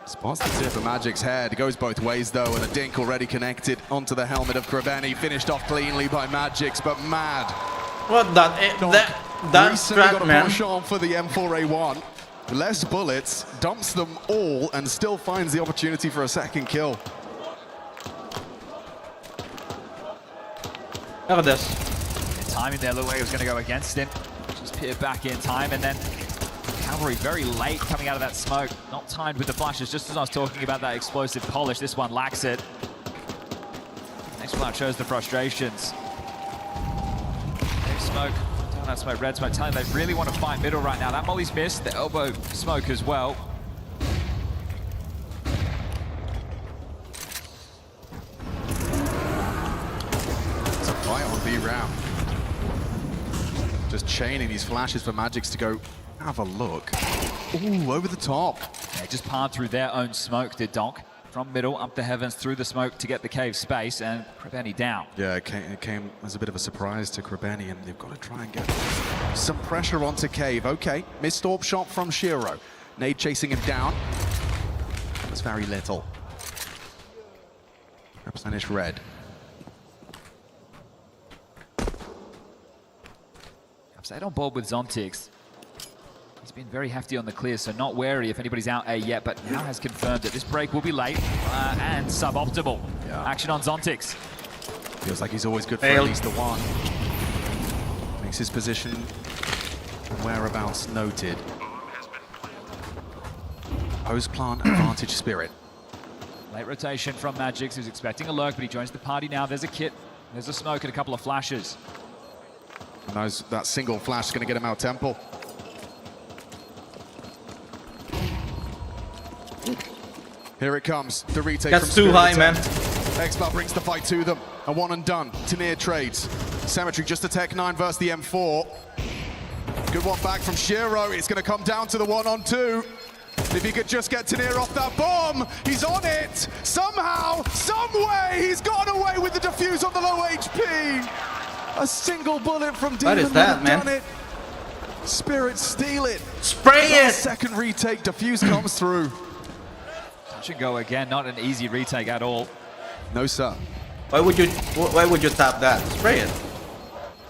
Spots the tip of Magic's head. It goes both ways though, and a dink already connected onto the helmet of Krebeni. Finished off cleanly by Magic's, but mad. What the? That's got a man. push on for the M4A1. Less bullets, dumps them all, and still finds the opportunity for a second kill. Look at this. The timing there looked like it was going to go against him. Just peered back in time, and then Cavalry very late coming out of that smoke. Not timed with the flashes, just as I was talking about that explosive polish. This one lacks it. Next one shows the frustrations. There's smoke. That smoke, red smoke, telling them they really want to fight middle right now. That molly's missed, the elbow smoke as well. It's a fight on B round. Just chaining these flashes for Magics to go have a look. Ooh, over the top. They just palmed through their own smoke, did Donk. From middle, up the heavens, through the smoke to get the cave space, and Krebeni down. Yeah, it came as a bit of a surprise to Krebeni, and they've got to try and get some pressure onto cave. Okay, missed AWP shot from Shiro. Nade chasing him down. That's very little. Replenish red. Stayed on board with Zontix. He's been very hefty on the clear, so not wary if anybody's out A yet, but now has confirmed that this break will be late and suboptimal. Yeah. Action on Zontix. Feels like he's always good for at least the one. Makes his position and whereabouts noted. Post plant advantage Spirit. Late rotation from Magix, who's expecting a lurk, but he joins the party now. There's a kit, there's a smoke and a couple of flashes. And that single flash is going to get him out temple. Here it comes, the retake. That's from too high, attempt. man. Xcloud brings the fight to them. A one and done. Tanir trades. Cemetery just a Tech 9 versus the M4. Good one back from Shiro. It's going to come down to the 1-on-2. If he could just get Tanir off that bomb, he's on it. Somehow, some way, he's gotten away with the defuse on the low HP. A single bullet from Demon What is that, man? done it. Spirit steal it. Spray it. Second retake, defuse comes through. Touch and go again, not an easy retake at all. No, sir. Why would you tap that? Spray it.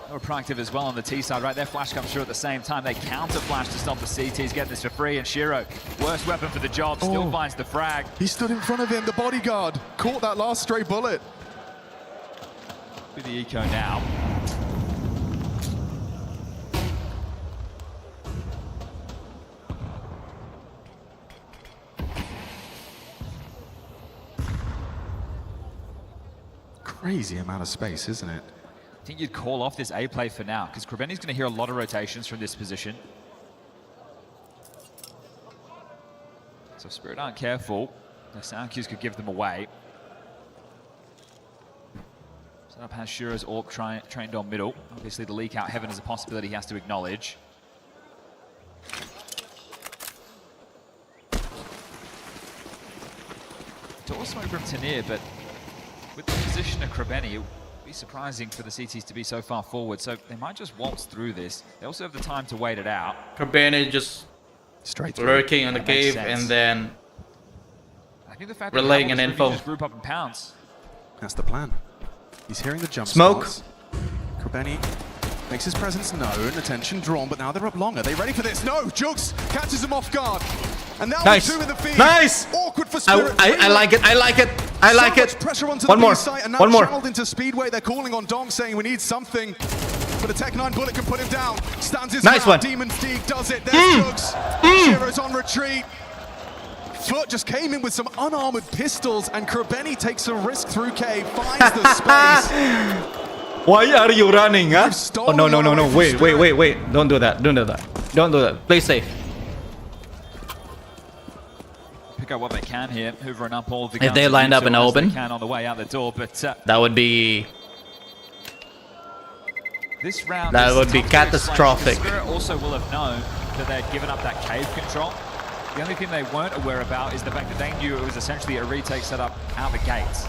They were proactive as well on the T side, right there. Flash comes through at the same time. They counter flash to stop the CTs, get this for free, and Shiro, worst weapon for the job, still finds the frag. He stood in front of him, the bodyguard, caught that last stray bullet. To the eco now. crazy amount of space, isn't it? I think you'd call off this A play for now, because Krebeni's going to hear a lot of rotations from this position. So if Spirit aren't careful, the sound cues could give them away. Setup has Shura's AWP trained on middle. Obviously the leak out heaven is a possibility he has to acknowledge. Door smoke from Tanir, but with the position of Krebeni, it would be surprising for the CTs to be so far forward, so they might just waltz through this. They also have the time to wait it out. Krebeni just straight lurking on the cave and then I think the fact relaying that an info. just group up and pounce. That's the plan. He's hearing the jump Smoke. spots. Krebeni makes his presence known, attention drawn, but now they're up long. Are they ready for this? No! Jugs catches him off guard. And now Nice. two in the feed. Nice. Awkward for Spirit. I like it. I like it. I like so it. much pressure onto One the more. B site, and now One more. channeled into Speedway. They're calling on Dong, saying we need something. But a Tech 9 bullet can put him down. Stands his Nice ground. one. Demon's Deeg does it. There's Jugs. Shiro's on retreat. Foot just came in with some unarmored pistols, and Krebeni takes a risk through cave, finds the space. Why are you running, huh? Oh, no, no, no, no. Wait. Don't do that. Don't do that. Don't do that. Play safe. Pick up what they can here, hoovering up all the If they guns lined up in the as open, they can on the way out the door, but that would be this round that is would be tough to explain. catastrophic. Spirit also will have known that they'd given up that cave control. The only thing they weren't aware about is the fact that they knew it was essentially a retake setup out the gates.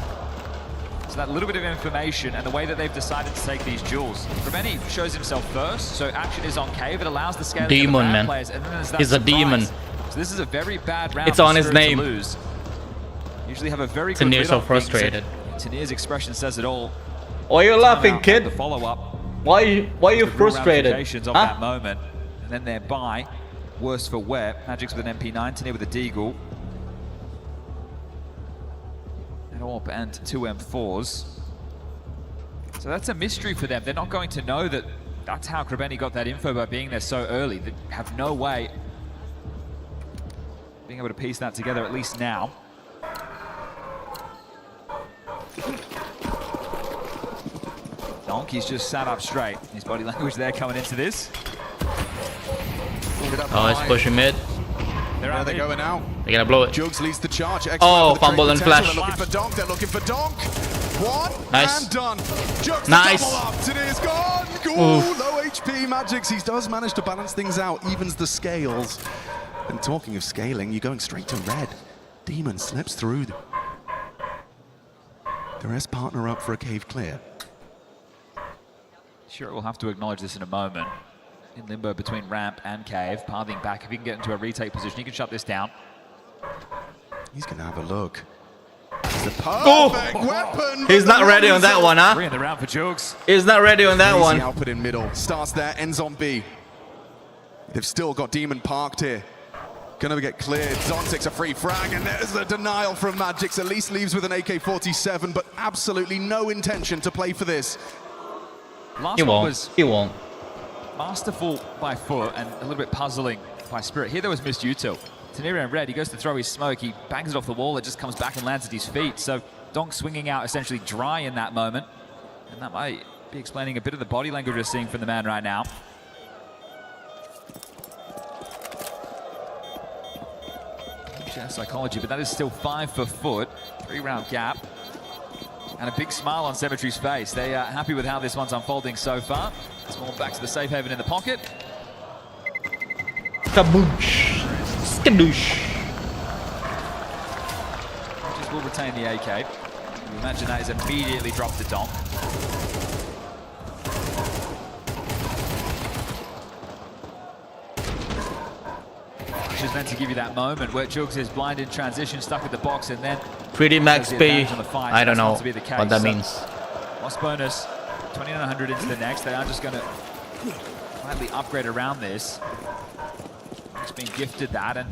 So that little bit of information and the way that they've decided to take these duels. Krebeni shows himself first, so action is on cave. It allows the scaling Demon, of the bad man. players, and then there's that He's a surprise. demon. So this is a very bad round. It's on for his Spirit name. to lose. Usually have a very good Tanir's read so on things, frustrated. and Tanir's expression says it all. Why are you laughing, Timeout kid? and the follow-up. Why are you The real frustrated? ramifications of Huh? that moment, and then they're by. Worse for wear. Magic's with an MP9, Tanir with a Deagle. And AWP and two M4s. So that's a mystery for them. They're not going to know that that's how Krebeni got that info by being there so early. They have no way being able to piece that together, at least now. Donkey's just sat up straight. His body language there coming into this. Oh, it's pushing mid. Where they going now? They're gonna blow it. Jugs leads the charge. Oh, Excellent for the fumble trade and potential. flash. They're looking for Donk. They're looking for Donk. One Nice. and done. Jugs Nice. double up. Tanir's gone. Oof. Low HP Magics. He does manage to balance things out. Evens the scales. And talking of scaling, you're going straight to red. Demon slips through. The rest partner up for a cave clear. Sure, we'll have to acknowledge this in a moment. In limbo between ramp and cave, pathing back. If he can get into a retake position, he can shut this down. He's going to have a look. It's the Go! perfect weapon. He's not ready on that one, huh? Three in the round for Jugs. He's not ready on that Crazy one. output in middle. Starts there, ends on B. They've still got Demon parked here. Gonna get cleared. Zon takes a free frag, and there's a denial from Magix. At least leaves with an AK-47, but absolutely no intention to play for this. Last He one won't. was He won't. masterful by Foot and a little bit puzzling by Spirit. Here there was missed util. Tanir in red, he goes to throw his smoke, he bangs it off the wall, it just comes back and lands at his feet. So Donk swinging out essentially dry in that moment. And that might be explaining a bit of the body language we're seeing from the man right now. Psychology, but that is still 5 for Foot. 3-round gap. And a big smile on Cemetery's face. They are happy with how this one's unfolding so far. Small back to the safe haven in the pocket. Kaboosh. Skadoosh. Just will retain the AK. You imagine that is immediately dropped to Donk. Which is meant to give you that moment where Jugs is blind in transition, stuck at the box, and then Pretty max P. P. I don't know what that means. Lost bonus, 2900 into the next. They are just going to slightly upgrade around this. It's been gifted that, and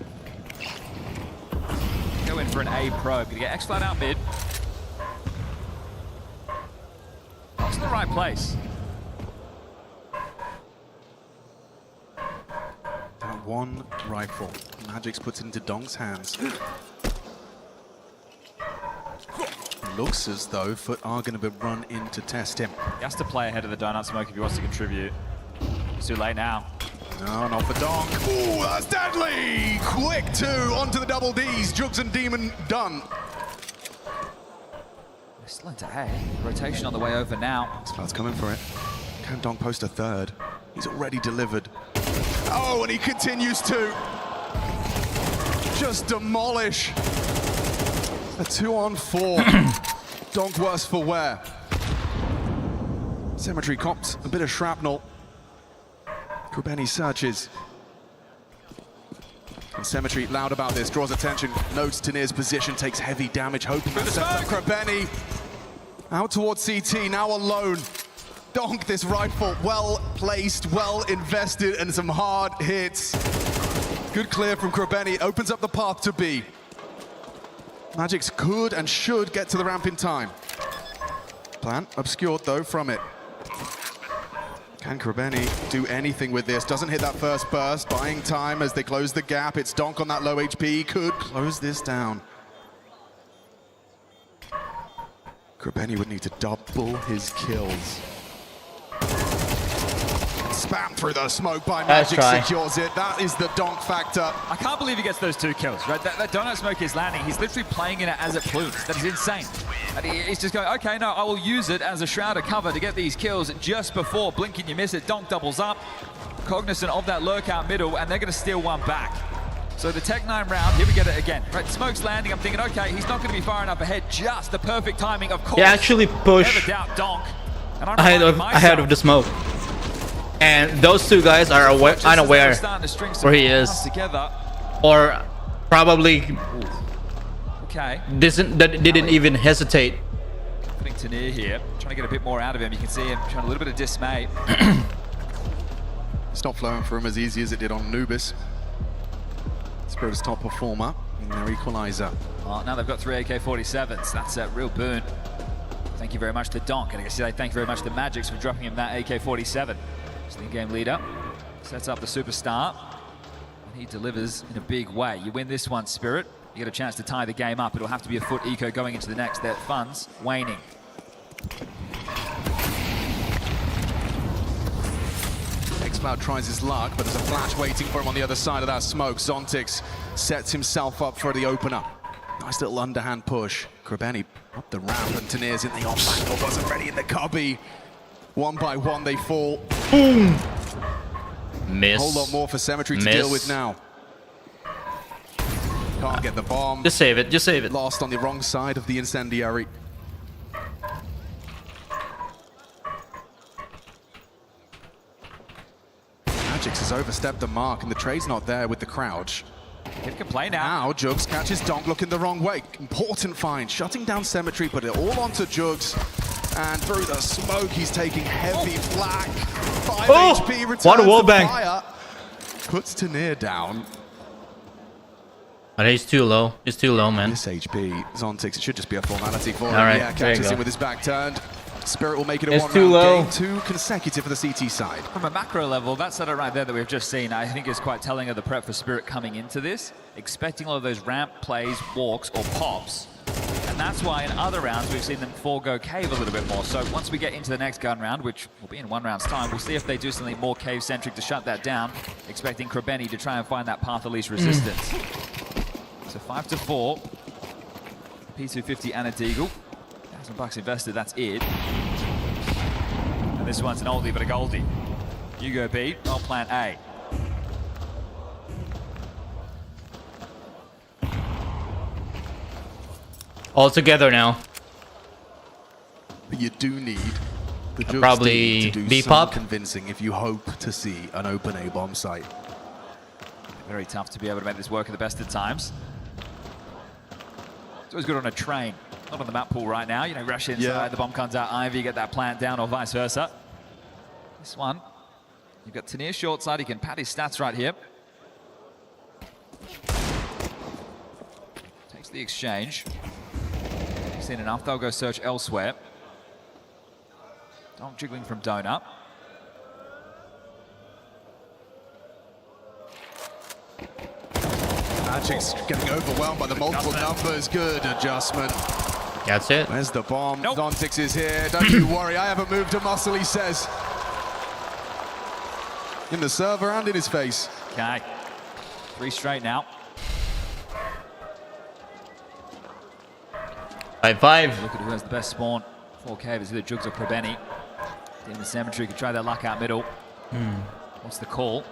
go in for an A probe. Gonna get X flat out mid. That's in the right place. That one rifle. Magix puts it into Dong's hands. looks as though Foot are going to be run in to test him. He has to play ahead of the donut smoke if he wants to contribute. It's too late now. No, not for Donk. Ooh, that's deadly! Quick two onto the double Ds. Jugs and Demon done. Still into A. Rotation on the way over now. Spell's coming for it. Can Donk post a third? He's already delivered. Oh, and he continues to just demolish. A 2-on-4. Donk worse for wear. Cemetery cops a bit of shrapnel. Krubeni searches. And Cemetery, loud about this, draws attention, notes Tanir's position, takes heavy damage, hoping to set up Krubeni. Out towards CT, now alone. Donk, this rifle, well placed, well invested, and some hard hits. Good clear from Krubeni, opens up the path to B. Magics could and should get to the ramp in time. Plan obscured though from it. Can Krubeni do anything with this? Doesn't hit that first burst, buying time as they close the gap. It's Donk on that low HP, could close this down. Krubeni would need to double his kills. Spam through the smoke by Magic, secures it. That is the Donk factor. I can't believe he gets those 2 kills, right? That donut smoke is landing. He's literally playing in it as it plumes. That is insane. And he's just going, okay, no, I will use it as a shroud of cover to get these kills just before. Blink and you miss it. Donk doubles up. Cognizant of that lurk out middle, and they're going to steal one back. So the Tech 9 round, here we get it again. Right, smoke's landing. I'm thinking, okay, he's not going to be far enough ahead. Just the perfect timing, of course. He actually pushed Never doubt Donk. And I'm ahead of the smoke. And those two guys are unaware where he is. Or probably didn't even hesitate. Putting Tanir here, trying to get a bit more out of him. You can see him showing a little bit of dismay. It's not flowing for him as easy as it did on Anubis. Spirit's top performer in their equalizer. Well, now they've got 3 AK-47s. That's a real boon. Thank you very much to Donk. And I guess thank you very much to Magics for dropping him that AK-47. So the game leader sets up the superstar. And he delivers in a big way. You win this one, Spirit. You get a chance to tie the game up. It'll have to be a Foot eco going into the next. Their funds waning. Xcloud tries his luck, but there's a flash waiting for him on the other side of that smoke. Zontix sets himself up for the opener. Nice little underhand push. Krubeni up the ramp, and Tanir's in the off angle, wasn't ready in the cubby. One by one they fall. Boom! Miss. A whole lot more for Cemetery to deal with now. Can't get the bomb. Just save it, just save it. Lost on the wrong side of the incendiary. Magix has overstepped the mark, and the trade's not there with the crouch. He can play now. Now Jugs catches Donk looking the wrong way. Important find, shutting down Cemetery, put it all onto Jugs. And through the smoke, he's taking heavy flak. 5 HP, returns what a wallbang. Fire. Puts Tanir down. But he's too low. He's too low, man. This HP, Zontix, it should just be a formality for him. Right, Yeah, catches him with his back turned. Spirit will make it a one-round game, 2 consecutive for the CT side. From a macro level, that setup right there that we've just seen, I think is quite telling of the prep for Spirit coming into this, expecting a lot of those ramp plays, walks, or pops. And that's why in other rounds we've seen them forego cave a little bit more. So once we get into the next gun round, which will be in 1 round's time, we'll see if they do something more cave-centric to shut that down, expecting Krubeni to try and find that path of least resistance. So 5-4, P250 and a Deagle. $1,000 invested, that's it. And this one's an oldie but a goldie. You go B, I'll plan A. All together now. But you do need the Jugs probably to do B-pop. some convincing if you hope to see an open A-bomb site. Very tough to be able to make this work at the best of times. It's always good on a train, not on the map pool right now. You know, rush inside, the bomb comes out, Ivy, get that plant down, or vice versa. This one, you've got Tanir short side, he can pad his stats right here. Takes the exchange. Seen enough, they'll go search elsewhere. Donk jiggling from Donut. Magic's getting overwhelmed by the multiple numbers. Good adjustment. That's it. Where's the bomb? Nope. Dontix is here. Don't you worry. I haven't moved a muscle, he says. In the server and in his face. Okay. 3 straight now. 5-5. Look at who has the best spawn. 4K, is either Jugs or Krabeni. In the cemetery, could try their luck out middle. What's the call?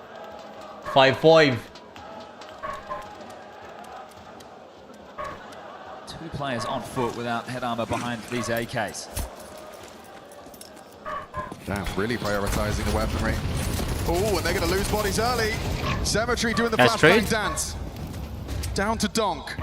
5-5. 2 players on foot without head armor behind these AKs. Damn, really prioritizing the weaponry. Oh, and they're going to lose bodies early. Cemetery doing the That's flashbang trade. dance. Down to Donk.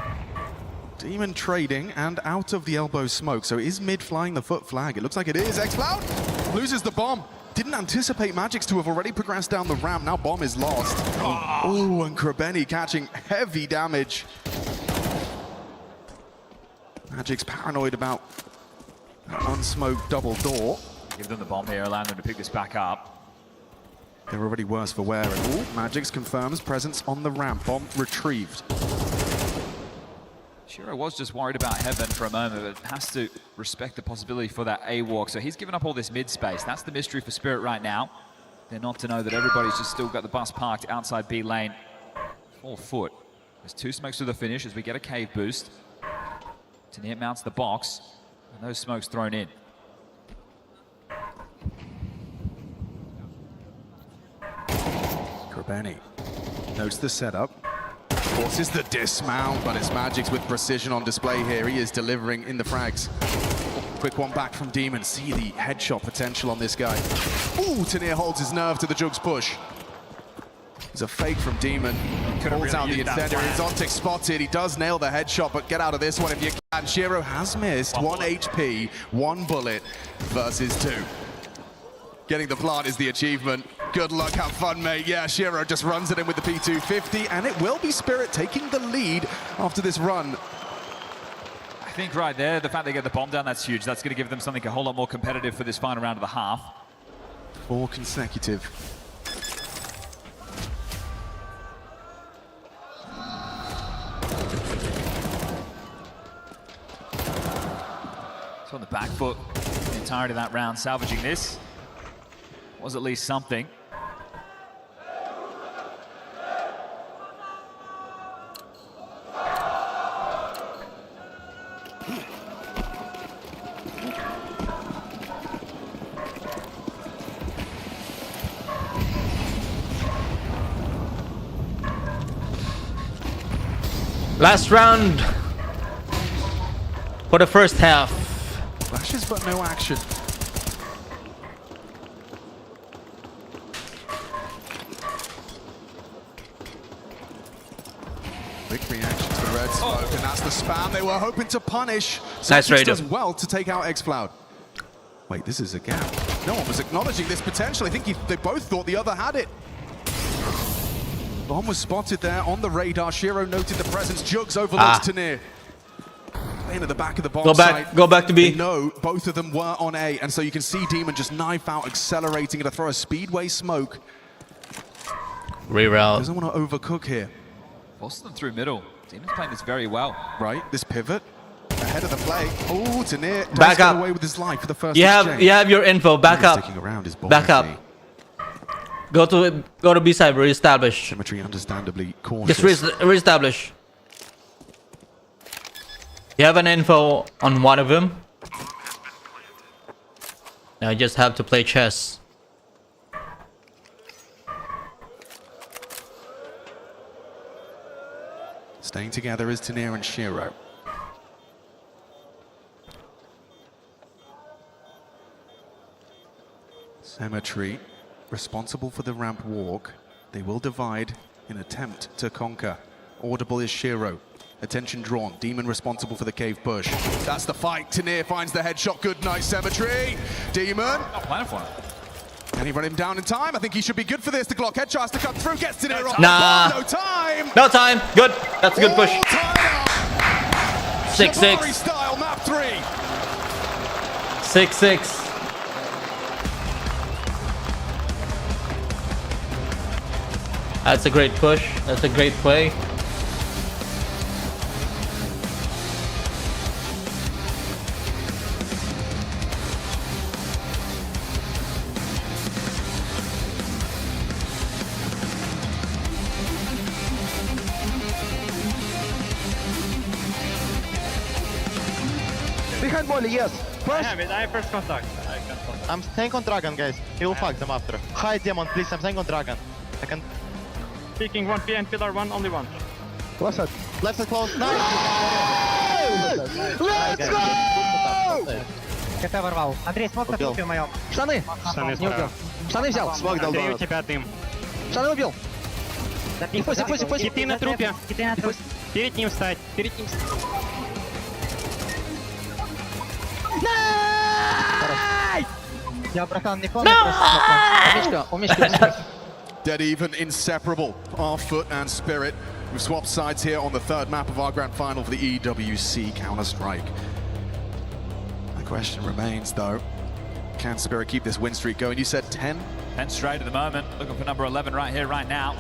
Demon trading and out of the elbow smoke. So is mid flying the foot flag? It looks like it is. Xcloud loses the bomb. Didn't anticipate Magics to have already progressed down the ramp. Now bomb is lost. Oh, and Krabeni catching heavy damage. Magic's paranoid about that unsmoked double door. Give them the bomb here, allow them to pick this back up. They're already worse for wear. And Magic's confirms presence on the ramp. Bomb retrieved. Shiro was just worried about Heaven for a moment, but has to respect the possibility for that A-walk. So he's given up all this mid space. That's the mystery for Spirit right now. They're not to know that everybody's just still got the bus parked outside B lane. 4 foot. There's 2 smokes to the finish as we get a cave boost. Tanir mounts the box, and those smokes thrown in. Krabeni notes the setup. Forces the dismount, but it's Magic's with precision on display here. He is delivering in the frags. Quick one back from Demon. See the headshot potential on this guy. Ooh, Tanir holds his nerve to the Jugs push. It's a fake from Demon. Holds out the incendiary. Zontic spotted. He does nail the headshot, but get out of this one if you can. Shiro has missed. 1 HP, 1 bullet versus 2. Getting the plant is the achievement. Good luck, have fun, mate. Yeah, Shiro just runs it in with the P250, and it will be Spirit taking the lead after this run. I think right there, the fact they get the bomb down, that's huge. That's going to give them something a whole lot more competitive for this final round of the half. 4 consecutive. So on the back foot, the entirety of that round, salvaging this was at least something. Last round for the first half. Flashes, but no action. Quick reaction to the red smoke, and that's the spam they were hoping to punish. Nice Celtics raid. does well to take out Xcloud. Wait, this is a gap. No one was acknowledging this potential. I think they both thought the other had it. Bomb was spotted there on the radar. Shiro noted the presence. Jugs overlooks Tanir. Playing at the back of the bomb site. Go back to B. No, both of them were on A, and so you can see Demon just knife out, accelerating to throw a speedway smoke. Reroute. Doesn't want to overcook here. Forces them through middle. Demon's playing this very well. Right, this pivot. Ahead of the play. Oh, Tanir does Back get up. away with his life for the first You exchange. have your info. Back up. Sticking around is Back up. Go to B side. Reestablish. Symmetry understandably cautious. Just reestablish. You have an info on one of them. Now you just have to play chess. Staying together is Tanir and Shiro. Symmetry responsible for the ramp walk. They will divide in attempt to conquer. Audible is Shiro. Attention drawn. Demon responsible for the cave push. That's the fight. Tanir finds the headshot. Good night, Symmetry. Demon. Not planning for him. Can he run him down in time? I think he should be good for this. The Glock head tries to come through. Gets Tanir off. Nah. No time. No time. Good. That's a good push. 6-6. Shibari style, map 3. 6-6. That's a great push. That's a great play. Behind Molly, yes. First. I have it. I have first contact. I'm staying on Dragon, guys. He will fuck them after. Hi, Demon, please. I'm staying on Dragon. I can. Peeking 1 behind pillar 1, only 1. Left side. Left side close. Nice! Let's go! КТ ворвал. Андрей, смог на трупе моем. Штаны! Не убил. Штаны взял. Андрей, у тебя дым. Штаны убил. Не пусть. Киты на трупе. Перед ним встать. Перед ним встать. Я, братан, не помню. Dead even, inseparable. Our foot and spirit. We've swapped sides here on the third map of our grand final for the EWC Counter-Strike. The question remains, though, can Spirit keep this win streak going? You said 10? 10 straight at the moment. Looking for number 11 right here, right now.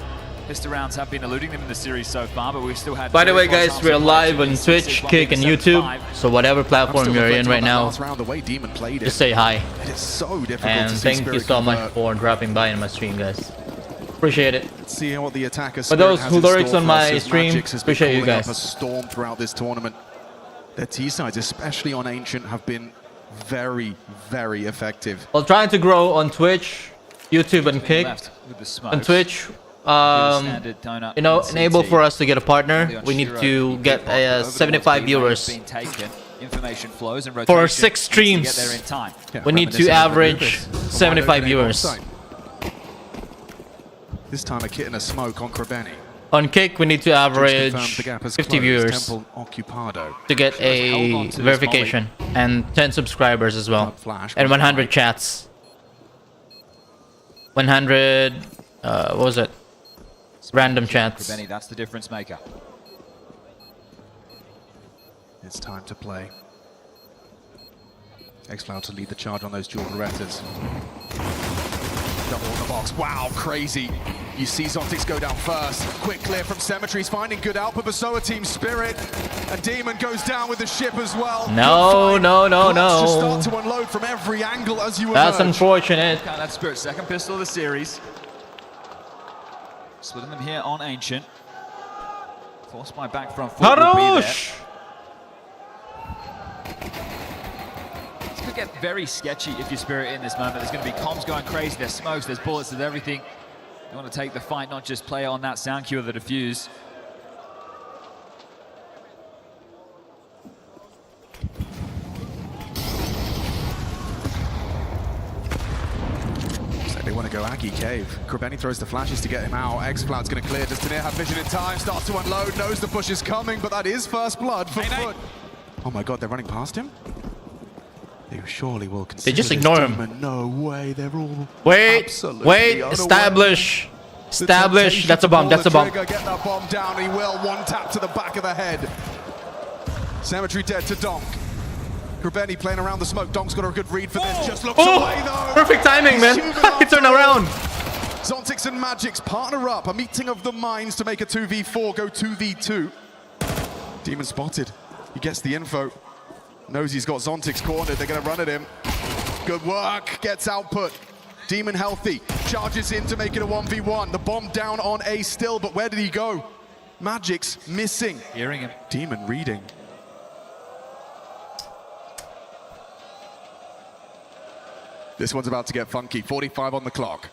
Pistol rounds have been eluding them in the series so far, but we've still had... By the way, guys, we're live on Twitch, Kick, and YouTube. So whatever platform you're in right now, just say hi. It is so difficult and to see thank you Spirit so much convert. for dropping by in my stream, guys. Appreciate it. Let's see what the attacker For those Spirit who has in lurks store on for us, my as stream, Magix has been appreciate you calling up guys. a storm throughout this tournament. Their T-sides, especially on Ancient, have been very, very effective. While trying to grow on Twitch, YouTube, and Kick, on Twitch, you know, enable for us to get a partner. We need to get 75 viewers. For 6 streams, we need to average 75 viewers. This time a kit and a smoke on Krabeni. On Kick, we need to average 50 viewers to get a verification, and 10 subscribers as well, and 100 chats. 100, what was it? Random chats. Krabeni, that's the difference maker. It's time to play. X-Cloud to lead the charge on those dual Berettas. Double on the box. Wow, crazy. You see Zontix go down first. Quick clear from Cemetery's finding good output, but so are Team Spirit. And Demon goes down with the ship as well. No. Just start to unload from every angle as you That's emerge. unfortunate. That's Spirit's second pistol of the series. Splitting them here on Ancient. Forced by back front foot will be there. This could get very sketchy if you're Spirit in this moment. There's going to be comms going crazy, there's smokes, there's bullets, there's everything. You want to take the fight, not just play on that sound cue of the defuse. They want to go Aggie Cave. Krabeni throws the flashes to get him out. X-Cloud's going to clear. Does Tanir have vision in time? Starts to unload. Knows the push is coming, but that is first blood for Foot. Oh my god, they're running past him? They surely will consider They just this ignore him. Demon. No way, they're all Wait, absolutely establish. The Establish. temptation That's a to bomb, pull that's the a bomb. trigger, get that bomb down, he will. One tap to the back of the head. Cemetery dead to Donk. Krabeni playing around the smoke. Donk's got a good read for this. Just looks away though. Perfect timing, man. He turned around. Zontix and Magix partner up. A meeting of the minds to make a 2v4 go 2v2. Demon spotted. He gets the info. Knows he's got Zontix cornered. They're going to run at him. Good work. Gets output. Demon healthy. Charges in to make it a 1v1. The bomb down on A still, but where did he go? Magix missing. Hearing him. Demon reading. This one's about to get funky. 45 on the clock.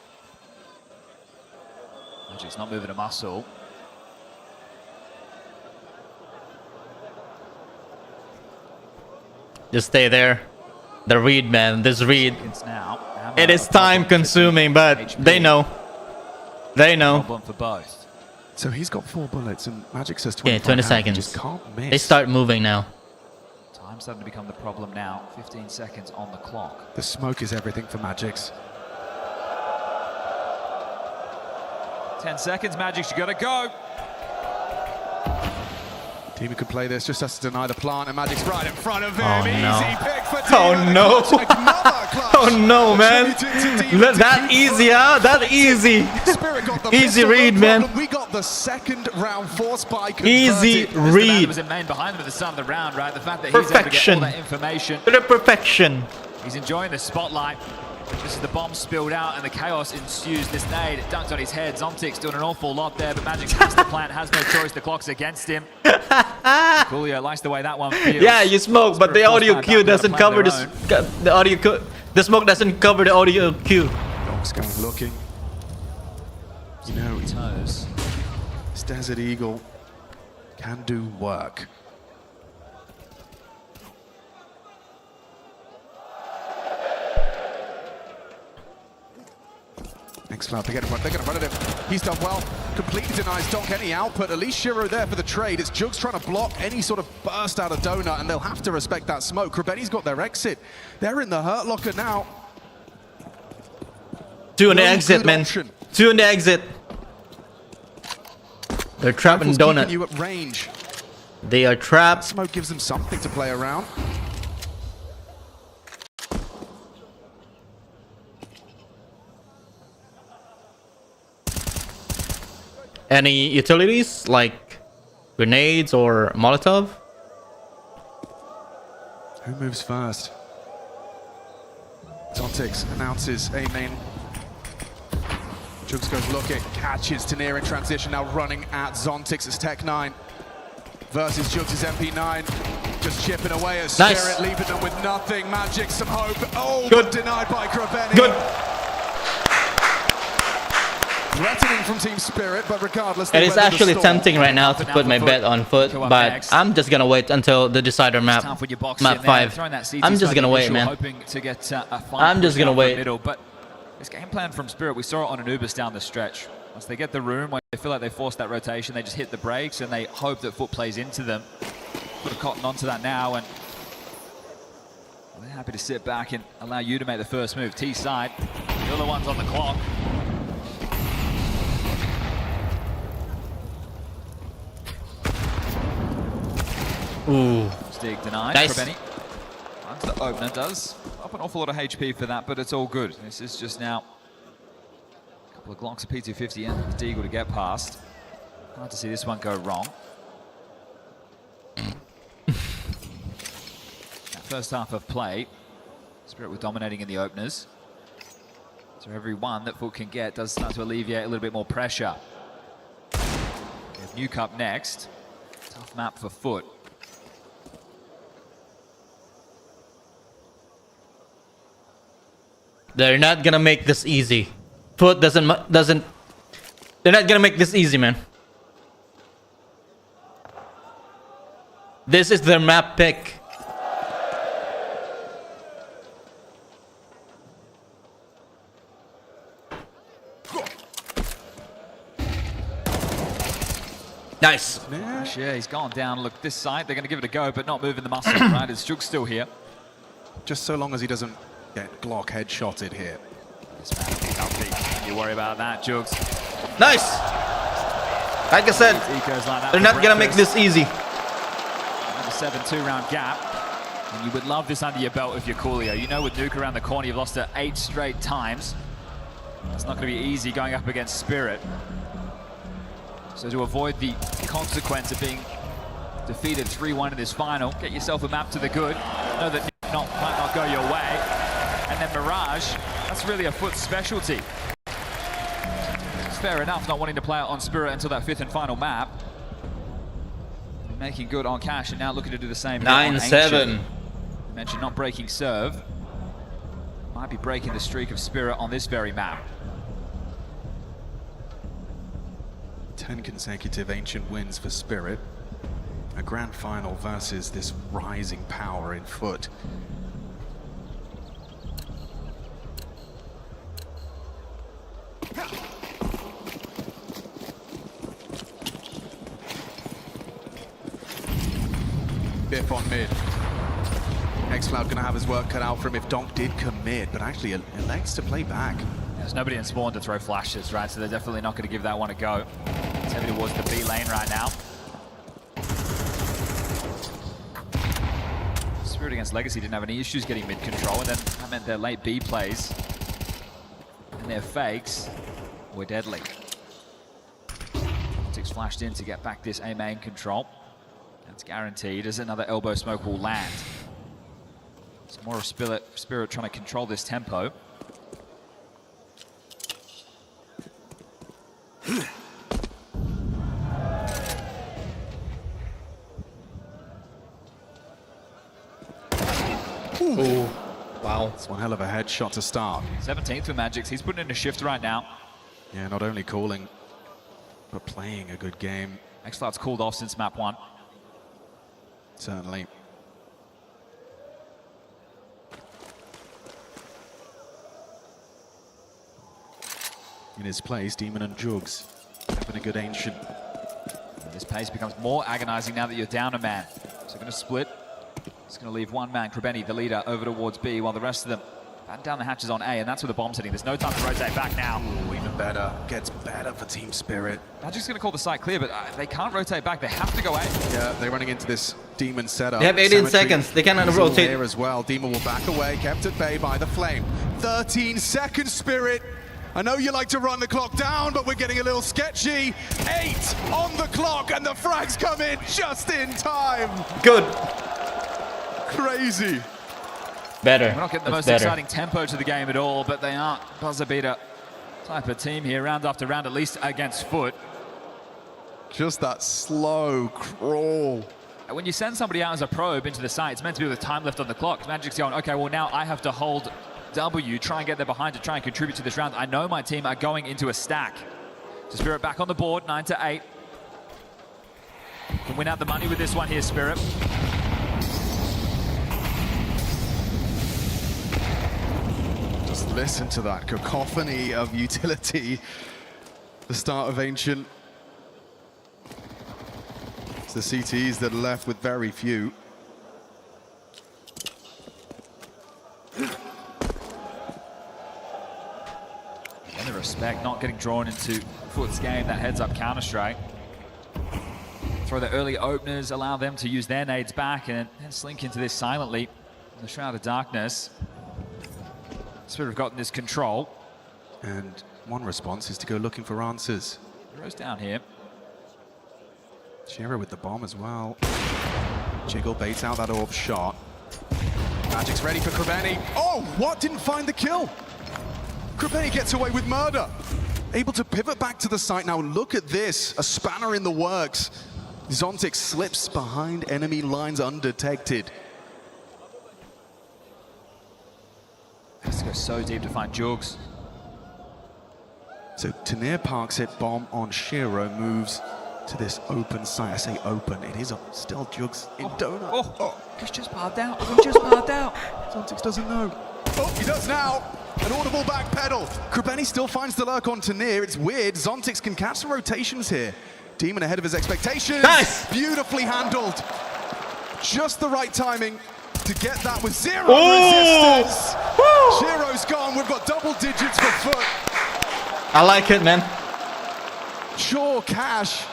Magic's not moving a muscle. Just stay there. The read, man. This read. Now. It is time consuming, but they know. They know. Problem for both. So he's got 4 bullets and Magix says 25. Okay, 20 He seconds. just can't miss. They start moving now. Time's starting to become the problem now. 15 seconds on the clock. The smoke is everything for Magix. 10 seconds, Magix, you gotta go. Demon could play this, just has to deny the plant, and Magic's right in front of him. Oh, Easy no. pick for Oh Demon. no. Clutch. Oh no, man. That easy, huh? That easy. Spirit got the Easy pistol, read, no man. problem. We got the second round forced by converted. Easy The man read. that was in main behind him at the start of the round, right? The fact that he's able to get all Perfection. that information. To the perfection. He's enjoying the spotlight. Just as the bomb spilled out and the chaos ensues, this nade dunked on his head. Zontix doing an awful lot there, but Magix has the plant, has no choice. The clock's against him. Coolio likes the way that one feels. Yeah, you smoke, but the audio cue doesn't cover this. The audio, the smoke doesn't cover the audio cue. Dogs going looking. You know, toes. This Desert Eagle can do work. Xcloud, they're gonna run at him. He's done well. Completely denies Donk any output. At least Shiro there for the trade. It's Jugs trying to block any sort of burst out of Donut, and they'll have to respect that smoke. Krabeni's got their exit. They're in the hurt locker now. 2 in the exit, man. 2 in the exit. They're trapping Donut. You at range. They are trapped. Smoke gives them something to play around. Any utilities like grenades or Molotov? Who moves first? Zontix announces A main. Jugs goes looking, catches Tanir in transition, now running at Zontix as Tech9 versus Jugs' MP9. Just chipping away at Spirit, Nice. leaving them with nothing. Magic, some hope. Oh, Good. but denied by Krabeni. Good. Threatening from Team Spirit, but regardless, It is actually tempting right now to put my bet on foot, but I'm just gonna wait until the decider map, map 5. I'm just gonna wait, man. I'm just gonna wait. But this game plan from Spirit, we saw it on Anubis down the stretch. Once they get the room, when they feel like they forced that rotation, they just hit the brakes and they hope that foot plays into them. Put a cotton onto that now, and they're happy to sit back and allow you to make the first move. T side, the other one's on the clock. Ooh. Stig denied. Nice. Krabeni. Onto the opener, does up an awful lot of HP for that, but it's all good. This is just now a couple of Glocks of P250 and the Deagle to get past. Hard to see this one go wrong. That first half of play, Spirit were dominating in the openers. So every one that Foot can get does start to alleviate a little bit more pressure. We have Nuke up next. Tough map for Foot. They're not gonna make this easy. Foot doesn't. They're not gonna make this easy, man. This is their map pick. Nice. Yeah, he's gone down. Look, this side, they're going to give it a go, but not moving the muscle, right? It's Jugs still here. Just so long as he doesn't get Glock headshotted here. This man is healthy. You worry about that, Jugs. Nice. Like I said, they're not gonna make this easy. Another 7-2 round gap. And you would love this under your belt if you're Coolio. You know with Nuke around the corner, you've lost it 8 straight times. It's not going to be easy going up against Spirit. So to avoid the consequence of being defeated 3-1 in this final, get yourself a map to the good. Know that might not go your way. And then Mirage, that's really a Foot specialty. It's fair enough not wanting to play it on Spirit until that 5th and final map. Making good on Cash and now looking to do the same. 9-7. You mentioned not breaking serve. Might be breaking the streak of Spirit on this very map. 10 consecutive Ancient wins for Spirit. A grand final versus this rising power in Foot. Biff on mid. Xcloud gonna have his work cut out for him if Donk did commit, but actually elects to play back. There's nobody in spawn to throw flashes, right? So they're definitely not going to give that one a go. It's heavy towards the B lane right now. Spirit against Legacy didn't have any issues getting mid control, and then that meant their late B plays and their fakes were deadly. Six flashed in to get back this A main control. That's guaranteed as another elbow smoke will land. Some more of Spirit trying to control this tempo. Ooh. Wow. It's one hell of a headshot to start. 17th with Magix. He's putting in a shift right now. Yeah, not only calling, but playing a good game. X-Cloud's cooled off since map 1. Certainly. In his place, Demon and Jugs having a good Ancient. This pace becomes more agonizing now that you're down a man. So going to split. It's going to leave one man, Krabeni, the leader, over towards B, while the rest of them batten down the hatches on A, and that's where the bomb's hitting. There's no time to rotate back now. Ooh, even better. Gets better for Team Spirit. Magic's going to call the site clear, but they can't rotate back. They have to go A. Yeah, they're running into this Demon setup. They have 18 seconds. They cannot rotate. Here as well. Demon will back away, kept at bay by the Flame. 13 seconds, Spirit. I know you like to run the clock down, but we're getting a little sketchy. 8 on the clock, and the frags come in just in time. Good. Crazy. Better. We're not getting the most exciting tempo to the game at all, but they aren't buzzer beater type of team here, round after round, at least against Foot. Just that slow crawl. When you send somebody out as a probe into the site, it's meant to be with time left on the clock. Magic's going, okay, well now I have to hold W, try and get there behind to try and contribute to this round. I know my team are going into a stack. So Spirit back on the board, 9-8. Can win out the money with this one here, Spirit. Just listen to that cacophony of utility. The start of Ancient. It's the CTs that are left with very few. And the respect, not getting drawn into Foot's game, that heads-up counter-strike. Throw the early openers, allow them to use their nades back and slink into this silently in the Shroud of Darkness. Spirit have gotten this control. And one response is to go looking for answers. Heroes down here. Shira with the bomb as well. Jiggle baits out that orb shot. Magic's ready for Krabeni. Oh, what? Didn't find the kill. Krabeni gets away with murder. Able to pivot back to the site. Now look at this, a spanner in the works. Zontic slips behind enemy lines undetected. Has to go so deep to find Jugs. So Tanir parks it, bomb on Shiro, moves to this open site. I say open, it is still Jugs in donut. He's just barred out, he's just barred out. Zontix doesn't know. Oh, he does now. An audible back pedal. Krabeni still finds the lurk on Tanir. It's weird, Zontix can catch some rotations here. Demon ahead of his expectations. Nice! Beautifully handled. Just the right timing to get that with zero resistance. Shiro's gone, we've got double digits for Foot. I like it, man. Sure cash,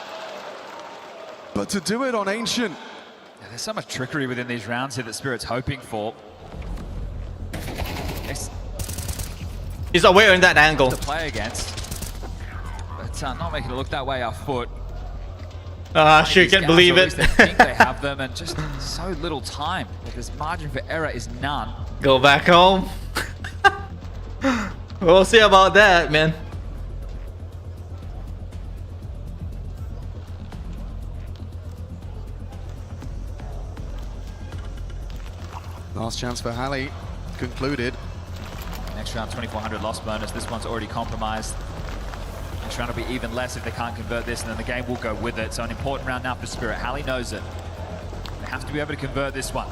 but to do it on Ancient. Yeah, there's so much trickery within these rounds here that Spirit's hoping for. Yes. He's aware in that angle. To play against, but not making it look that way. Our Foot. Sure can't believe it. They think they have them, and just so little time. This margin for error is none. Go back home. We'll see about that, man. Last chance for Halley concluded. Next round, 2,400 loss bonus. This one's already compromised. Next round will be even less if they can't convert this, and then the game will go with it. So an important round now for Spirit. Halley knows it. They have to be able to convert this one.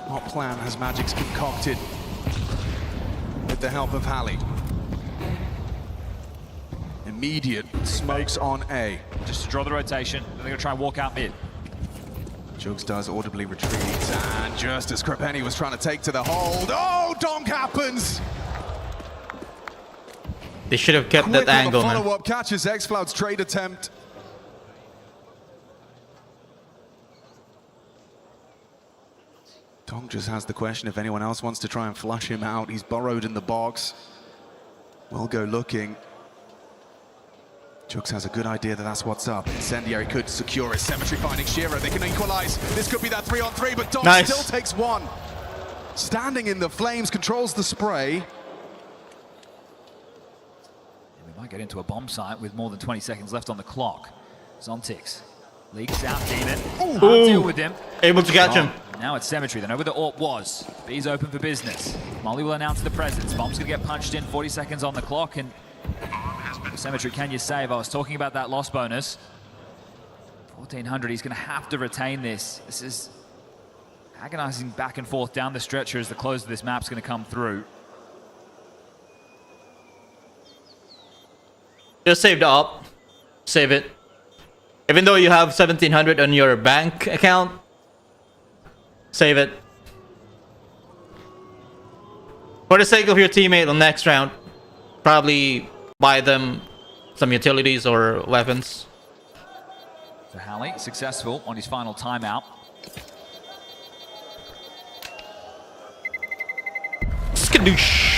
What plan has Magic's concocted with the help of Halley? Immediate smokes on A. Just to draw the rotation, then they're going to try and walk out mid. Jugs does audibly retreat, and just as Krabeni was trying to take to the hold, oh, donk happens! They should have kept that angle, man. Follow-up catches X-Cloud's trade attempt. Donk just has the question if anyone else wants to try and flush him out. He's burrowed in the box. We'll go looking. Jugs has a good idea that that's what's up. Incendiary could secure it. Cemetery finding Shiro. They can equalize. This could be that 3-on-3, but Donk still takes one. Standing in the flames, controls the spray. get into a bomb site with more than 20 seconds left on the clock. Zontix leaks out Demon. Can't deal with him. Able to catch him. Now it's Cemetery. They know where the AWP was. B's open for business. Molly will announce the presence. Bomb's going to get punched in. 40 seconds on the clock. And Cemetery, can you save? I was talking about that loss bonus. 1400. He's going to have to retain this. This is agonizing back and forth down the stretcher as the close of this map's going to come through. Just save the AWP. Save it. Even though you have 1700 on your bank account, save it. For the sake of your teammate on next round, probably buy them some utilities or weapons. So Halley successful on his final timeout. Skadoosh.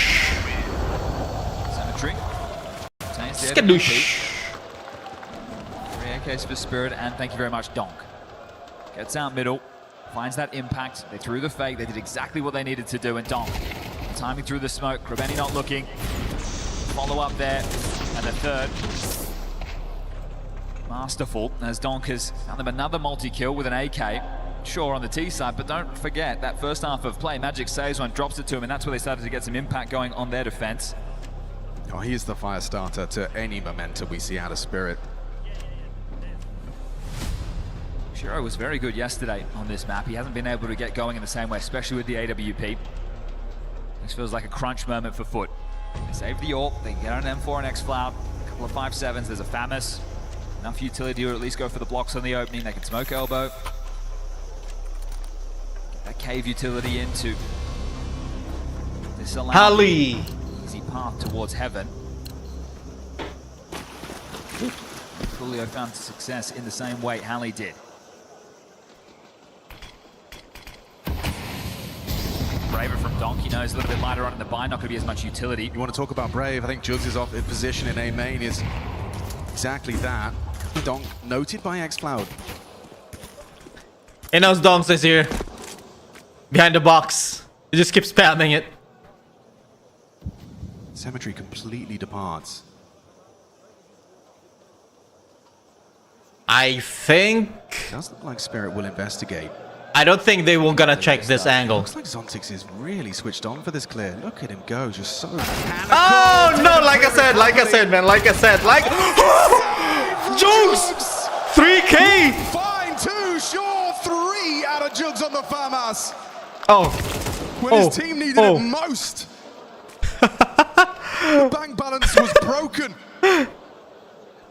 Cemetery. Skadoosh. 3 AKs for Spirit, and thank you very much, Donk. Gets out middle, finds that impact. They threw the fake. They did exactly what they needed to do, and Donk timing through the smoke. Krabeni not looking. Follow up there, and the third. Masterful, as Donk has found them another multi-kill with an AK. Sure, on the T side, but don't forget that first half of play, Magic saves one, drops it to him, and that's where they started to get some impact going on their defense. Oh, he is the fire starter to any momentum we see out of Spirit. Shiro was very good yesterday on this map. He hasn't been able to get going in the same way, especially with the AWP. This feels like a crunch moment for Foot. They save the AWP, they can get an M4 and X-Cloud, a couple of 5.7s, there's a FAMAS. Enough utility to at least go for the blocks on the opening. They can smoke elbow. Get that cave utility into this Halley. Easy path towards heaven. Julio found success in the same way Halley did. Braver from Donk, he knows a little bit lighter on in the buy, not going to be as much utility. You want to talk about Brave? I think Jugs is off in position in A main is exactly that. Donk noted by X-Cloud. And those Donks is here. Behind the box. He just keeps spamming it. Cemetery completely departs. I think... Does look like Spirit will investigate. I don't think they will gonna check this angle. Looks like Zontix is really switched on for this clear. Look at him go, just so... Oh no, like I said, man, like I said, Jugs! 3K! Fine, 2, sure, 3 out of Jugs on the FAMAS. Oh. When his team needed it most. The bank balance was broken.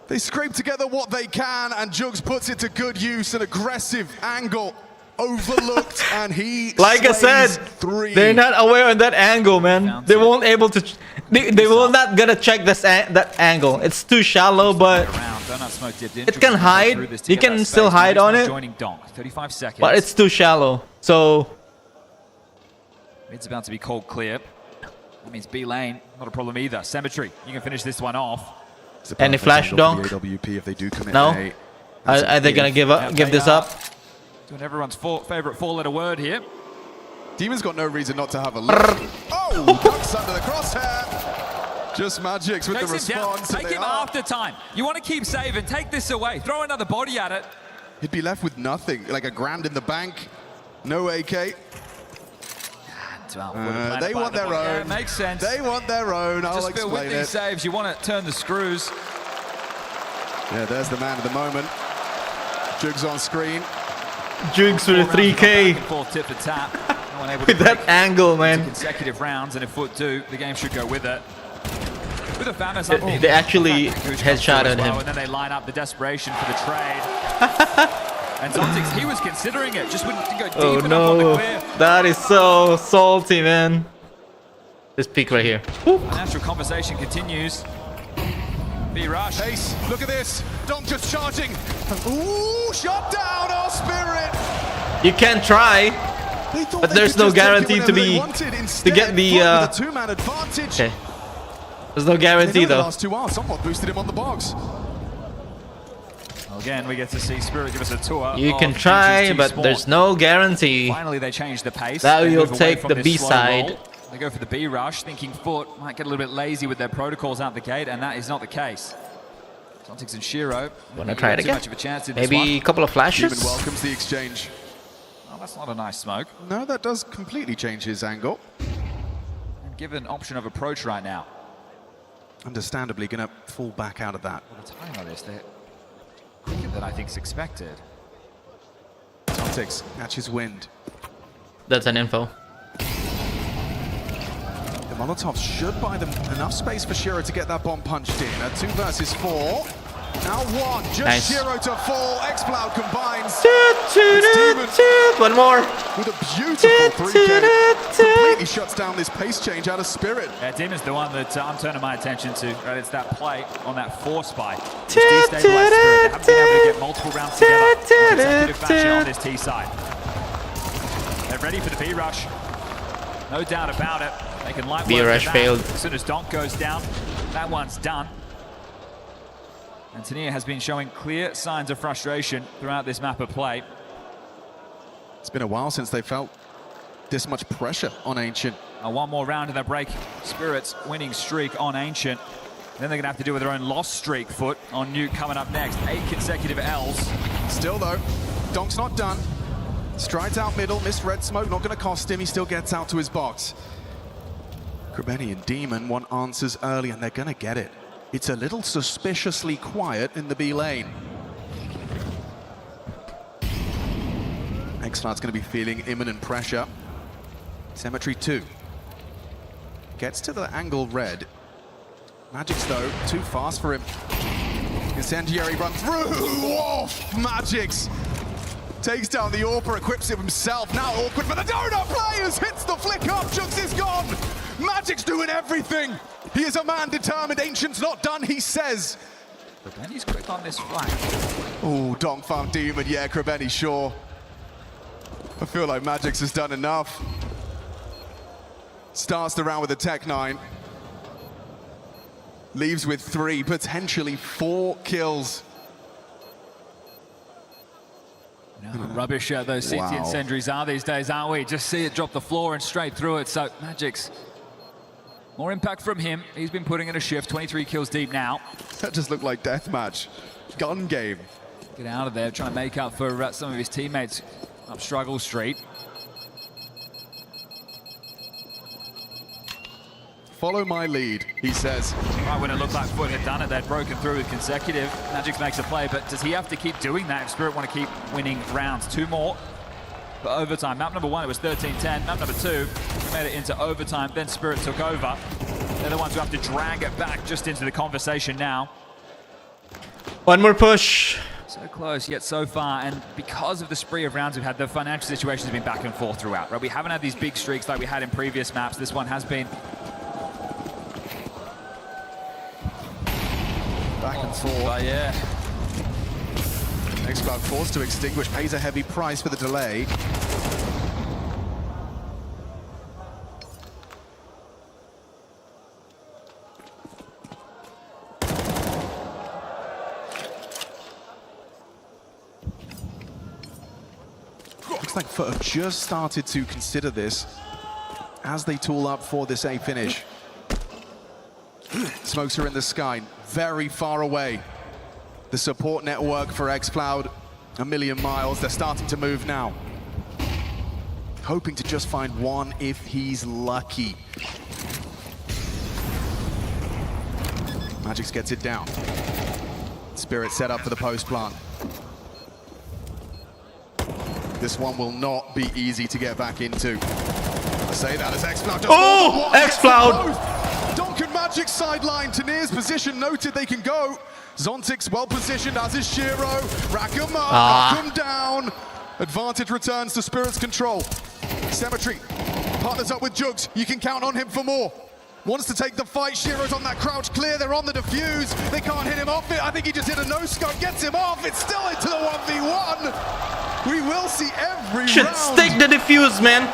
They scrape together what they can, and Jugs puts it to good use. An aggressive angle overlooked, and he like I said, 3. they're not aware of that angle, man. They won't able to. They will not gonna check this that angle. It's too shallow, but it can hide. You can still hide on it. 35 seconds. But it's too shallow. So it's about to be called clear. That means B lane, not a problem either. Cemetery, you can finish this one off. Any flash donk? AWP if they do commit no. Are they gonna give up? Give this up? Doing everyone's favorite 4-letter word here. Demon's got no reason not to have a look. Oh, ducks under the crosshair. Just Magics with the response. Take him after time. You want to keep saving. Take this away. Throw another body at it. He'd be left with nothing, like $1,000 in the bank. No AK. They want their own. Yeah, makes sense. They want their own. I'll just feel with explain these it. saves, you want to turn the screws. Yeah, there's the man of the moment. Jugs on screen. Jugs for the 3K. Full tip for tap. No one able with to that angle, man. Consecutive rounds, and if Foot do, the game should go with it. With a FAMAS, they actually headshotted him. And then they line up the desperation for the trade. And Zontix, he was considering it, just wouldn't go deep enough on the clear. That is so salty, man. This peak right here. The natural conversation continues. B-Rush. Ace, look at this. Donk just charging. Ooh, shot down, oh Spirit. You can try, but there's no guarantee to get the two-man advantage. Okay. There's no guarantee though. The last 2 hours, somewhat boosted him on the box. Well, again, we get to see Spirit give us a tour. You can try, but there's no guarantee. Finally, they changed the pace. That will take the B side. They go for the B rush, thinking Foot might get a little bit lazy with their protocols out the gate, and that is not the case. Zontics and Shiro. Wanna try it again? Much of a chance in Maybe a couple of flashes? Demon welcomes the exchange. Oh, that's not a nice smoke. No, that does completely change his angle. And give an option of approach right now. Understandably going to fall back out of that. Well, the time on this, they're quicker than I think is expected. Zontics catches wind. That's an info. The Molotovs should buy them enough space for Shiro to get that bomb punched in. A 2 versus 4. Now 1. Just nice. Shiro to fall. Xcloud combines. One more. With a beautiful 3K. Completely shuts down this pace change out of Spirit. Yeah, Demon's the one that I'm turning my attention to. Right, it's that play on that force spy. Which destabilized Spirit. They haven't been able to get multiple rounds together in consecutive fashion on this T side. They're ready for the B rush. No doubt about it. They can light B rush failed. As soon as Donk goes down, that one's done. And Tania has been showing clear signs of frustration throughout this map of play. It's been a while since they felt this much pressure on Ancient. One more round of that break. Spirit's winning streak on Ancient. Then they're going to have to deal with their own loss streak, Foot, on Nuke coming up next. 8 consecutive L's. Still though, Donk's not done. Strides out middle, missed red smoke, not going to cost him. He still gets out to his box. Krebeni and Demon want answers early, and they're going to get it. It's a little suspiciously quiet in the B lane. Xcloud's going to be feeling imminent pressure. Cemetery 2. Gets to the angle red. Magic's, though, too fast for him. Incendiary run through! Off! Magic's takes down the AWPer, equips it himself. Now awkward for the donut players! Hits the flick up, Jugs is gone! Magic's doing everything! He is a man determined. Ancient's not done, he says. Krebeni's quick on this flank. Oh, Donk found Demon. Yeah, Krebeni, sure. I feel like Magic's has done enough. Starts the round with a Tech 9. Leaves with 3, potentially 4 kills. Rubbish those CT incendiaries are these days, aren't we? Just see it drop the floor and straight through it. So Magic's more impact from him. He's been putting in a shift. 23 kills deep now. That just looked like deathmatch. Gun game. Get out of there, trying to make up for some of his teammates up Struggle Street. Follow my lead, he says. Right when it looked like Foot had done it, they'd broken through with consecutive. Magix makes a play, but does he have to keep doing that if Spirit want to keep winning rounds? 2 more for overtime. Map number 1, it was 13-10. Map number 2, made it into overtime, then Spirit took over. They're the ones who have to drag it back just into the conversation now. One more push. So close, yet so far, and because of the spree of rounds we've had, the financial situation has been back and forth throughout, right? We haven't had these big streaks like we had in previous maps. This one has been back and forth. Yeah. Xcloud forced to extinguish, pays a heavy price for the delay. Looks like Foot have just started to consider this as they tool up for this A finish. Smokes are in the sky, very far away. The support network for Xcloud, a million miles. They're starting to move now. Hoping to just find one if he's lucky. Magix gets it down. Spirit set up for the post plant. This one will not be easy to get back into. I say that as Xcloud just... Oh! Xcloud! Donk and Magix sideline. Tanir's position noted, they can go. Zontics well positioned, as is Shiro. Rack him up, knock him down. Advantage returns to Spirit's control. Cemetery partners up with Jugs. You can count on him for more. Wants to take the fight. Shiro's on that crouch clear. They're on the defuse. They can't hit him off it. I think he just hit a no-scope. Gets him off. It's still into the 1v1. We will see every Should round. stick the defuse, man.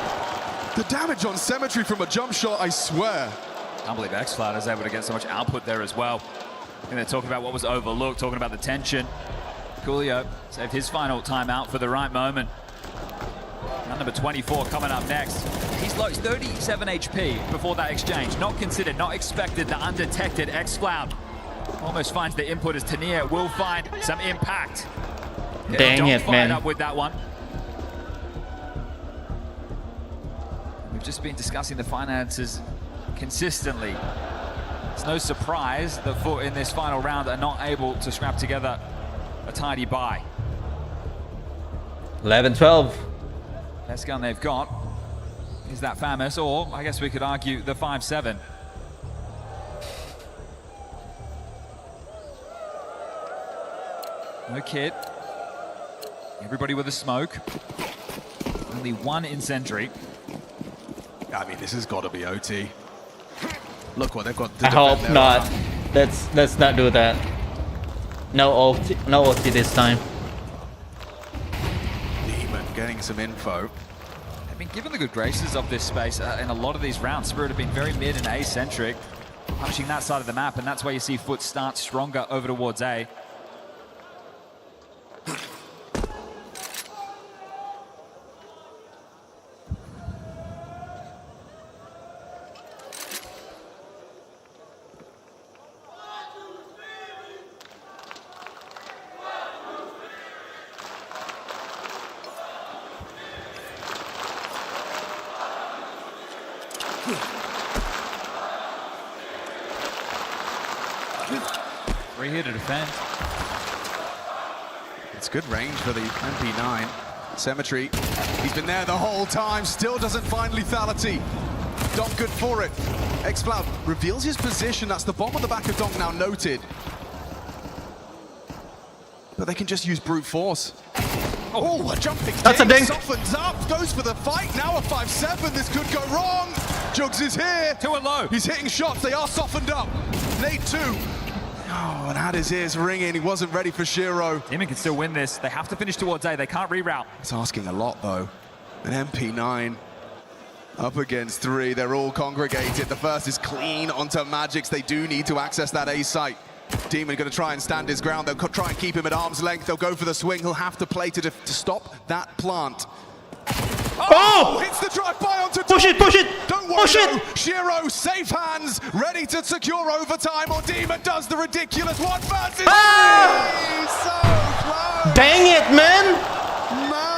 The damage on Cemetery from a jump shot, I swear. I can't believe Xcloud is able to get so much output there as well. And they're talking about what was overlooked, talking about the tension. Coolio saved his final timeout for the right moment. Round number 24 coming up next. He's low, 37 HP before that exchange. Not considered, not expected, the undetected xCloud. Almost finds the input as Tania will find some impact. Dang it, man. Up with that one. We've just been discussing the finances consistently. It's no surprise that Foot in this final round are not able to scrap together a tidy buy. 11-12. Best gun they've got is that famous, or I guess we could argue the 5.7. No kit. Everybody with a smoke. Only one incendiary. I mean, this has got to be OT. Look what they've got to I defend hope their not. round. Let's not do that. No OT this time. Demon getting some info. They've been given the good graces of this space in a lot of these rounds. Spirit have been very mid and A-centric, punching that side of the map, and that's why you see Foot start stronger over towards A. Three here to defend. It's good range for the MP9. Cemetery, he's been there the whole time, still doesn't find lethality. Donk good for it. xCloud reveals his position, that's the bomb on the back of Donk now noted. But they can just use brute force. Oh, a jumping That's a dink. Softens up, goes for the fight, now a 5-7, this could go wrong. Jugs is here. Two and low. He's hitting shots, they are softened up. Nate 2. Oh, and had his ears ringing. He wasn't ready for Shiro. Demon can still win this. They have to finish towards A. They can't reroute. It's asking a lot, though. An MP9 up against 3. They're all congregated. The first is clean onto Magix. They do need to access that A site. Demon going to try and stand his ground. They'll try and keep him at arm's length. They'll go for the swing. He'll have to play to stop that plant. Oh! Hits the drive-by onto Push it, push it! Don't worry, Push it! Shiro, safe hands, ready to secure overtime, or Demon does the ridiculous 1 versus 3! So close! Dang it, man!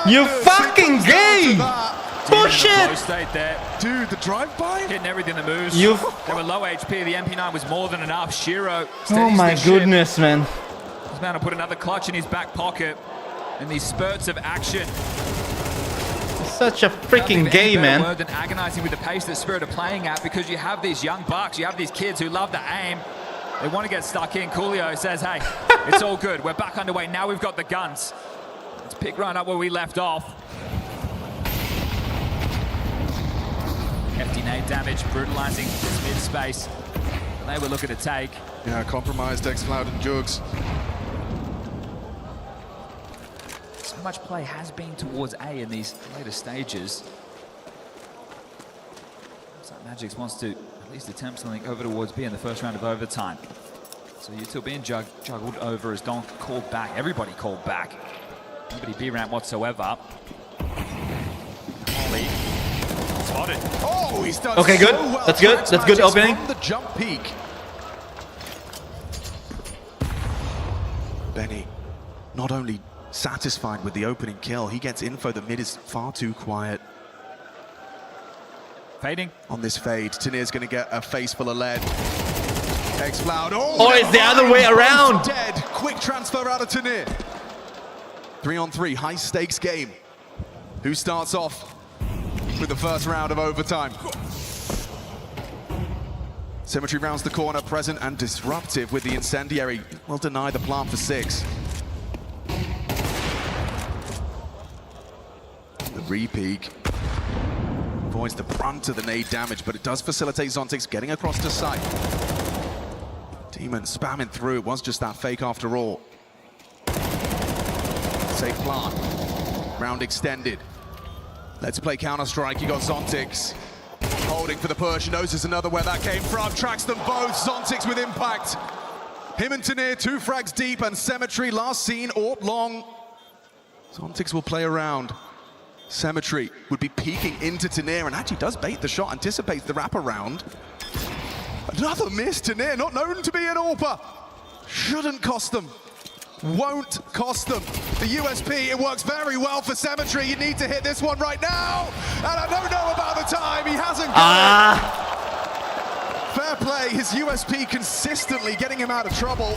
You fucking gay! Push it! State there. Dude, the drive-by? Hitting everything that moves. You. They were low HP. The MP9 was more than enough. Shiro Oh steadies my the goodness, ship. man! He's about to put another clutch in his back pocket. And these spurts of action. Such a freaking gay, man. Word than agonizing with the pace that Spirit are playing at, because you have these young bucks, you have these kids who love to aim. They want to get stuck in. Coolio says, hey, it's all good. We're back underway. Now we've got the guns. Let's pick right up where we left off. Hefty nade damage, brutalizing this mid-space. They were looking to take. Yeah, compromised xCloud and Jugs. So much play has been towards A in these later stages. Looks like Magix wants to at least attempt something over towards B in the first round of overtime. So Util being juggled over as Donk called back. Everybody called back. Nobody B-ramp whatsoever. Holly. Spotted. Oh, he's done Okay, good. so well. That's good. That's good Magix opening. From the jump peak. Benny, not only satisfied with the opening kill, he gets info that mid is far too quiet. Fading. On this fade, Tanir's going to get a face full of lead. xCloud. Oh, it's the other way around. Dead. Quick transfer out of Tanir. 3-on-3, high stakes game. Who starts off with the first round of overtime? Cemetery rounds the corner, present and disruptive with the incendiary. Will deny the plant for 6. The re-peek avoids the brunt of the nade damage, but it does facilitate Zontix getting across to site. Demon spamming through. It was just that fake after all. Safe plant. Round extended. Let's play Counter-Strike. You got Zontix holding for the push. Knows there's another where that came from. Tracks them both. Zontix with impact. Him and Tanir, 2 frags deep, and Cemetery last seen AWP long. Zontix will play around. Cemetery would be peeking into Tanir and actually does bait the shot, anticipates the wraparound. Another miss, Tanir, not known to be an AWPer. Shouldn't cost them. Won't cost them. The USP, it works very well for Cemetery. You need to hit this one right now. And I don't know about the time. He hasn't got it. Fair play. His USP consistently getting him out of trouble.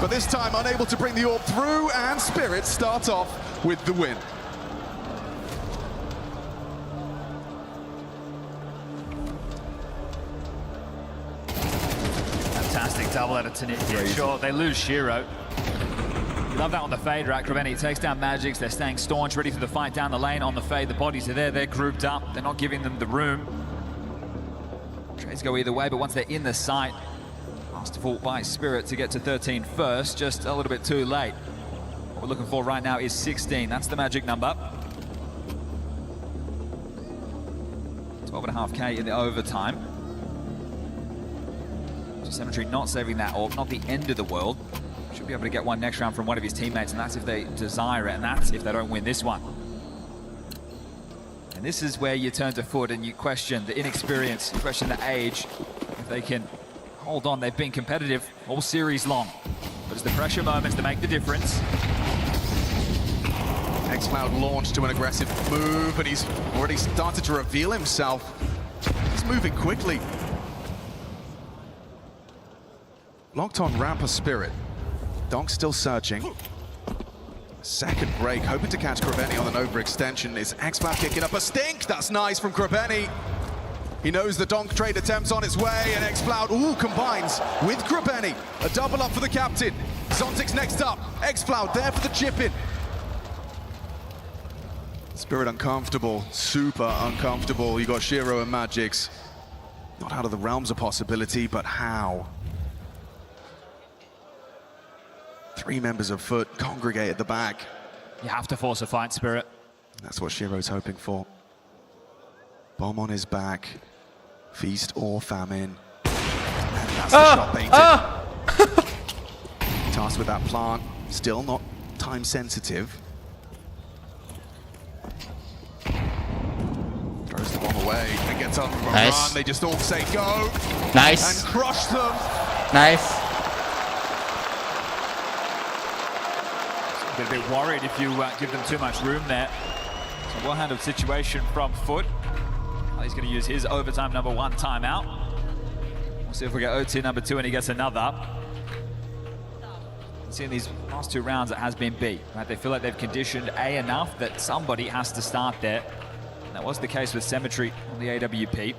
But this time unable to bring the AWP through, and Spirit starts off with the win. Fantastic double out of Tanir. Yeah, sure, they lose Shiro. You love that on the fade, right? Krabeni takes down Magics. They're staying staunch, ready for the fight down the lane on the fade. The bodies are there. They're grouped up. They're not giving them the room. Trades go either way, but once they're in the site, masterful by Spirit to get to 13 first, just a little bit too late. What we're looking for right now is 16. That's the magic number. 12.5K in the overtime. So Cemetery not saving that AWP, not the end of the world. Should be able to get one next round from one of his teammates, and that's if they desire it, and that's if they don't win this one. And this is where you turn to Foot and you question the inexperience, you question the age. If they can hold on, they've been competitive all series long. But it's the pressure moments that make the difference. xCloud launched to an aggressive move, and he's already started to reveal himself. He's moving quickly. Locked on ramp of Spirit. Donk still searching. Second break, hoping to catch Krabeni on an overextension. Is xCloud kicking up a stink? That's nice from Krabeni. He knows the Donk trade attempt's on its way, and xCloud, combines with Krabeni. A double up for the captain. Zontic's next up. xCloud there for the chip-in. Spirit uncomfortable, super uncomfortable. You got Shiro and Magics. Not out of the realms of possibility, but how? 3 members of Foot congregate at the back. You have to force a fight, Spirit. That's what Shiro's hoping for. Bomb on his back. Feast or famine. And that's the shot baited. Tasked with that plant. Still not time sensitive. Throws the bomb away and gets on with a run. They just all say go. Nice. And crush them. Nice. Get a bit worried if you give them too much room there. So well-handled situation from Foot. He's going to use his overtime number 1 timeout. We'll see if we get OT number 2 and he gets another. See in these last 2 rounds it has been B. Right? They feel like they've conditioned A enough that somebody has to start there. And that was the case with Cemetery on the AWP.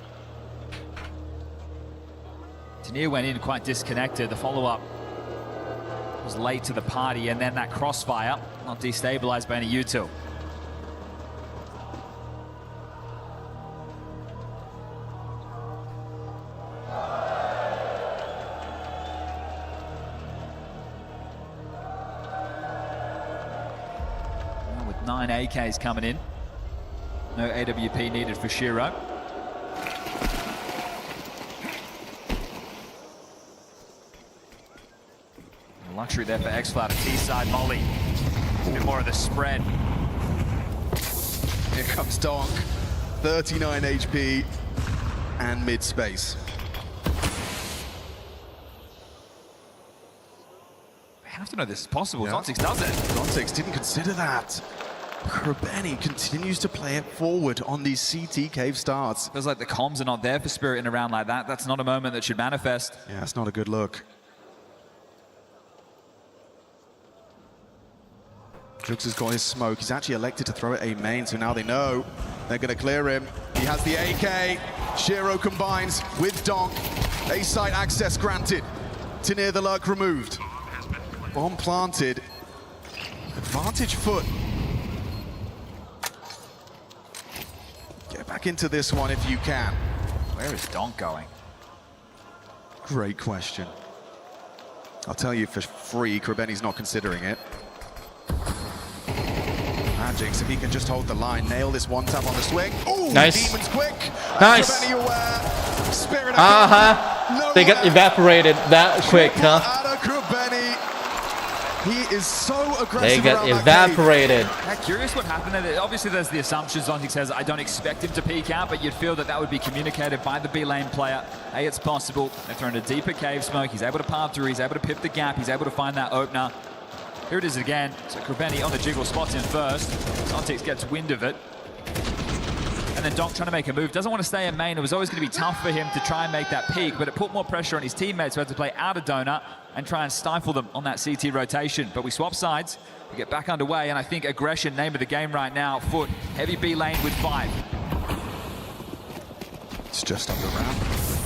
Tanir went in quite disconnected. The follow-up was late to the party, and then that crossfire not destabilized by any util. Now with 9 AKs coming in, no AWP needed for Shiro. Luxury there for xCloud. A T-side molly. A bit more of the spread. Here comes Donk. 39 HP and mid-space. They have to know this is possible. Yeah. Zontix does it. Zontix didn't consider that. Krabeni continues to play it forward on these CT cave starts. Feels like the comms are not there for Spirit in a round like that. That's not a moment that should manifest. Yeah, it's not a good look. Jux has got his smoke. He's actually elected to throw it A main, so now they know they're going to clear him. He has the AK. Shiro combines with Donk. A site access granted. Tanir the lurk removed. Bomb planted. Advantage Foot. Get back into this one if you can. Where is Donk going? Great question. I'll tell you for free, Krabeni's not considering it. Magics, if he can just hold the line, nail this one tap on the swing. Ooh, nice. Demon's quick. Nice. Spirit They got evaporated that quick, huh? Out of Krabeni. He is so aggressive. They get around evaporated. Yeah, curious what happened there. Obviously, there's the assumption Zontic says, I don't expect him to peek out, but you'd feel that that would be communicated by the B lane player. Hey, it's possible. They're throwing a deeper cave smoke. He's able to palm through. He's able to pip the gap. He's able to find that opener. Here it is again. So Krabeni on the jiggle, spots in first. Zontic gets wind of it. And then Donk trying to make a move. Doesn't want to stay in main. It was always going to be tough for him to try and make that peak, but it put more pressure on his teammates who had to play out of donut and try and stifle them on that CT rotation. But we swap sides. We get back underway, and I think aggression, name of the game right now. Foot, heavy B lane with 5. It's just up the ramp.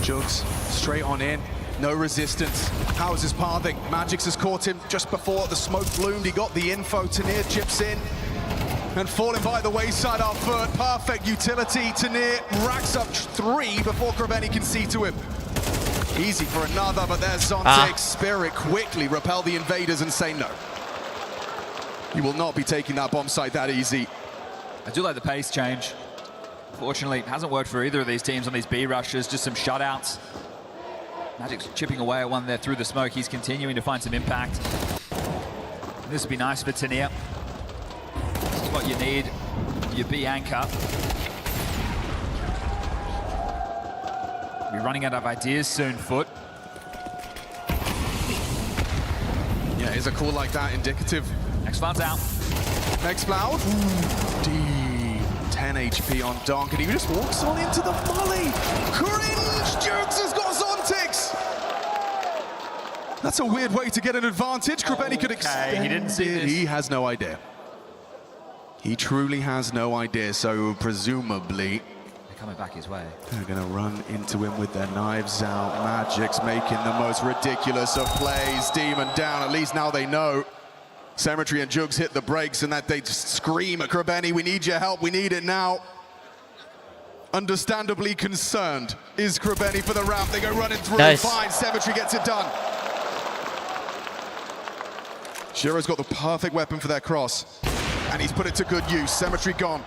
Jugs straight on in. No resistance. How's his pathing? Magix has caught him just before the smoke bloomed. He got the info. Tanir chips in. And falling by the wayside our Foot. Perfect utility. Tanir racks up 3 before Krabeni can see to him. Easy for another, but there's Zontic. Spirit quickly repel the invaders and say no. You will not be taking that bomb site that easy. I do like the pace change. Fortunately, it hasn't worked for either of these teams on these B rushes, just some shutouts. Magic's chipping away at one there through the smoke. He's continuing to find some impact. And this would be nice for Tanir. This is what you need, your B anchor. We're running out of ideas soon, Foot. Yeah, is a call like that indicative? X-Cloud's out. X-Cloud. 10 HP on Donk, and he just walks on into the volley. Cringe! Jukes has got Zontix! That's a weird way to get an advantage. Krabeni could extend. He didn't see this. He has no idea. He truly has no idea, so presumably coming back his way. They're going to run into him with their knives out. Magic's making the most ridiculous of plays. Demon down, at least now they know. Cemetery and Jugs hit the brakes and that they just scream at Krabeni, we need your help, we need it now. Understandably concerned is Krabeni for the ramp. They go running through, fine, Cemetery gets it done. Shiro's got the perfect weapon for their cross, and he's put it to good use. Cemetery gone.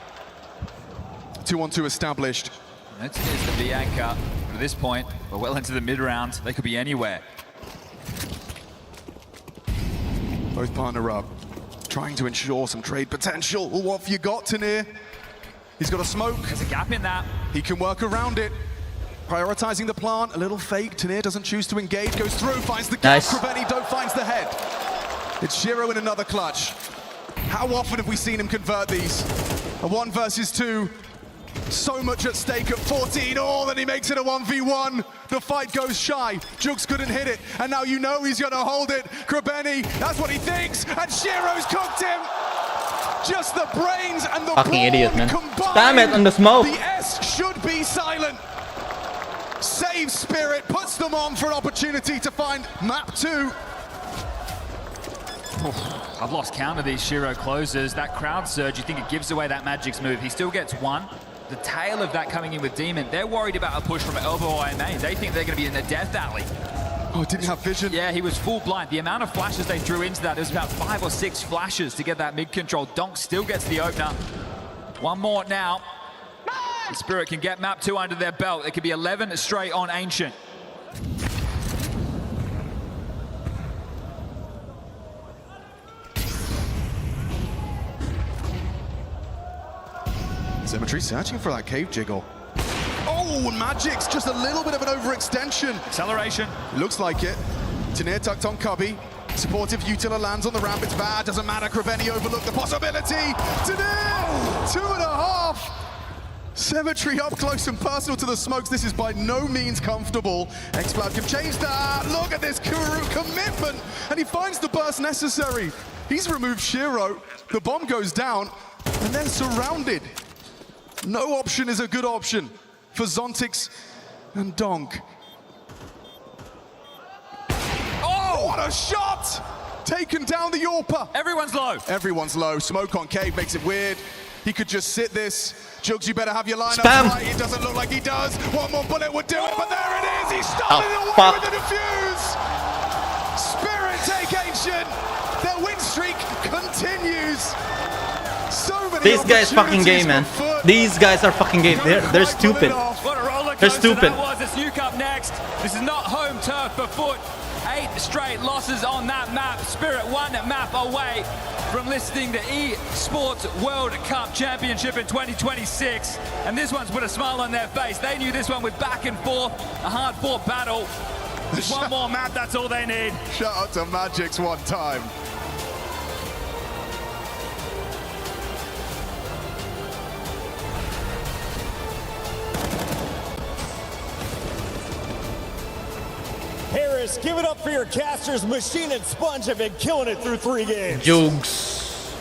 2-on-2 established. That's the B anchor. At this point, we're well into the mid-round. They could be anywhere. Both partner up, trying to ensure some trade potential. What have you got, Tanir? He's got a smoke. There's a gap in that. He can work around it. Prioritizing the plant, a little fake. Tanir doesn't choose to engage, goes through, finds the gap. Krabeni finds the head. It's Shiro in another clutch. How often have we seen him convert these? A 1 versus 2. So much at stake at 14. Oh, then he makes it a 1v1. The fight goes shy. Jugs couldn't hit it. And now you know he's going to hold it. Krabeni, that's what he thinks. And Shiro's cooked him. Just the brains and the fucking idiot, man. Combined. Spam it on the smoke. The S should be silent. Save Spirit, puts them on for an opportunity to find map 2. I've lost count of these Shiro closes. That crowd surge, you think it gives away that Magic's move. He still gets 1. The tail of that coming in with Demon, they're worried about a push from elbow or main. They think they're going to be in the death alley. Oh, didn't have vision. Yeah, he was full blind. The amount of flashes they threw into that, it was about 5 or 6 flashes to get that mid control. Donk still gets the opener. 1 more now. The Spirit can get map 2 under their belt. It could be 11 straight on Ancient. Cemetery searching for that cave jiggle. Oh, and Magic's just a little bit of an overextension. Acceleration. Looks like it. Tanir tucked on Cubby. Supportive Utila lands on the ramp. It's bad. Doesn't matter. Krabeni overlooked the possibility. Tanir! 2.5. Cemetery up close and personal to the smokes. This is by no means comfortable. X-Cloud can change that. Look at this Kuru commitment. And he finds the burst necessary. He's removed Shiro. The bomb goes down. And they're surrounded. No option is a good option for Zontix and Donk. Oh, what a shot! Taken down the Yorpa. Everyone's low. Everyone's low. Smoke on cave makes it weird. He could just sit this. Jugs, you better have your lineup right. It doesn't look like he does. 1 more bullet would do it, but there it is. He started it away with the defuse. Spirit take Ancient. Their win streak continues. These guys fucking game, man. These guys are fucking game. They're stupid. What a roller They're stupid. That was. It's Nuke up next. This is not home turf for Foot. 8 straight losses on that map. Spirit 1 map away from listing the Esports World Cup Championship in 2026. And this one's put a smile on their face. They knew this one was back and forth, a hard-fought battle. Just one more map, that's all they need. Shout out to Magix one time. Harris, give it up for your casters. Machine and Sponge have been killing it through 3 games. Jukes,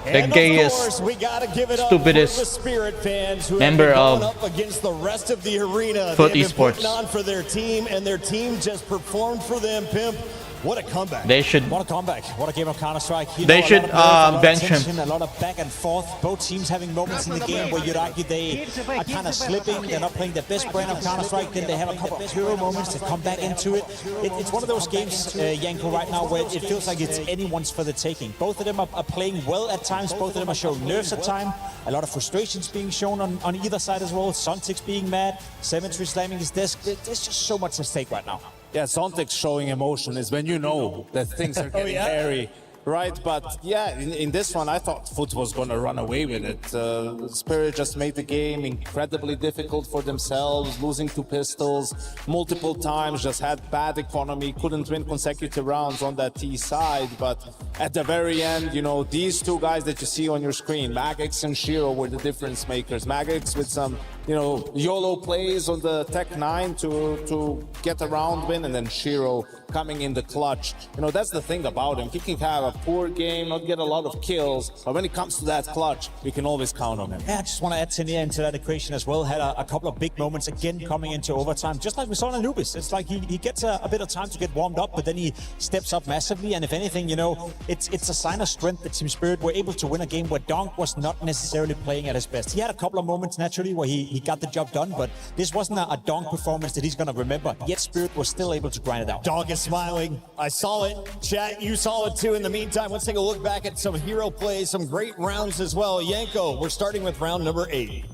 the And gayest, of course, we gotta give it up stupidest for the Spirit fans who member have been of going up against the rest of the arena. Foot They've been Esports. putting on for their team, and their team just performed for them, Pimp. What a comeback. They should. What a comeback. What a game of Counter-Strike. They should bench him. A lot of back and forth. Both teams having moments in the game where you'd argue they are kind of slipping. They're not playing their best brand of Counter-Strike. Then they have a couple of hero moments to come back into it. It's one of those games, Yanko, right now where it feels like it's anyone's for the taking. Both of them are playing well at times. Both of them are showing nerves at times. A lot of frustrations being shown on either side as well. Sontix being mad. Seven3 slamming his desk. There's just so much at stake right now. Yeah, Sontix showing emotion is when you know that things are getting hairy, right? But yeah, in this one, I thought Foot was going to run away with it. Spirit just made the game incredibly difficult for themselves, losing 2 pistols multiple times, just had bad economy, couldn't win consecutive rounds on that T side. But at the very end, you know, these 2 guys that you see on your screen, Magix and Shiro, were the difference makers. Magix with some, you know, YOLO plays on the Tech 9 to get a round win, and then Shiro coming in the clutch. You know, that's the thing about him. He can have a poor game, not get a lot of kills, but when it comes to that clutch, you can always count on him. Yeah, I just want to add Tenia into that equation as well. Had a couple of big moments again coming into overtime, just like we saw in Anubis. It's like he gets a bit of time to get warmed up, but then he steps up massively. And if anything, you know, it's a sign of strength that Team Spirit were able to win a game where Donk was not necessarily playing at his best. He had a couple of moments naturally where he got the job done, but this wasn't a Donk performance that he's going to remember. Yet Spirit was still able to grind it out. Donk is smiling. I saw it. Chat, you saw it too. In the meantime, let's take a look back at some hero plays, some great rounds as well. Yanko, we're starting with round number 8.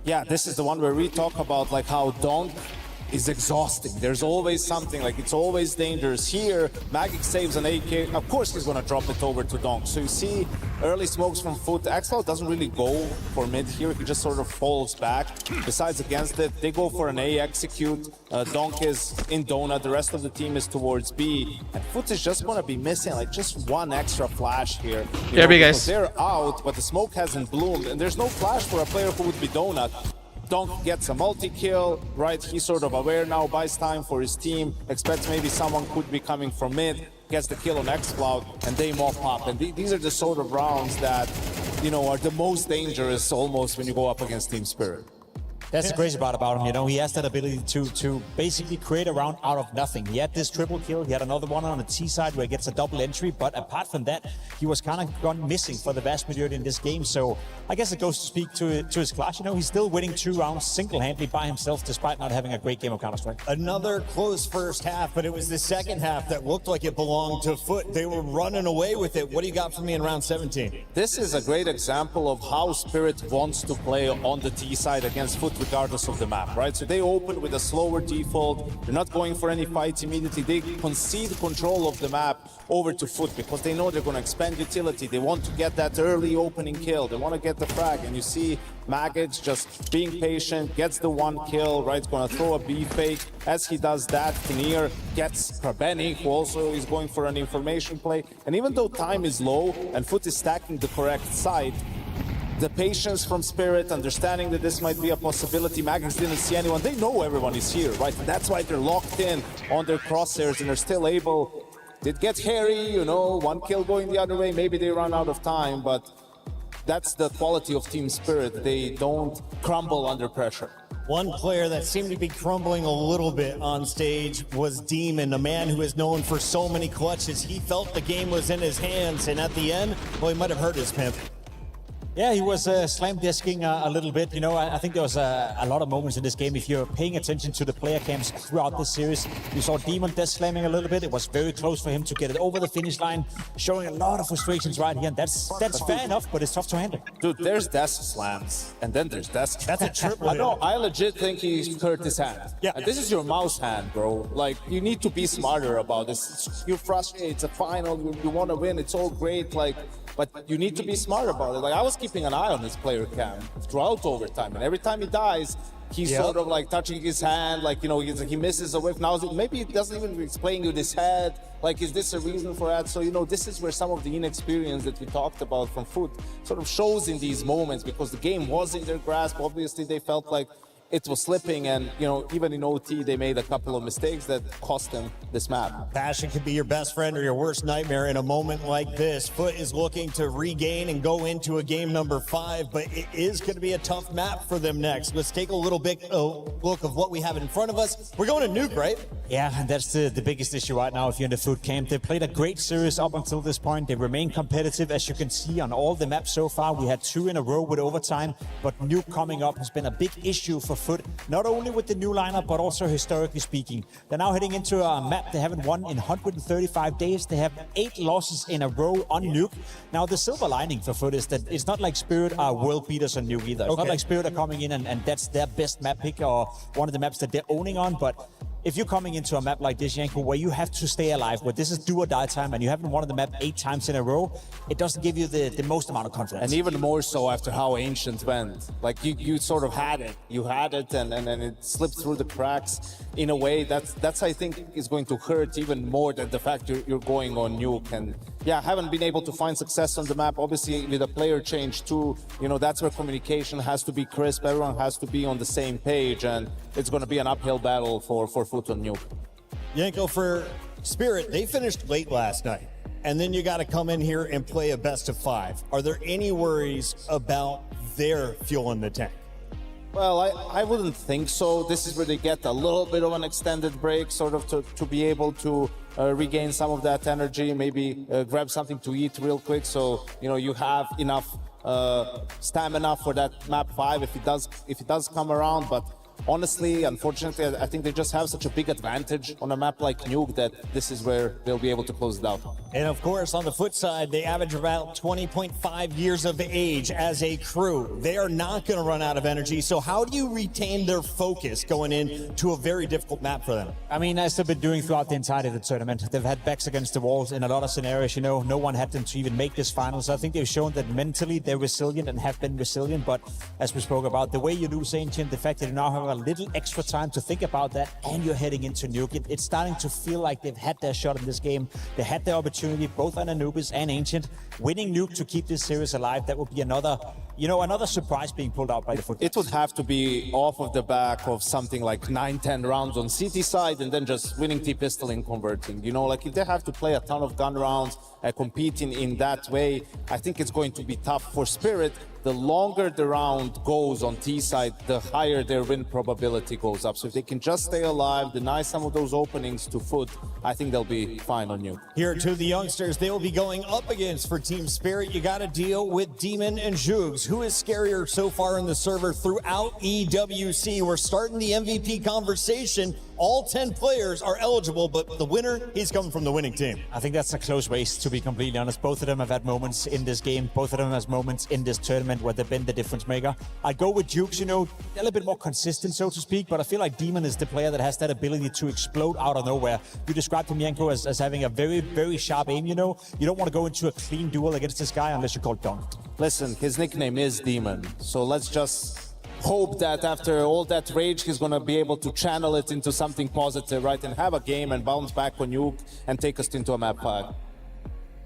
Yeah, this is the one where we talk about like how Donk is exhausting. There's always something, like it's always dangerous. Here, Magic saves an AK. Of course he's gonna drop it over to Donk. So you see early smokes from Foot. Axel doesn't really go for mid here. He just sort of falls back. Besides against it, they go for an A execute. Donk is in Donut. The rest of the team is towards B. And Foot is just gonna be missing like just one extra flash here. Yeah, guys. They're out, but the smoke hasn't bloomed. And there's no flash for a player who would be Donut. Donk gets a multi-kill, right? He's sort of aware now, buys time for his team, expects maybe someone could be coming from mid, gets the kill on X-Cloud, and they mop up. And these are the sort of rounds that, you know, are the most dangerous almost when you go up against Team Spirit. That's the crazy part about him, you know, he has that ability to basically create a round out of nothing. He had this triple kill, he had another one on the T side where he gets a double entry, but apart from that, he was kind of gone missing for the vast majority in this game. So I guess it goes to speak to his class. You know, he's still winning 2 rounds single-handedly by himself despite not having a great game of Counter-Strike. Another close first half, but it was the second half that looked like it belonged to Foot. They were running away with it. What do you got for me in round 17? This is a great example of how Spirit wants to play on the T side against Foot regardless of the map, right? So they open with a slower default. They're not going for any fights immediately. They concede control of the map over to Foot because they know they're going to expand utility. They want to get that early opening kill. They want to get the frag. And you see Maggots just being patient, gets the 1 kill, right? Going to throw a B fake. As he does that, Kinnear gets Krabeni, who also is going for an information play. And even though time is low and Foot is stacking the correct side, the patience from Spirit, understanding that this might be a possibility. Maggots didn't see anyone. They know everyone is here, right? And that's why they're locked in on their crosshairs and they're still able. It gets hairy, you know, 1 kill going the other way. Maybe they run out of time, but that's the quality of Team Spirit. They don't crumble under pressure. One player that seemed to be crumbling a little bit on stage was Demon, a man who is known for so many clutches. He felt the game was in his hands, and at the end, well, he might have hurt his pimp. Yeah, he was slam disking a little bit. You know, I think there was a lot of moments in this game. If you're paying attention to the player cams throughout this series, you saw Demon desk slamming a little bit. It was very close for him to get it over the finish line, showing a lot of frustrations right here. And that's fair enough, but it's tough to handle. Dude, there's desk slams, and then there's desk. That's a triple. I legit think he hurt his hand. Yeah. And this is your mouse hand, bro. Like, you need to be smarter about this. You're frustrated. It's a final. You want to win. It's all great. Like, but you need to be smart about it. Like, I was keeping an eye on his player cam throughout overtime, and every time he dies, he's sort of like touching his hand, like, you know, he misses a whiff. Now, maybe it doesn't even explain with his head. Like, is this a reason for that? So, you know, this is where some of the inexperience that we talked about from Foot sort of shows in these moments, because the game was in their grasp. Obviously, they felt like it was slipping, and, you know, even in OT, they made a couple of mistakes that cost them this map. Passion can be your best friend or your worst nightmare in a moment like this. Foot is looking to regain and go into a game number 5, but it is going to be a tough map for them next. Let's take a little bit look of what we have in front of us. We're going to Nuke, right? Yeah, and that's the biggest issue right now if you're in the Foot camp. They played a great series up until this point. They remain competitive, as you can see on all the maps so far. We had 2 in a row with overtime, but Nuke coming up has been a big issue for Foot, not only with the new lineup, but also historically speaking. They're now heading into a map they haven't won in 135 days. They have 8 losses in a row on Nuke. Now, the silver lining for Foot is that it's not like Spirit are world beaters on Nuke either. It's not like Spirit are coming in and that's their best map pick or one of the maps that they're owning on, but if you're coming into a map like this, Janko, where you have to stay alive, where this is do or die time, and you haven't won the map 8 times in a row, it doesn't give you the most amount of confidence. And even more so after how Ancient went. Like, you sort of had it. You had it, and then it slipped through the cracks in a way that's I think is going to hurt even more than the fact you're going on Nuke. And yeah, haven't been able to find success on the map. Obviously, with a player change too, you know, that's where communication has to be crisp. Everyone has to be on the same page, and it's going to be an uphill battle for Foot on Nuke. Yanko, for Spirit, they finished late last night, and then you got to come in here and play a best of 5. Are there any worries about their fuel in the tank? Well, I wouldn't think so. This is where they get a little bit of an extended break, sort of to be able to regain some of that energy, maybe grab something to eat real quick, so, you know, you have enough stamina for that map 5 if it does come around. But honestly, unfortunately, I think they just have such a big advantage on a map like Nuke that this is where they'll be able to close it out. And of course, on the Foot side, they average about 20.5 years of age as a crew. They are not going to run out of energy. So how do you retain their focus going into a very difficult map for them? I mean, as they've been doing throughout the entirety of the tournament, they've had backs against the walls in a lot of scenarios. You know, no one had them to even make this final. So I think they've shown that mentally they're resilient and have been resilient. But as we spoke about, the way you lose Ancient, the fact that you now have a little extra time to think about that, and you're heading into Nuke, it's starting to feel like they've had their shot in this game. They had their opportunity, both on Anubis and Ancient. Winning Nuke to keep this series alive, that would be another surprise being pulled out by the Foot. It would have to be off of the back of something like 9-10 rounds on CT side, and then just winning T-Pistol and converting. You know, like, if they have to play a ton of gun rounds, competing in that way, I think it's going to be tough for Spirit. The longer the round goes on T side, the higher their win probability goes up. So if they can just stay alive, deny some of those openings to Foot, I think they'll be fine on Nuke. Here to the youngsters, they will be going up against for Team Spirit. You got to deal with Demon and Jugs. Who is scarier so far in the server throughout EWC? We're starting the MVP conversation. All 10 players are eligible, but the winner, he's coming from the winning team. I think that's a close race, to be completely honest. Both of them have had moments in this game. Both of them have moments in this tournament where they've been the difference maker. I'd go with Jukes, you know, a little bit more consistent, so to speak, but I feel like Demon is the player that has that ability to explode out of nowhere. You described him, Yanko, as having a very, very sharp aim, you know. You don't want to go into a clean duel against this guy unless you call Dunk. Listen, his nickname is Demon, so let's just hope that after all that rage, he's going to be able to channel it into something positive, right? And have a game and bounce back on Nuke and take us into a map 5.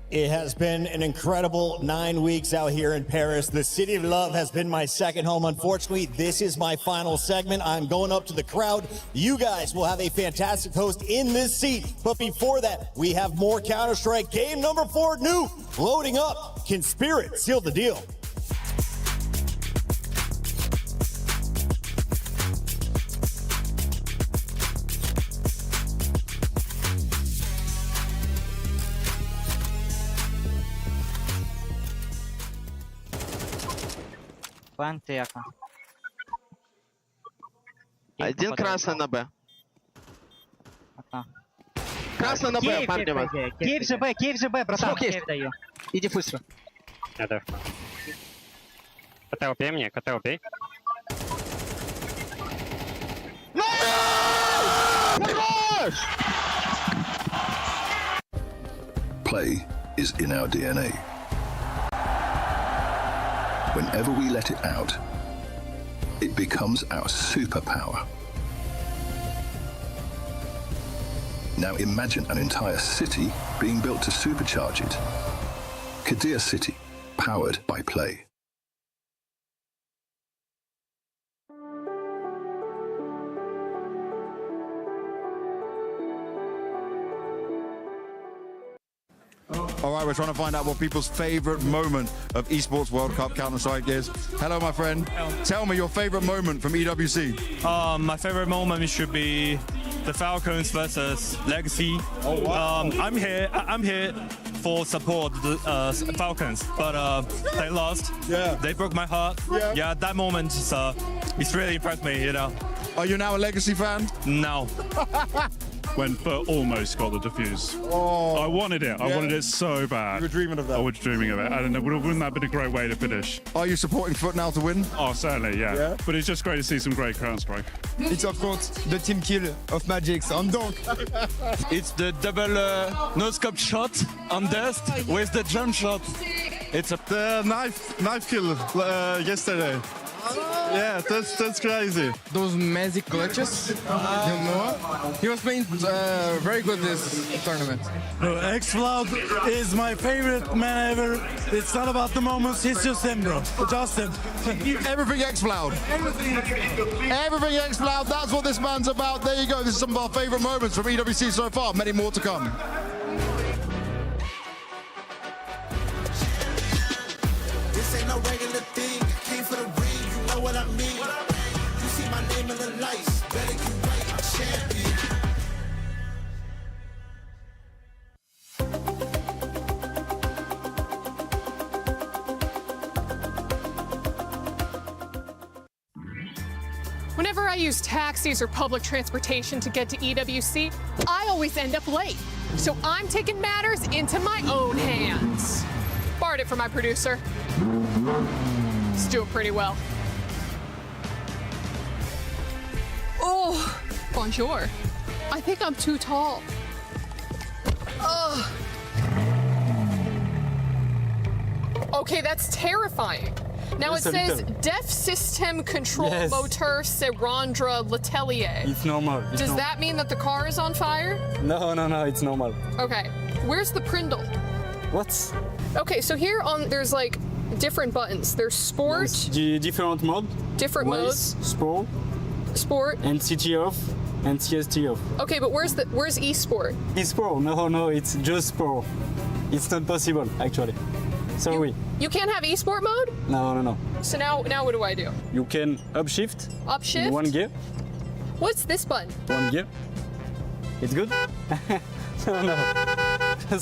It has been an incredible 9 weeks out here in Paris. The City of Love has been my second home. Unfortunately, this is my final segment. I'm going up to the crowd. You guys will have a fantastic host in this seat. But before that, we have more Counter-Strike. Game number 4, Nuke, loading up. Can Spirit seal the deal? антека. Один красный на Б. Красный на Б, парни. Кейв же Б, братан. Кейв даю. Иди быстро. Я деф. КТ убей мне, КТ убей. Play is in our DNA. Whenever we let it out, it becomes our superpower. Now imagine an entire city being built to supercharge it. Kadir City, powered by play. All right, we're trying to find out what people's favorite moment of Esports World Cup Counter-Strike is. Hello, my friend. Tell me your favorite moment from EWC. My favorite moment should be the Falcons versus Legacy. Oh, wow. I'm here for support the Falcons, but they lost. Yeah. They broke my heart. Yeah, that moment it's really impressed me, you know. Are you now a Legacy fan? No. When Foot almost got the defuse. Oh, I wanted it. I wanted it so bad. You were dreaming of that. I was dreaming of it. I don't know. Wouldn't that have been a great way to finish? Are you supporting Foot now to win? Oh, certainly, yeah. But it's just great to see some great Counter-Strike. It's of course the team kill of Magix on Donk. It's the double no-scope shot on Dust with the jump shot. It's the knife kill yesterday. Yeah, that's crazy. Those magic clutches, you know. He was playing very good this tournament. Xcloud is my favorite man ever. It's not about the moments, it's just him, bro. Just him. Everything Xcloud. Everything Xcloud, that's what this man's about. There you go, this is some of our favorite moments from EWC so far. Many more to come. This ain't no regular thing. I came for the ring, you know what I mean. You see my name in the lights, better get right, I'm champion. Whenever I use taxis or public transportation to get to EWC, I always end up late. So I'm taking matters into my own hands. Borrowed it from my producer. He's doing pretty well. Oh, bonjour. I think I'm too tall. Ugh. Okay, that's terrifying. Now it says Def System Control Motor Serandra Letelier. It's normal. Does that mean that the car is on fire? No, it's normal. Okay, where's the Prindle? What? Okay, so here there's like different buttons. There's sport. Different mode. Different modes. Sport. And CT off and CST off. Okay, but where's esport? Esport? No, it's just sport. It's not possible actually. Sorry. You can't have esport mode? No. So now what do I do? You can upshift. Upshift? One gear. What's this button? One gear. It's good? No.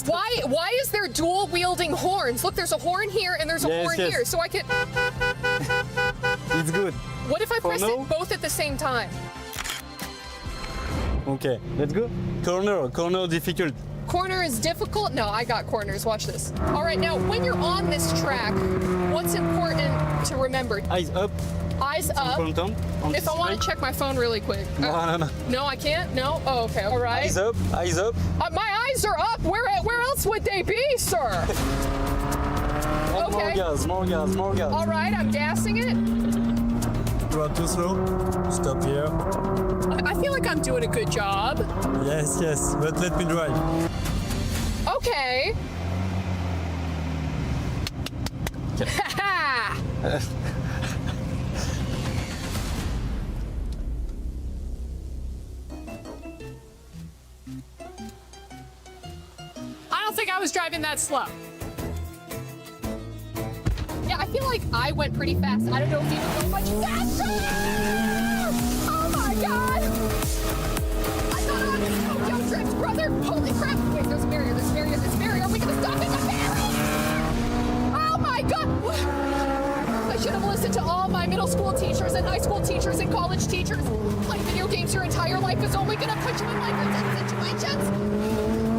Why is there dual wielding horns? Look, there's a horn here and there's a horn here, so I can. It's good. What if I press it both at the same time? Okay, let's go. Corner difficult. Corner is difficult? No, I got corners. Watch this. All right, now when you're on this track, what's important to remember? Eyes up. Eyes up. If I want to check my phone really quick. No. No, I can't? No? Oh, okay. All right. Eyes up. My eyes are up. Where else would they be, sir? Okay. More gas. All right, I'm gassing it. You are too slow. Stop here. I feel like I'm doing a good job. Yes, but let me drive. Okay. I don't think I was driving that slow. Yeah, I feel like I went pretty fast. I don't know if you can go much faster. Oh my god! I thought I was so jump trips, brother. Holy crap! Wait, there's a barrier. Are we gonna stop at the barrier? Oh my god! should have listened to all my middle school teachers and high school teachers and college teachers. Playing video games your entire life is only gonna put you in life or death situations.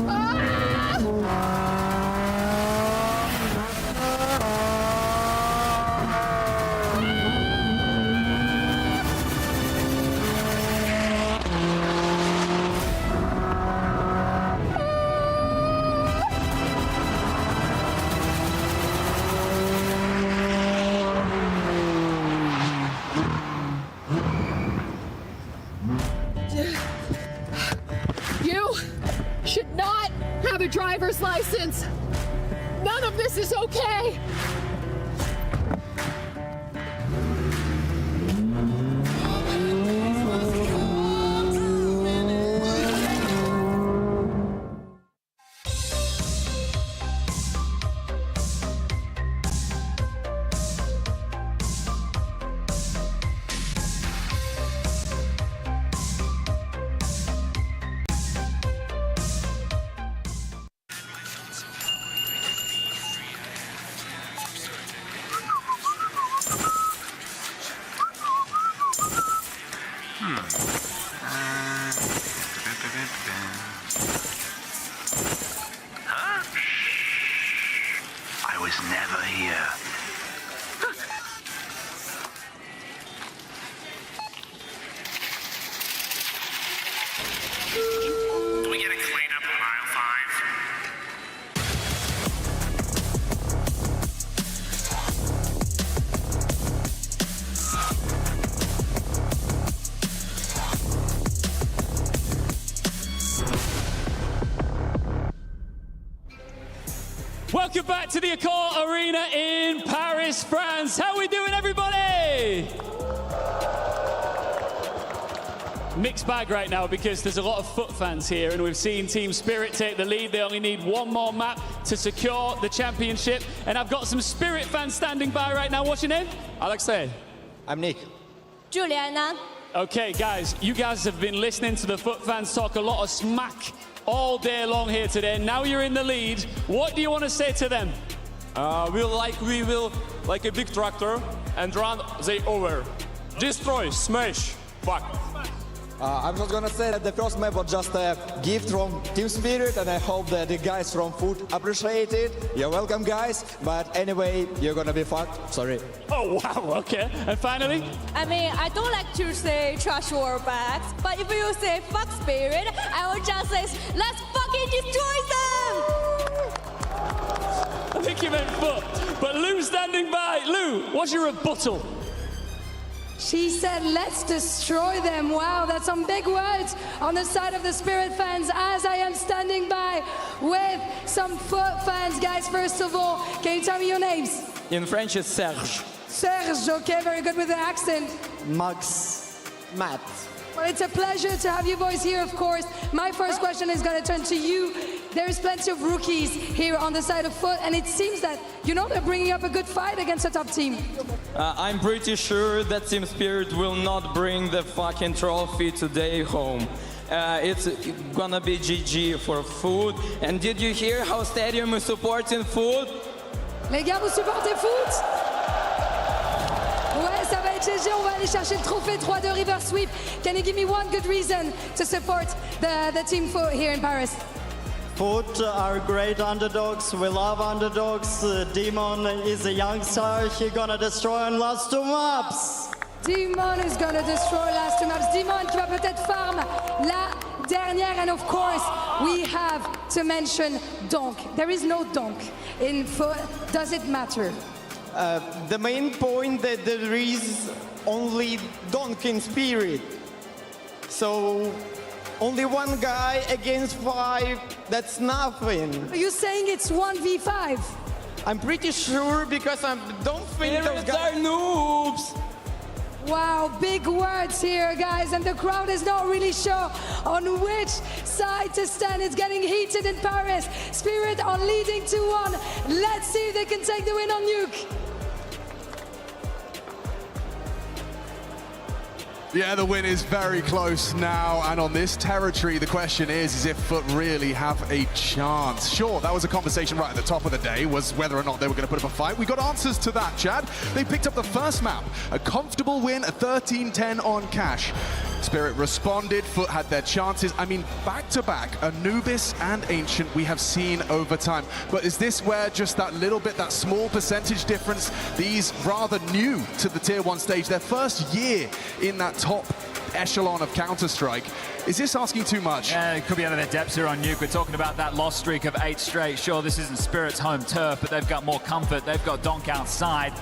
Ah! You should not have a driver's license. None of this is okay. I was never here. Do we get a cleanup on aisle 5? Welcome back to the Accor Arena in Paris, France. How are we doing, everybody? Mixed bag right now because there's a lot of foot fans here, and we've seen Team Spirit take the lead. They only need one more map to secure the championship, and I've got some Spirit fans standing by right now. What's your name? Alexei. I'm Nick. Juliana. Okay, guys, you guys have been listening to the foot fans talk a lot of smack all day long here today. Now you're in the lead. What do you want to say to them? We will like a big tractor and run they over. Destroy, smash, fuck. I'm just gonna say that the first map was just a gift from Team Spirit, and I hope that the guys from Food appreciate it. You're welcome, guys. But anyway, you're gonna be fucked. Sorry. Oh, wow, okay. And finally? I mean, I don't like to say trash word back, but if you say fuck Spirit, I would just say, let's fucking destroy them! I think you meant foot. But Lou's standing by. Lou, what's your rebuttal? She said, let's destroy them. Wow, that's some big words on the side of the Spirit fans as I am standing by with some foot fans. Guys, first of all, can you tell me your names? In French, it's Serge. Serge, okay, very good with the accent. Max. Matt. Well, it's a pleasure to have you boys here, of course. My first question is going to turn to you. There's plenty of rookies here on the side of foot, and it seems that, you know, they're bringing up a good fight against a top team. I'm pretty sure that Team Spirit will not bring the fucking trophy today home. It's gonna be GG for Food. And did you hear how Stadium is supporting Food? Les gars, vous supportez foot? Ouais, ça va être GG, on va aller chercher le trophée 3-2 River Sweep. Can you give me one good reason to support the team foot here in Paris? Foot are great underdogs. We love underdogs. Demon is a young star. He's gonna destroy on last two maps. Demon is gonna destroy last two maps. Demon qui va peut-être farm la dernière. And of course, we have to mention donk. There is no donk in foot. Does it matter? The main point that there is only donk in Spirit. So only one guy against 5, that's nothing. Are you saying it's 1v5? I'm pretty sure because I don't think those guys are noobs. Wow, big words here, guys, and the crowd is not really sure on which side to stand. It's getting heated in Paris. Spirit are leading 2-1. Let's see if they can take the win on Nuke. Yeah, the win is very close now, and on this territory, the question is if Foot really have a chance. Sure, that was a conversation right at the top of the day, was whether or not they were going to put up a fight. We got answers to that, Chad. They picked up the first map, a comfortable win, a 13-10 on Cash. Spirit responded, Foot had their chances. I mean, back-to-back, Anubis and Ancient we have seen over time. But is this where just that little bit, that small percentage difference, these rather new to the Tier 1 stage, their first year in that top echelon of Counter-Strike, is this asking too much? Yeah, it could be out of their depths here on Nuke. We're talking about that loss streak of 8 straight. Sure, this isn't Spirit's home turf, but they've got more comfort. They've got Donk outside,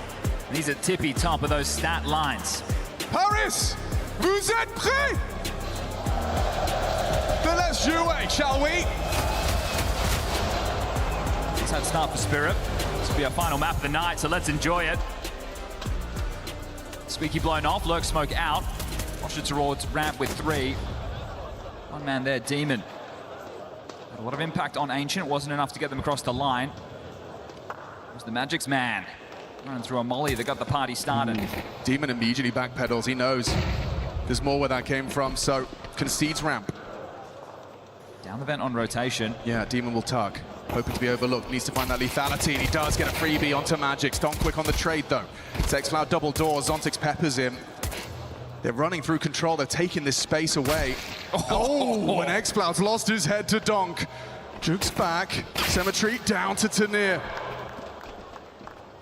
and he's at tippy top of those stat lines. Paris, vous êtes prêts? Then let's jouer, shall we? It's had start for Spirit. This will be our final map of the night, so let's enjoy it. Squeaky blown off, Lurk Smoke out. Washer towards ramp with 3. One man there, Demon. Had a lot of impact on Ancient, wasn't enough to get them across the line. It was the Magic's man. Running through a molly that got the party started. Demon immediately backpedals, he knows there's more where that came from, so concedes ramp. Down the vent on rotation. Yeah, Demon will tug. Hoping to be overlooked, needs to find that lethality, and he does get a freebie onto Magix. Don't quick on the trade though. Xcloud double doors, Zontix peppers him. They're running through control, they're taking this space away. Oh, and Xcloud's lost his head to Donk. Jukes back, Symmetry down to Tanir.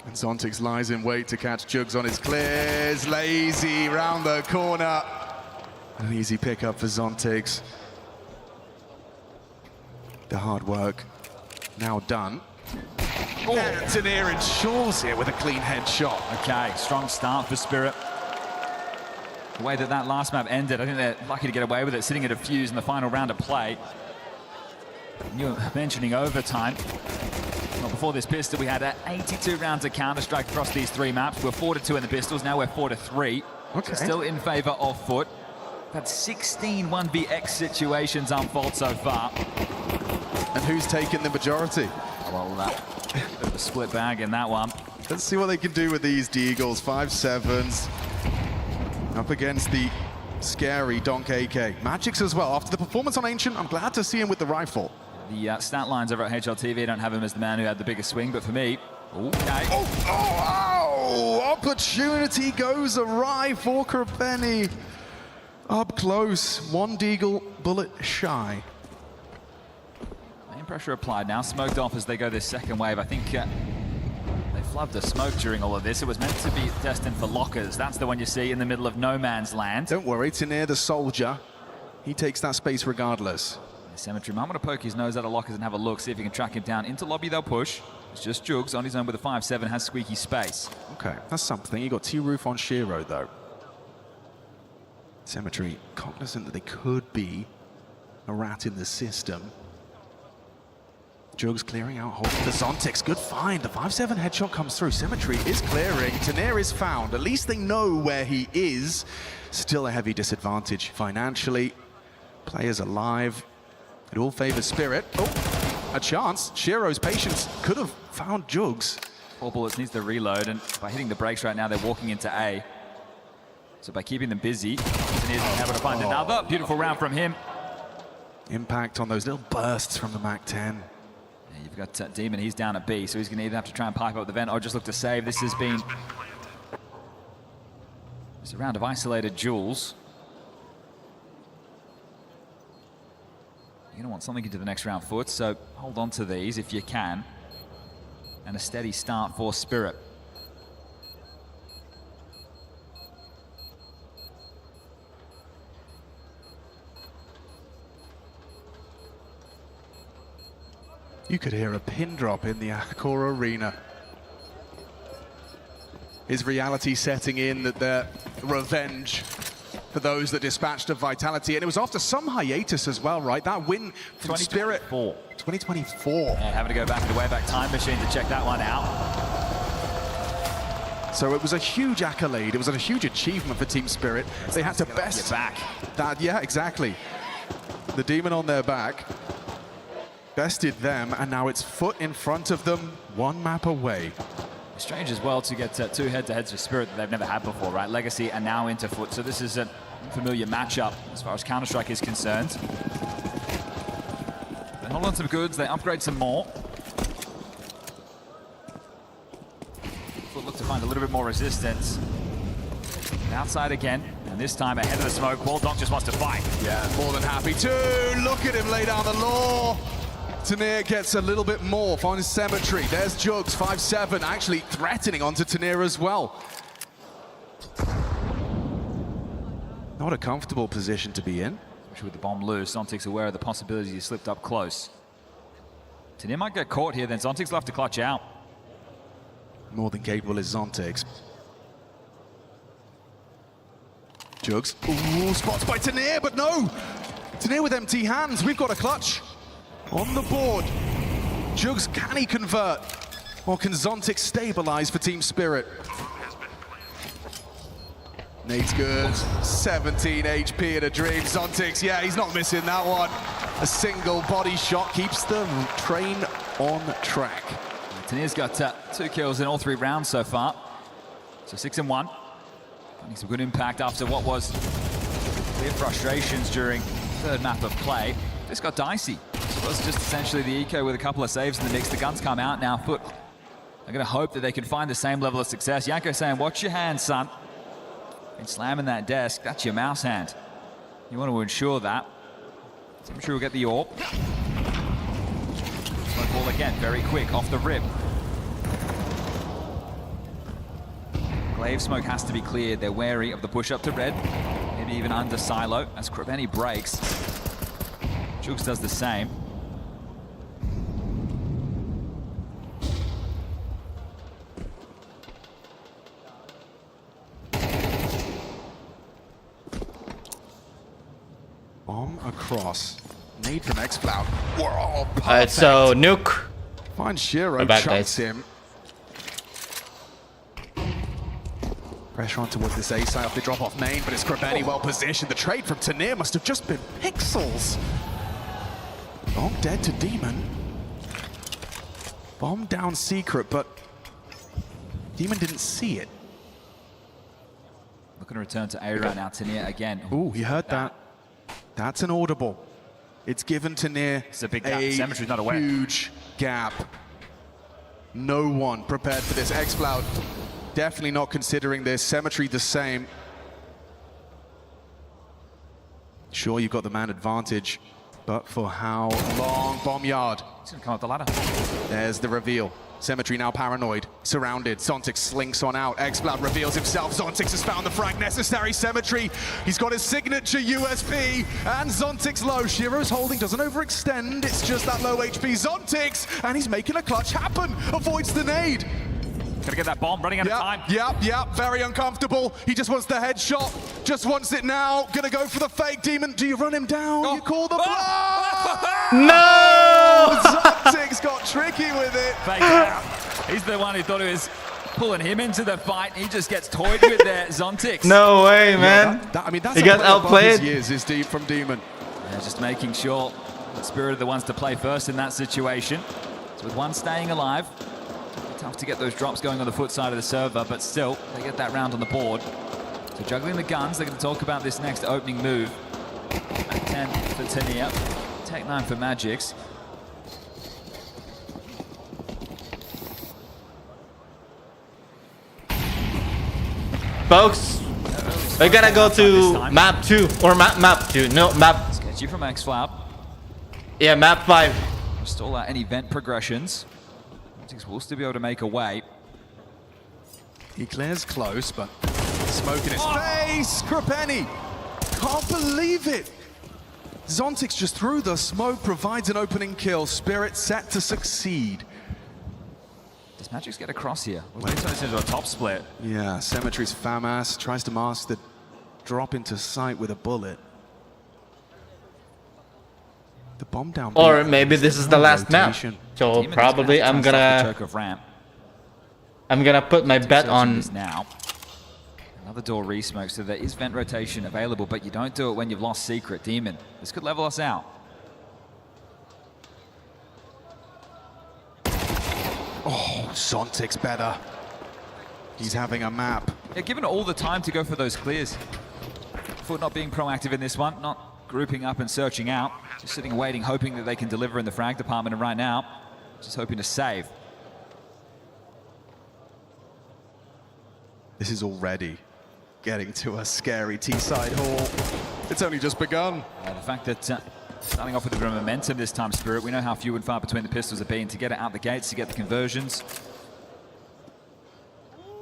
And Zontix lies in wait to catch Jugs on his clears. Lazy round the corner. An easy pickup for Zontix. The hard work now done. Oh. And Tanir ensures here with a clean headshot. Okay, strong start for Spirit. The way that last map ended, I think they're lucky to get away with it, sitting at a fuse in the final round of play. You were mentioning overtime. Well, before this pistol, we had 82 rounds of Counter-Strike across these 3 maps. We're 4-2 in the pistols, now we're 4-3. Okay. So still in favor of Foot. We've had 16 1vx situations unfold so far. And who's taken the majority? Well, bit of a split bag in that one. Let's see what they can do with these Deagles. 5-7s. Up against the scary Donk AK. Magix as well. After the performance on Ancient, I'm glad to see him with the rifle. The stat lines over at HLTV don't have him as the man who had the biggest swing, but for me, okay. Oh, opportunity goes awry for Krapeni. Up close, 1 Deagle bullet shy. Main pressure applied now, smoked off as they go this second wave. I think they flubbed a smoke during all of this. It was meant to be destined for lockers. That's the one you see in the middle of no man's land. Don't worry, Tanir the soldier. He takes that space regardless. Symmetry might want to poke his nose out of lockers and have a look, see if he can track him down. Into lobby they'll push. It's just Jugs on his own with a 5-7, has squeaky space. Okay, that's something. You got T-Roof on Shiro though. Symmetry cognizant that they could be a rat in the system. Jugs clearing out, holding the Zontix. Good find. The 5-7 headshot comes through. Symmetry is clearing. Tanir is found. At least they know where he is. Still a heavy disadvantage financially. Players alive. It all favors Spirit. Oh, a chance. Shiro's patience could have found Jugs. 4 bullets, needs to reload, and by hitting the brakes right now, they're walking into A. So by keeping them busy, he's able to find another. Beautiful round from him. Impact on those little bursts from the MAC-10. Yeah, you've got Demon, he's down at B, so he's going to either have to try and pipe up the vent or just look to save. This has been just a round of isolated duels. You're going to want something into the next round, Foot, so hold on to these if you can. And a steady start for Spirit. You could hear a pin drop in the Accor Arena. Is reality setting in that their revenge for those that dispatched of Vitality, and it was after some hiatus as well, right? That win from Spirit. 2024. Yeah, having to go back to the Wayback Time Machine to check that one out. So it was a huge accolade. It was a huge achievement for Team Spirit. They had to best back. That, yeah, exactly. The Demon on their back bested them, and now it's Foot in front of them, 1 map away. Strange as well to get two head-to-heads for Spirit that they've never had before, right? Legacy and now into Foot, so this is an unfamiliar matchup as far as Counter-Strike is concerned. They hold on some goods, they upgrade some more. Foot look to find a little bit more resistance. Outside again, and this time ahead of the smoke. Waldonk just wants to fight. Yeah, more than happy to. Look at him lay down the law. Tanir gets a little bit more, finds Cemetery. There's Jugs, 5-7, actually threatening onto Tanir as well. Not a comfortable position to be in. Especially with the bomb loose, Zontic's aware of the possibility he slipped up close. Tanir might get caught here, then Zontic's left to clutch out. More than capable is Zontix. Jugs, ooh, spots by Tanir, but no! Tanir with empty hands, we've got a clutch. On the board, Jugs, can he convert? Or can Zontix stabilize for Team Spirit? Nate's good, 17 HP in a dream. Zontix, yeah, he's not missing that one. A single body shot keeps the train on track. Tanir's got 2 kills in all 3 rounds so far. So 6-1. Finding some good impact after what was clear frustrations during the 3rd map of play. This got dicey. It was just essentially the eco with a couple of saves in the mix. The guns come out now. Foot, they're going to hope that they can find the same level of success. Yanko saying, watch your hand, son. Been slamming that desk. That's your mouse hand. You want to ensure that. So I'm sure we'll get the AWP. Smoke ball again, very quick, off the rip. Glaive smoke has to be cleared. They're wary of the push up to red. Maybe even under silo as Krabeni breaks. Jugs does the same. Bomb across. Nade from X-Cloud. Whoa, Alright, so nuke. Finds Shiro, chunks him. Pressure on towards this A side off the drop-off main, but it's Krabeni well positioned. The trade from Tanir must have just been pixels. Bomb dead to Demon. Bomb down Secret, but Demon didn't see it. Looking to return to A right now. Tanir again. Ooh, he heard that. That's an audible. It's given Tanir it's a big gap. Cemetery's not aware. Huge gap. No one prepared for this. X-Cloud definitely not considering this. Cemetery the same. Sure, you've got the man advantage, but for how long? Bomb yard. He's gonna come up the ladder. There's the reveal. Cemetery now paranoid, surrounded. Zontix slinks on out. X-Cloud reveals himself. Zontix has found the frag necessary. Cemetery, he's got his signature USP, and Zontix low. Shiro's holding, doesn't overextend. It's just that low HP. Zontix, and he's making a clutch happen. Avoids the nade. Gonna get that bomb, running out of time. Yep, very uncomfortable. He just wants the headshot, just wants it now. Gonna go for the fake. Demon, do you run him down? You call the blow! No! Zontix got tricky with it. Fake out. He's the one who thought it was pulling him into the fight. He just gets toyed with there, Zontix. No way, man. I mean, that's he got outplayed. Years is deep from Demon. Yeah, just making sure the Spirit are the ones to play first in that situation. So with one staying alive, tough to get those drops going on the Foot side of the server, but still, they get that round on the board. So juggling the guns, they're going to talk about this next opening move. At 10 for Tanir, Tech 9 for Magix. Folks, we're gonna go to map 2 or map 2. No, map. Sketchy from X-Flab. Yeah, map 5. Stall out any vent progressions. Will still be able to make a way. He clears close, but smoke in his face. Krabeni, can't believe it. Zontix just threw the smoke, provides an opening kill. Spirit set to succeed. Does Magix get across here? Well, he turns into a top split. Yeah, Cemetery's FAMAS tries to mask the drop into sight with a bullet. The bomb down. Or maybe this is the last map. So probably I'm gonna put my bet on now. Another door re-smoke, so there is vent rotation available, but you don't do it when you've lost Secret. Demon, this could level us out. Oh, Zontix better. He's having a map. Yeah, given all the time to go for those clears. Foot not being proactive in this one, not grouping up and searching out. Just sitting waiting, hoping that they can deliver in the frag department, and right now, just hoping to save. This is already getting to a scary T-side haul. It's only just begun. The fact that starting off with a bit of momentum this time, Spirit, we know how few and far between the pistols have been to get it out the gates, to get the conversions.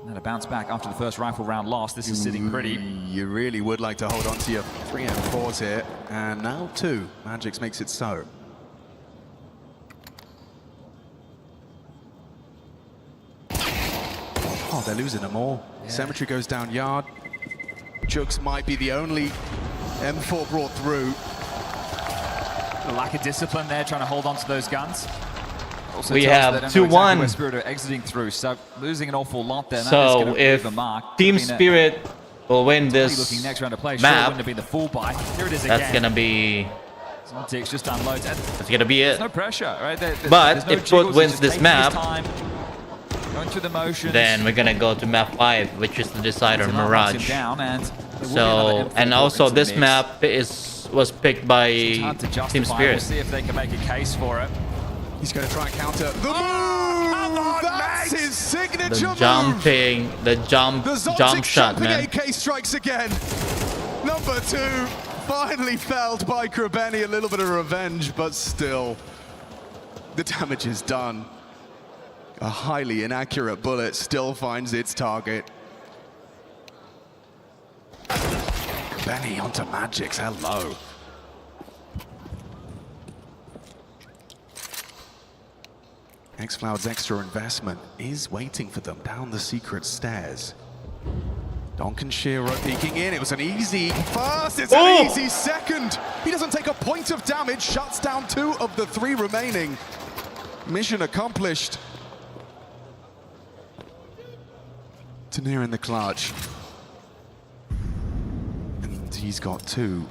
And then a bounce back after the first rifle round loss. This is sitting pretty. You really would like to hold on to your 3 M4s here. And now 2. Magix makes it so. Oh, they're losing them all. Yeah. Cemetery goes down yard. Jugs might be the only M4 brought through. A lack of discipline there, trying to hold on to those guns. Also we have 2-1. Exactly Spirit are exiting through, so losing an awful lot there. So if Team Spirit will win this next round of play, map, sure wouldn't have been the full buy. Here it is again. That's gonna be. Zontics just unloads. That's gonna be it. There's no pressure, right? But no if Foot wins this map, going through the motions, then we're gonna go to map 5, which is the decider, Mirage. So, and also this map was picked by Team Spirit. We'll see if they can make a case for it. He's going to try and counter the move. That's his signature the move. Jumping, the jump shot, man. AK strikes again. Number 2, finally felled by Krabeni. A little bit of revenge, but still, the damage is done. A highly inaccurate bullet still finds its target. Krabeni onto Magix. Hello. xCloud's extra investment is waiting for them down the secret stairs. Donk and Shiro peeking in. It was an easy first. It's an easy second. He doesn't take a point of damage. Shuts down 2 of the 3 remaining. Mission accomplished. Tanir in the clutch. And he's got 2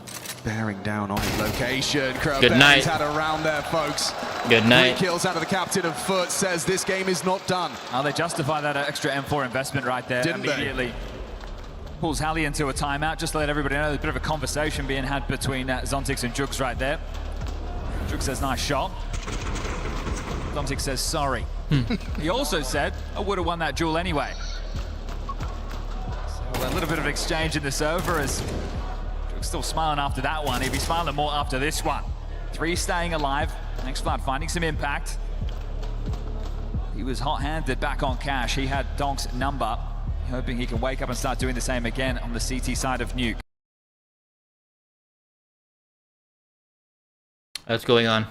bearing down on his location. Good night. Had a round there, folks. Good night. 3 kills out of the captain of Foot. Says this game is not done. Oh, they justify that extra M4 investment right there. Didn't immediately. Pulls Halley into a timeout, just to let everybody know there's a bit of a conversation being had between Zontics and Jugs right there. Jugs says, nice shot. Zontics says, sorry. He also said, I would have won that duel anyway. So a little bit of exchange in the server as Jugs still smiling after that one. He'd be smiling more after this one. 3 staying alive. xCloud finding some impact. He was hot-handed back on cash. He had Donk's number, hoping he can wake up and start doing the same again on the CT side of Nuke. What's going on?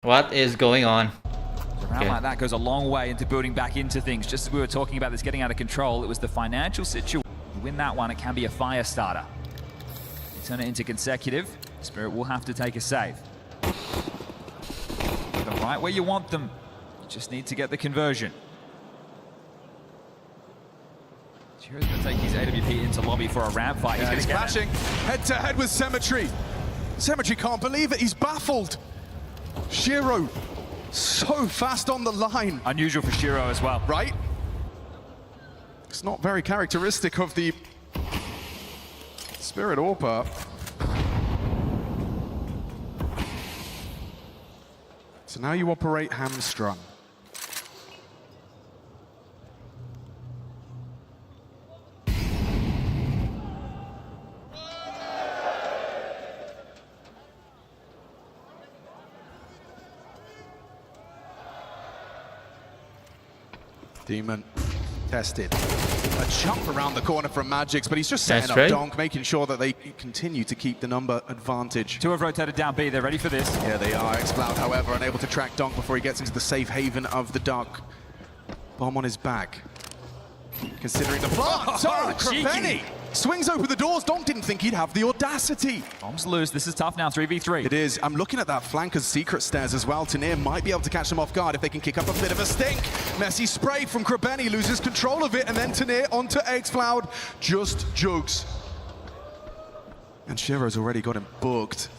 What is going on? A round like that goes a long way into building back into things. Just as we were talking about this getting out of control, it was the financial situation. You win that one, it can be a fire starter. You turn it into consecutive, Spirit will have to take a save. They're right where you want them. You just need to get the conversion. Jiro's going to take his AWP into lobby for a ramp fight. Yeah, he's clashing head-to-head with Cemetery. Cemetery can't believe it. He's baffled. Shiro, so fast on the line. Unusual for Shiro as well. Right? It's not very characteristic of the Spirit AWPer. So now you operate hamstrung. Demon tested. A jump around the corner from Magix, but he's just setting up Donk, making sure that they continue to keep the number advantage. 2 have rotated down B, they're ready for this. Yeah, they are. xCloud, however, unable to track Donk before he gets into the safe haven of the dark. Bomb on his back. Considering the plant. Krabeni swings open the doors. Donk didn't think he'd have the audacity. Bombs loose. This is tough now, 3v3. It is. I'm looking at that flanker's secret stairs as well. Tanir might be able to catch them off guard if they can kick up a bit of a stink. Messy spray from Krabeni, loses control of it, and then Tanir onto xCloud. Just Jugs. And Shiro's already got him booked.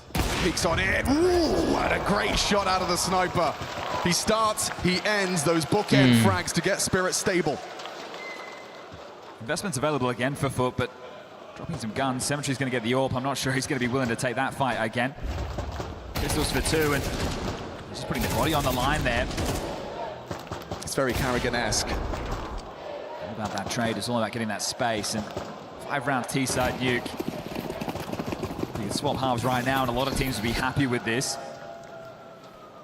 Peeks on it. Ooh, what a great shot out of the sniper. He starts, he ends those bookend frags to get Spirit stable. Investment's available again for Foot, but dropping some guns. Symmetry's going to get the AWP. I'm not sure he's going to be willing to take that fight again. Pistols for 2, and just putting the body on the line there. It's very Carrigan-esque. All about that trade. It's all about getting that space. And 5-round T-side nuke. You can swap halves right now, and a lot of teams would be happy with this.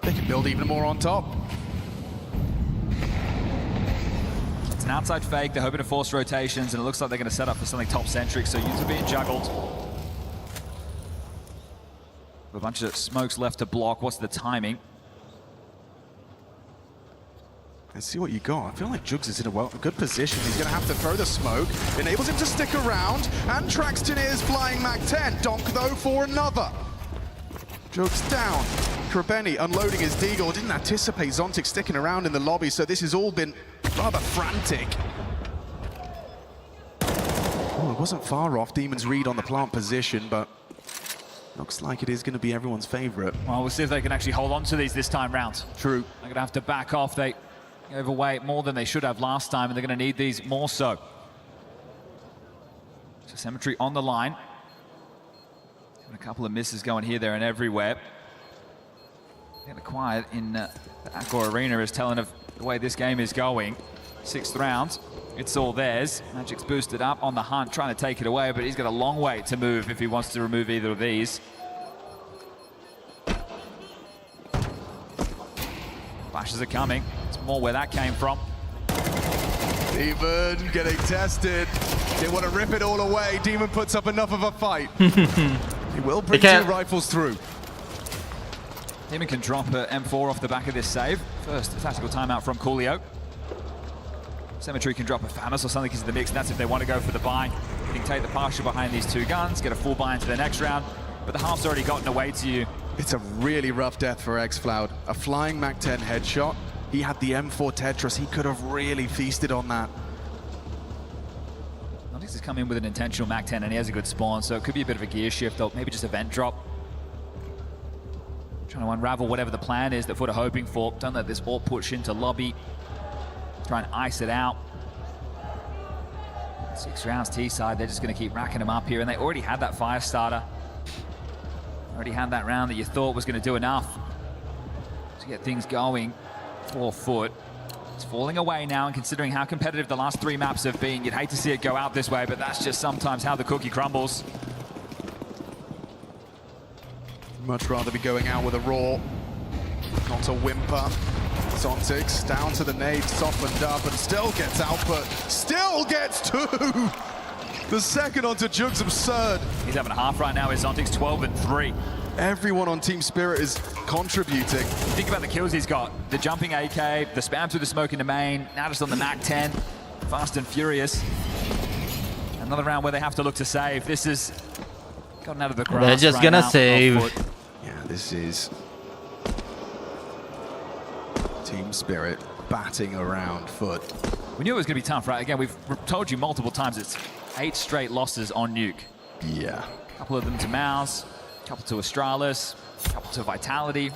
They can build even more on top. It's an outside fake. They're hoping to force rotations, and it looks like they're going to set up for something top-centric, so units are being juggled. A bunch of smokes left to block. What's the timing? Let's see what you got. I feel like Jugs is in a good position. He's going to have to throw the smoke. Enables him to stick around. And Traxton is flying Mac 10. Donk, though, for another. Jugs down. Krabeni unloading his deagle. Didn't anticipate Zontic sticking around in the lobby, so this has all been rather frantic. Oh, it wasn't far off. Demon's read on the plant position, but looks like it is going to be everyone's favorite. Well, we'll see if they can actually hold on to these this time round. True. They're going to have to back off. They overweight more than they should have last time, and they're going to need these more so. So Symmetry on the line. A couple of misses going here, there, and everywhere. Getting quiet in the Accor Arena is telling of the way this game is going. 6th round, it's all theirs. Magic's boosted up on the hunt, trying to take it away, but he's got a long way to move if he wants to remove either of these. Flashes are coming. It's more where that came from. Demon getting tested. They want to rip it all away. Demon puts up enough of a fight. He will bring 2 rifles through. Demon can drop an M4 off the back of this save. First tactical timeout from Coolio. Symmetry can drop a Famus or something into the mix, and that's if they want to go for the buy. You can take the partial behind these 2 guns, get a full buy into the next round, but the half's already gotten away to you. It's a really rough death for Xfloud. A flying Mac 10 headshot. He had the M4 Tetris. He could have really feasted on that. He's come in with an intentional Mac 10, and he has a good spawn, so it could be a bit of a gear shift, or maybe just a vent drop. Trying to unravel whatever the plan is that Foot are hoping for. Don't let this AWP push into lobby. Try and ice it out. 6 rounds T-side, they're just going to keep racking them up here, and they already had that fire starter. Already had that round that you thought was going to do enough to get things going for Foot. It's falling away now, and considering how competitive the last 3 maps have been, you'd hate to see it go out this way, but that's just sometimes how the cookie crumbles. Much rather be going out with a raw, not a whimper. Zontix down to the nade, softened up, and still gets output. Still gets 2! The second onto Jugs, absurd. He's having a half right now. Is Zontix 12 and 3. Everyone on Team Spirit is contributing. Think about the kills he's got. The jumping AK, the spam through the smoke in the main, now just on the Mac 10. Fast and furious. Another round where they have to look to save. This is gotten out of the grass. They're just right gonna now. save. Yeah, this is Team Spirit batting around Foot. We knew it was going to be tough, right? Again, we've told you multiple times it's 8 straight losses on Nuke. Yeah. A couple of them to Mouse, a couple to Astralis, a couple to Vitality.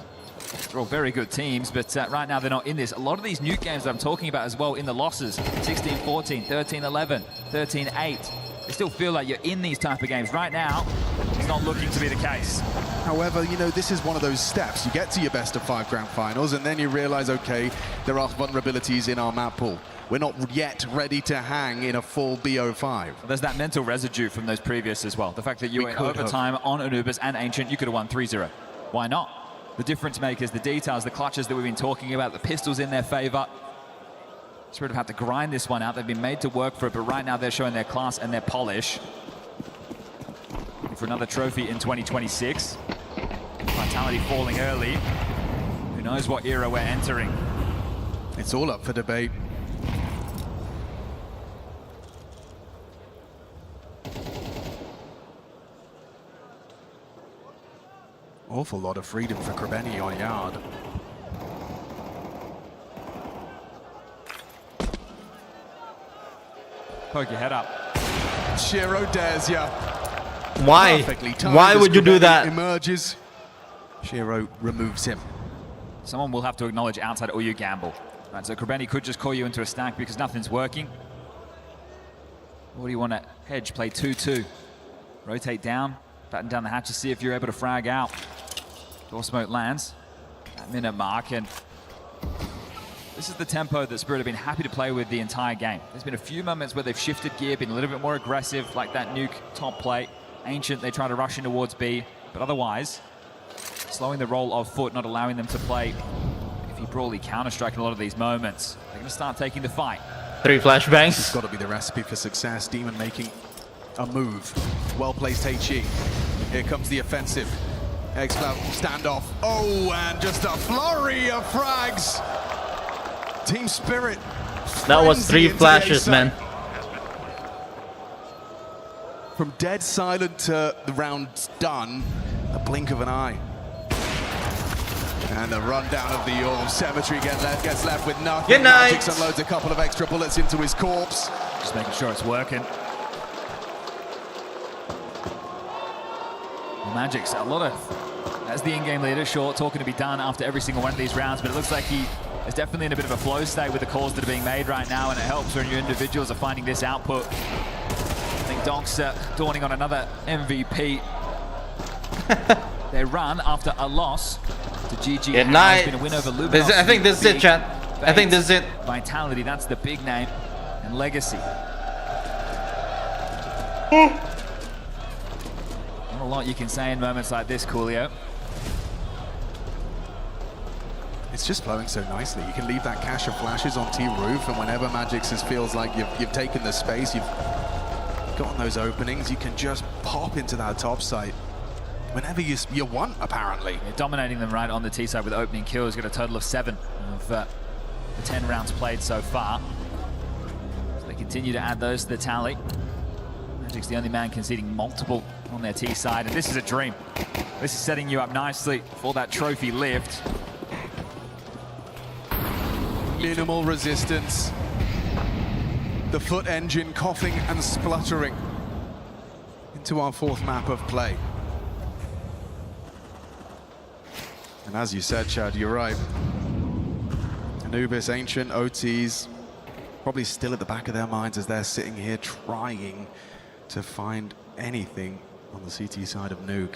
They're all very good teams, but right now they're not in this. A lot of these Nuke games that I'm talking about as well in the losses, 16-14, 13-11, 13-8. They still feel like you're in these type of games. Right now, it's not looking to be the case. However, you know, this is one of those steps. You get to your best of 5 grand finals, and then you realize, okay, there are vulnerabilities in our map pool. We're not yet ready to hang in a full BO5. There's that mental residue from those previous as well. The fact that you were in overtime on Anubis and Ancient, you could have won 3-0. Why not? The difference makers, the details, the clutches that we've been talking about, the pistols in their favor. Spirit have had to grind this one out. They've been made to work for it, but right now they're showing their class and their polish. For another trophy in 2026. Vitality falling early. Who knows what era we're entering? It's all up for debate. Awful lot of freedom for Krabeni on yard. Poke your head up. Shiro dares ya. Why? Why would you do that? Emerges. Shiro removes him. Someone will have to acknowledge outside or you gamble. Right, so Krebeni could just call you into a stack because nothing's working. Or do you want to hedge, play 2-2? Rotate down, batten down the hatches, see if you're able to frag out. Door smoke lands at minute mark, and this is the tempo that Spirit have been happy to play with the entire game. There's been a few moments where they've shifted gear, been a little bit more aggressive, like that nuke top play. Ancient, they try to rush in towards B, but otherwise, slowing the roll of foot, not allowing them to play if you Brawly Counter-Strike in a lot of these moments. They're going to start taking the fight. 3 flashbangs. It's got to be the recipe for success. Demon making a move. Well-placed HE. Here comes the offensive. X-Cloud standoff. Oh, and just a flurry of frags. Team Spirit. That was 3 flashes, man. From dead silent to the round done, a blink of an eye. And the rundown of the orb. Cemetery gets left with nothing. Good night. Magix unloads a couple of extra bullets into his corpse. Just making sure it's working. Well, Magix, a lot of, as the in-game leader, sure, talking to be done after every single one of these rounds, but it looks like he is definitely in a bit of a flow state with the calls that are being made right now, and it helps when your individuals are finding this output. I think Donk's dawning on another MVP. They run after a loss to GG. Good night. Been a win over Lubinos. I think this is it, chat. I think this is it. Vitality, that's the big name, and Legacy. Not a lot you can say in moments like this, Coolio. It's just flowing so nicely. You can leave that cache of flashes on T-Roof, and whenever Magix feels like you've taken the space, you've gotten those openings, you can just pop into that top site whenever you want, apparently. Yeah, dominating them right on the T side with opening kills. Got a total of 7 of the 10 rounds played so far. So they continue to add those to the tally. Magic's the only man conceding multiple on their T side, and this is a dream. This is setting you up nicely for that trophy lift. Minimal resistance. The foot engine coughing and spluttering into our 4th map of play. And as you said, Chad, you're right. Anubis, Ancient, OTs, probably still at the back of their minds as they're sitting here trying to find anything on the CT side of Nuke.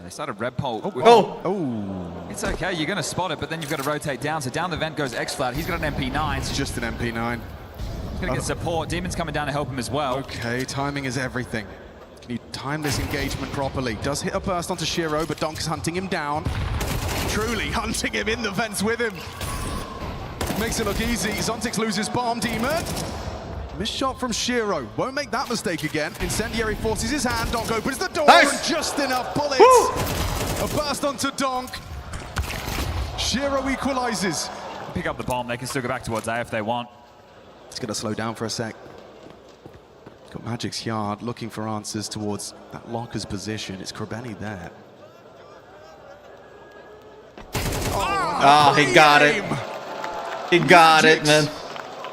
They started red pole. Oh! It's okay, you're going to spot it, but then you've got to rotate down. So down the vent goes X-Flat. He's got an MP9. It's just an MP9. He's going to get support. Demon's coming down to help him as well. Okay, timing is everything. Can you time this engagement properly? Does hit a burst onto Shiro, but Donk's hunting him down. Truly hunting him in the vents with him. Makes it look easy. Zontix loses bomb, Demon. Missed shot from Shiro. Won't make that mistake again. Incendiary forces his hand. Donk opens the door. Nice. And just enough bullets. Woo! A burst onto Donk. Shiro equalizes. Pick up the bomb. They can still go back towards A if they want. It's going to slow down for a sec. Got Magic's Yard looking for answers towards that locker's position. It's Krebeni there. Oh, he got it. He got it, man.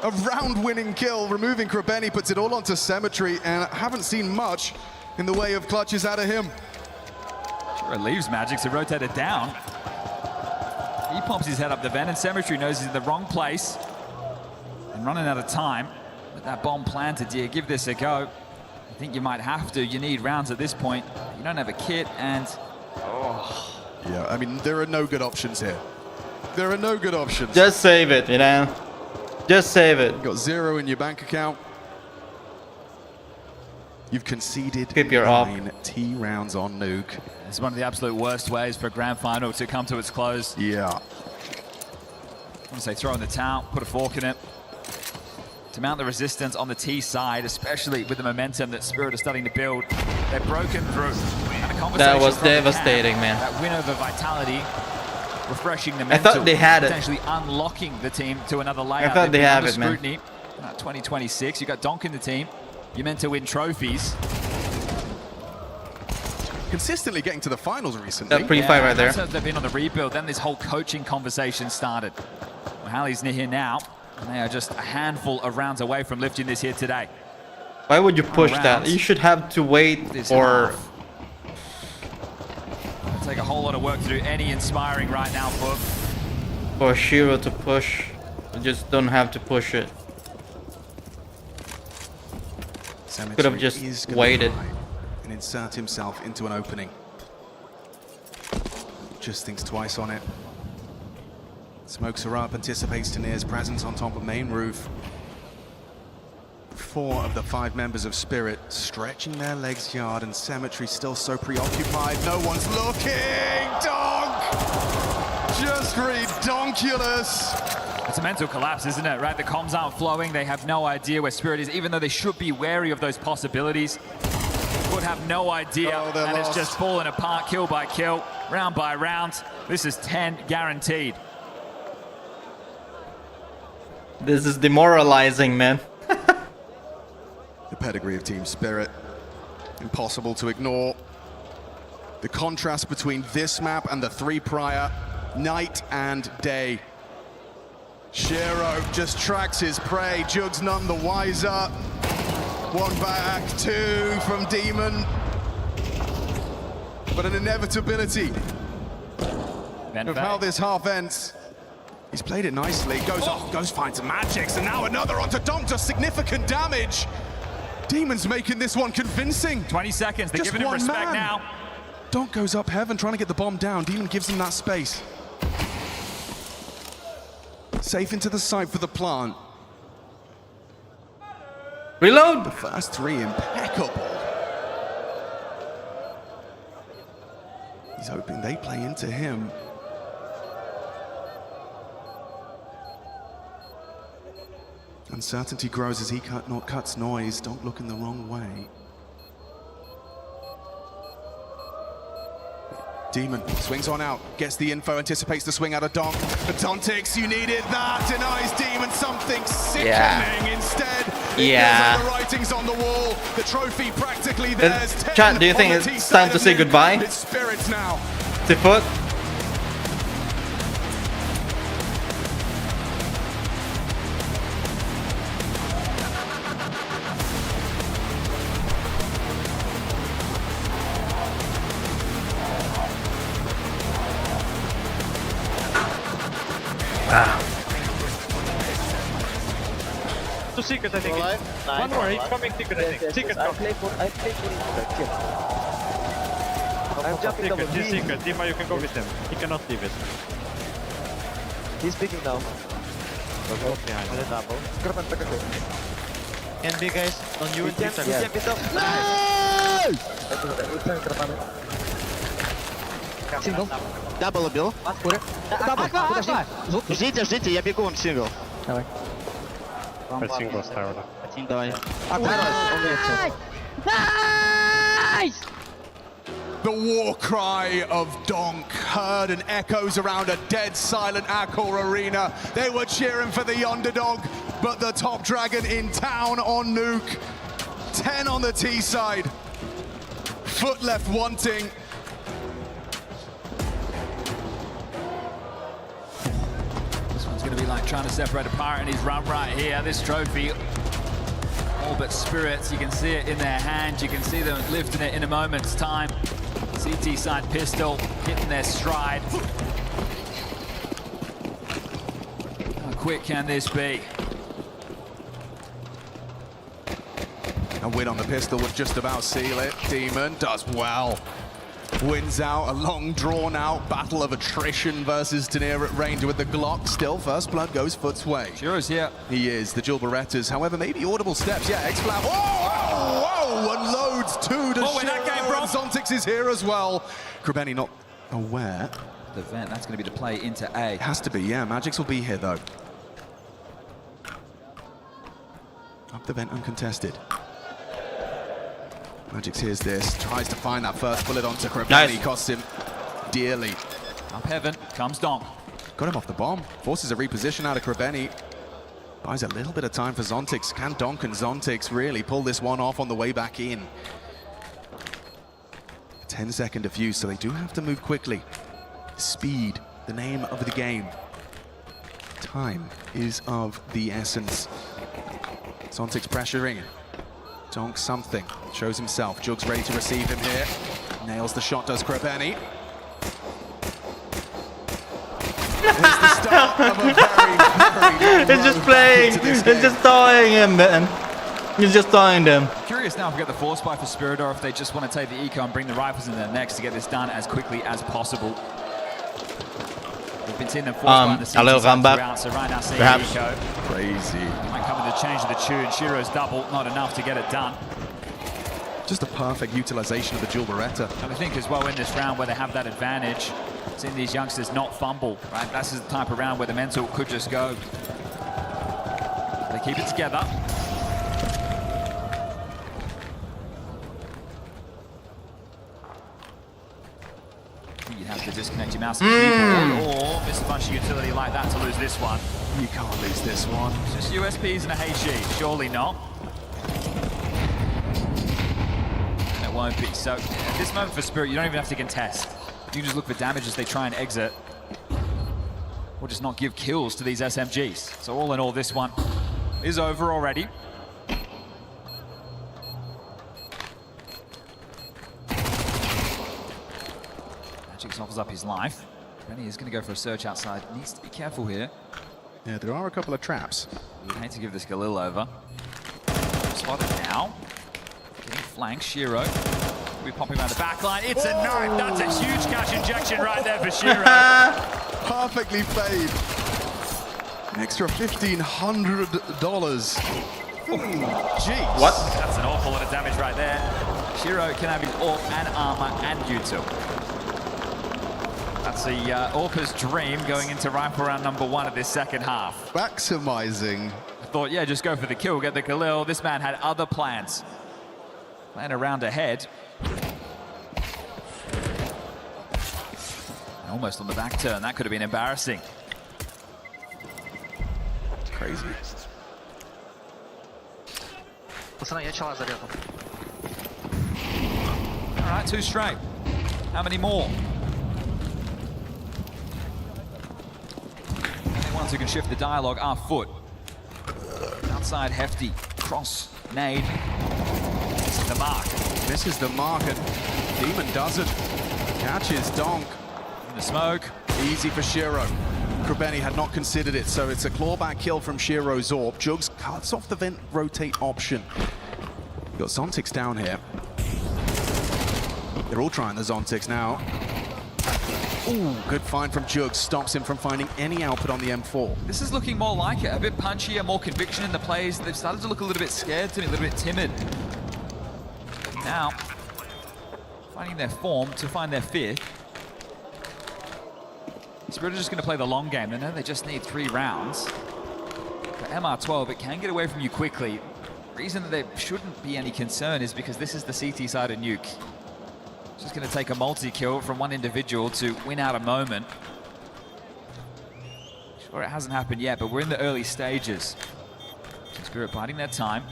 A round-winning kill, removing Krebeni, puts it all onto Cemetery, and I haven't seen much in the way of clutches out of him. Sure leaves Magix to rotate it down. He pops his head up the vent, and Cemetery knows he's in the wrong place. And running out of time. With that bomb planted, do you give this a go? I think you might have to. You need rounds at this point. You don't have a kit, and... oh. Yeah, I mean, there are no good options here. There are no good options. Just save it, you know? Just save it. You've got 0 in your bank account. You've conceded Keep your op. 9 T rounds on Nuke. It's one of the absolute worst ways for a grand final to come to its close. Yeah. I want to say throw in the towel, put a fork in it. To mount the resistance on the T side, especially with the momentum that Spirit is starting to build. They're broken through. That was devastating, man. That win over Vitality, refreshing the I mental, thought they had it. potentially unlocking the team to another layer. I thought they have it, man. Scrutiny. 2026, you got Donk in the team. You're meant to win trophies. Consistently getting to the finals recently. That pre-fight right there. They've been on the rebuild. Then this whole coaching conversation started. Well, Hallie's near here now, and they are just a handful of rounds away from lifting this here today. Why would you push that? You should have to wait or... take a whole lot of work to do any inspiring right now for Shiro to push. You just don't have to push it. Could have just waited and insert himself into an opening. Just thinks twice on it. Smokes are up, anticipates Tanir's presence on top of main roof. 4 of the 5 members of Spirit stretching their legs yard, and Cemetery still so preoccupied. No one's looking! Donk! Just redonkulous! It's a mental collapse, isn't it? Right, the comms aren't flowing. They have no idea where Spirit is, even though they should be wary of those possibilities. Would have no idea, and it's just falling apart, kill by kill, round by round. This is 10 guaranteed. This is demoralizing, man. The pedigree of Team Spirit, impossible to ignore. The contrast between this map and the 3 prior, night and day. Shiro just tracks his prey, Jugs none the wiser. 1 back, 2 from Demon. But an inevitability of how this half ends. He's played it nicely, goes off, goes finds Magics, and now another onto Donk, does significant damage. Demon's making this one convincing. 20 seconds, they're giving him respect now. Donk goes up heaven, trying to get the bomb down. Demon gives him that space. Safe into the site for the plant. Reload! The first 3 impeccable. He's hoping they play into him. Uncertainty grows as he cuts noise. Don't look in the wrong way. Demon swings on out, gets the info, anticipates the swing out of Donk. But Tontix, you needed that, denies Demon something sickening instead. Yeah. The writings on the wall, the trophy practically theirs. Chat, do you think it's time to say goodbye? It's Spirits now. To foot? To secret, I think. One more, he's coming secret, I think. Secret, I play for I'm jumping double. He's secret. Dima, you can go with him. He cannot leave it. He's picking now. Go behind. On the double. Kerpan PKK. Can be guys on you and Tita. Jump it up. Nice! Return Kerpan. Сингл. Дабл убил. Дабл. Подожди. Ждите, ждите, я бегу, он сингл. Давай. Сингл ставлю. Давай. Nice! The war cry of Donk heard and echoes around a dead silent Accor arena. They were cheering for the underdog, but the top dragon in town on Nuke. 10 on the T side. Foot left wanting. This one's going to be like trying to separate apart in his run right here. This trophy, all but Spirits. You can see it in their hand. You can see them lifting it in a moment's time. CT side pistol hitting their stride. How quick can this be? A win on the pistol would just about seal it. Demon does well. Wins out a long drawn-out battle of attrition versus Tanir at range with the Glock. Still, first blood goes Foot's way. Sure is, yeah. He is. The dual Berettas, however, maybe audible steps. Yeah, X-Flap. Whoa! And loads 2 to where that came from. Zontix is here as well. Krabeni not aware. The vent, that's going to be the play into A. It has to be, yeah. Magics will be here, though. Up the vent uncontested. Magix hears this, tries to find that first bullet onto Krabeni. Nice. Costs him dearly. Up heaven comes Donk. Got him off the bomb. Forces a reposition out of Krabeni. Buys a little bit of time for Zontix. Can Donk and Zontix really pull this one off on the way back in? 10-second defuse, so they do have to move quickly. Speed, the name of the game. Time is of the essence. Zontix pressuring. Donk something, shows himself. Jug's ready to receive him here. Nails the shot, does Krabeni. It's just playing. It's just throwing him, man. He's just throwing them. Curious now if we get the force buy for Spirit or if they just want to take the eco and bring the rifles in there next to get this done as quickly as possible. We've been seeing them force buy in the season throughout, so right now seeing eco. Crazy. Might come with a change of the tune. Shiro's double, not enough to get it done. Just a perfect utilization of the dual Beretta. And I think as well in this round where they have that advantage, seeing these youngsters not fumble, right? That's the type of round where the mental could just go. They keep it together. You'd have to disconnect your mouse and keyboard or miss a bunch of utility like that to lose this one. You can't lose this one. Just USPs and a HE, surely not. And it won't be. So at this moment for Spirit, you don't even have to contest. You can just look for damage as they try and exit. Or just not give kills to these SMGs. So all in all, this one is over already. Magix offers up his life. Benny is going to go for a search outside. Needs to be careful here. Yeah, there are a couple of traps. We hate to give this Galil over. Spotted now. Getting flanked. Shiro. We pop him out the back line. It's a knife. That's a huge cash injection right there for Shiro. Perfectly played. An extra $1,500. Jeez. What? That's an awful lot of damage right there. Shiro can have his AWP and armor and util. That's the AWPer's dream going into rifle round number 1 of this second half. Maximizing. I thought, yeah, just go for the kill, get the Galil. This man had other plans. Plan a round ahead. Almost on the back turn. That could have been embarrassing. It's crazy. All right, 2 straight. How many more? The ones who can shift the dialogue are Foot. Outside Hefty. Cross. Nade. This is the mark. This is the mark, and Demon does it. Catches Donk. In the smoke. Easy for Shiro. Krabeni had not considered it, so it's a clawback kill from Shiro's AWP. Jugs cuts off the vent rotate option. You've got Zontics down here. They're all trying the Zontics now. Ooh, good find from Jugs. Stops him from finding any output on the M4. This is looking more like it. A bit punchier, more conviction in the plays. They've started to look a little bit scared to me, a little bit timid. Now, finding their form to find their 5th. Spirit are just going to play the long game. They know they just need 3 rounds. For MR12, it can get away from you quickly. The reason that there shouldn't be any concern is because this is the CT side of Nuke. It's just going to take a multi-kill from one individual to win out a moment. Sure, it hasn't happened yet, but we're in the early stages. So Spirit biding their time.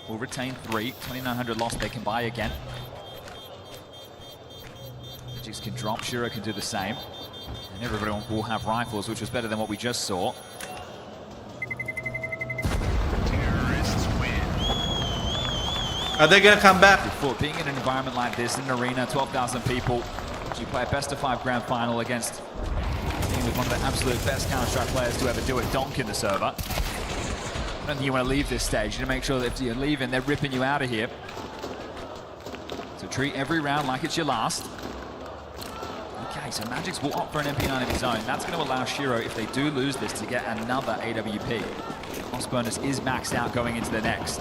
Will retain 3. 2,900 lost, they can buy again. Magix can drop, Shiro can do the same. And everybody will have rifles, which was better than what we just saw. Terrorists win. Are they gonna come back? Before being in an environment like this, in an arena, 12,000 people, you play a best-of-5 grand final against a team with one of the absolute best Counter-Strike players to ever do it, Donk in the server. I don't think you want to leave this stage. You need to make sure that if you're leaving, they're ripping you out of here. So treat every round like it's your last. Okay, so Magix will opt for an MP9 of his own. That's going to allow Shiro, if they do lose this, to get another AWP. Cost bonus is maxed out going into the next.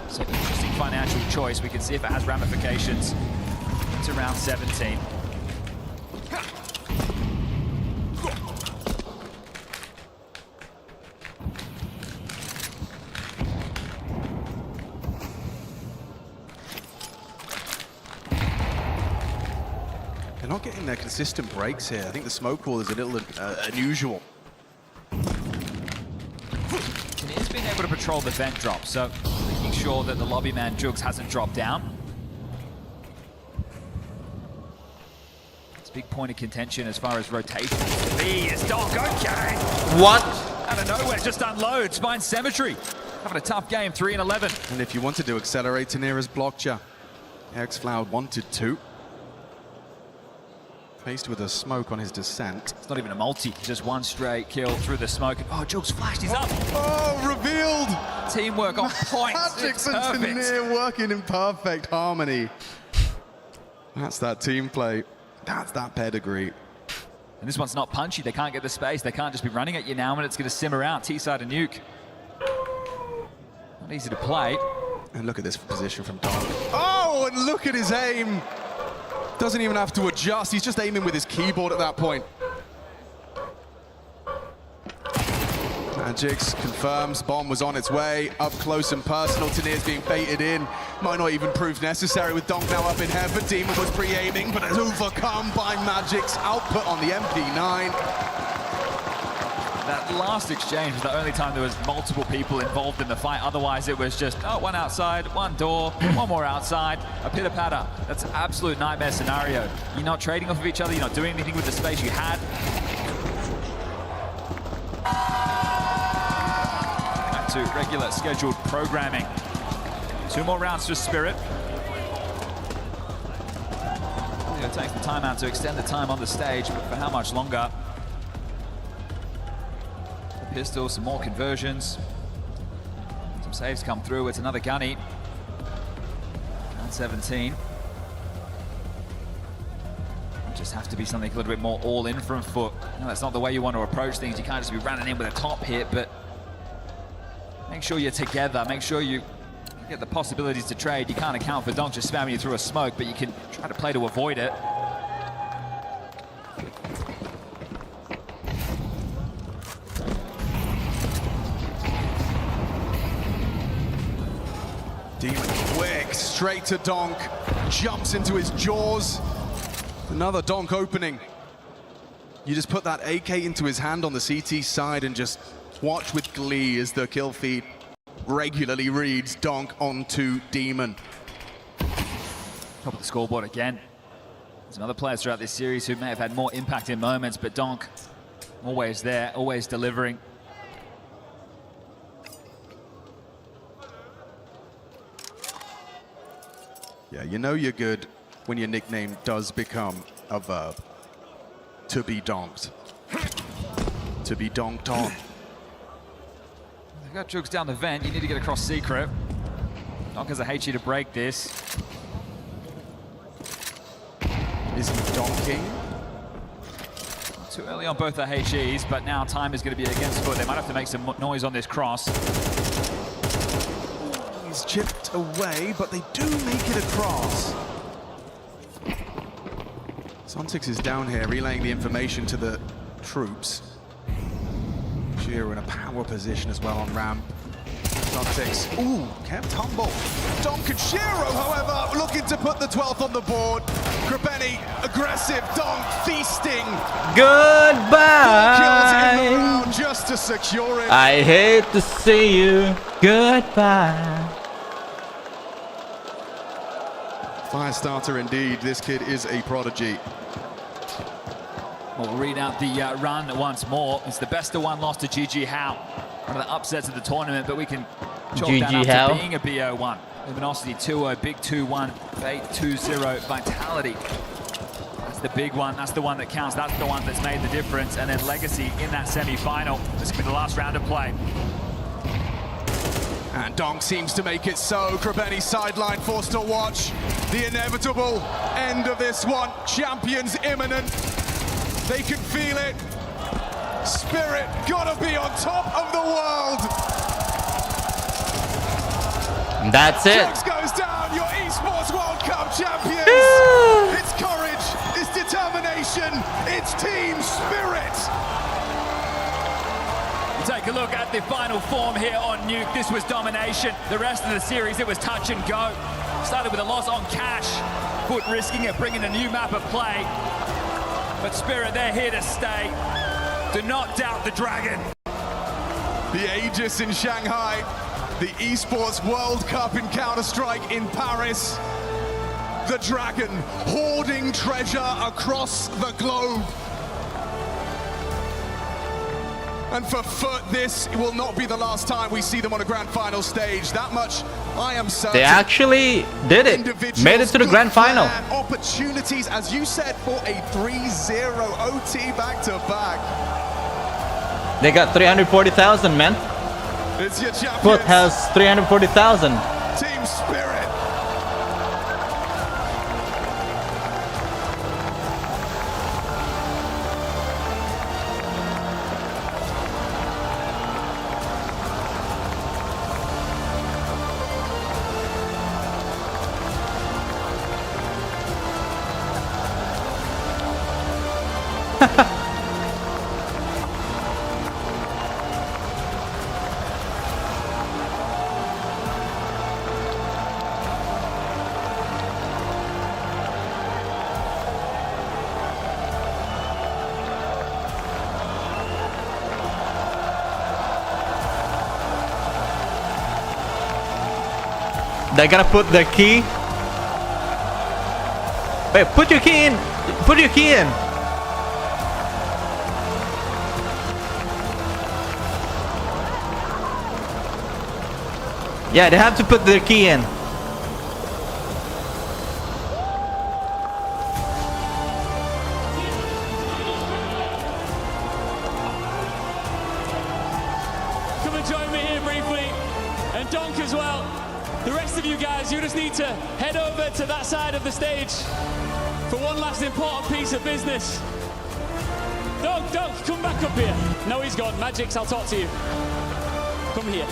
So interesting financial choice. We can see if it has ramifications into round 17. Not getting their consistent breaks here. I think the smoke wall is a little unusual. He's been able to patrol the vent drop, so making sure that the lobby man Jugs hasn't dropped down. It's a big point of contention as far as rotation. Is Donk okay? What? Out of nowhere, just unloads, finds Cemetery. Having a tough game, 3 and 11. And if you wanted to accelerate, Tanira's blocked you. Eric's Floud wanted to. Faced with a smoke on his descent. It's not even a multi, just one straight kill through the smoke. Oh, Jules flashed, he's up. Oh, revealed! Teamwork on point. Magix and Tanir working in perfect harmony. That's that team play. That's that pedigree. And this one's not punchy. They can't get the space. They can't just be running at you now, and it's going to simmer out. T-side and Nuke. Not easy to play. And look at this position from Donk. Oh, and look at his aim. Doesn't even have to adjust. He's just aiming with his keyboard at that point. Magix confirms bomb was on its way. Up close and personal. Tanir's being baited in. Might not even prove necessary with Donk now up in heaven. Demon was pre-aiming, but is overcome by Magix. Output on the MP9. That last exchange was the only time there was multiple people involved in the fight. Otherwise, it was just, oh, one outside, one door, one more outside, a pitter-patter. That's an absolute nightmare scenario. You're not trading off of each other. You're not doing anything with the space you had. Back to regular scheduled programming. 2 more rounds for Spirit. It takes the time out to extend the time on the stage, but for how much longer? Pistol, some more conversions. Some saves come through. It's another gunny. Round 17. It just have to be something a little bit more all in from foot. No, that's not the way you want to approach things. You can't just be running in with a top hit, but make sure you're together. Make sure you get the possibilities to trade. You can't account for Donk just spamming you through a smoke, but you can try to play to avoid it. Demon quick, straight to Donk, jumps into his jaws. Another Donk opening. You just put that AK into his hand on the CT side and just watch with glee as the kill feed regularly reads Donk onto Demon. Top of the scoreboard again. There's another players throughout this series who may have had more impact in moments, but Donk always there, always delivering. Yeah, you know you're good when your nickname does become a verb. To be donked. To be donked on. They've got Jugs down the vent. You need to get across secret. Donk has a HE to break this. Is he donking? Too early on both the HEs, but now time is going to be against foot. They might have to make some noise on this cross. He's chipped away, but they do make it across. Sontix is down here, relaying the information to the troops. Shiro in a power position as well on ramp. Sontix, ooh, kept humble. Donk and Shiro, however, looking to put the 12th on the board. Krabeni, aggressive, Donk feasting. Goodbye. 4 kills in the round just to secure it. I hate to see you. Goodbye. Firestarter indeed. This kid is a prodigy. We'll read out the run once more. It's the best of one loss to GG How. One of the upsets of the tournament, but we can chalk that up to being a BO1. Luminosity 2-0, big 2-1, Fate 2-0, Vitality. That's the big one. That's the one that counts. That's the one that's made the difference. And then Legacy in that semi-final. This could be the last round of play. And Donk seems to make it so. Krabeni sideline, forced to watch. The inevitable end of this one. Champions imminent. They can feel it. Spirit gotta be on top of the world. And that's it. Jax goes down, your Esports World Cup champions. It's courage, it's determination, it's team spirit. Take a look at the final form here on Nuke. This was domination. The rest of the series, it was touch and go. Started with a loss on Cash. Foot risking it, bringing a new map of play. But Spirit, they're here to stay. Do not doubt the dragon. The Aegis in Shanghai. The Esports World Cup in Counter-Strike in Paris. The dragon hoarding treasure across the globe. And for Foot, this will not be the last time we see them on a grand final stage. That much I am certain They actually did it. Made it to the grand final. Opportunities, as you said, for a 3-0 OT back-to-back. They got 340,000, man. It's your champions. Foot has 340,000. Team Spirit. They're gonna put the key. Wait, put your key in. Put your key in. Yeah, they have to put their key in. Come and join me here briefly, and Donk as well. The rest of you guys, you just need to head over to that side of the stage for one last important piece of business. Donk, come back up here. No, he's gone. Magix, I'll talk to you. Come here.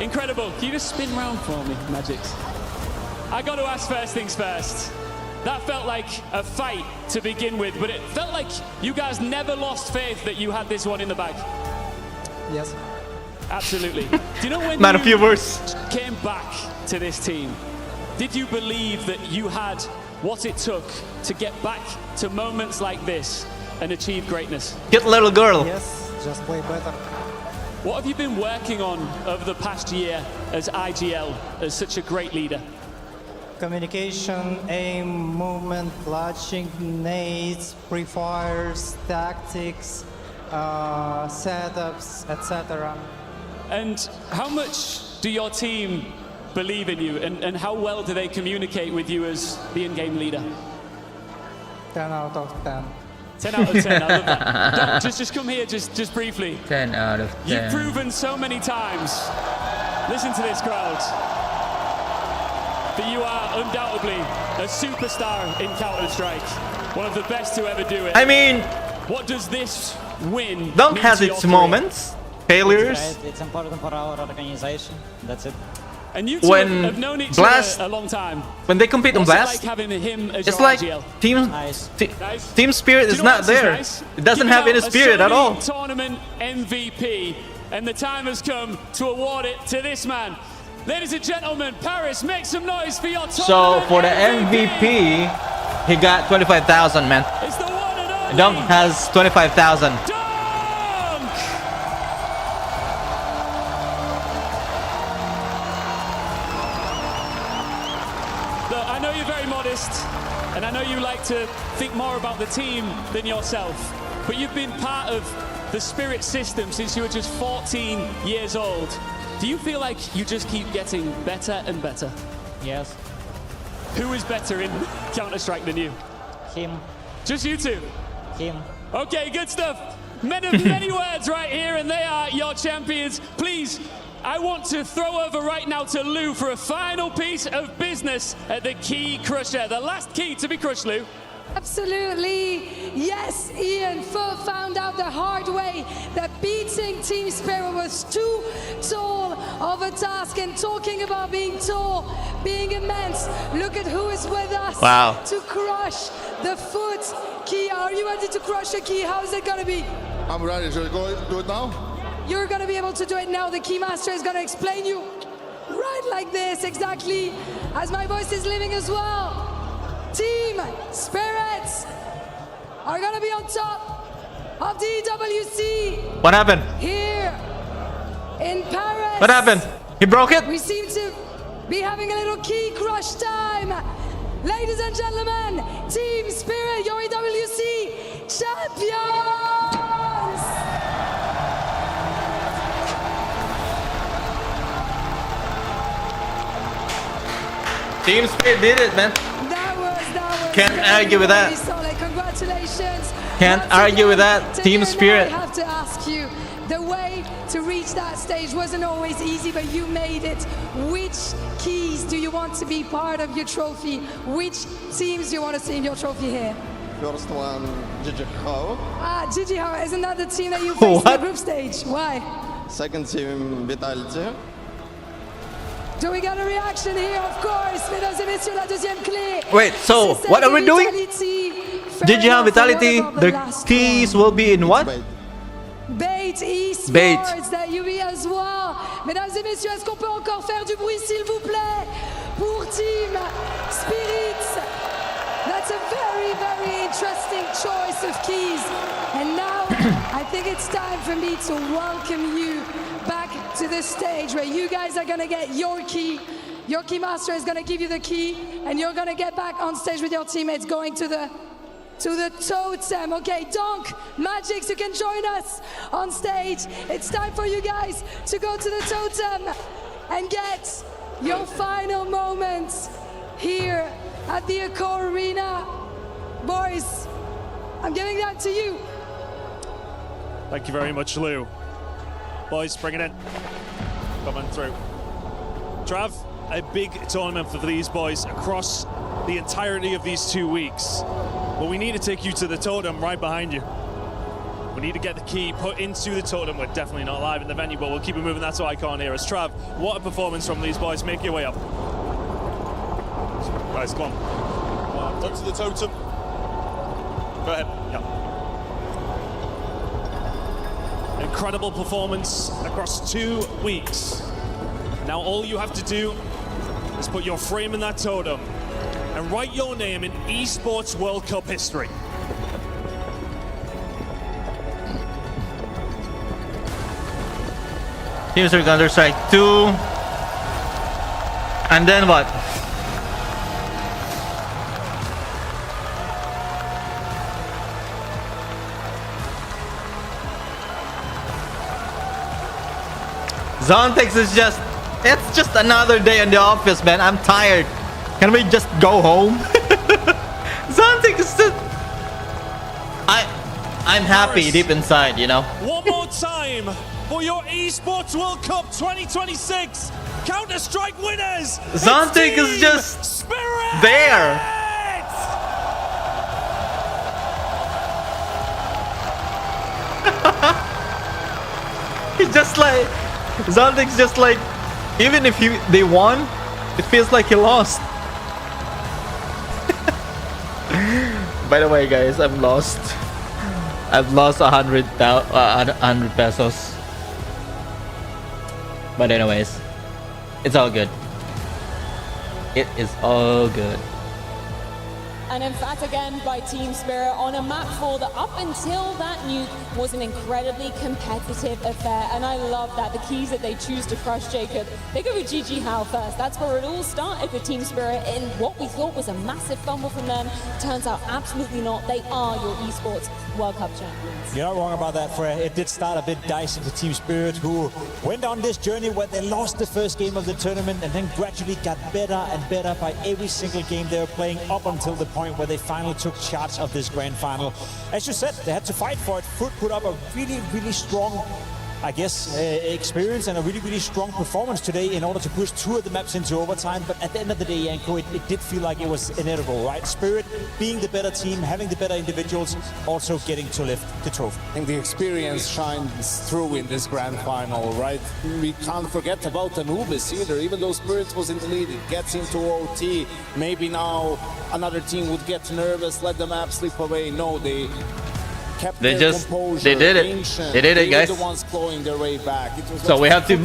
Incredible. Can you just spin round for me, Magix? I got to ask first things first. That felt like a fight to begin with, but it felt like you guys never lost faith that you had this one in the bag. Yes. Absolutely. Do you know when Man, a few you words. came back to this team, did you believe that you had what it took to get back to moments like this and achieve greatness? Get little girl. Yes, just play better. What have you been working on over the past year as IGL, as such a great leader? Communication, aim, movement, clutching, nades, pre-fires, tactics, setups, etc. And how much do your team believe in you, and how well do they communicate with you as the in-game leader? 10 out of 10. 10 out of 10, I love that. Doc, just come here, just briefly. 10 out of 10. You've proven so many times, listen to this crowd, that you are undoubtedly a superstar in Counter-Strike. One of the best to ever do it. I mean, what does this win Dunk mean has to your its career? moments, failures. It's important for our organization. That's it. And you two When have known each Blast- other a long time. When they compete on What's it Blast, like having him as it's your like IGL? team spirit is not there. It doesn't have any spirit at all. Tournament MVP, and the time has come to award it to this man. Ladies and gentlemen, Paris, make some noise for your So tournament for the MVP, he got 25,000, man. It's the one and only Dunk has 25,000. Look, I know you're very modest, and I know you like to think more about the team than yourself, but you've been part of the Spirit system since you were just 14 years old. Do you feel like you just keep getting better and better? Yes. Who is better in Counter-Strike than you? Him. Just you two? Him. Okay, good stuff. Men of many words right here, and they are your champions. Please, I want to throw over right now to Lou for a final piece of business at the Key Crusher. The last key to be crushed, Lou. Absolutely. Yes, Ian found out the hard way that beating Team Spirit was too tall of a task. And talking about being tall, being immense, look at who is with us to crush the foot. Key, are you ready to crush the Key? How is it going to be? I'm ready. Should I go do it now? You're going to be able to do it now. The Keymaster is going to explain you right like this, exactly as my voice is leaving as well. Team Spirits are going to be on top of the EWC. What happened? Here in Paris. What happened? He broke it? We seem to be having a little key crush time. Ladies and gentlemen, Team Spirit, your EWC champions. 1 Team Spirit did it, man. That was Can't argue with that. solid. Congratulations. Can't Once argue with again, that. Team Teddy, Spirit. I have to ask you, the way to reach that stage wasn't always easy, but you made it. Which keys do you want to be part of your trophy? Which teams do you want to see in your trophy here? First one, GG How. GG How, isn't that the team that you faced in the group stage? Why? Second team, Vitality. Do we get a reaction here? Of course, mesdames et messieurs, la deuxième clé. Wait, so what are we doing? GG How Vitality, the keys will be in what? Bait Esports, Bait. that you be as well. Mesdames et messieurs, est-ce qu'on peut encore faire du bruit, s'il vous plaît, pour Team Spirits? That's a very, very interesting choice of keys. And now, I think it's time for me to welcome you back to the stage where you guys are gonna get your key. Your key master is gonna give you the key, and you're gonna get back on stage with your teammates going to the totem. Okay, Donk, Magix, you can join us on stage. It's time for you guys to go to the totem and get your final moments here at the Accor Arena. Boys, I'm giving that to you. Thank you very much, Lou. Boys, bring it in. Coming through. Trav, a big tournament for these boys across the entirety of these 2 weeks. But we need to take you to the totem right behind you. We need to get the key put into the totem. We're definitely not live in the venue, but we'll keep it moving. That's icon here. As Trav, what a performance from these boys. Make your way up. Guys, come on. Up to the totem. Go ahead. Yeah. Incredible performance across 2 weeks. Now all you have to do is put your frame in that totem and write your name in Esports World Cup history. Teams are Counter-Strike 2. And then what? Zontex is just... It's just another day in the office, man. I'm tired. Can we just go home? Zontex is just... I'm happy deep inside, you know? One more time for your Esports World Cup 2026 Counter-Strike winners. Zontex is just Spirit. there. He's just like... Zontex just like... Even if they won, it feels like he lost. By the way, guys, I'm lost. I've lost 100 pesos. But anyways, it's all good. It is all good. And in fact, again, by Team Spirit on a map 4 that up until that nuke was an incredibly competitive affair. And I love that. The keys that they choose to crush Jacob, they go with GG How first. That's where it all started for Team Spirit in what we thought was a massive fumble from them. Turns out absolutely not. They are your Esports World Cup champions. You're not wrong about that, Freya. It did start a bit dicey for Team Spirit, who went on this journey where they lost the first game of the tournament and then gradually got better and better by every single game they were playing up until the point where they finally took charge of this grand final. As you said, they had to fight for it. Foot put up a really, really strong, I guess, experience and a really, really strong performance today in order to push 2 of the maps into overtime. But at the end of the day, Yanko, it did feel like it was inevitable, right? Spirit being the better team, having the better individuals, also getting to lift the trophy. I think the experience shines through in this grand final, right? We can't forget about Anubis either. Even though Spirit was in the lead, it gets into OT. Maybe now another team would get nervous, let the map slip away. No, they kept They their just... composure. They did it. Ancient. They did it, guys. They were the ones clawing their way back. It was So we have to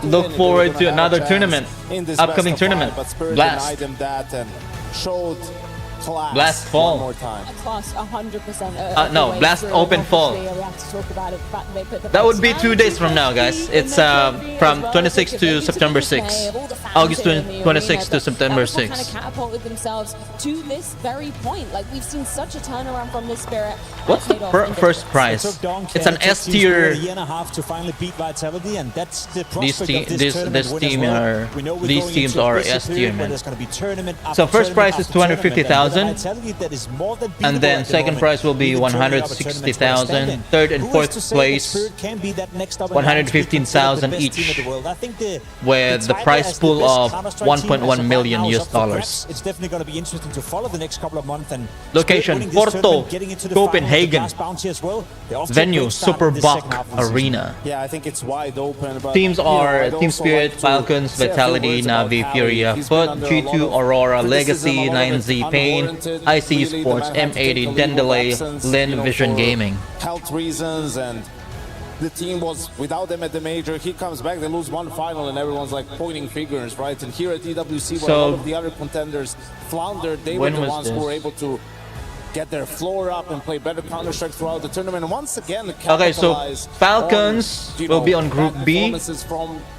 look forward to another tournament. in this Upcoming best of tournament. five, but Spirit Blast. denied them that and showed class. Blast fall. One more time. Class 100%. No, Blast open fall. That would be 2 days from now, guys. It's from 26 to September 6. August 26 to September 6. Kind of catapulted themselves to this very point. Like, we've seen such a turnaround from this Spirit. What's the first prize? It's an S tier. These teams are S tier, man. So first prize is 250,000, and then second prize will be 160,000. Third and fourth place 115,000 each, with the prize pool of 1.1 million US dollars. It's definitely going to be interesting to follow the next couple of months. And location Porto, Copenhagen. Venue Super Buck Arena. Yeah, I think it's wide open. But teams are Team Spirit, Falcons, Vitality, Navi, Furia, Foot, G2, Aurora, Legacy, 9Z, Pain, IC Sports, MZTRDALE, Lin Vision Gaming. Health reasons, and the team was without them at the major. He comes back, they lose one final, and everyone's like pointing fingers, right? And here at EWC, where a lot of the other contenders floundered, they were the ones who were able to get their floor up and play better Counter-Strike throughout the tournament. And once again, okay, so Falcons will be on Group B.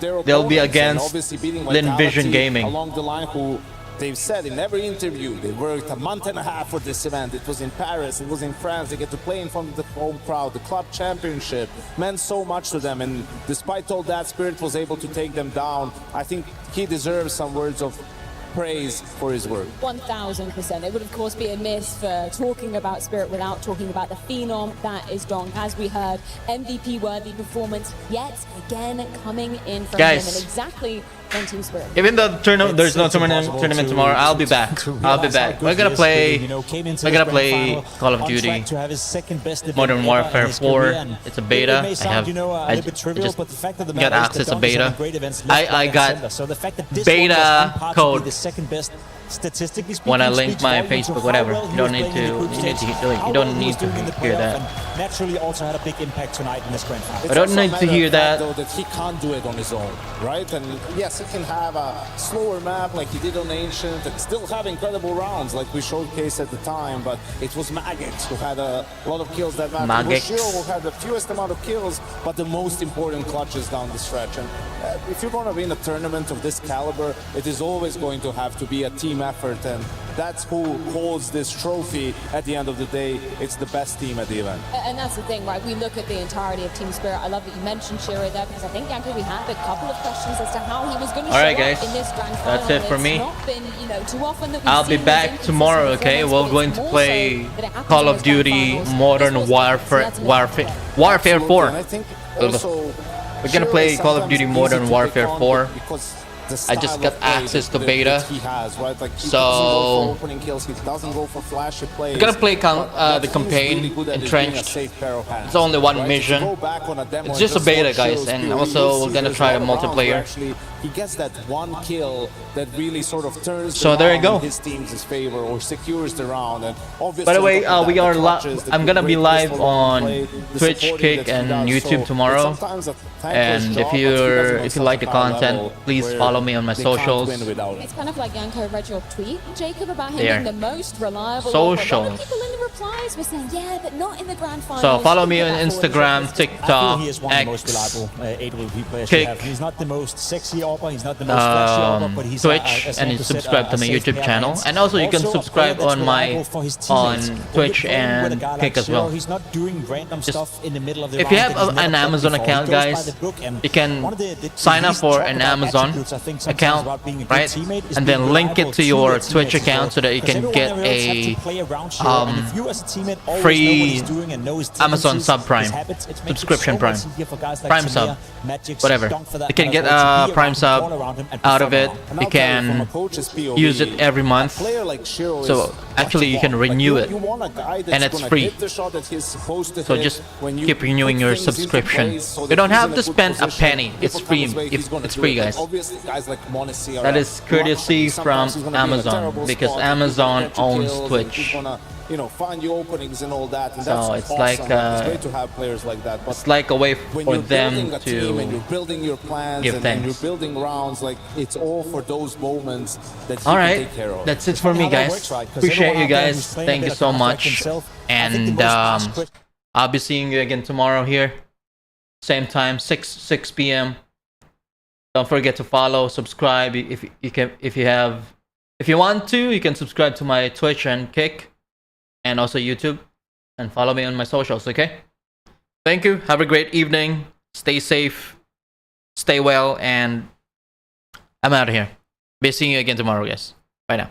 They'll be against Lin Vision Gaming. Along the line, who they've said in every interview, they worked a month and a half for this event. It was in Paris, it was in France. They get to play in front of the home crowd. The club championship meant so much to them. And despite all that, Spirit was able to take them down. I think he deserves some words of praise for his work. 1000%. It would of course be amiss for talking about Spirit without talking about the phenom that is Dong. As we heard, MVP worthy performance yet again coming in from him, and exactly when Team Spirit. Even though there's no tournament tomorrow, I'll be back. I'll be back. We're gonna play Call of Duty Modern Warfare 4. It's a beta. I just got access to beta. I got beta code statistically speaking, when I link my Facebook, whatever. You don't need to. You don't need to hear that. Naturally, also had a big impact tonight in this grand final. I don't need to hear that. Though, that he can't do it on his own, right? And yes, he can have a slower map like he did on Ancient, and still have incredible rounds like we showcased at the time. But it was Magix who had a lot of kills that match. Shiro who had the fewest amount of kills, but the most important clutches down the stretch. And if you're going to win a tournament of this caliber, it is always going to have to be a team effort, and that's who holds this trophy at the end of the day. It's the best team at the event. And that's the thing, right? We look at the entirety of Team Spirit. I love that you mentioned Shiro there, because I think actually we had a couple of questions as to how he was going to show up in this grand final. That's it for me. It's not been, you know, too often that I'll be back tomorrow, okay? We're going to play Call of Duty Modern Warfare 4. We're gonna play Call of Duty Modern Warfare 4. I just got access to beta, so we're gonna play the campaign Entrenched. It's only one mission. It's just a beta, guys, and also we're gonna try a multiplayer. He gets that one kill that really sort of turns so there you go. His team's favor or secures the round. And by the way, we are I'm gonna be live on Twitch, Kick, and YouTube tomorrow. And if you like the content, please follow me on my socials. It's kind of like Yanko read your tweet, Jacob, about him being the most reliable. Socials. People in the replies were saying, yeah, but not in the grand final. So follow me on Instagram, TikTok, X, Kick. He's not the most sexy AWPer, he's not the most flashy AWPer, but he's Twitch, and you subscribe to my YouTube channel. And also you can subscribe on my Twitch and Kick as well. He's not doing random stuff in the middle of the if you have an Amazon account, guys, you can sign up for an Amazon account, right? And then link it to your Twitch account so that you can get a free Amazon subscription prime sub, whatever. You can get a prime sub out of it. You can use it every month. So actually you can renew it, and it's free. So just keep renewing your subscription. You don't have to spend a penny. It's free. It's free, guys. That is courtesy from Amazon, because Amazon owns Twitch. you know, find you openings and all that. And So that's it's awesome. like, it's great to have players like that. But it's like a way when for you're them building a team and you're to building your plans give and thanks. you're building rounds, like it's all for those moments that you All can right, take care of. that's it for me, how that guys. works, right? 'Cause Appreciate everyone you out there guys. who's playing a Thank bit you of so Counter-Strike much. himself, I think the And most asked question- I'll be seeing you again tomorrow here, same time, 6 p.m. Don't forget to follow, subscribe if you want to. You can subscribe to my Twitch and Kick, and also YouTube, and follow me on my socials. Okay. Thank you. Have a great evening. Stay safe, stay well, and I'm out of here. Be seeing you again tomorrow, guys. Bye now.